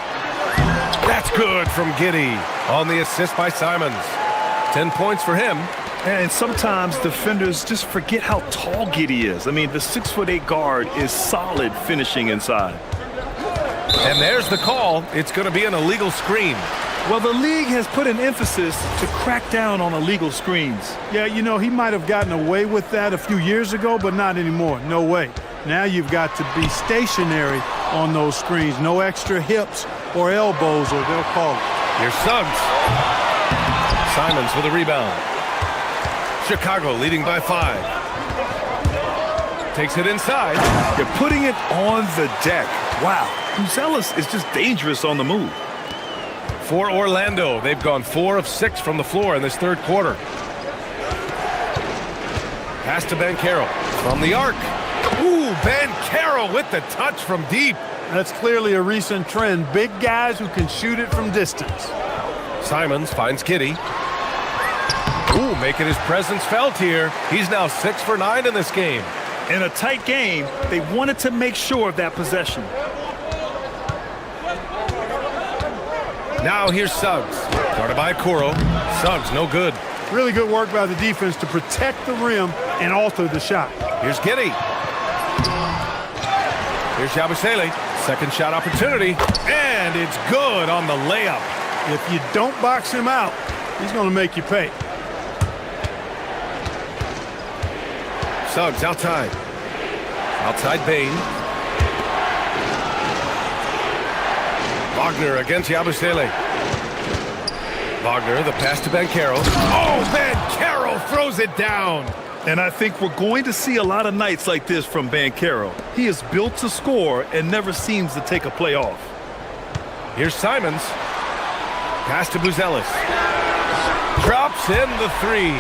That's good from Giddey on the assist by Simons. 10 points for him. And sometimes defenders just forget how tall Giddey is. I mean, the 6'8" guard is solid finishing inside. And there's the call. It's going to be an illegal screen. Well, the league has put an emphasis to crack down on illegal screens. Yeah, you know, he might have gotten away with that a few years ago, but not anymore. No way. Now you've got to be stationary on those screens. No extra hips or elbows, or they'll call it. Here's Suggs. Simons with a rebound. Chicago leading by 5. Takes it inside. They're putting it on the deck. Wow. Buzelis is just dangerous on the move. For Orlando, they've gone 4 of 6 from the floor in this third quarter. Pass to Banchero from the arc. Ooh, Banchero with the touch from deep. That's clearly a recent trend. Big guys who can shoot it from distance. Simons finds Giddey. Ooh, making his presence felt here. He's now 6 for 9 in this game. In a tight game, they wanted to make sure of that possession. Now here's Suggs. Guarded by Okoro. Suggs, no good. Really good work by the defense to protect the rim and alter the shot. Here's Giddey. Here's Yabusele. Second shot opportunity. And it's good on the layup. If you don't box him out, he's going to make you pay. Suggs outside. Outside Bain. Wagner against Yabusele. Wagner, the pass to Banchero. Oh, Banchero throws it down. And I think we're going to see a lot of nights like this from Banchero. He is built to score and never seems to take a play off. Here's Simons. Pass to Buzelis. Drops in the three.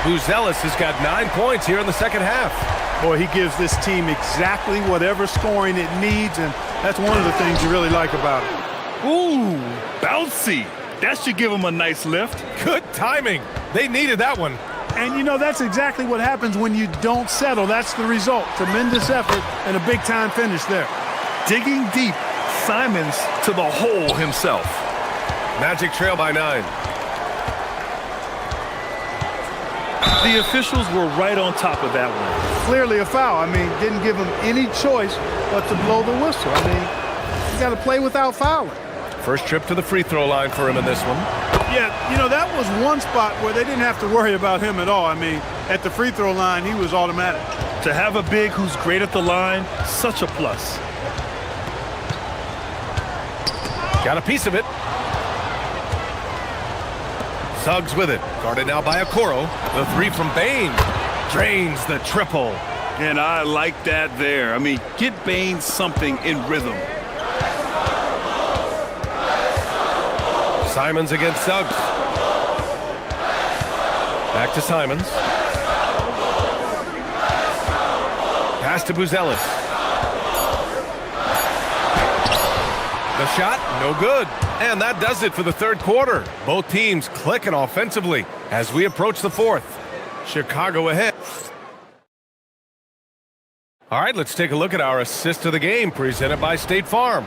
Buzelis has got 9 points here in the second half. Boy, he gives this team exactly whatever scoring it needs, and that's one of the things you really like about it. Ooh, bouncy. That should give him a nice lift. Good timing. They needed that one. And, you know, that's exactly what happens when you don't settle. That's the result. Tremendous effort and a big-time finish there. Digging deep, Simons to the hole himself. Magic trail by 9. The officials were right on top of that one. Clearly a foul. I mean, didn't give him any choice but to blow the whistle. I mean, you got to play without fouling. First trip to the free throw line for him in this one. Yeah, you know, that was one spot where they didn't have to worry about him at all. I mean, at the free throw line, he was automatic. To have a big who's great at the line, such a plus. Got a piece of it. Suggs with it. Guarded now by Okoro. The three from Bain. Drains the triple. And I like that there. I mean, get Bain something in rhythm. Simons against Suggs. Back to Simons. Pass to Buzelis. The shot, no good. And that does it for the third quarter. Both teams clicking offensively as we approach the fourth. Chicago ahead. All right, let's take a look at our assist of the game presented by State Farm.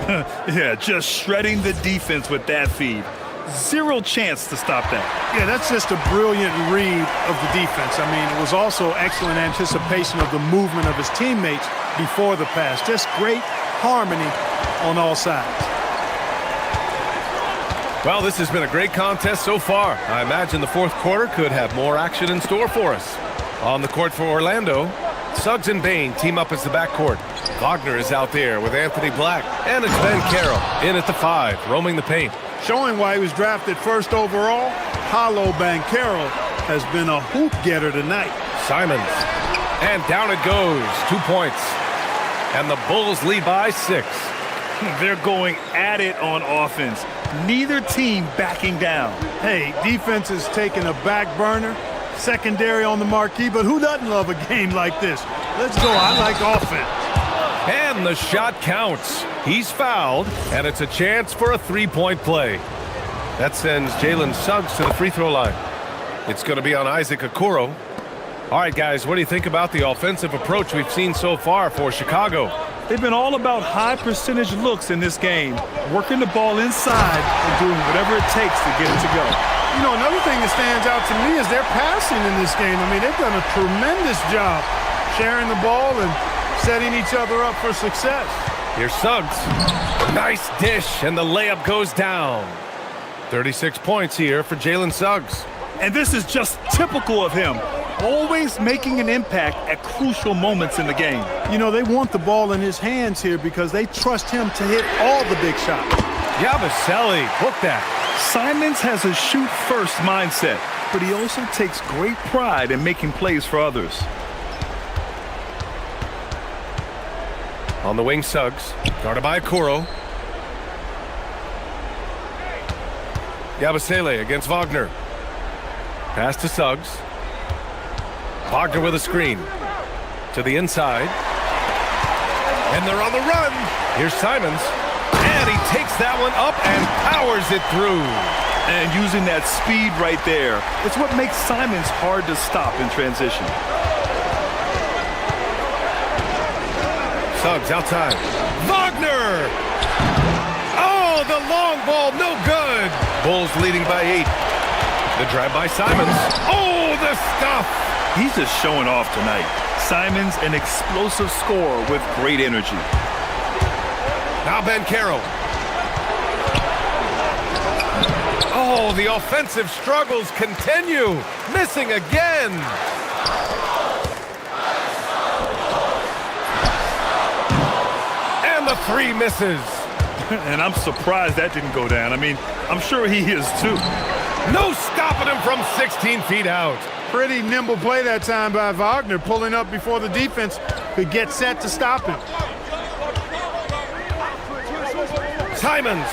Yeah, just shredding the defense with that feed. Zero chance to stop that. Yeah, that's just a brilliant read of the defense. I mean, it was also excellent anticipation of the movement of his teammates before the pass. Just great harmony on all sides. Well, this has been a great contest so far. I imagine the fourth quarter could have more action in store for us. On the court for Orlando, Suggs and Bain team up as the backcourt. Wagner is out there with Anthony Black. And it's Banchero in at the 5, roaming the paint. Showing why he was drafted first overall, Paolo Banchero has been a hoop getter tonight. Simons. And down it goes. 2 points. And the Bulls lead by 6. They're going at it on offense. Neither team backing down. Hey, defense is taking a back burner, secondary on the marquee, but who doesn't love a game like this? Let's go. I like offense. And the shot counts. He's fouled, and it's a chance for a three-point play. That sends Jalen Suggs to the free throw line. It's going to be on Isaac Okoro. All right, guys, what do you think about the offensive approach we've seen so far for Chicago? They've been all about high percentage looks in this game, working the ball inside and doing whatever it takes to get it to go. You know, another thing that stands out to me is their passing in this game. I mean, they've done a tremendous job sharing the ball and setting each other up for success. Here's Suggs. Nice dish, and the layup goes down. 36 points here for Jalen Suggs. And this is just typical of him, always making an impact at crucial moments in the game. You know, they want the ball in his hands here because they trust him to hit all the big shots. Yabusele, hook that. Simons has a shoot-first mindset, but he also takes great pride in making plays for others. On the wing, Suggs, guarded by Okoro. Yabusele against Wagner. Pass to Suggs. Wagner with a screen. To the inside. And they're on the run. Here's Simons. And he takes that one up and powers it through. And using that speed right there, it's what makes Simons hard to stop in transition. Suggs outside. Wagner! Oh, the long ball, no good. Bulls leading by 8. The drive by Simons. Oh, the stuff! He's just showing off tonight. Simons, an explosive scorer with great energy. Now Banchero. Oh, the offensive struggles continue. Missing again. And the three misses. And I'm surprised that didn't go down. I mean, I'm sure he is too. No stopping him from 16 feet out. Pretty nimble play that time by Wagner, pulling up before the defense could get set to stop him. Simons.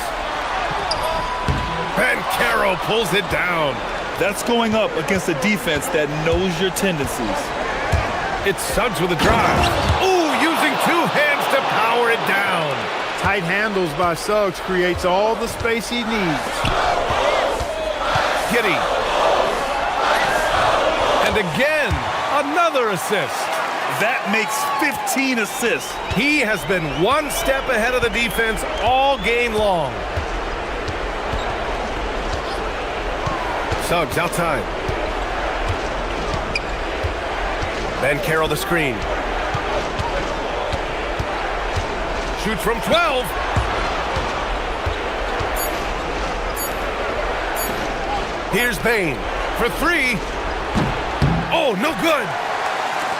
Banchero pulls it down. That's going up against a defense that knows your tendencies. It's Suggs with a drive. Ooh, using 2 hands to power it down. Tight handles by Suggs creates all the space he needs. Giddy. And again, another assist. That makes 15 assists. He has been one step ahead of the defense all game long. Suggs outside. Banchero the screen. Shoots from 12. Here's Bain for 3. Oh, no good.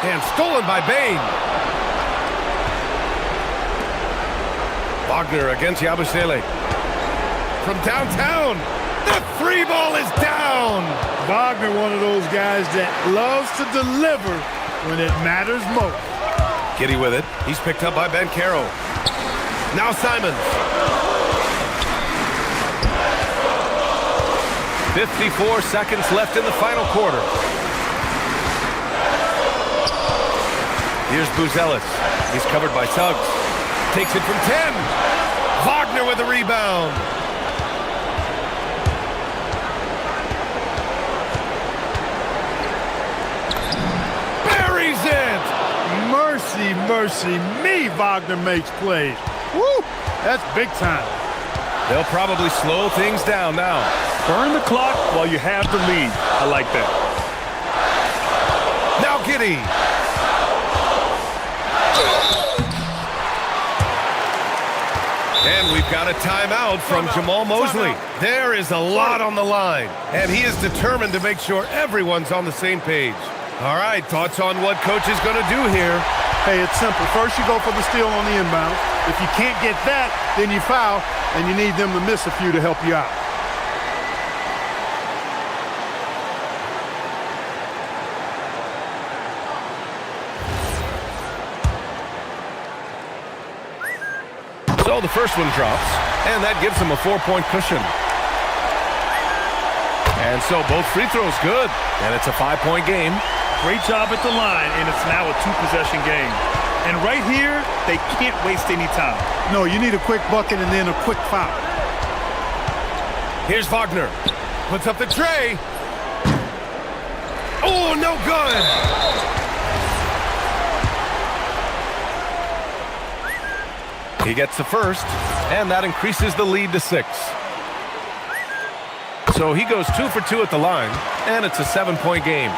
And stolen by Bain. Wagner against Yabusele. From downtown, the 3 ball is down. Wagner, one of those guys that loves to deliver when it matters most. Giddy with it. He's picked up by Banchero. Now Simons. 54 seconds left in the final quarter. Here's Buzelis. He's covered by Suggs. Takes it from 10. Wagner with the rebound. Buries it. Mercy, mercy me, Wagner makes plays. Woo, that's big time. They'll probably slow things down now. Burn the clock while you have the lead. I like that. Now Giddy. And we've got a timeout from Jamal Mosley. There is a lot on the line, and he is determined to make sure everyone's on the same page. All right, thoughts on what coach is going to do here? Hey, it's simple. First, you go for the steal on the inbound. If you can't get that, then you foul, and you need them to miss a few to help you out. Well, the first one drops, and that gives him a 4-point cushion. And so both free throws good, and it's a 5-point game. Great job at the line, and it's now a 2-possession game. And right here, they can't waste any time. No, you need a quick bucket and then a quick foul. Here's Wagner. Puts up the tray. Oh, no good. He gets the first, and that increases the lead to 6. So he goes 2 for 2 at the line, and it's a 7-point game.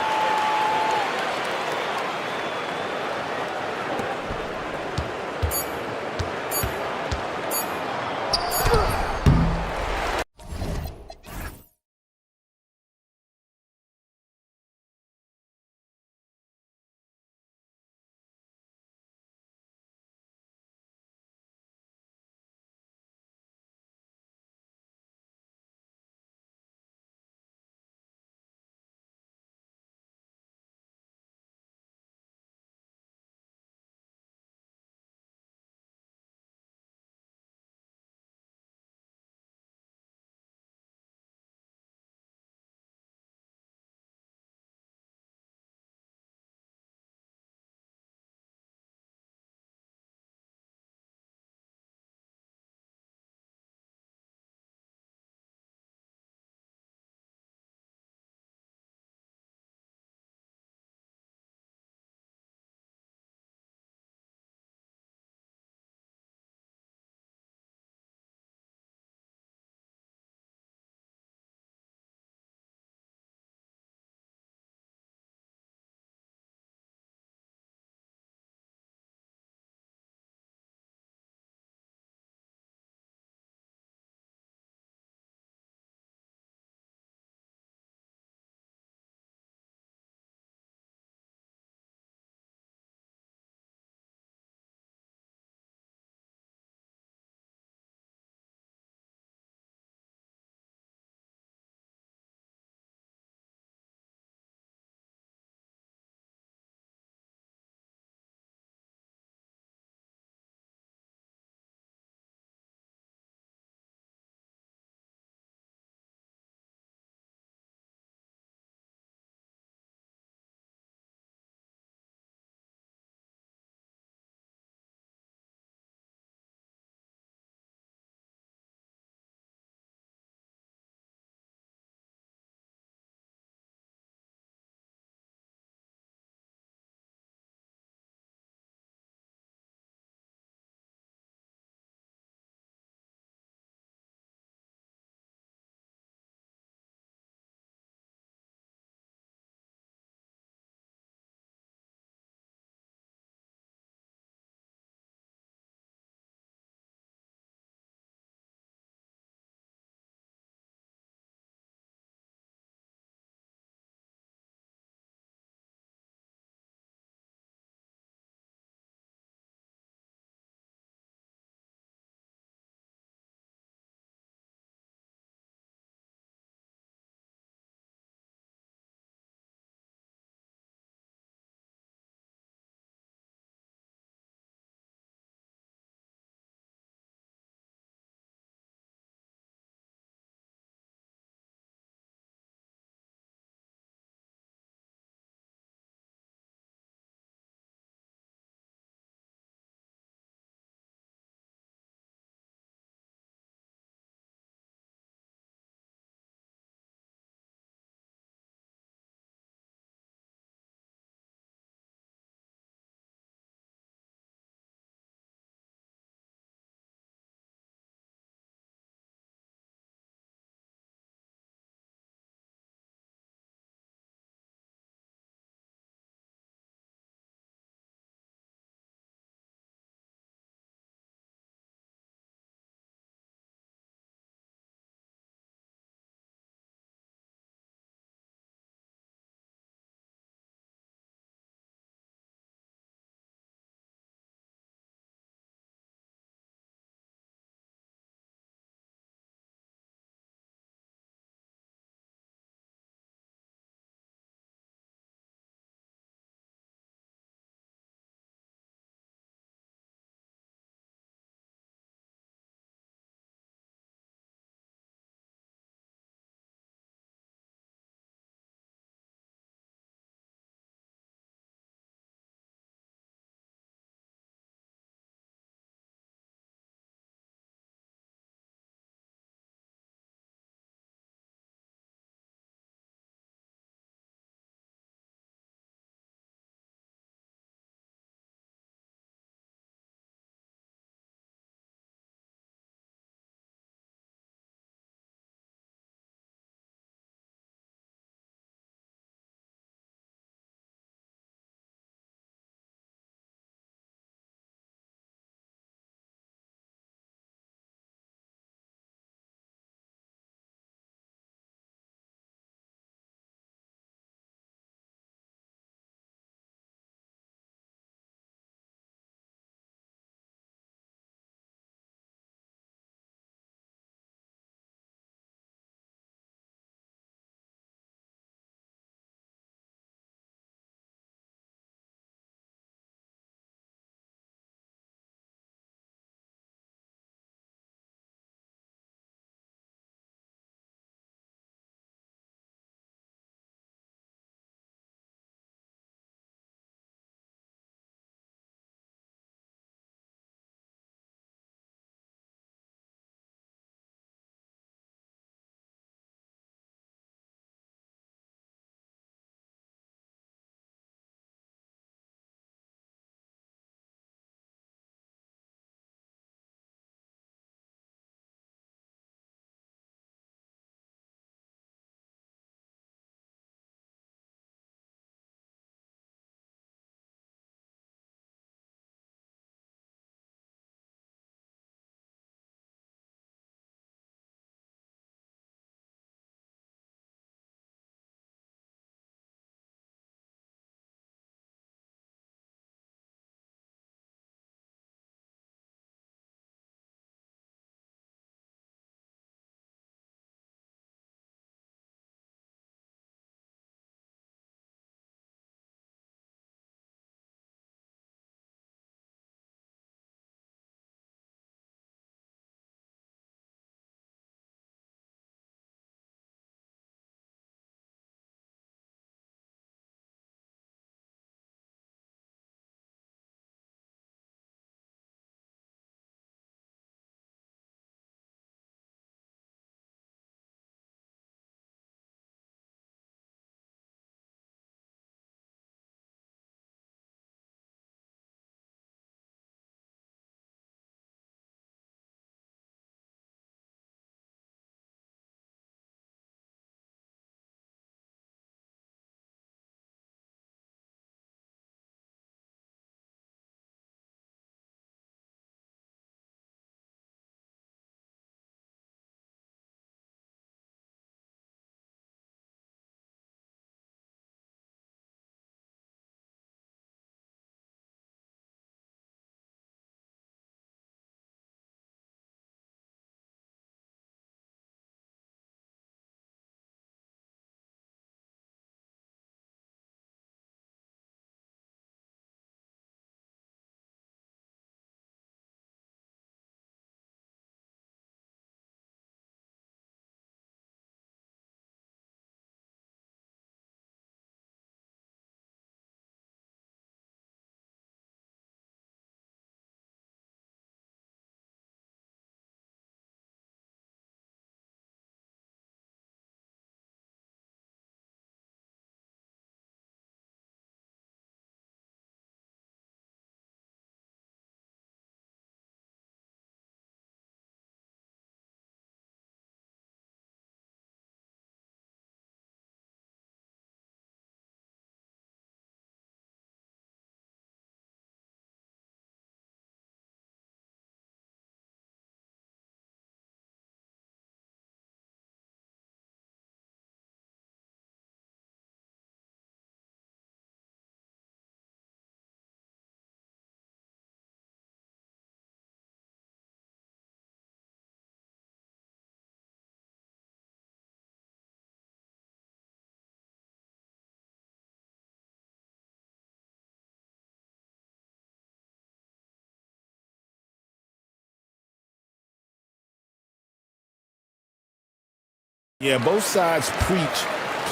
Yeah, both sides preach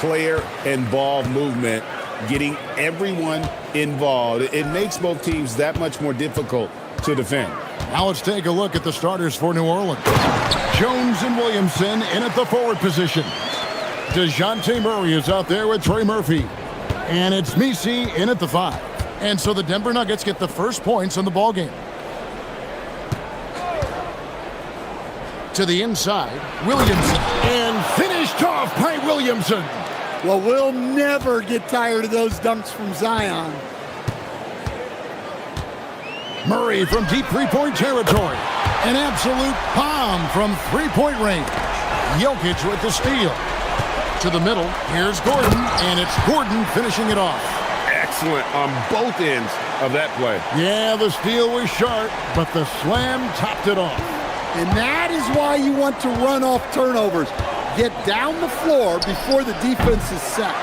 player and ball movement, getting everyone involved. It makes both teams that much more difficult to defend. Now let's take a look at the starters for New Orleans. Jones and Williamson in at the forward position. DeJounte Murray is out there with Trey Murphy. And it's Messi in at the 5. And so the Denver Nuggets get the first points in the ballgame. To the inside, Williamson. And finished off by Williamson. Well, we'll never get tired of those dunks from Zion. Murray from deep three-point territory. An absolute bomb from three-point range. Jokic with the steal. To the middle, here's Gordon, and it's Gordon finishing it off. Excellent on both ends of that play. Yeah, the steal was sharp, but the slam topped it off. And that is why you want to run off turnovers. Get down the floor before the defense is set.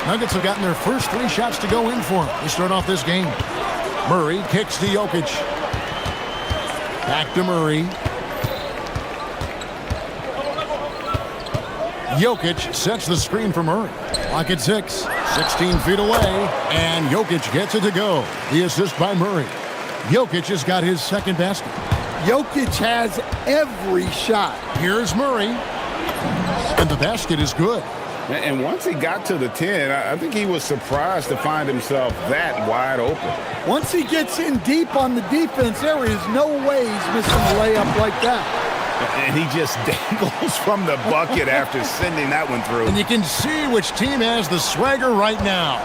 Nuggets have gotten their first 3 shots to go in for them. They start off this game. Murray kicks to Jokic. Back to Murray. Jokic sets the screen for Murray. Clock at 6. 16 feet away. And Jokic gets it to go. The assist by Murray. Jokic has got his second basket. Jokic has every shot. Here's Murray. And the basket is good. And once he got to the 10, I think he was surprised to find himself that wide open. Once he gets in deep on the defense, there is no way he's missing a layup like that. And he just dangles from the bucket after sending that one through. And you can see which team has the swagger right now.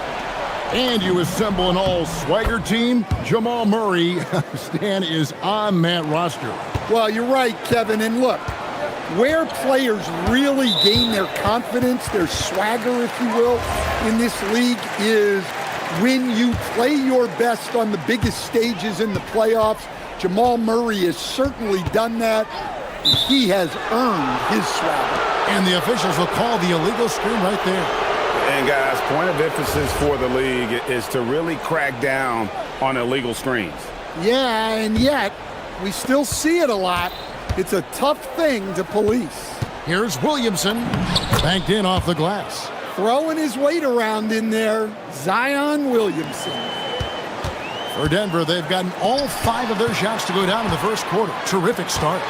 And you assemble an all-swagger team. Jamal Murray, Stan, is on that roster. Well, you're right, Kevin. And look, where players really gain their confidence, their swagger, if you will, in this league is when you play your best on the biggest stages in the playoffs. Jamal Murray has certainly done that. He has earned his swagger. And the officials will call the illegal screen right there. And guys, point of emphasis for the league is to really crack down on illegal screens. Yeah, and yet we still see it a lot. It's a tough thing to police. Here's Williamson, banked in off the glass. Throwing his weight around in there, Zion Williamson. For Denver, they've gotten all 5 of their shots to go down in the first quarter. Terrific start.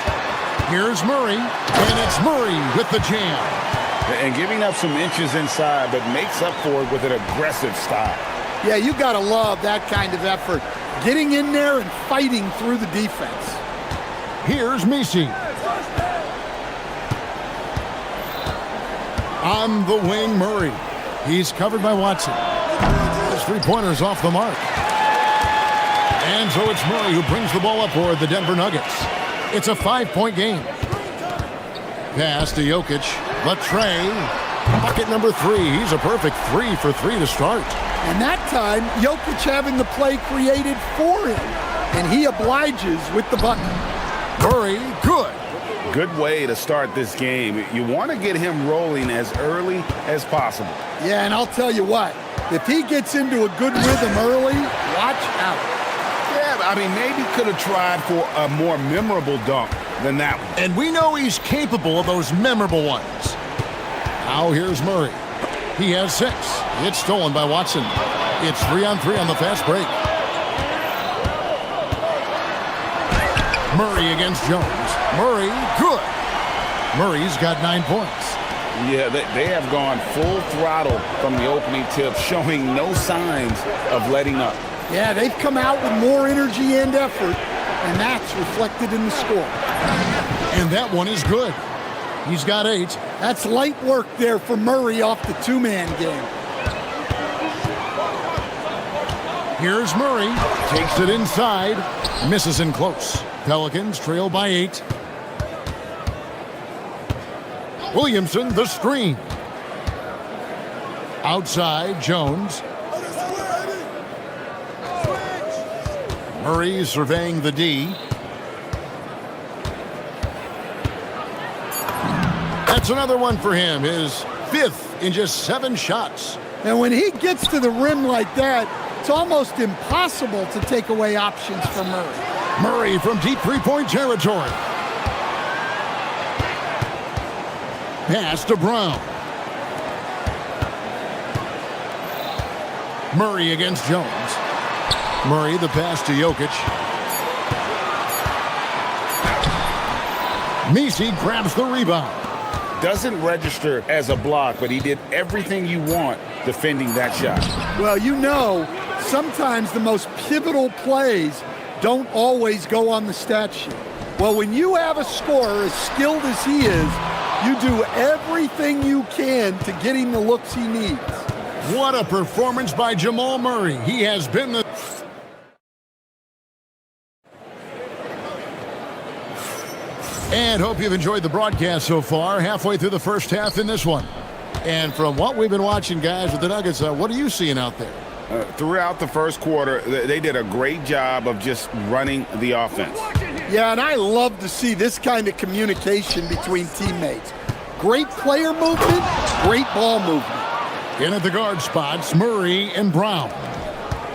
Here's Murray, and it's Murray with the jam. And giving up some inches inside, but makes up for it with an aggressive style. Yeah, you got to love that kind of effort. Getting in there and fighting through the defense. Here's Messi. On the wing, Murray. He's covered by Watson. His three-pointer's off the mark. And so it's Murray who brings the ball up for the Denver Nuggets. It's a 5-point game. Pass to Jokic. The tray. Bucket number 3. He's a perfect 3 for 3 to start. And that time, Jokic having the play created for him. And he obliges with the bucket. Murray, good. Good way to start this game. You want to get him rolling as early as possible. Yeah, and I'll tell you what. If he gets into a good rhythm early, watch out. Yeah, I mean, maybe could have tried for a more memorable dunk than that one. And we know he's capable of those memorable ones. Now here's Murray. He has 6. It's stolen by Watson. It's 3-on-3 on the fast break. Murray against Jones. Murray, good. Murray's got 9 points. Yeah, they have gone full throttle from the opening tip, showing no signs of letting up. Yeah, they've come out with more energy and effort, and that's reflected in the score. And that one is good. He's got 8. That's light work there for Murray off the 2-man game. Here's Murray. Takes it inside. Misses in close. Pelicans trail by 8. Williamson, the screen. Outside, Jones. Murray surveying the D. That's another one for him. His 5th in just 7 shots. And when he gets to the rim like that, it's almost impossible to take away options from Murray. Murray from deep three-point territory. Pass to Brown. Murray against Jones. Murray, the pass to Jokic. Messi grabs the rebound. Doesn't register as a block, but he did everything you want defending that shot. Well, you know, sometimes the most pivotal plays don't always go on the stat sheet. Well, when you have a scorer as skilled as he is, you do everything you can to get him the looks he needs. What a performance by Jamal Murray. He has been the... And hope you've enjoyed the broadcast so far. Halfway through the first half in this one. And from what we've been watching, guys, with the Nuggets, what are you seeing out there? Throughout the first quarter, they did a great job of just running the offense. Yeah, and I love to see this kind of communication between teammates. Great player movement, great ball movement. In at the guard spots, Murray and Brown.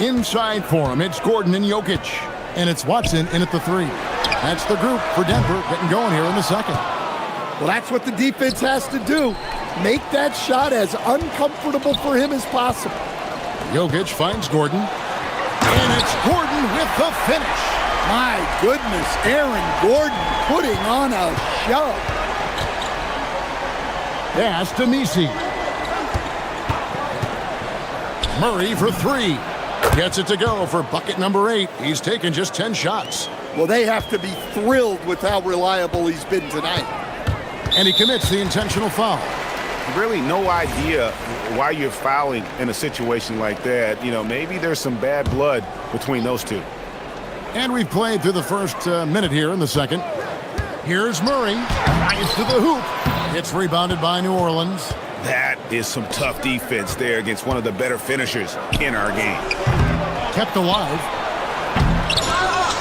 Inside for him, it's Gordon and Jokic. And it's Watson in at the 3. That's the group for Denver getting going here in the second. Well, that's what the defense has to do. Make that shot as uncomfortable for him as possible. Jokic finds Gordon. And it's Gordon with the finish. My goodness, Aaron Gordon putting on a show. Pass to Messi. Murray for 3. Gets it to go for bucket number 8. He's taken just 10 shots. Well, they have to be thrilled with how reliable he's been tonight. And he commits the intentional foul. Really no idea why you're fouling in a situation like that. You know, maybe there's some bad blood between those two. And we've played through the first minute here in the second. Here's Murray. Rides to the hoop. It's rebounded by New Orleans. That is some tough defense there against one of the better finishers in our game. Kept alive.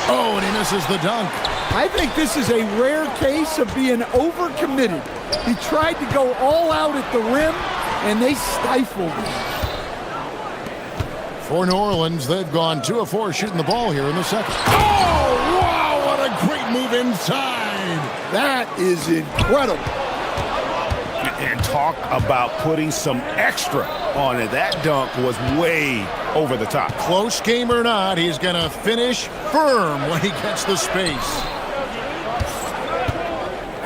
Oh, and he misses the dunk. I think this is a rare case of being overcommitted. He tried to go all out at the rim, and they stifled him. For New Orleans, they've gone 2 of 4 shooting the ball here in the second. Oh, wow, what a great move inside. That is incredible. And talk about putting some extra on it. That dunk was way over the top. Close game or not, he's going to finish firm when he gets the space.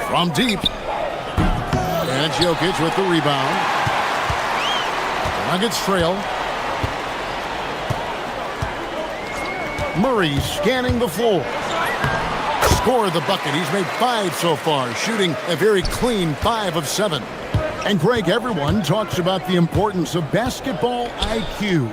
From deep. And Jokic with the rebound. Nuggets trail. Murray scanning the floor. Scored the bucket. He's made 5 so far, shooting a very clean 5 of 7. And Greg, everyone talks about the importance of basketball IQ.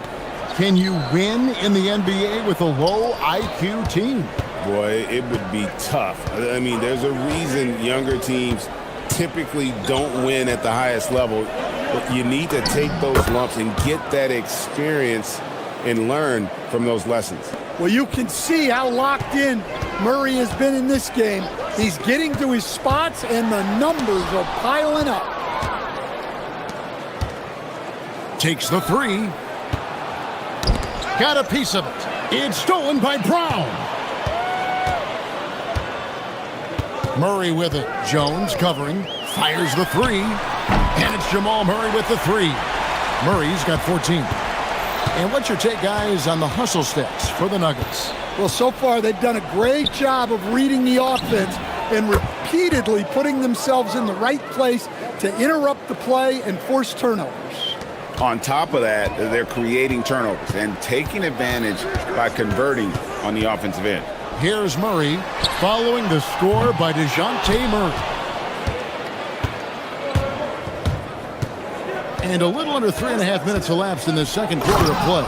Can you win in the NBA with a low IQ team? Boy, it would be tough. I mean, there's a reason younger teams typically don't win at the highest level. But you need to take those lumps and get that experience and learn from those lessons. Well, you can see how locked in Murray has been in this game. He's getting to his spots, and the numbers are piling up. Takes the 3. Got a piece of it. It's stolen by Brown. Murray with it. Jones covering. Fires the 3. And it's Jamal Murray with the 3. Murray's got 14. And what's your take, guys, on the hustle stats for the Nuggets? Well, so far they've done a great job of reading the offense and repeatedly putting themselves in the right place to interrupt the play and force turnovers. On top of that, they're creating turnovers and taking advantage by converting on the offensive end. Here's Murray following the score by DeJounte Murray. And a little under 3.5 minutes elapsed in the second quarter of play.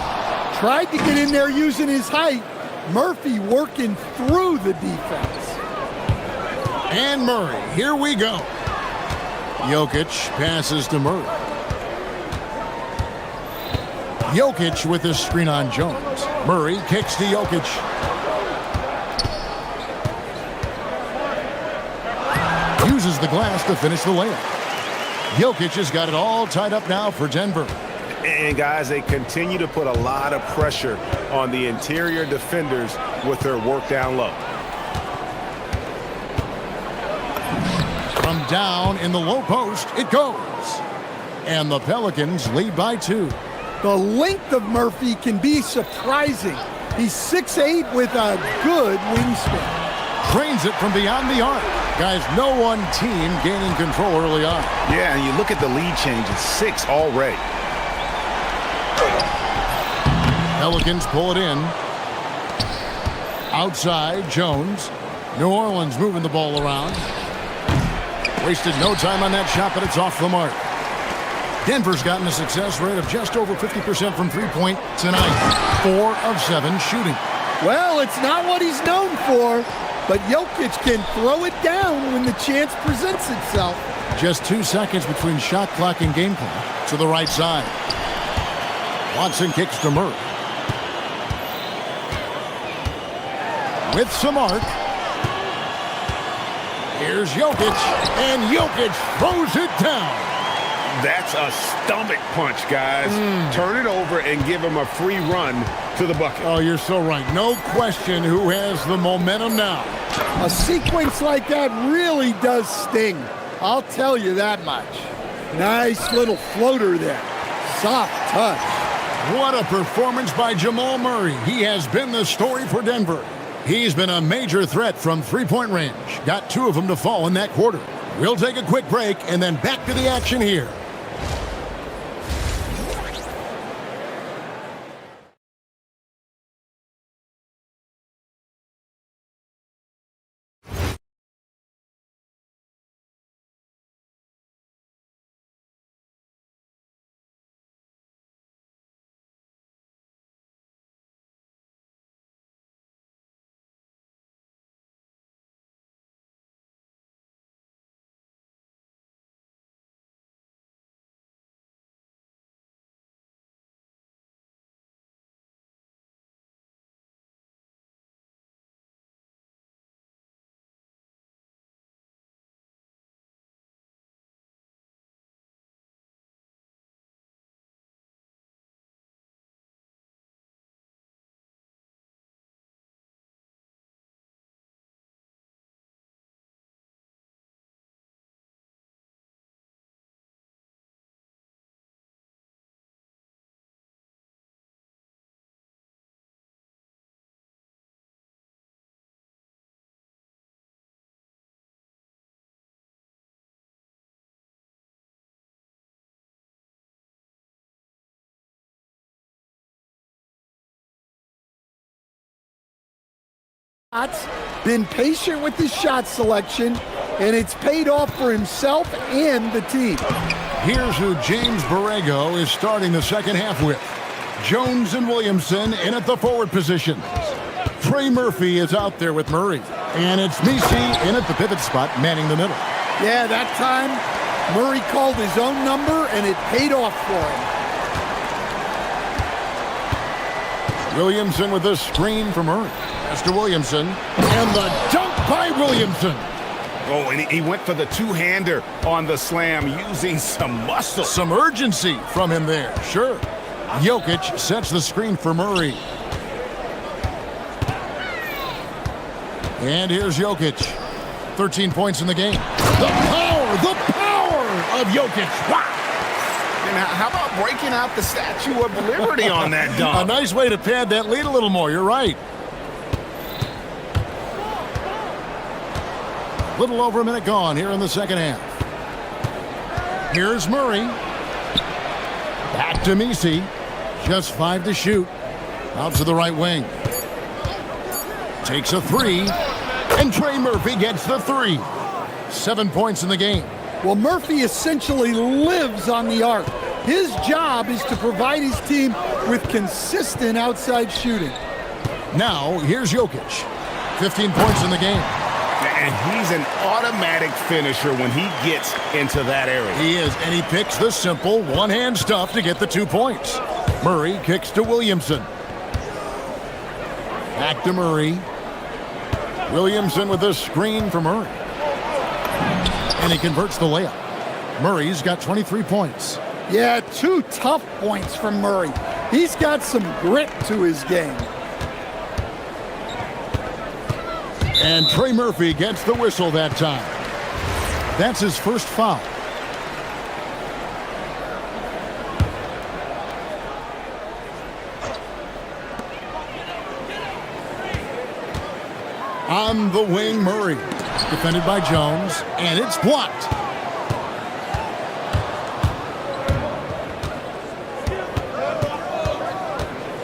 Tried to get in there using his height. Murphy working through the defense. And Murray, here we go. Jokic passes to Murray. Jokic with a screen on Jones. Murray kicks to Jokic. Uses the glass to finish the layup. Jokic has got it all tied up now for Denver. And guys, they continue to put a lot of pressure on the interior defenders with their work down low. From down in the low post, it goes. And the Pelicans lead by 2. The length of Murphy can be surprising. He's 6'8" with a good wingspan. Drains it from beyond the arc. Guys, no one team gaining control early on. Yeah, and you look at the lead changes, 6 already. Pelicans pull it in. Outside, Jones. New Orleans moving the ball around. Wasted no time on that shot, but it's off the mark. Denver's gotten a success rate of just over 50% from three-point tonight. 4 of 7 shooting. Well, it's not what he's known for, but Jokic can throw it down when the chance presents itself. Just 2 seconds between shot clock and game clock. To the right side. Watson kicks to Murray. With some arc. Here's Jokic, and Jokic throws it down. That's a stomach punch, guys. Turn it over and give him a free run to the bucket. Oh, you're so right. No question who has the momentum now. A sequence like that really does sting. I'll tell you that much. Nice little floater there. Soft touch. What a performance by Jamal Murray. He has been the story for Denver. He's been a major threat from three-point range. Got 2 of them to fall in that quarter. We'll take a quick break and then back to the action here. Been patient with his shot selection, and it's paid off for himself and the team. Here's who James Borrego is starting the second half with. Jones and Williamson in at the forward positions. Trey Murphy is out there with Murray. And it's Misi in at the pivot spot, manning the middle. Yeah, that time Murray called his own number, and it paid off for him. Williamson with the screen for Murray. Pass to Williamson. And the dunk by Williamson. Oh, and he went for the two-hander on the slam using some muscle. Some urgency from him there, sure. Jokic sets the screen for Murray. And here's Jokic. 13 points in the game. The power of Jokic. Wow. And how about breaking out the Statue of Liberty on that dunk? A nice way to pad that lead a little more, you're right. Little over a minute gone here in the second half. Here's Murray. Back to Misi. Just 5 to shoot. Out to the right wing. Takes a 3. And Trey Murphy gets the 3. 7 points in the game. Well, Murphy essentially lives on the arc. His job is to provide his team with consistent outside shooting. Now, here's Jokic. 15 points in the game. And he's an automatic finisher when he gets into that area. He is, and he picks the simple one-hand stuff to get the 2 points. Murray kicks to Williamson. Back to Murray. Williamson with the screen for Murray. And he converts the layup. Murray's got 23 points. Yeah, 2 tough points from Murray. He's got some grit to his game. And Trey Murphy gets the whistle that time. That's his first foul. On the wing, Murray. Defended by Jones, and it's blocked.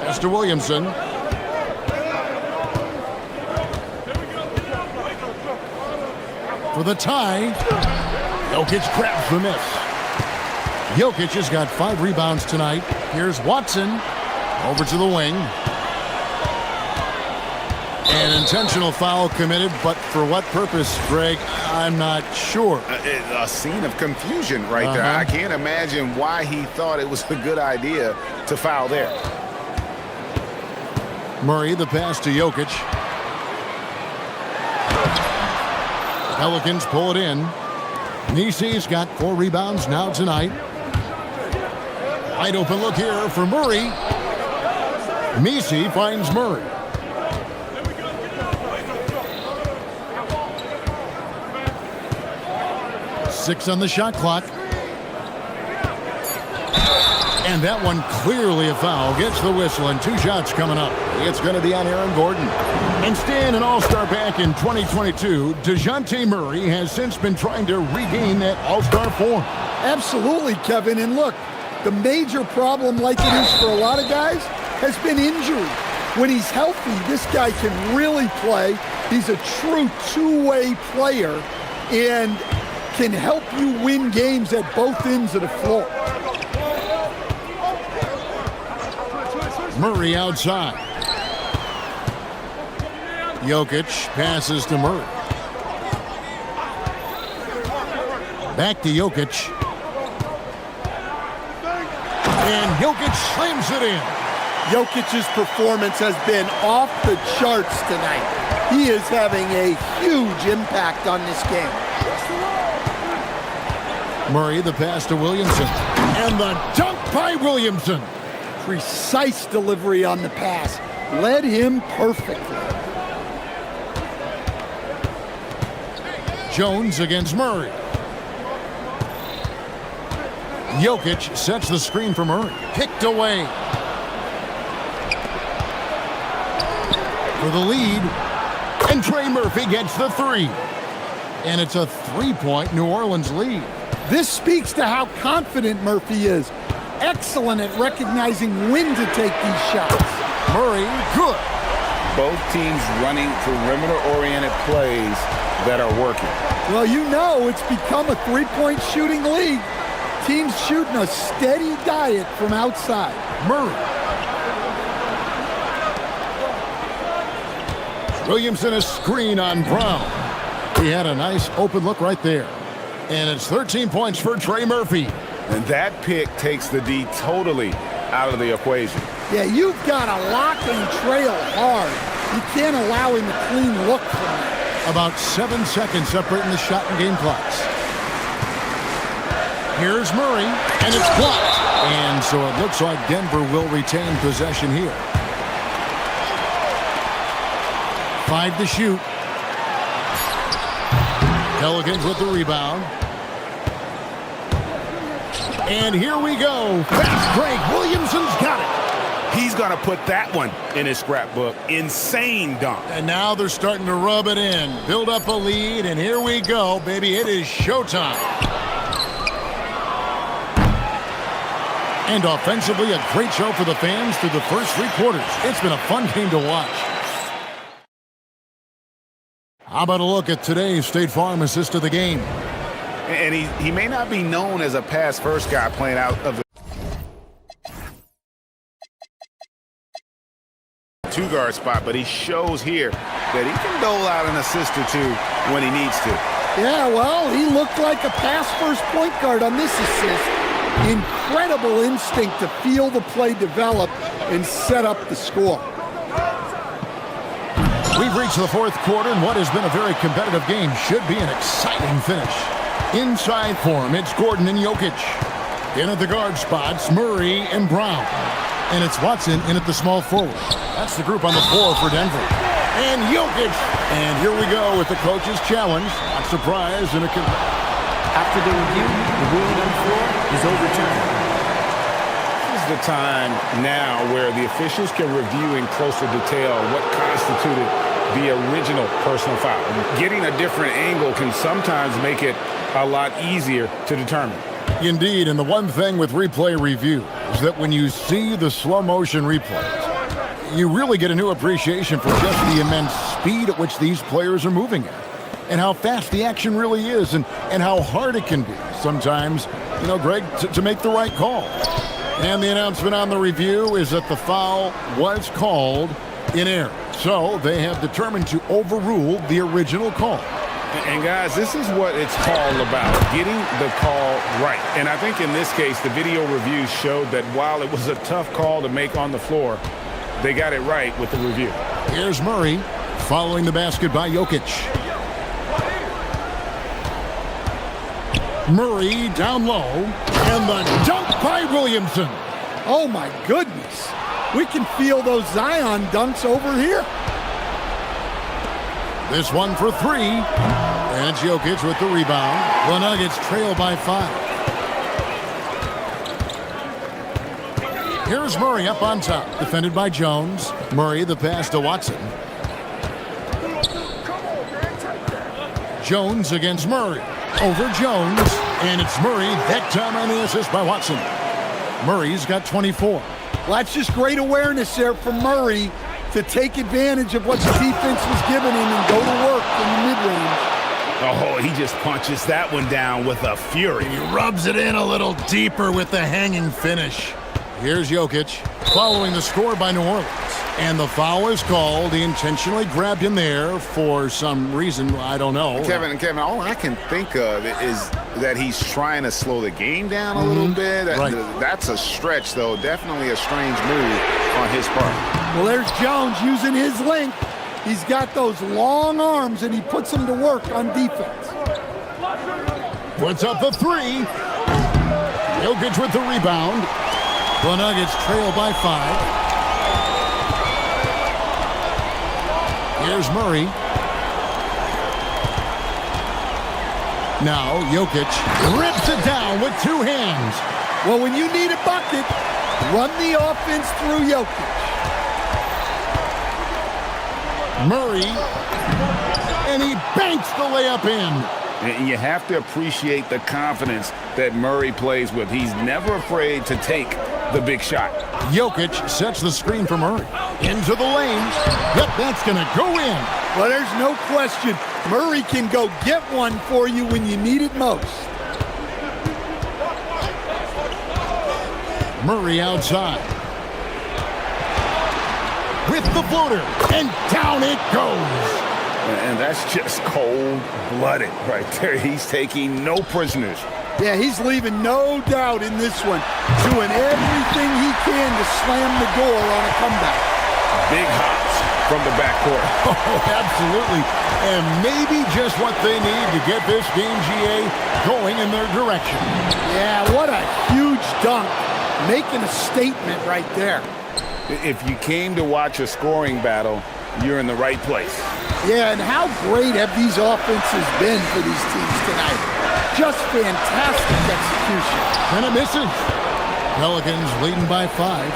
Pass to Williamson. For the tie. Jokic grabs the miss. Jokic has got 5 rebounds tonight. Here's Watson. Over to the wing. An intentional foul committed, but for what purpose, Greg? I'm not sure. A scene of confusion right there. I can't imagine why he thought it was a good idea to foul there. Murray, the pass to Jokic. Pelicans pull it in. Nisi's got 4 rebounds now tonight. Wide open look here for Murray. Nisi finds Murray. Six on the shot clock. And that one clearly a foul. Gets the whistle and 2 shots coming up. It's going to be on Aaron Gordon. And staying an all-star back in 2022, DeJounte Murray has since been trying to regain that all-star form. Absolutely, Kevin. And look, the major problem, like it is for a lot of guys, has been injury. When he's healthy, this guy can really play. He's a true two-way player and can help you win games at both ends of the floor. Murray outside. Jokic passes to Murray. Back to Jokic. And Jokic slams it in. Jokic's performance has been off the charts tonight. He is having a huge impact on this game. Murray, the pass to Williamson. And the dunk by Williamson. Precise delivery on the pass. Led him perfectly. Jones against Murray. Jokic sets the screen for Murray. Picked away. For the lead. And Trey Murphy gets the 3. And it's a 3-point New Orleans lead. This speaks to how confident Murphy is. Excellent at recognizing when to take these shots. Murray, good. Both teams running perimeter-oriented plays that are working. Well, you know it's become a 3-point shooting league. Teams shooting a steady diet from outside. Murray. Williamson a screen on Brown. He had a nice open look right there. And it's 13 points for Trey Murphy. And that pick takes the D totally out of the equation. Yeah, you've got to lock and trail hard. You can't allow him a clean look from that. About 7 seconds separating the shot and game clocks. Here's Murray, and it's blocked. And so it looks like Denver will retain possession here. 5 to shoot. Pelicans with the rebound. And here we go. Fast break. Williamson's got it. He's going to put that one in his scrapbook. Insane dunk. And now they're starting to rub it in. Build up a lead, and here we go, baby. It is showtime. And offensively, a great show for the fans through the first 3 quarters. It's been a fun game to watch. How about a look at today's State Farm assist of the game? And he may not be known as a pass-first guy playing out of the 2-guard spot, but he shows here that he can dole out an assist or 2 when he needs to. Yeah, well, he looked like a pass-first point guard on this assist. Incredible instinct to feel the play develop and set up the score. We've reached the 4th quarter, and what has been a very competitive game should be an exciting finish. Inside for him, it's Gordon and Jokic. In at the guard spots, Murray and Brown. And it's Watson in at the small forward. That's the group on the floor for Denver. And Jokic. And here we go with the coach's challenge. Not surprised in a After the review, the ruling on the floor is overturned. This is the time now where the officials can review in closer detail what constituted the original personal foul. Getting a different angle can sometimes make it a lot easier to determine. Indeed, and the one thing with replay review is that when you see the slow motion replays, you really get a new appreciation for just the immense speed at which these players are moving at, and how fast the action really is, and how hard it can be sometimes, you know, Greg, to make the right call. And the announcement on the review is that the foul was called in error. So they have determined to overrule the original call. And guys, this is what it's called about, getting the call right. And I think in this case, the video review showed that while it was a tough call to make on the floor, they got it right with the review. Here's Murray following the basket by Jokic. Murray down low, and the dunk by Williamson. Oh my goodness. We can feel those Zion dunks over here. This one for three, and it's Jokic with the rebound. The Nuggets trail by 5. Here's Murray up on top, defended by Jones. Murray, the pass to Watson. Jones against Murray. Over Jones, and it's Murray, that time on the assist by Watson. Murray's got 24. Well, that's just great awareness there from Murray to take advantage of what the defense was giving him and go to work in the mid-range. Oh, he just punches that one down with a fury. He rubs it in a little deeper with the hanging finish. Here's Jokic following the score by New Orleans. And the foul is called. He intentionally grabbed him there for some reason. I don't know. Kevin, all I can think of is that he's trying to slow the game down a little bit. Right. That's a stretch, though. Definitely a strange move on his part. Well, there's Jones using his length. He's got those long arms, and he puts them to work on defense. Puts up the three. Jokic with the rebound. The Nuggets trail by 5. Here's Murray. Now Jokic rips it down with 2 hands. Well, when you need a bucket, run the offense through Jokic. Murray, and he banks the layup in. And you have to appreciate the confidence that Murray plays with. He's never afraid to take the big shot. Jokic sets the screen for Murray. Into the lane. Yep, that's going to go in. Well, there's no question. Murray can go get one for you when you need it most. Murray outside. With the floater. And down it goes. And that's just cold-blooded right there. He's taking no prisoners. Yeah, he's leaving no doubt in this one. Doing everything he can to slam the door on a comeback. Big hops from the backcourt. Oh, absolutely. And maybe just what they need to get this game, GA, going in their direction. Yeah, what a huge dunk. Making a statement right there. If you came to watch a scoring battle, you're in the right place. Yeah, and how great have these offenses been for these teams tonight? Just fantastic execution. And it misses. Pelicans leading by 5.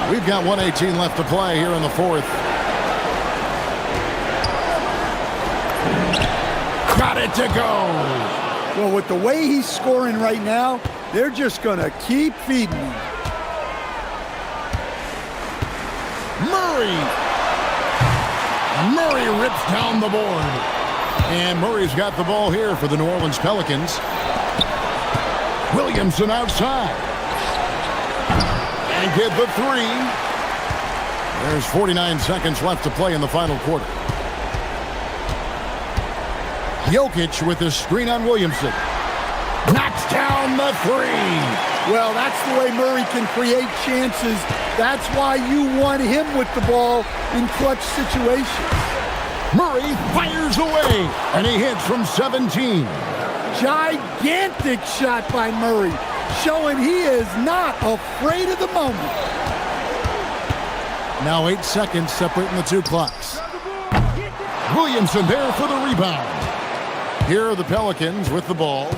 We've got 1:18 left to play here in the 4th. Got it to go. Well, with the way he's scoring right now, they're just going to keep feeding him. Murray rips down the board. And Murray's got the ball here for the New Orleans Pelicans. Williamson outside. And get the 3. There's 49 seconds left to play in the final quarter. Jokic with the screen on Williamson. Knocks down the 3. Well, that's the way Murray can create chances. That's why you want him with the ball in clutch situations. Murray fires away, and he hits from 17. Gigantic shot by Murray, showing he is not afraid of the moment. Now 8 seconds separating the 2 clocks. Williamson there for the rebound. Here are the Pelicans with the ball.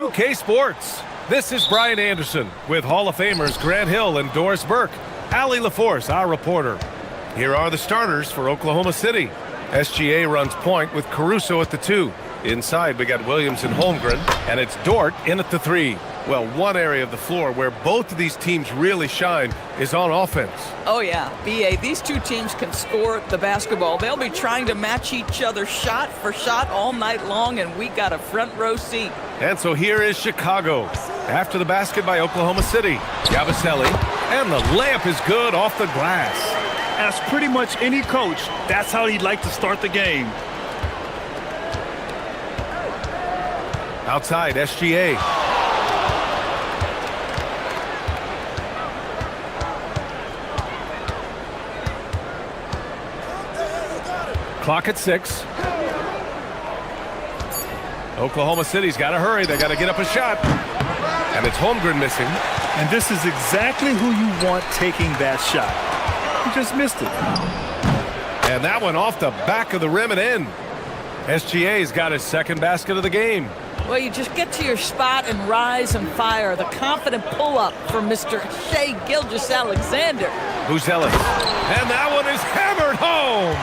UK Sports. This is Brian Anderson with Hall of Famers Grant Hill and Doris Burke. Allie LaForce, our reporter. Here are the starters for Oklahoma City. SGA runs point with Caruso at the 2. Inside, we got Williams and Holmgren, and it's Dort in at the 3. Well, one area of the floor where both of these teams really shine is on offense. Oh, yeah. BA, these two teams can score the basketball. They'll be trying to match each other shot for shot all night long, and we got a front row seat. And so here is Chicago. After the basket by Oklahoma City. Yabusele, and the layup is good off the glass. As pretty much any coach, that's how he'd like to start the game. Outside, SGA. Clock at 6. Oklahoma City's got to hurry. They got to get up a shot. And it's Holmgren missing. And this is exactly who you want taking that shot. He just missed it. And that one off the back of the rim and in. SGA's got his second basket of the game. Well, you just get to your spot and rise and fire. The confident pull-up from Mr. Shai Gilgeous-Alexander. Buzelis. And that one is hammered home.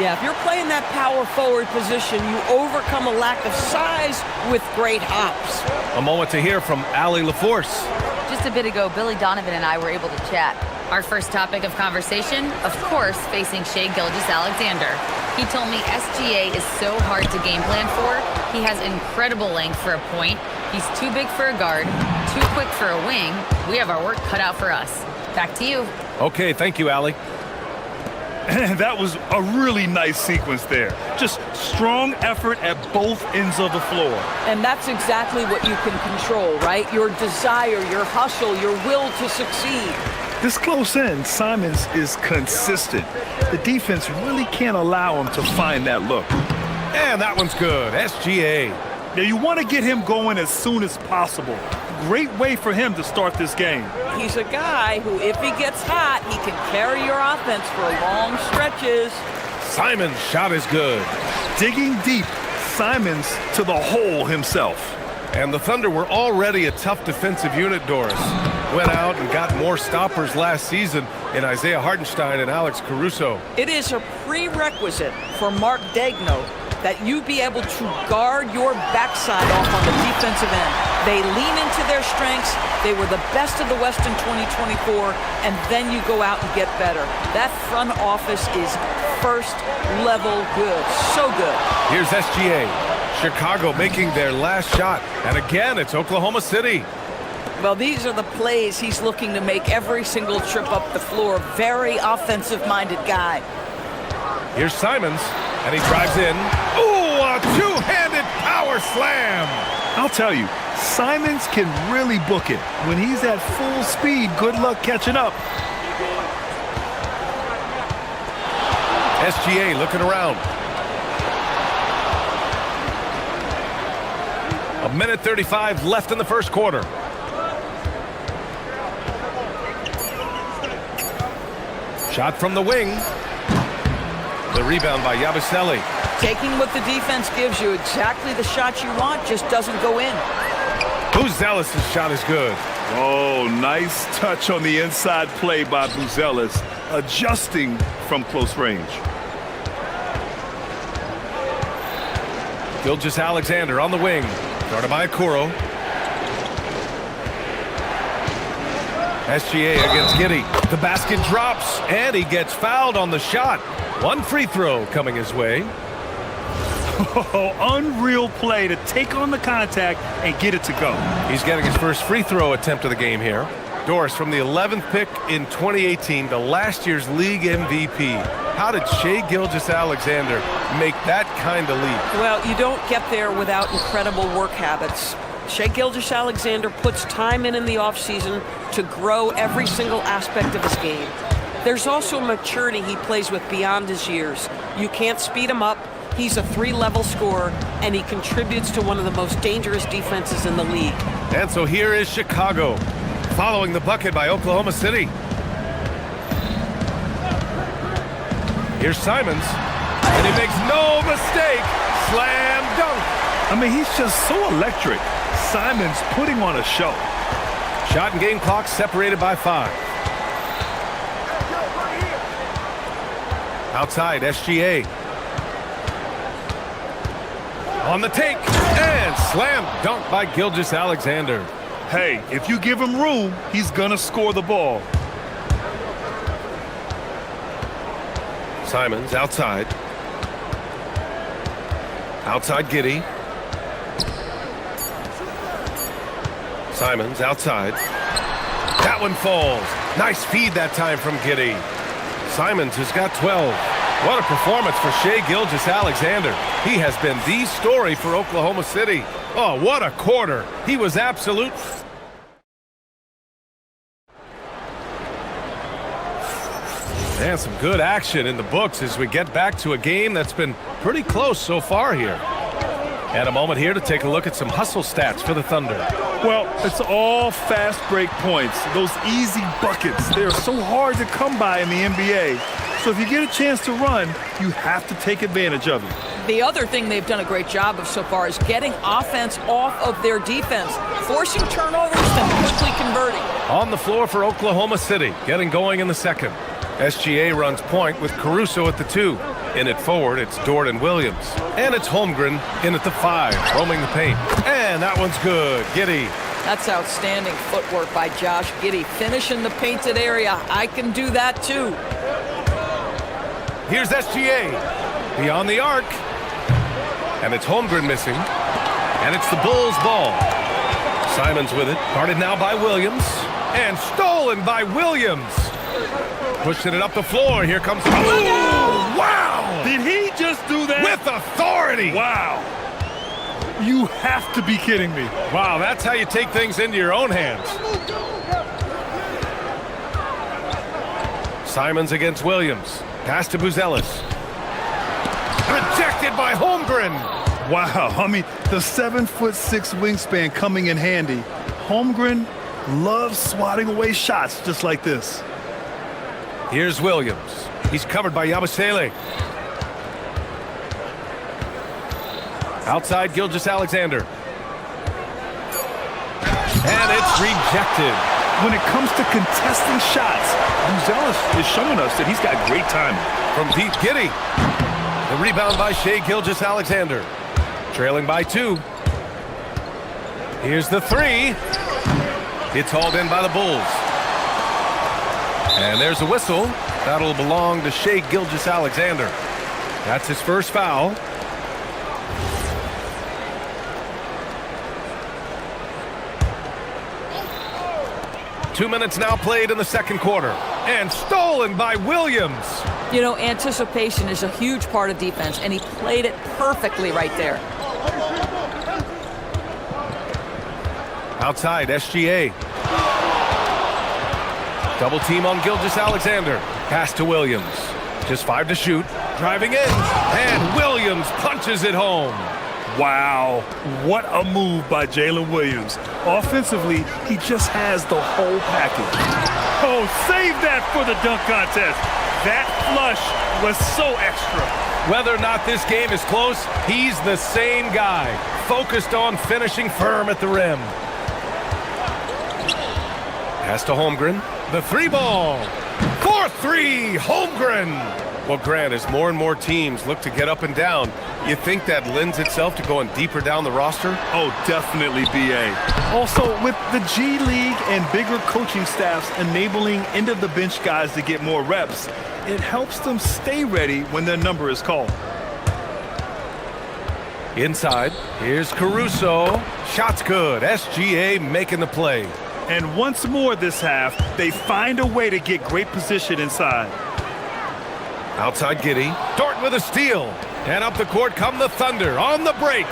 Yeah, if you're playing that power forward position, you overcome a lack of size with great hops. A moment to hear from Allie LaForce. Just a bit ago, Billy Donovan and I were able to chat. Our first topic of conversation, of course, facing Shai Gilgeous-Alexander. He told me SGA is so hard to game plan for. He has incredible length for a point. He's too big for a guard, too quick for a wing. We have our work cut out for us. Back to you. Okay, thank you, Allie. And that was a really nice sequence there. Just strong effort at both ends of the floor. And that's exactly what you can control, right? Your desire, your hustle, your will to succeed. This close in, Simons is consistent. The defense really can't allow him to find that look. And that one's good. SGA. Now you want to get him going as soon as possible. Great way for him to start this game. He's a guy who, if he gets hot, he can carry your offense for long stretches. Simons' shot is good. Digging deep, Simons to the hole himself. And the Thunder were already a tough defensive unit, Doris. Went out and got more stoppers last season in Isaiah Hartenstein and Alex Caruso. It is a prerequisite for Mark Daigneault that you be able to guard your backside off on the defensive end. They lean into their strengths. They were the best of the West in 2024, and then you go out and get better. That front office is first level good. So good. Here's SGA. Chicago making their last shot. And again, it's Oklahoma City. Well, these are the plays he's looking to make every single trip up the floor. Very offensive-minded guy. Here's Simons, and he drives in. Ooh, a two-handed power slam. I'll tell you, Simons can really book it. When he's at full speed, good luck catching up. SGA looking around. A minute 35 left in the first quarter. Shot from the wing. The rebound by Yabusele. Taking what the defense gives you, exactly the shot you want, just doesn't go in. Buzelis' shot is good. Oh, nice touch on the inside play by Buzelis, adjusting from close range. Gilgeous-Alexander on the wing. Started by Okoro. SGA against Giddey. The basket drops, and he gets fouled on the shot. One free throw coming his way. Oh, unreal play to take on the contact and get it to go. He's getting his first free throw attempt of the game here. Doris, from the 11th pick in 2018 to last year's league MVP, how did Shai Gilgeous-Alexander make that kind of leap? Well, you don't get there without incredible work habits. Shai Gilgeous-Alexander puts time in the offseason to grow every single aspect of his game. There's also maturity he plays with beyond his years. You can't speed him up. He's a three-level scorer, and he contributes to one of the most dangerous defenses in the league. And so here is Chicago, following the bucket by Oklahoma City. Here's Simons, and he makes no mistake. Slam dunk. I mean, he's just so electric. Simons putting on a show. Shot and game clock separated by 5. Outside, SGA. On the take, and slam dunk by Gilgeous-Alexander. Hey, if you give him room, he's gonna score the ball. Simons outside. Outside Giddey. Simons outside. That one falls. Nice feed that time from Giddey. Simons has got 12. What a performance for Shai Gilgeous-Alexander. He has been the story for Oklahoma City. Oh, what a quarter. He was absolute. And some good action in the books as we get back to a game that's been pretty close so far here. And a moment here to take a look at some hustle stats for the Thunder. Well, it's all fast break points, those easy buckets. They're so hard to come by in the NBA. So if you get a chance to run, you have to take advantage of it. The other thing they've done a great job of so far is getting offense off of their defense, forcing turnovers and quickly converting. On the floor for Oklahoma City, getting going in the second. SGA runs point with Caruso at the 2. In at forward, it's Jordan Williams. And it's Holmgren in at the 5, roaming the paint. And that one's good. Giddey. That's outstanding footwork by Josh Giddey. Finishing the painted area. I can do that too. Here's SGA. Beyond the arc. And it's Holmgren missing. And it's the Bulls' ball. Simons with it. Guarded now by Williams. And stolen by Williams. Pushing it up the floor. Here comes... Ooh, wow! Did he just do that? With authority! Wow. You have to be kidding me. Wow, that's how you take things into your own hands. Simons against Williams. Pass to Buzelis. Rejected by Holmgren. Wow, I mean, the 7'6" wingspan coming in handy. Holmgren loves swatting away shots just like this. Here's Williams. He's covered by Yabusele. Outside Gilgeous-Alexander. And it's rejected. When it comes to contesting shots, Buzelis is showing us that he's got great timing. From deep, Giddey. The rebound by Shai Gilgeous-Alexander. Trailing by 2. Here's the 3. It's hauled in by the Bulls. And there's a whistle. That'll belong to Shai Gilgeous-Alexander. That's his first foul. Two minutes now played in the second quarter. And stolen by Williams. You know, anticipation is a huge part of defense, and he played it perfectly right there. Outside, SGA. Double team on Gilgeous-Alexander. Pass to Williams. Just 5 to shoot. Driving in. And Williams punches it home. Wow, what a move by Jalen Williams. Offensively, he just has the whole package. Oh, save that for the dunk contest. That flush was so extra. Whether or not this game is close, he's the same guy. Focused on finishing firm at the rim. Pass to Holmgren. The 3 ball. 4-3, Holmgren. Well, Grant, as more and more teams look to get up and down, you think that lends itself to going deeper down the roster? Oh, definitely, B.A. Also, with the G League and bigger coaching staffs enabling end-of-the-bench guys to get more reps, it helps them stay ready when their number is called. Inside, here's Caruso. Shot's good. SGA making the play. And once more this half, they find a way to get great position inside. Outside Giddey. Dort with a steal. And up the court come the Thunder on the break.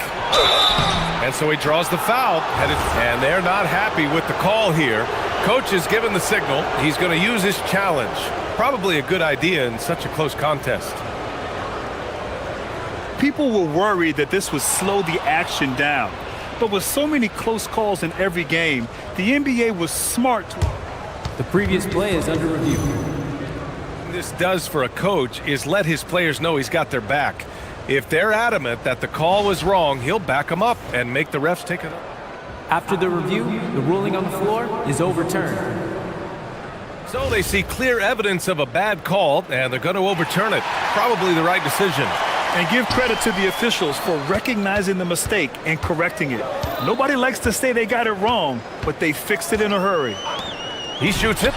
And so he draws the foul. And they're not happy with the call here. Coach is given the signal. He's going to use his challenge. Probably a good idea in such a close contest. People were worried that this would slow the action down. But with so many close calls in every game, the NBA was smart. The previous play is under review. This does for a coach is let his players know he's got their back. If they're adamant that the call was wrong, he'll back them up and make the refs take it up. After the review, the ruling on the floor is overturned. So they see clear evidence of a bad call, and they're going to overturn it. Probably the right decision. And give credit to the officials for recognizing the mistake and correcting it. Nobody likes to say they got it wrong, but they fixed it in a hurry. He shoots it.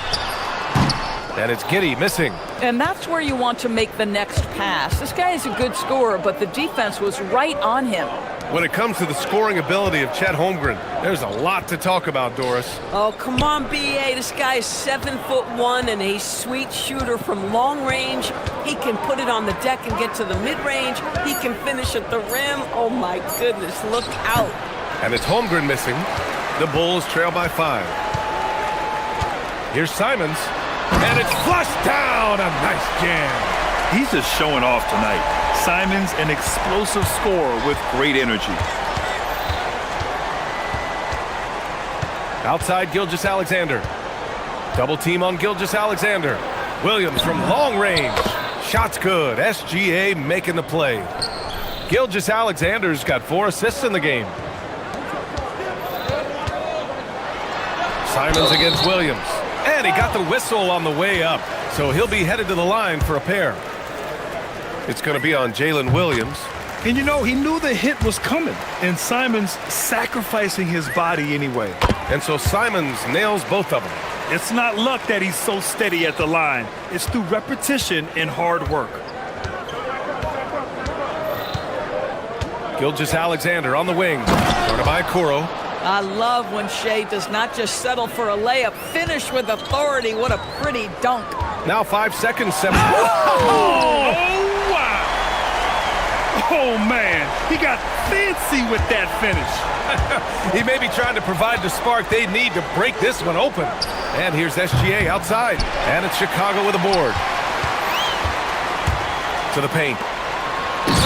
And it's Giddey missing. And that's where you want to make the next pass. This guy is a good scorer, but the defense was right on him. When it comes to the scoring ability of Chet Holmgren, there's a lot to talk about, Doris. Oh, come on, B.A. This guy is 7'1" and a sweet shooter from long range. He can put it on the deck and get to the mid-range. He can finish at the rim. Oh, my goodness, look out. And it's Holmgren missing. The Bulls trail by 5. Here's Simons. And it's flushed down. A nice jam. He's just showing off tonight. Simons, an explosive scorer with great energy. Outside Gilgeous-Alexander. Double team on Gilgeous-Alexander. Williams from long range. Shot's good. SGA making the play. Gilgeous-Alexander's got 4 assists in the game. Simons against Williams. And he got the whistle on the way up. So he'll be headed to the line for a pair. It's going to be on Jalen Williams. And you know, he knew the hit was coming. And Simons sacrificing his body anyway. And so Simons nails both of them. It's not luck that he's so steady at the line. It's through repetition and hard work. Gilgeous-Alexander on the wing. Started by Kuro. I love when Shea does not just settle for a layup. Finish with authority. What a pretty dunk. Now 5 seconds. 7. Oh, wow. Oh, man. He got fancy with that finish. He may be trying to provide the spark they need to break this one open. And here's SGA outside. And it's Chicago with a board. To the paint.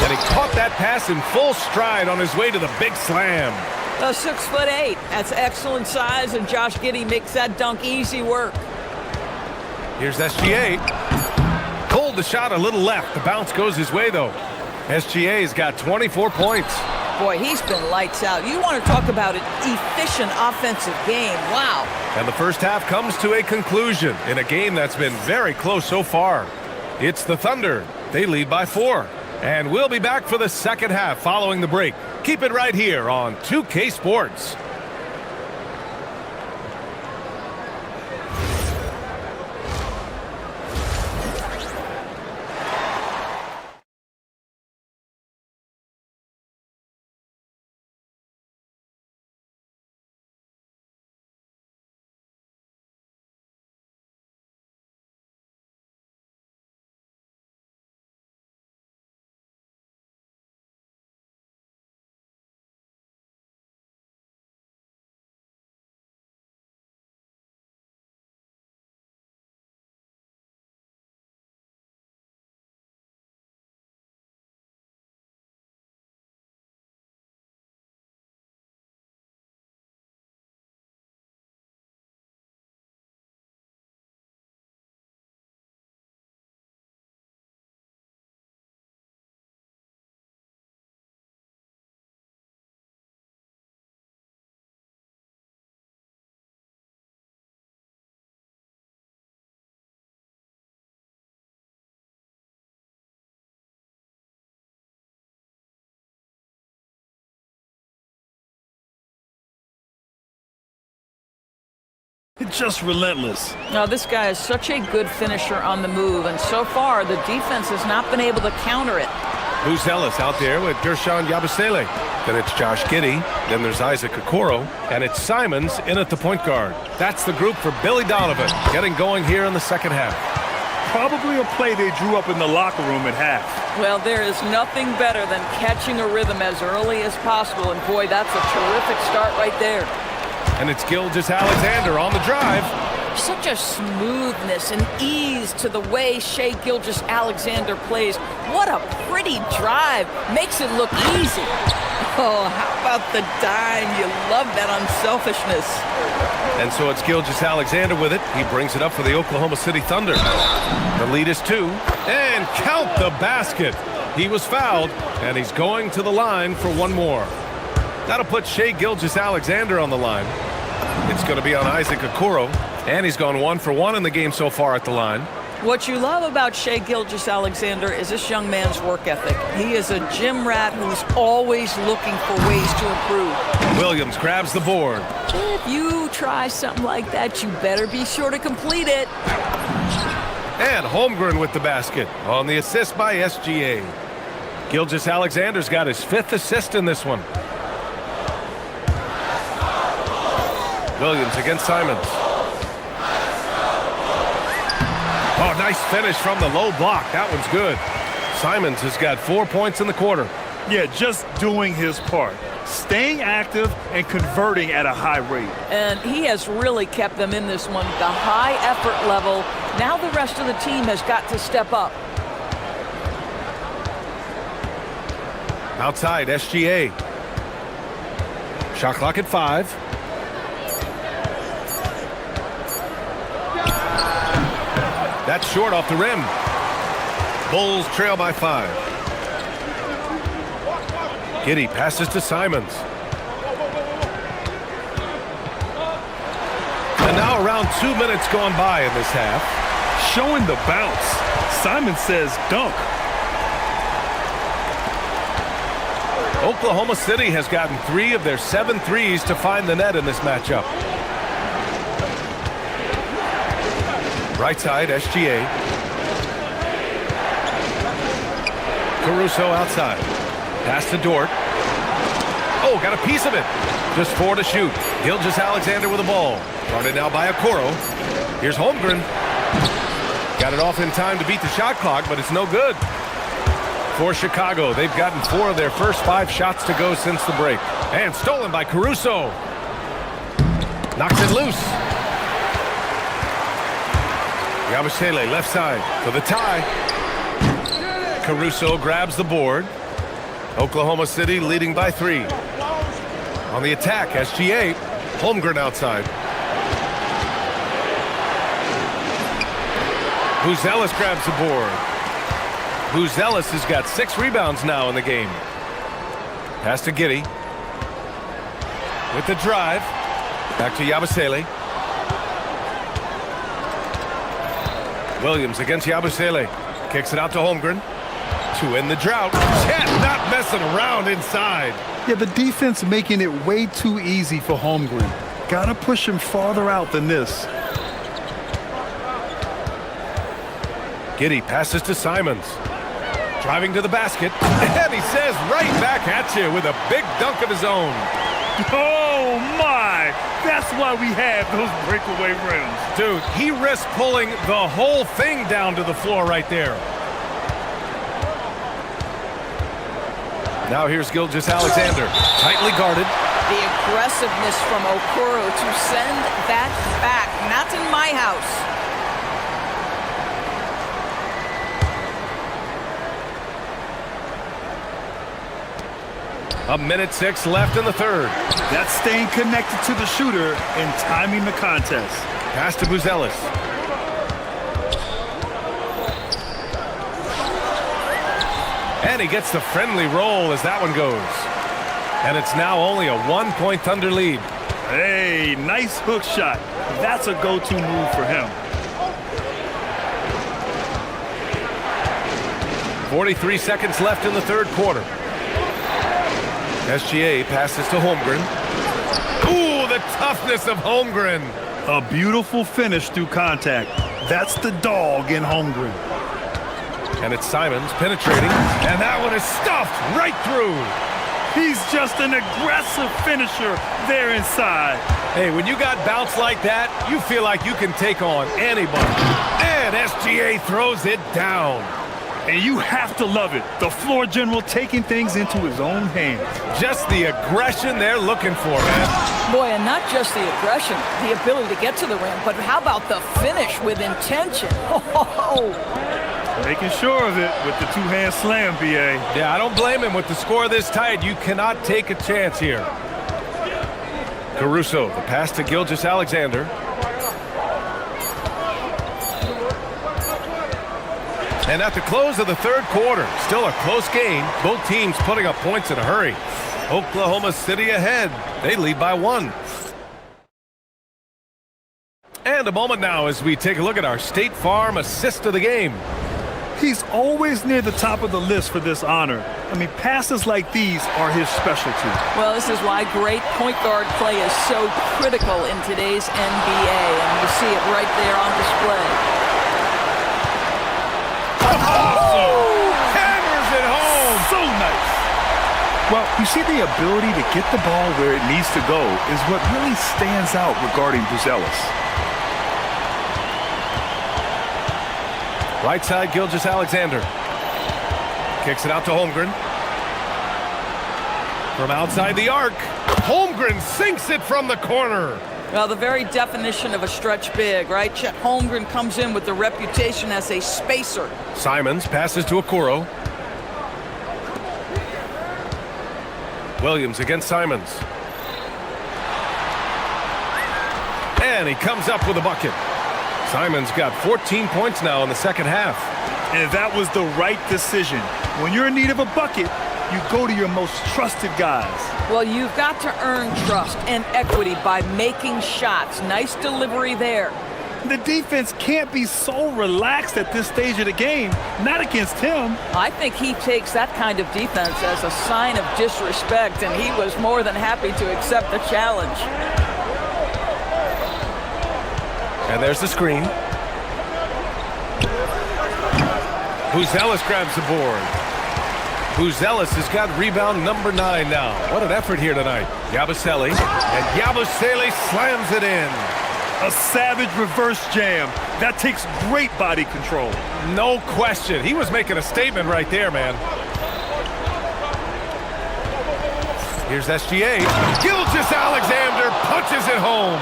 And he caught that pass in full stride on his way to the big slam. 6'8". That's excellent size, and Josh Giddey makes that dunk easy work. Here's SGA. Pulled the shot a little left. The bounce goes his way, though. SGA's got 24 points. Boy, he's been lights out. You want to talk about an efficient offensive game. Wow. And the first half comes to a conclusion in a game that's been very close so far. It's the Thunder. They lead by 4. And we'll be back for the second half following the break. Keep it right here on 2K Sports. Just relentless. No, this guy is such a good finisher on the move, and so far the defense has not been able to counter it. Who's Ellis out there with Gershon Yabusele? Then it's Josh Giddey. Then there's Isaac Okoro. And it's Simons in at the point guard. That's the group for Billy Donovan, getting going here in the second half. Probably a play they drew up in the locker room at half. Well, there is nothing better than catching a rhythm as early as possible, and boy, that's a terrific start right there. And it's Gilgeous-Alexander on the drive. Such a smoothness and ease to the way Shai Gilgeous-Alexander plays. What a pretty drive. Makes it look easy. Oh, how about the dime? You love that unselfishness. And so it's Gilgeous-Alexander with it. He brings it up for the Oklahoma City Thunder. The lead is 2. And count the basket. He was fouled, and he's going to the line for one more. That'll put Shai Gilgeous-Alexander on the line. It's going to be on Isaac Okoro, and he's gone 1 for 1 in the game so far at the line. What you love about Shai Gilgeous-Alexander is this young man's work ethic. He is a gym rat who's always looking for ways to improve. Williams grabs the board. If you try something like that, you better be sure to complete it. And Holmgren with the basket on the assist by SGA. Gilgeous-Alexander's got his 5th assist in this one. Williams against Simons. Oh, nice finish from the low block. That one's good. Simons has got 4 points in the quarter. Yeah, just doing his part. Staying active and converting at a high rate. And he has really kept them in this one. The high effort level. Now the rest of the team has got to step up. Outside, SGA. Shot clock at 5. That's short off the rim. Bulls trail by 5. Giddey passes to Simons. And now around 2 minutes gone by in this half. Showing the bounce. Simon says dunk. Oklahoma City has gotten 3 of their 7 threes to find the net in this matchup. Right side, SGA. Caruso outside. Pass to Dort. Oh, got a piece of it. Just 4 to shoot. Gilgeous-Alexander with the ball. Guarded now by Okoro. Here's Holmgren. Got it off in time to beat the shot clock, but it's no good. For Chicago, they've gotten 4 of their first 5 shots to go since the break. And stolen by Caruso. Knocks it loose. Yabusele left side for the tie. Caruso grabs the board. Oklahoma City leading by 3. On the attack, SGA. Holmgren outside. Buzelis grabs the board. Buzelis has got 6 rebounds now in the game. Pass to Giddey. With the drive. Back to Yabusele. Williams against Yabusele. Kicks it out to Holmgren. To end the drought. Chet not messing around inside. Yeah, the defense making it way too easy for Holmgren. Gotta push him farther out than this. Giddey passes to Simons. Driving to the basket. And he says right back at you with a big dunk of his own. Oh, my! That's why we have those breakaway rims. Dude, he risked pulling the whole thing down to the floor right there. Now here's Gilgeous-Alexander. Tightly guarded. The aggressiveness from Okoro to send that back. Not in my house. A minute 6 left in the third. That's staying connected to the shooter and timing the contest. Pass to Buzelis. And he gets the friendly roll as that one goes. And it's now only a 1-point Thunder lead. Hey, nice hook shot. That's a go-to move for him. 43 seconds left in the third quarter. SGA passes to Holmgren. Ooh, the toughness of Holmgren. A beautiful finish through contact. That's the dog in Holmgren. And it's Simons penetrating. And that one is stuffed right through. He's just an aggressive finisher there inside. Hey, when you got bounce like that, you feel like you can take on anybody. And SGA throws it down. And you have to love it. The floor general taking things into his own hands. Just the aggression they're looking for, man. Boy, and not just the aggression, the ability to get to the rim, but how about the finish with intention? Making sure of it with the two-hand slam, BA. Yeah, I don't blame him. With the score this tight, you cannot take a chance here. Caruso, the pass to Gilgeous-Alexander. And at the close of the third quarter, still a close game. Both teams putting up points in a hurry. Oklahoma City ahead. They lead by 1. And a moment now as we take a look at our State Farm assist of the game. He's always near the top of the list for this honor. I mean, passes like these are his specialty. Well, this is why great point guard play is so critical in today's NBA, and you see it right there on display. Hammers it home! So nice! Well, you see, the ability to get the ball where it needs to go is what really stands out regarding Buzelis. Right side, Gilgeous-Alexander. Kicks it out to Holmgren. From outside the arc, Holmgren sinks it from the corner. Well, the very definition of a stretch big, right? Chet Holmgren comes in with the reputation as a spacer. Simons passes to Okoro. Williams against Simons. And he comes up with a bucket. Simons got 14 points now in the second half. And that was the right decision. When you're in need of a bucket, you go to your most trusted guys. Well, you've got to earn trust and equity by making shots. Nice delivery there. The defense can't be so relaxed at this stage of the game. Not against him. I think he takes that kind of defense as a sign of disrespect, and he was more than happy to accept the challenge. And there's the screen. Buzelis grabs the board. Buzelis has got rebound number 9 now. What an effort here tonight. Yabusele. And Yabusele slams it in. A savage reverse jam. That takes great body control. No question. He was making a statement right there, man. Here's SGA. Gilgeous-Alexander punches it home.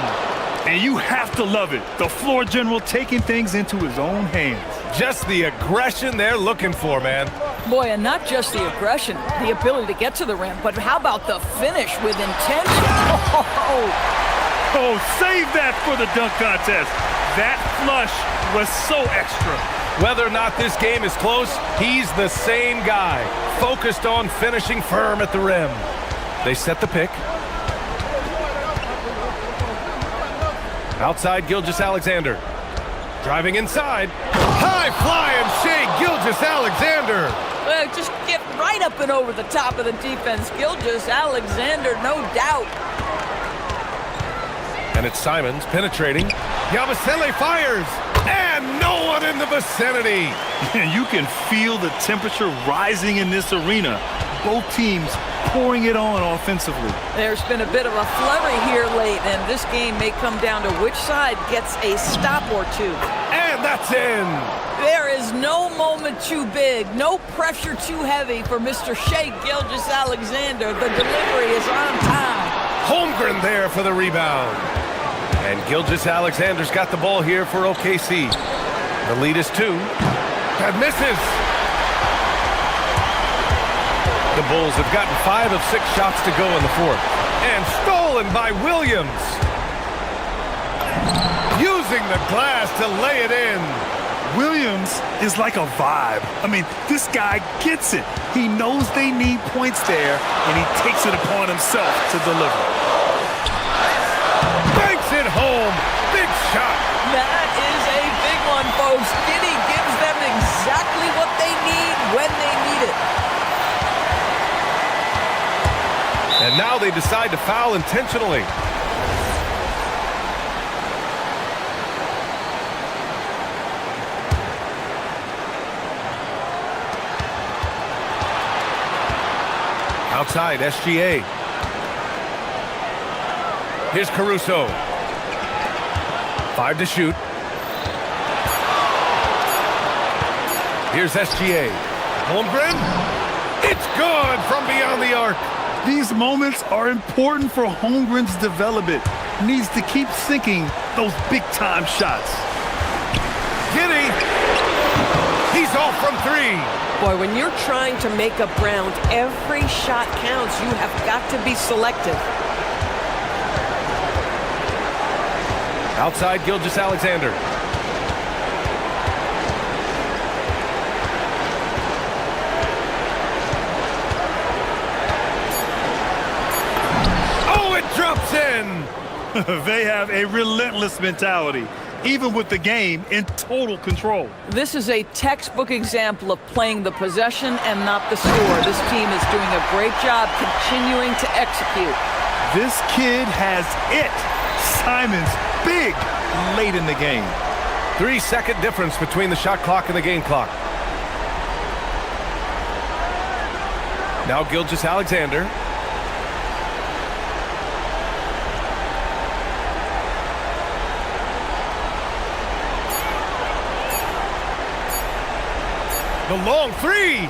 And you have to love it. The floor general taking things into his own hands. Just the aggression they're looking for, man. Boy, and not just the aggression, the ability to get to the rim, but how about the finish with intention? Oh, save that for the dunk contest. That flush was so extra. Whether or not this game is close, he's the same guy, focused on finishing firm at the rim. They set the pick. Outside, Gilgeous-Alexander. Driving inside. High flying Shea Gilgeous-Alexander. Well, just get right up and over the top of the defense. Gilgeous-Alexander, no doubt. And it's Simons penetrating. Yabusele fires. And no one in the vicinity. You can feel the temperature rising in this arena. Both teams pouring it on offensively. There's been a bit of a flurry here late, and this game may come down to which side gets a stop or two. And that's in. There is no moment too big, no pressure too heavy for Mr. Shea Gilgeous-Alexander. The delivery is on time. Holmgren there for the rebound. And Gilgeous-Alexander's got the ball here for OKC. The lead is 2. That misses. The Bulls have gotten 5 of 6 shots to go in the fourth. And stolen by Williams. Using the glass to lay it in. Williams is like a vibe. I mean, this guy gets it. He knows they need points there, and he takes it upon himself to deliver. Banks it home. Big shot. That is a big one, folks. Giddey gives them exactly what they need when they need it. And now they decide to foul intentionally. Outside, SGA. Here's Caruso. 5 to shoot. Here's SGA. Holmgren. It's good from beyond the arc. These moments are important for Holmgren's development. Needs to keep sinking those big-time shots. Giddey. He's off from 3. Boy, when you're trying to make up ground, every shot counts. You have got to be selective. Outside, Gilgeous-Alexander. They have a relentless mentality, even with the game in total control. This is a textbook example of playing the possession and not the score. This team is doing a great job continuing to execute. This kid has it. Simon's big late in the game. 3-second difference between the shot clock and the game clock. Now Gilgeous-Alexander. The long three.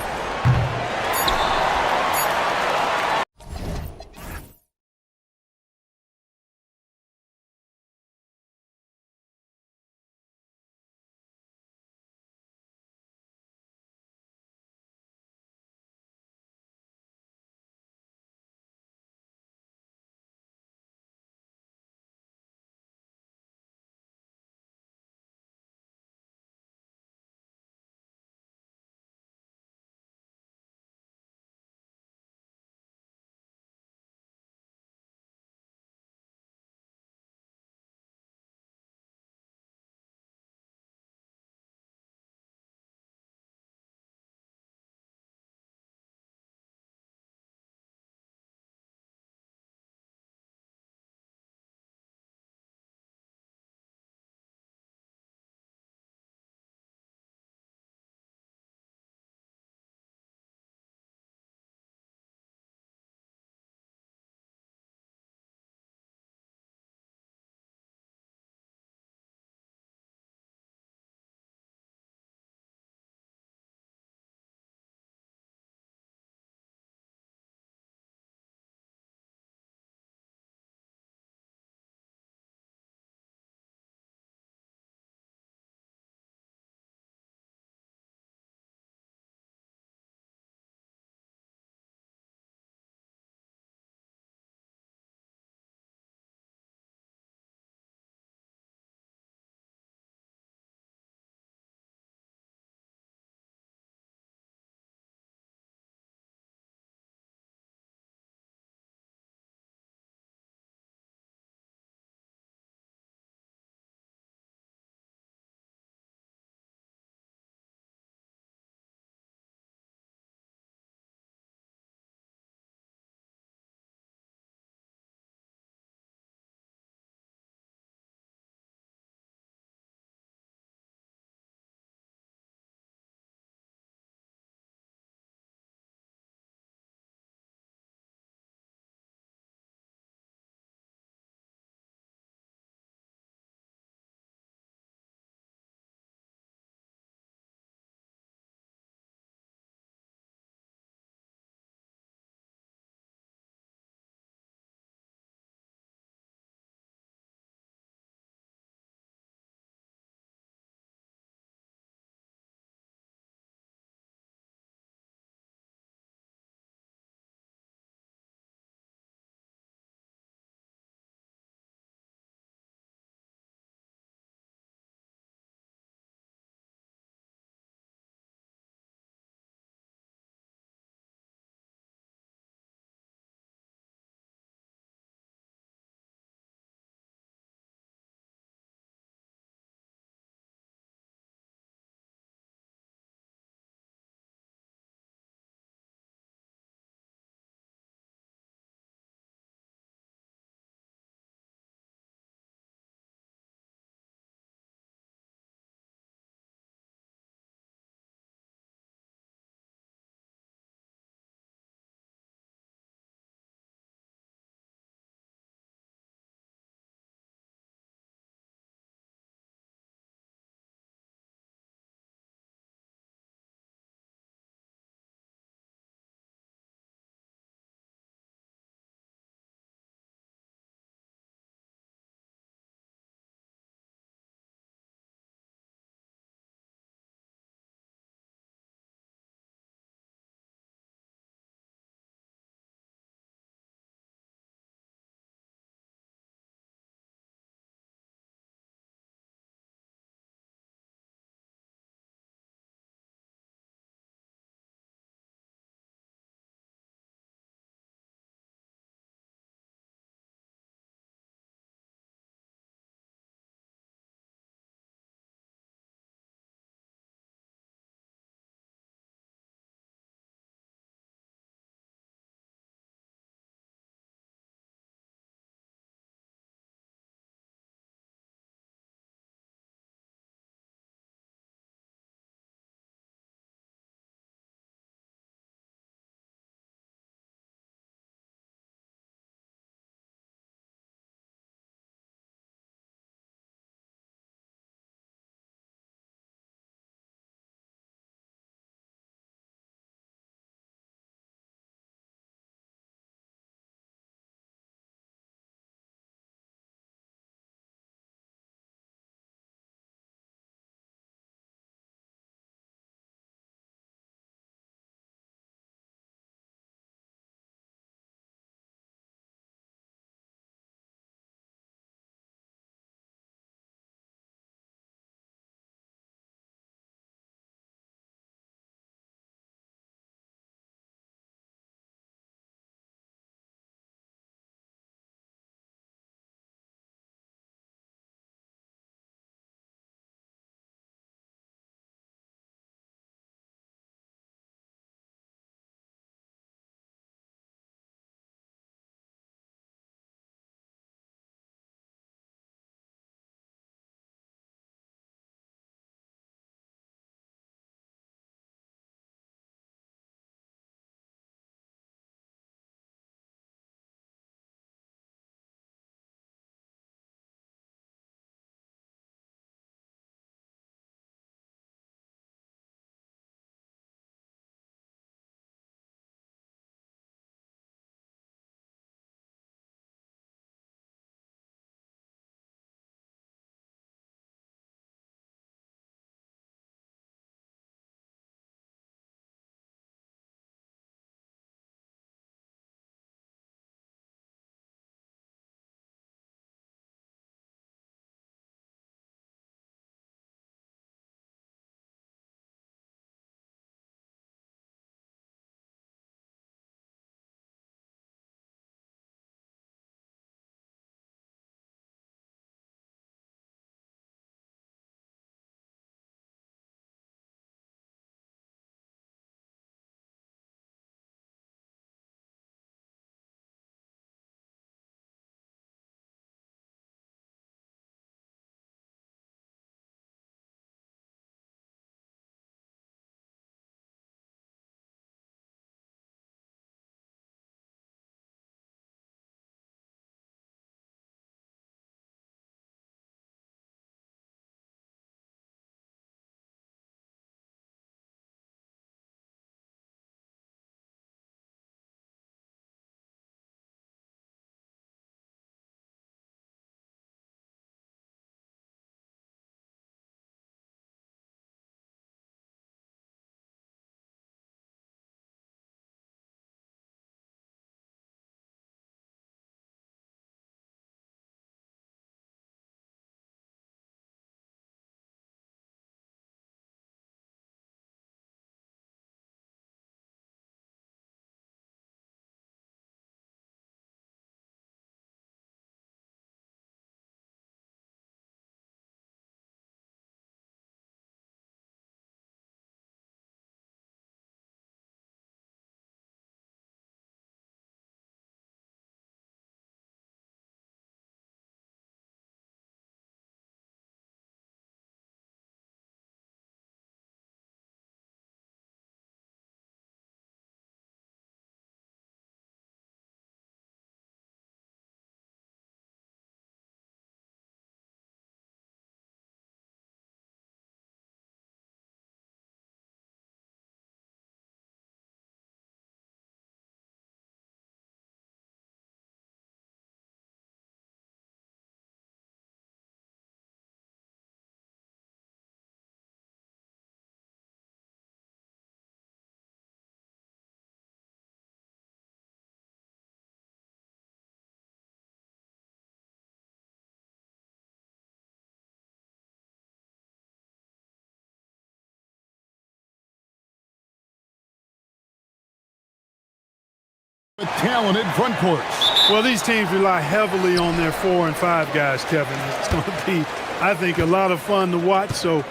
with talented front courts. Well, these teams rely heavily on their 4 and 5 guys, Kevin. It's going to be, I think, a lot of fun to watch. So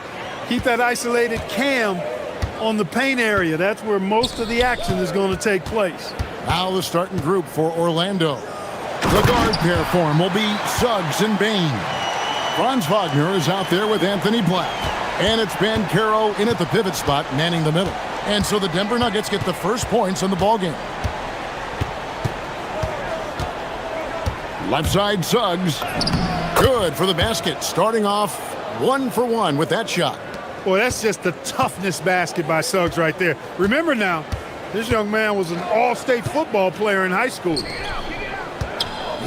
keep that isolated cam on the paint area. That's where most of the action is going to take place. Now the starting group for Orlando. The guard pair form will be Suggs and Bain. Franz Wagner is out there with Anthony Black. And it's Banchero in at the pivot spot, manning the middle. And so the Denver Nuggets get the first points in the ballgame. Left side Suggs. Good for the basket. Starting off 1 for 1 with that shot. Boy, that's just the toughness basket by Suggs right there. Remember now, this young man was an all-state football player in high school.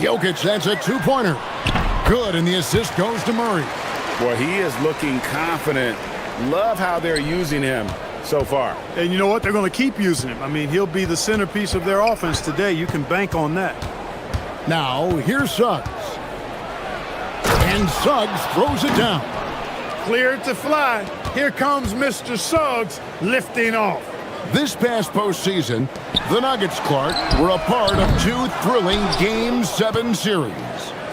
Jokic, that's a two-pointer. Good, and the assist goes to Murray. Boy, he is looking confident. Love how they're using him so far. And you know what? They're going to keep using him. I mean, he'll be the centerpiece of their offense today. You can bank on that. Now, here's Suggs. And Suggs throws it down. Cleared to fly. Here comes Mr. Suggs lifting off. This past postseason, the Nuggets, Clark, were a part of 2 thrilling Game 7 series.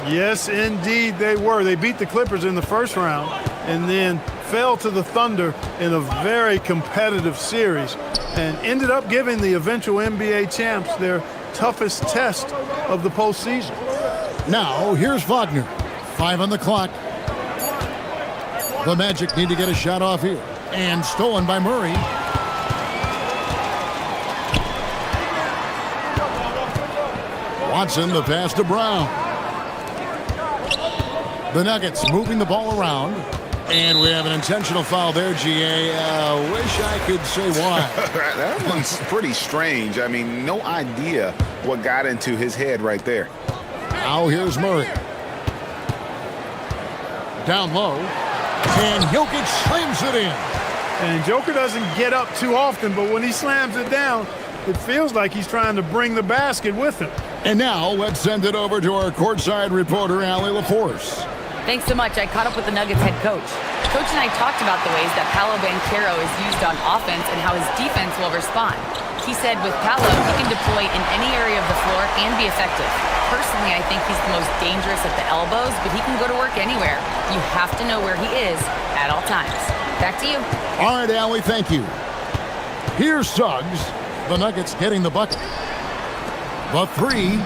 Yes, indeed they were. They beat the Clippers in the first round and then fell to the Thunder in a very competitive series and ended up giving the eventual NBA champs their toughest test of the postseason. Now, here's Wagner. 5 on the clock. The Magic need to get a shot off here. And stolen by Murray. Watson, the pass to Brown. The Nuggets moving the ball around. And we have an intentional foul there, GA. Wish I could say why. That one's pretty strange. I mean, no idea what got into his head right there. Now here's Murray. Down low. And Jokic slams it in. And Joker doesn't get up too often, but when he slams it down, it feels like he's trying to bring the basket with him. And now let's send it over to our courtside reporter, Allie LaForce. Thanks so much. I caught up with the Nuggets head coach. Coach and I talked about the ways that Paolo Banchero is used on offense and how his defense will respond. He said with Paolo, he can deploy in any area of the floor and be effective. Personally, I think he's the most dangerous at the elbows, but he can go to work anywhere. You have to know where he is at all times. Back to you. All right, Allie, thank you. Here's Suggs. The Nuggets getting the bucket. The 3.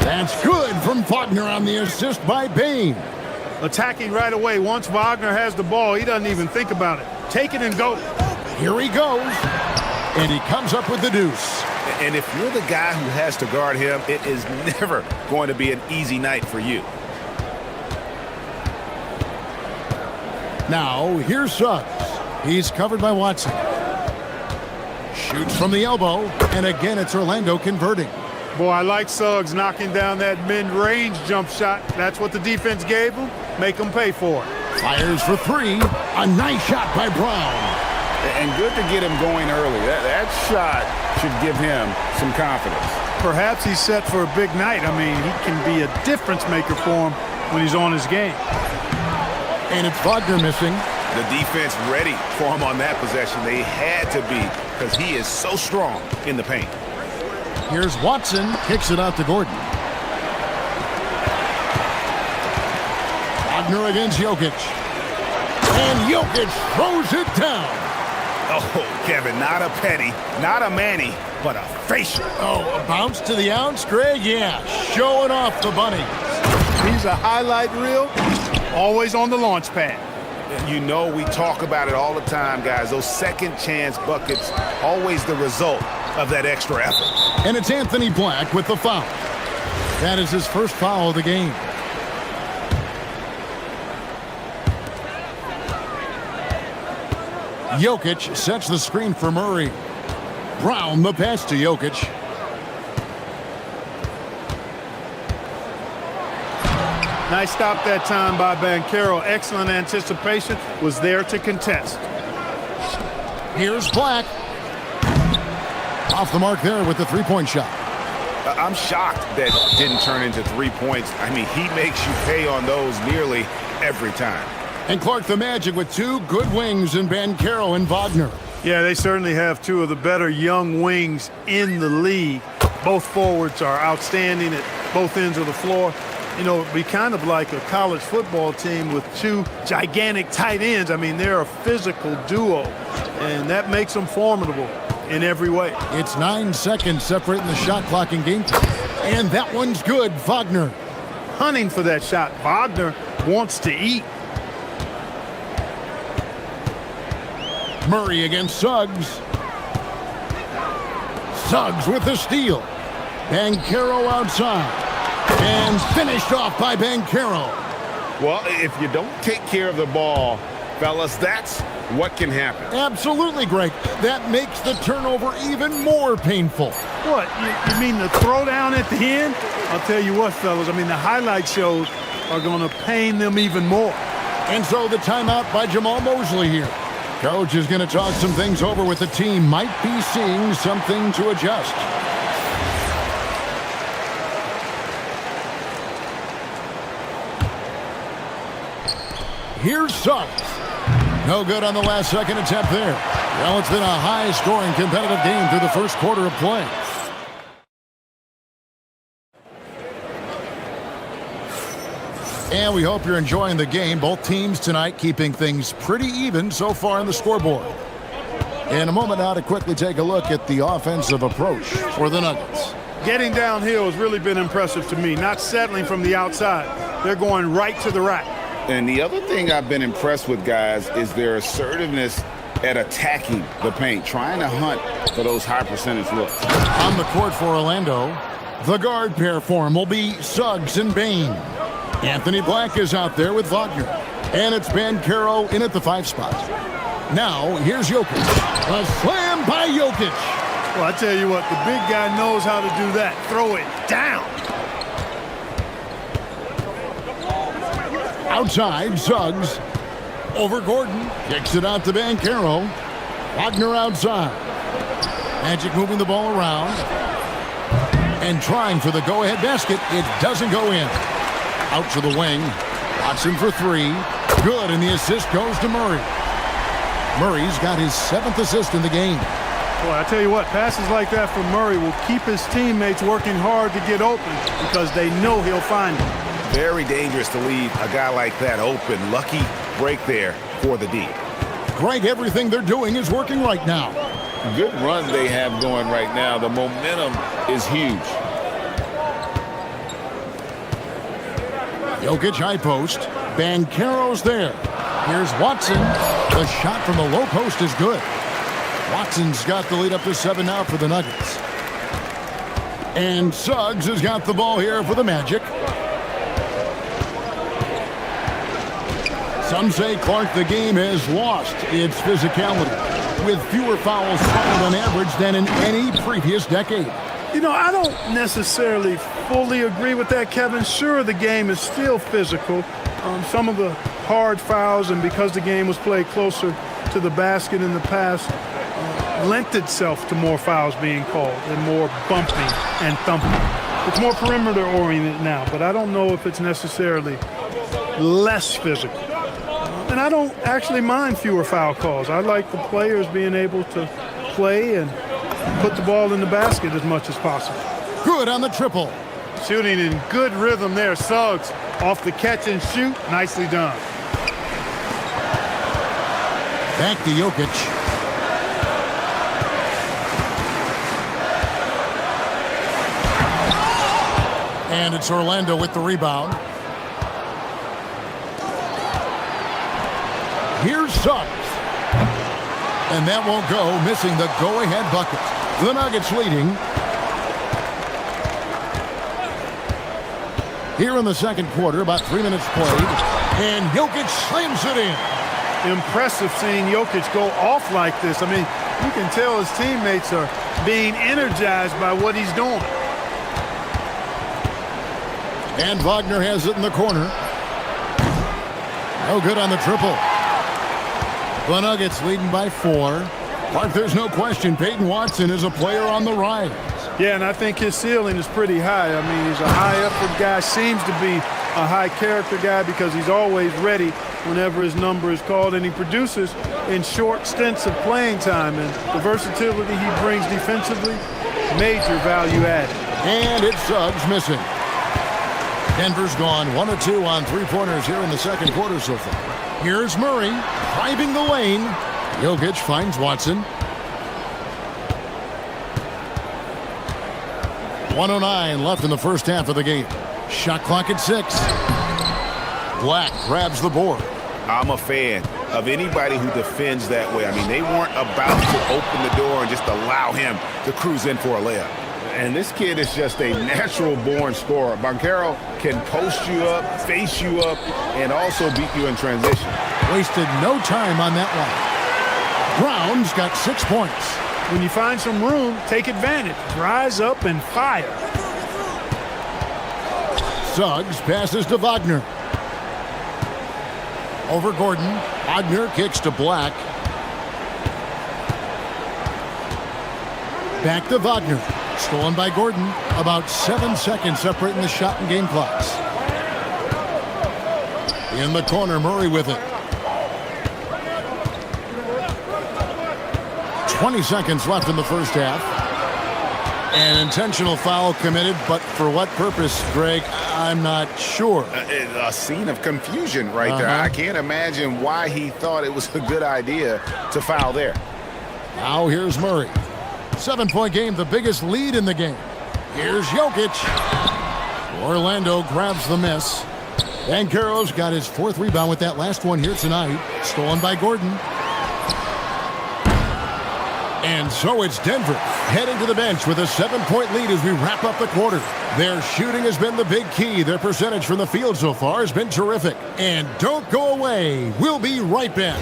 That's good from Wagner on the assist by Bain. Attacking right away. Once Wagner has the ball, he doesn't even think about it. Take it and go. Here he goes. And he comes up with the deuce. And if you're the guy who has to guard him, it is never going to be an easy night for you. Now, here's Suggs. He's covered by Watson. Shoots from the elbow. And again, it's Orlando converting. Boy, I like Suggs knocking down that mid-range jump shot. That's what the defense gave him. Make him pay for it. Fires for 3. A nice shot by Brown. And good to get him going early. That shot should give him some confidence. Perhaps he's set for a big night. I mean, he can be a difference maker for him when he's on his game. And it's Wagner missing. The defense ready for him on that possession. They had to be because he is so strong in the paint. Here's Watson, kicks it out to Gordon. Wagner against Jokic. And Jokic throws it down. Oh, Kevin, not a petty, not a Manny, but a facial. Oh, a bounce to the ounce, Greg? Yeah, showing off the bunny. He's a highlight reel, always on the launch pad. You know we talk about it all the time, guys. Those second chance buckets, always the result of that extra effort. And it's Anthony Black with the foul. That is his first foul of the game. Jokic sets the screen for Murray. Brown the pass to Jokic. Nice stop that time by Banchero. Excellent anticipation. Was there to contest. Here's Black. Off the mark there with the three-point shot. I'm shocked that didn't turn into 3 points. I mean, he makes you pay on those nearly every time. And Clark, the Magic with 2 good wings in Banchero and Wagner. Yeah, they certainly have 2 of the better young wings in the league. Both forwards are outstanding at both ends of the floor. You know, it'd be kind of like a college football team with two gigantic tight ends. I mean, they're a physical duo, and that makes them formidable in every way. It's 9 seconds separating the shot clock and game time. And that one's good. Wagner hunting for that shot. Wagner wants to eat. Murray against Suggs. Suggs with the steal. Banchero outside. And finished off by Banchero. Well, if you don't take care of the ball, fellas, that's what can happen. Absolutely, Greg. That makes the turnover even more painful. What, you mean the throwdown at the end? I'll tell you what, fellas, I mean, the highlight shows are going to pain them even more. And so the timeout by Jamal Mosley here. Coach is going to talk some things over with the team. Might be seeing something to adjust. Here's Suggs. No good on the last second attempt there. Well, it's been a high-scoring competitive game through the first quarter of play. And we hope you're enjoying the game. Both teams tonight keeping things pretty even so far on the scoreboard. In a moment now to quickly take a look at the offensive approach for the Nuggets. Getting downhill has really been impressive to me. Not settling from the outside. They're going right to the rack. And the other thing I've been impressed with, guys, is their assertiveness at attacking the paint, trying to hunt for those high percentage looks. On the court for Orlando, the guard pair for him will be Suggs and Bain. Anthony Black is out there with Wagner. And it's Banchero in at the 5 spot. Now, here's Jokic. A slam by Jokic. Well, I tell you what, the big guy knows how to do that. Throw it down. Outside, Suggs. Over Gordon. Kicks it out to Banchero. Wagner outside. Magic moving the ball around. And trying for the go-ahead basket. It doesn't go in. Out to the wing. Watson for 3. Good, and the assist goes to Murray. Murray's got his 7th assist in the game. Boy, I tell you what, passes like that from Murray will keep his teammates working hard to get open because they know he'll find them. Very dangerous to leave a guy like that open. Lucky break there for the D. Greg, everything they're doing is working right now. Good run they have going right now. The momentum is huge. Jokic high post. Banchero's there. Here's Watson. The shot from the low post is good. Watson's got the lead up to 7 now for the Nuggets. And Suggs has got the ball here for the Magic. Some say, Clark, the game has lost its physicality, with fewer fouls called on average than in any previous decade. You know, I don't necessarily fully agree with that, Kevin. Sure, the game is still physical. Some of the hard fouls, and because the game was played closer to the basket in the past, lent itself to more fouls being called and more bumping and thumping. It's more perimeter-oriented now, but I don't know if it's necessarily less physical. And I don't actually mind fewer foul calls. I like the players being able to play and put the ball in the basket as much as possible. Good on the triple. Shooting in good rhythm there. Suggs off the catch and shoot. Nicely done. Back to Jokic. And it's Orlando with the rebound. Here's Suggs. And that won't go, missing the go-ahead bucket. The Nuggets leading. Here in the second quarter, about 3 minutes played. And Jokic slams it in. Impressive seeing Jokic go off like this. I mean, you can tell his teammates are being energized by what he's doing. And Wagner has it in the corner. No good on the triple. The Nuggets leading by 4. But there's no question Peyton Watson is a player on the rise. Yeah, and I think his ceiling is pretty high. I mean, he's a high-effort guy, seems to be a high-character guy because he's always ready whenever his number is called, and he produces in short stints of playing time. And the versatility he brings defensively, Major value added. And it's Suggs missing. Denver's gone 1 of 2 on three-pointers here in the second quarter so far. Here's Murray driving the lane. Jokic finds Watson. 1:09 left in the first half of the game. Shot clock at 6. Black grabs the board. I'm a fan of anybody who defends that way. I mean, they weren't about to open the door and just allow him to cruise in for a layup. And this kid is just a natural-born scorer. Banchero can post you up, face you up, and also beat you in transition. Wasted no time on that one. Brown's got 6 points. When you find some room, take advantage. Rise up and fire. Suggs passes to Wagner. Over Gordon. Wagner kicks to Black. Back to Wagner. Stolen by Gordon. About 7 seconds separating the shot and game clocks. In the corner, Murray with it. 20 seconds left in the first half. An intentional foul committed, but for what purpose, Greg? I'm not sure. A scene of confusion right there. I can't imagine why he thought it was a good idea to foul there. Now here's Murray. 7-point game, the biggest lead in the game. Here's Jokic. Orlando grabs the miss. Banchero's got his 4th rebound with that last one here tonight. Stolen by Gordon. And so it's Denver heading to the bench with a 7-point lead as we wrap up the quarter. Their shooting has been the big key. Their percentage from the field so far has been terrific. And don't go away. We'll be right back.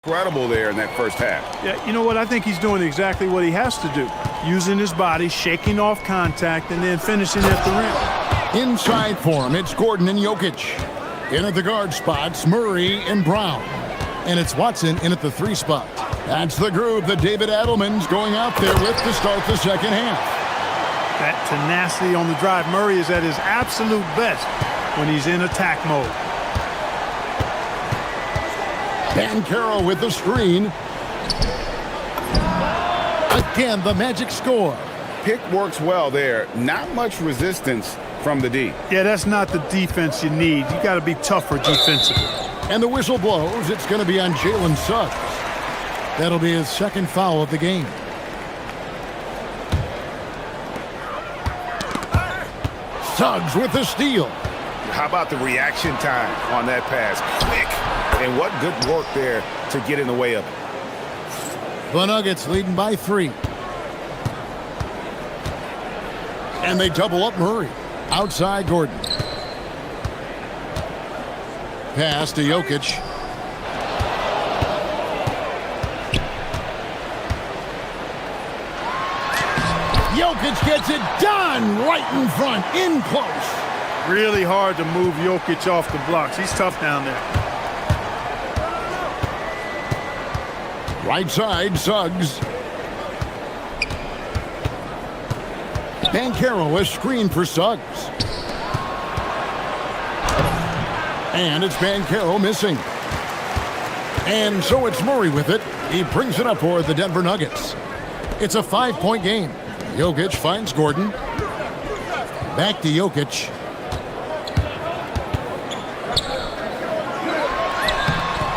Incredible there in that first half. Yeah, you know what? I think he's doing exactly what he has to do. Using his body, shaking off contact, and then finishing at the rim. Inside for him, it's Gordon and Jokic. In at the guard spots, Murray and Brown. And it's Watson in at the 3 spot. That's the groove that David Adelman's going out there with to start the second half. That tenacity on the drive. Murray is at his absolute best when he's in attack mode. Banchero with the screen. Again, the magic score. Pick works well there. Not much resistance from the D. Yeah, that's not the defense you need. You got to be tougher defensively. And the whistle blows. It's going to be on Jalen Suggs. That'll be his 2nd foul of the game. Suggs with the steal. How about the reaction time on that pass? Quick. And what good work there to get in the way of it. The Nuggets leading by 3. And they double up Murray. Outside Gordon. Pass to Jokic. Jokic gets it done right in front, in close. Really hard to move Jokic off the blocks. He's tough down there. Right side, Suggs. Banchero, a screen for Suggs. And it's Banchero missing. And so it's Murray with it. He brings it up for the Denver Nuggets. It's a 5-point game. Jokic finds Gordon. Back to Jokic.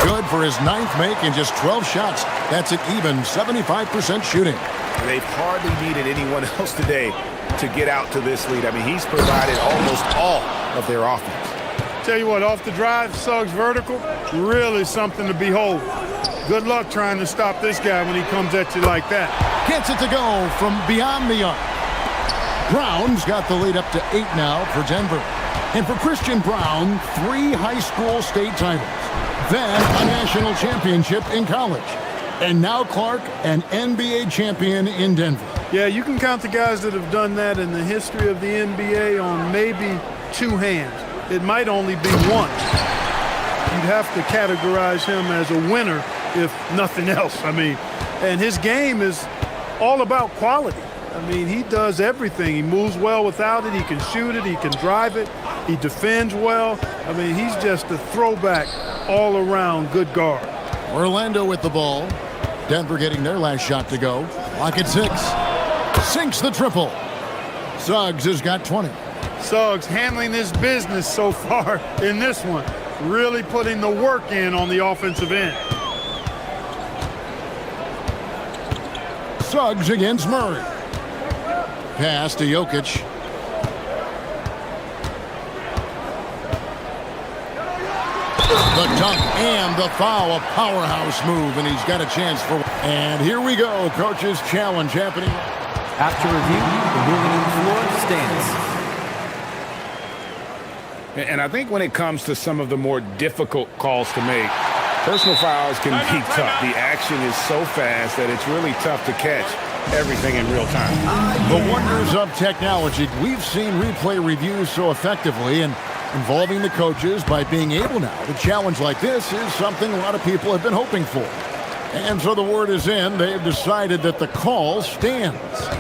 Good for his 9th make in just 12 shots. That's an even 75% shooting. They've hardly needed anyone else today to get out to this lead. I mean, he's provided almost all of their offense. Tell you what, off the drive, Suggs vertical, really something to behold. Good luck trying to stop this guy when he comes at you like that. Gets it to go from beyond the arc. Brown's got the lead up to 8 now for Denver. And for Christian Brown, 3 high school state titles. Then a national championship in college. And now Clark, an NBA champion in Denver. Yeah, you can count the guys that have done that in the history of the NBA on maybe 2 hands. It might only be 1. You'd have to categorize him as a winner, if nothing else. I mean, and his game is all about quality. I mean, he does everything. He moves well without it. He can shoot it. He can drive it. He defends well. I mean, he's just a throwback all-around good guard. Orlando with the ball. Denver getting their last shot to go. Clock at 6. Sinks the triple. Suggs has got 20. Suggs handling his business so far in this one. Really putting the work in on the offensive end. Suggs against Murray. Pass to Jokic. The dunk and the foul, a powerhouse move, and he's got a chance for... And here we go, coach's challenge happening. After review, the ruling on the floor stands. And I think when it comes to some of the more difficult calls to make, personal fouls can be tough. The action is so fast that it's really tough to catch everything in real time. The wonders of technology. We've seen replay reviews so effectively, and involving the coaches by being able now to challenge like this is something a lot of people have been hoping for. And so the word is in. They've decided that the call stands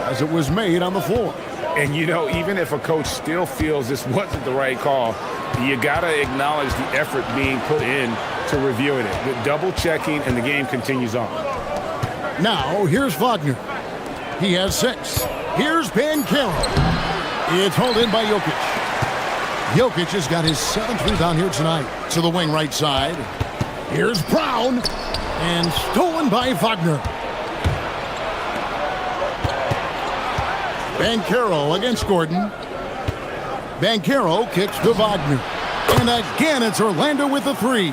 as it was made on the floor. And, you know, even if a coach still feels this wasn't the right call, you got to acknowledge the effort being put in to reviewing it. With double checking, and the game continues on. Now, here's Wagner. He has 6. Here's Banchero. It's hauled in by Jokic. Jokic has got his 7th rebound here tonight. To the wing right side. Here's Brown. And stolen by Wagner. Banchero against Gordon. Banchero kicks to Wagner. And again, it's Orlando with the 3.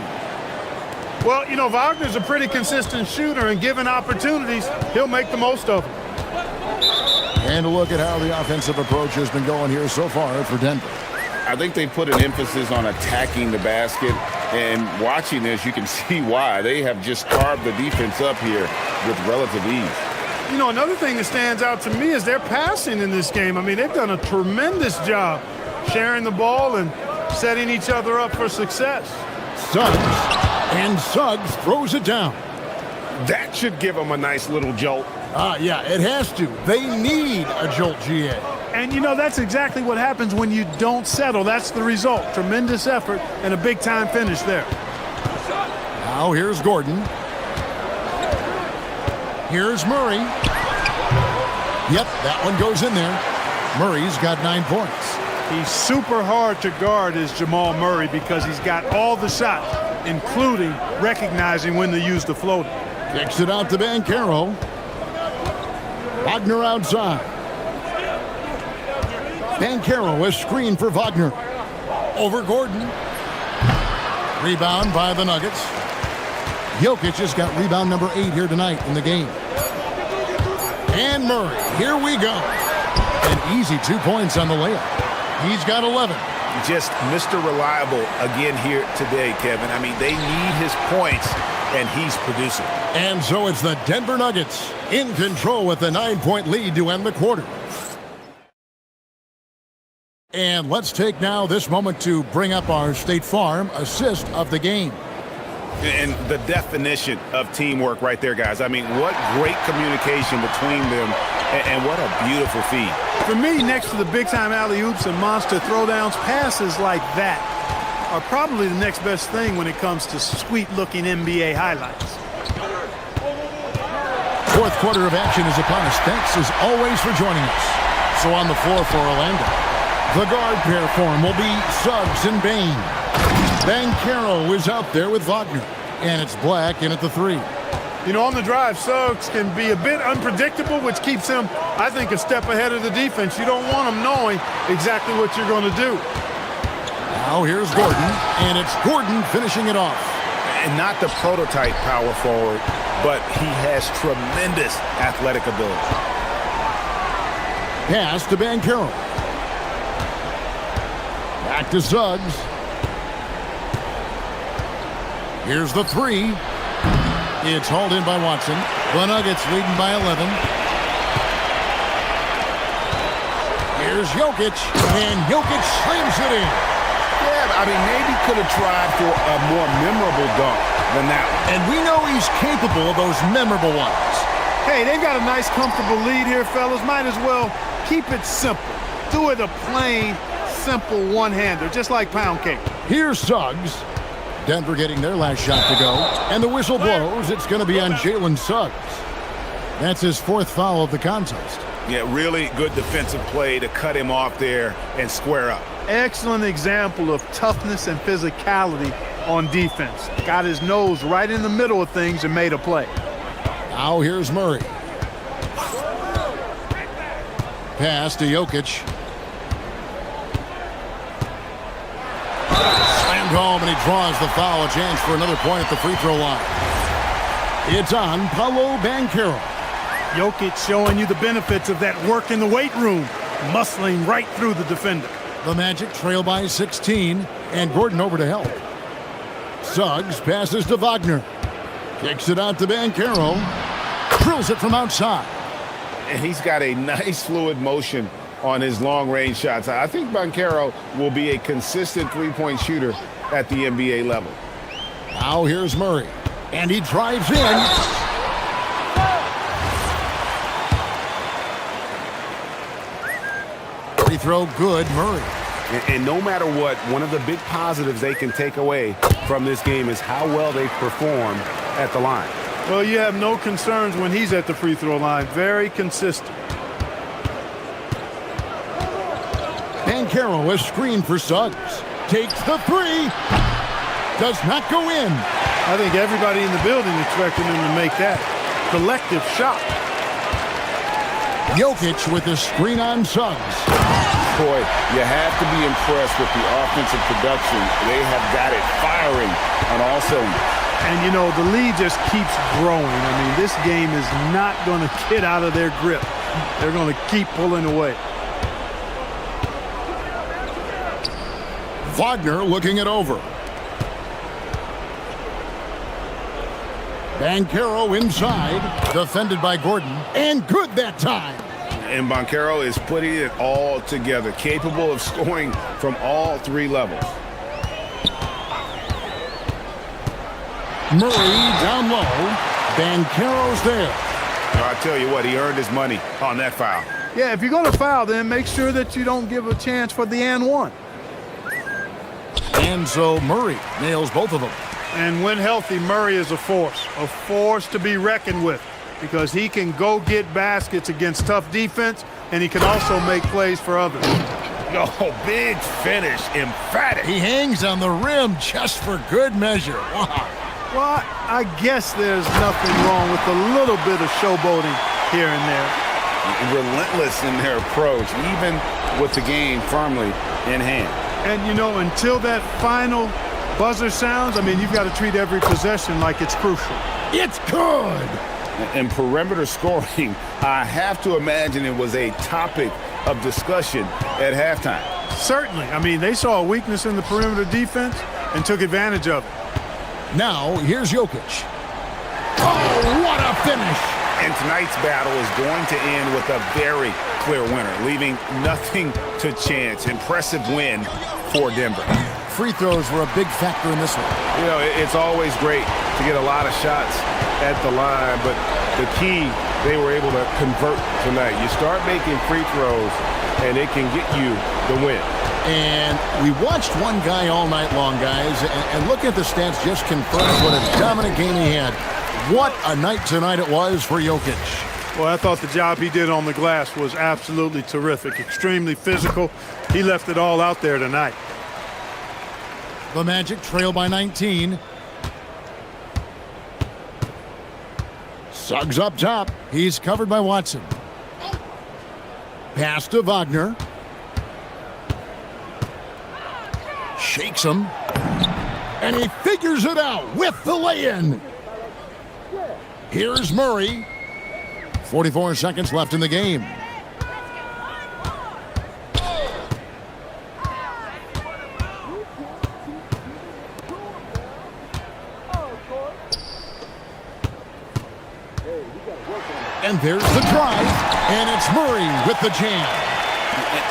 Well, you know, Wagner's a pretty consistent shooter, and given opportunities, he'll make the most of them. And a look at how the offensive approach has been going here so far for Denver. I think they put an emphasis on attacking the basket, and watching this, you can see why. They have just carved the defense up here with relative ease. You know, another thing that stands out to me is their passing in this game. I mean, they've done a tremendous job sharing the ball and setting each other up for success. Suggs throws it down. That should give them a nice little jolt. Yeah, it has to. They need a jolt, GA. And, you know, that's exactly what happens when you don't settle. That's the result. Tremendous effort and a big-time finish there. Now here's Gordon. Here's Murray. Yep, that one goes in there. Murray's got 9 points. He's super hard to guard, is Jamal Murray, because he's got all the shots, including recognizing when to use the floater. Kicks it out to Banchero. Wagner outside. Banchero is screened for Wagner. Over Gordon. Rebound by the Nuggets. Jokic has got rebound number 8 here tonight in the game. And Murray, here we go. An easy 2 points on the layup. He's got 11. Just Mr. Reliable again here today, Kevin. I mean, they need his points, and he's producing. And so it's the Denver Nuggets in control with a 9-point lead to end the quarter. And let's take now this moment to bring up our State Farm assist of the game. And the definition of teamwork right there, guys. I mean, what great communication between them, and what a beautiful feed. For me, next to the big-time alley-oops and monster throwdowns, passes like that are probably the next best thing when it comes to sweet-looking NBA highlights. Fourth quarter of action is upon us. Thanks as always for joining us. So on the floor for Orlando, the guard pair form will be Suggs and Bain. Banchero is out there with Wagner, and it's Black in at the 3. You know, on the drive, Suggs can be a bit unpredictable, which keeps him, I think, a step ahead of the defense. You don't want him knowing exactly what you're going to do. Now here's Gordon, and it's Gordon finishing it off. And not the prototype power forward, but he has tremendous athletic ability. Pass to Banchero. Back to Suggs. Here's the 3. It's hauled in by Watson. The Nuggets leading by 11. Here's Jokic, and Jokic slams it in. Yeah, I mean, maybe could have tried for a more memorable dunk than that one. And we know he's capable of those memorable ones. Hey, they've got a nice, comfortable lead here, fellas. Might as well keep it simple. Do it a plain, simple one-hander, just like pound cake. Here's Suggs. Denver getting their last shot to go. And the whistle blows. It's going to be on Jalen Suggs. That's his 4th foul of the contest. Yeah, really good defensive play to cut him off there and square up. Excellent example of toughness and physicality on defense. Got his nose right in the middle of things and made a play. Now here's Murray. Pass to Jokic. Slammed home, and he draws the foul. A chance for another point at the free throw line. It's on Paolo Banchero. Jokic showing you the benefits of that work in the weight room, muscling right through the defender. The Magic trail by 16, and Gordon over to help. Suggs passes to Wagner. Kicks it out to Banchero. Drills it from outside. And he's got a nice fluid motion on his long-range shots. I think Banchero will be a consistent three-point shooter at the NBA level. Now here's Murray, and he drives in. Free throw good, Murray. And no matter what, one of the big positives they can take away from this game is how well they perform at the line. Well, you have no concerns when he's at the free throw line. Very consistent. Banchero is screened for Suggs. Takes the 3. Does not go in. I think everybody in the building expected him to make that collective shot. Jokic with the screen on Suggs. Boy, you have to be impressed with the offensive production. They have got it firing on all cylinders. And, you know, the lead just keeps growing. I mean, this game is not going to get out of their grip. They're going to keep pulling away. Wagner looking it over. Banchero inside, defended by Gordon, and good that time. And Banchero is putting it all together, capable of scoring from all 3 levels. Murray down low. Banchero's there. I tell you what, he earned his money on that foul. Yeah, if you're going to foul, then make sure that you don't give a chance for the and one. And so Murray nails both of them. And when healthy, Murray is a force to be reckoned with, because he can go get baskets against tough defense, and he can also make plays for others. Oh, big finish, emphatic. He hangs on the rim just for good measure. Wow. Well, I guess there's nothing wrong with a little bit of showboating here and there. Relentless in their approach, even with the game firmly in hand. And, you know, until that final buzzer sounds, I mean, you've got to treat every possession like it's crucial. It's good. And perimeter scoring, I have to imagine it was a topic of discussion at halftime. Certainly. I mean, they saw a weakness in the perimeter defense and took advantage of it. Now, here's Jokic. Oh, what a finish. And tonight's battle is going to end with a very clear winner, leaving nothing to chance. Impressive win for Denver. Free throws were a big factor in this one. You know, it's always great to get a lot of shots at the line, but the key, they were able to convert tonight. You start making free throws, and it can get you the win. And we watched one guy all night long, guys, and look at the stats just confirmed what a dominant game he had. What a night tonight it was for Jokic. Well, I thought the job he did on the glass was absolutely terrific, extremely physical. He left it all out there tonight. The Magic trail by 19. Suggs up top. He's covered by Watson. Pass to Wagner. Shakes him. And he figures it out with the lay-in. Here's Murray. 44 seconds left in the game. And there's the drive, and it's Murray with the jam.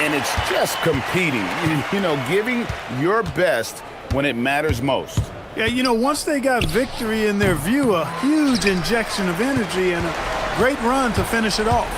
And it's just competing, you know, giving your best when it matters most. Yeah, you know, once they got victory in their view, a huge injection of energy and a great run to finish it off.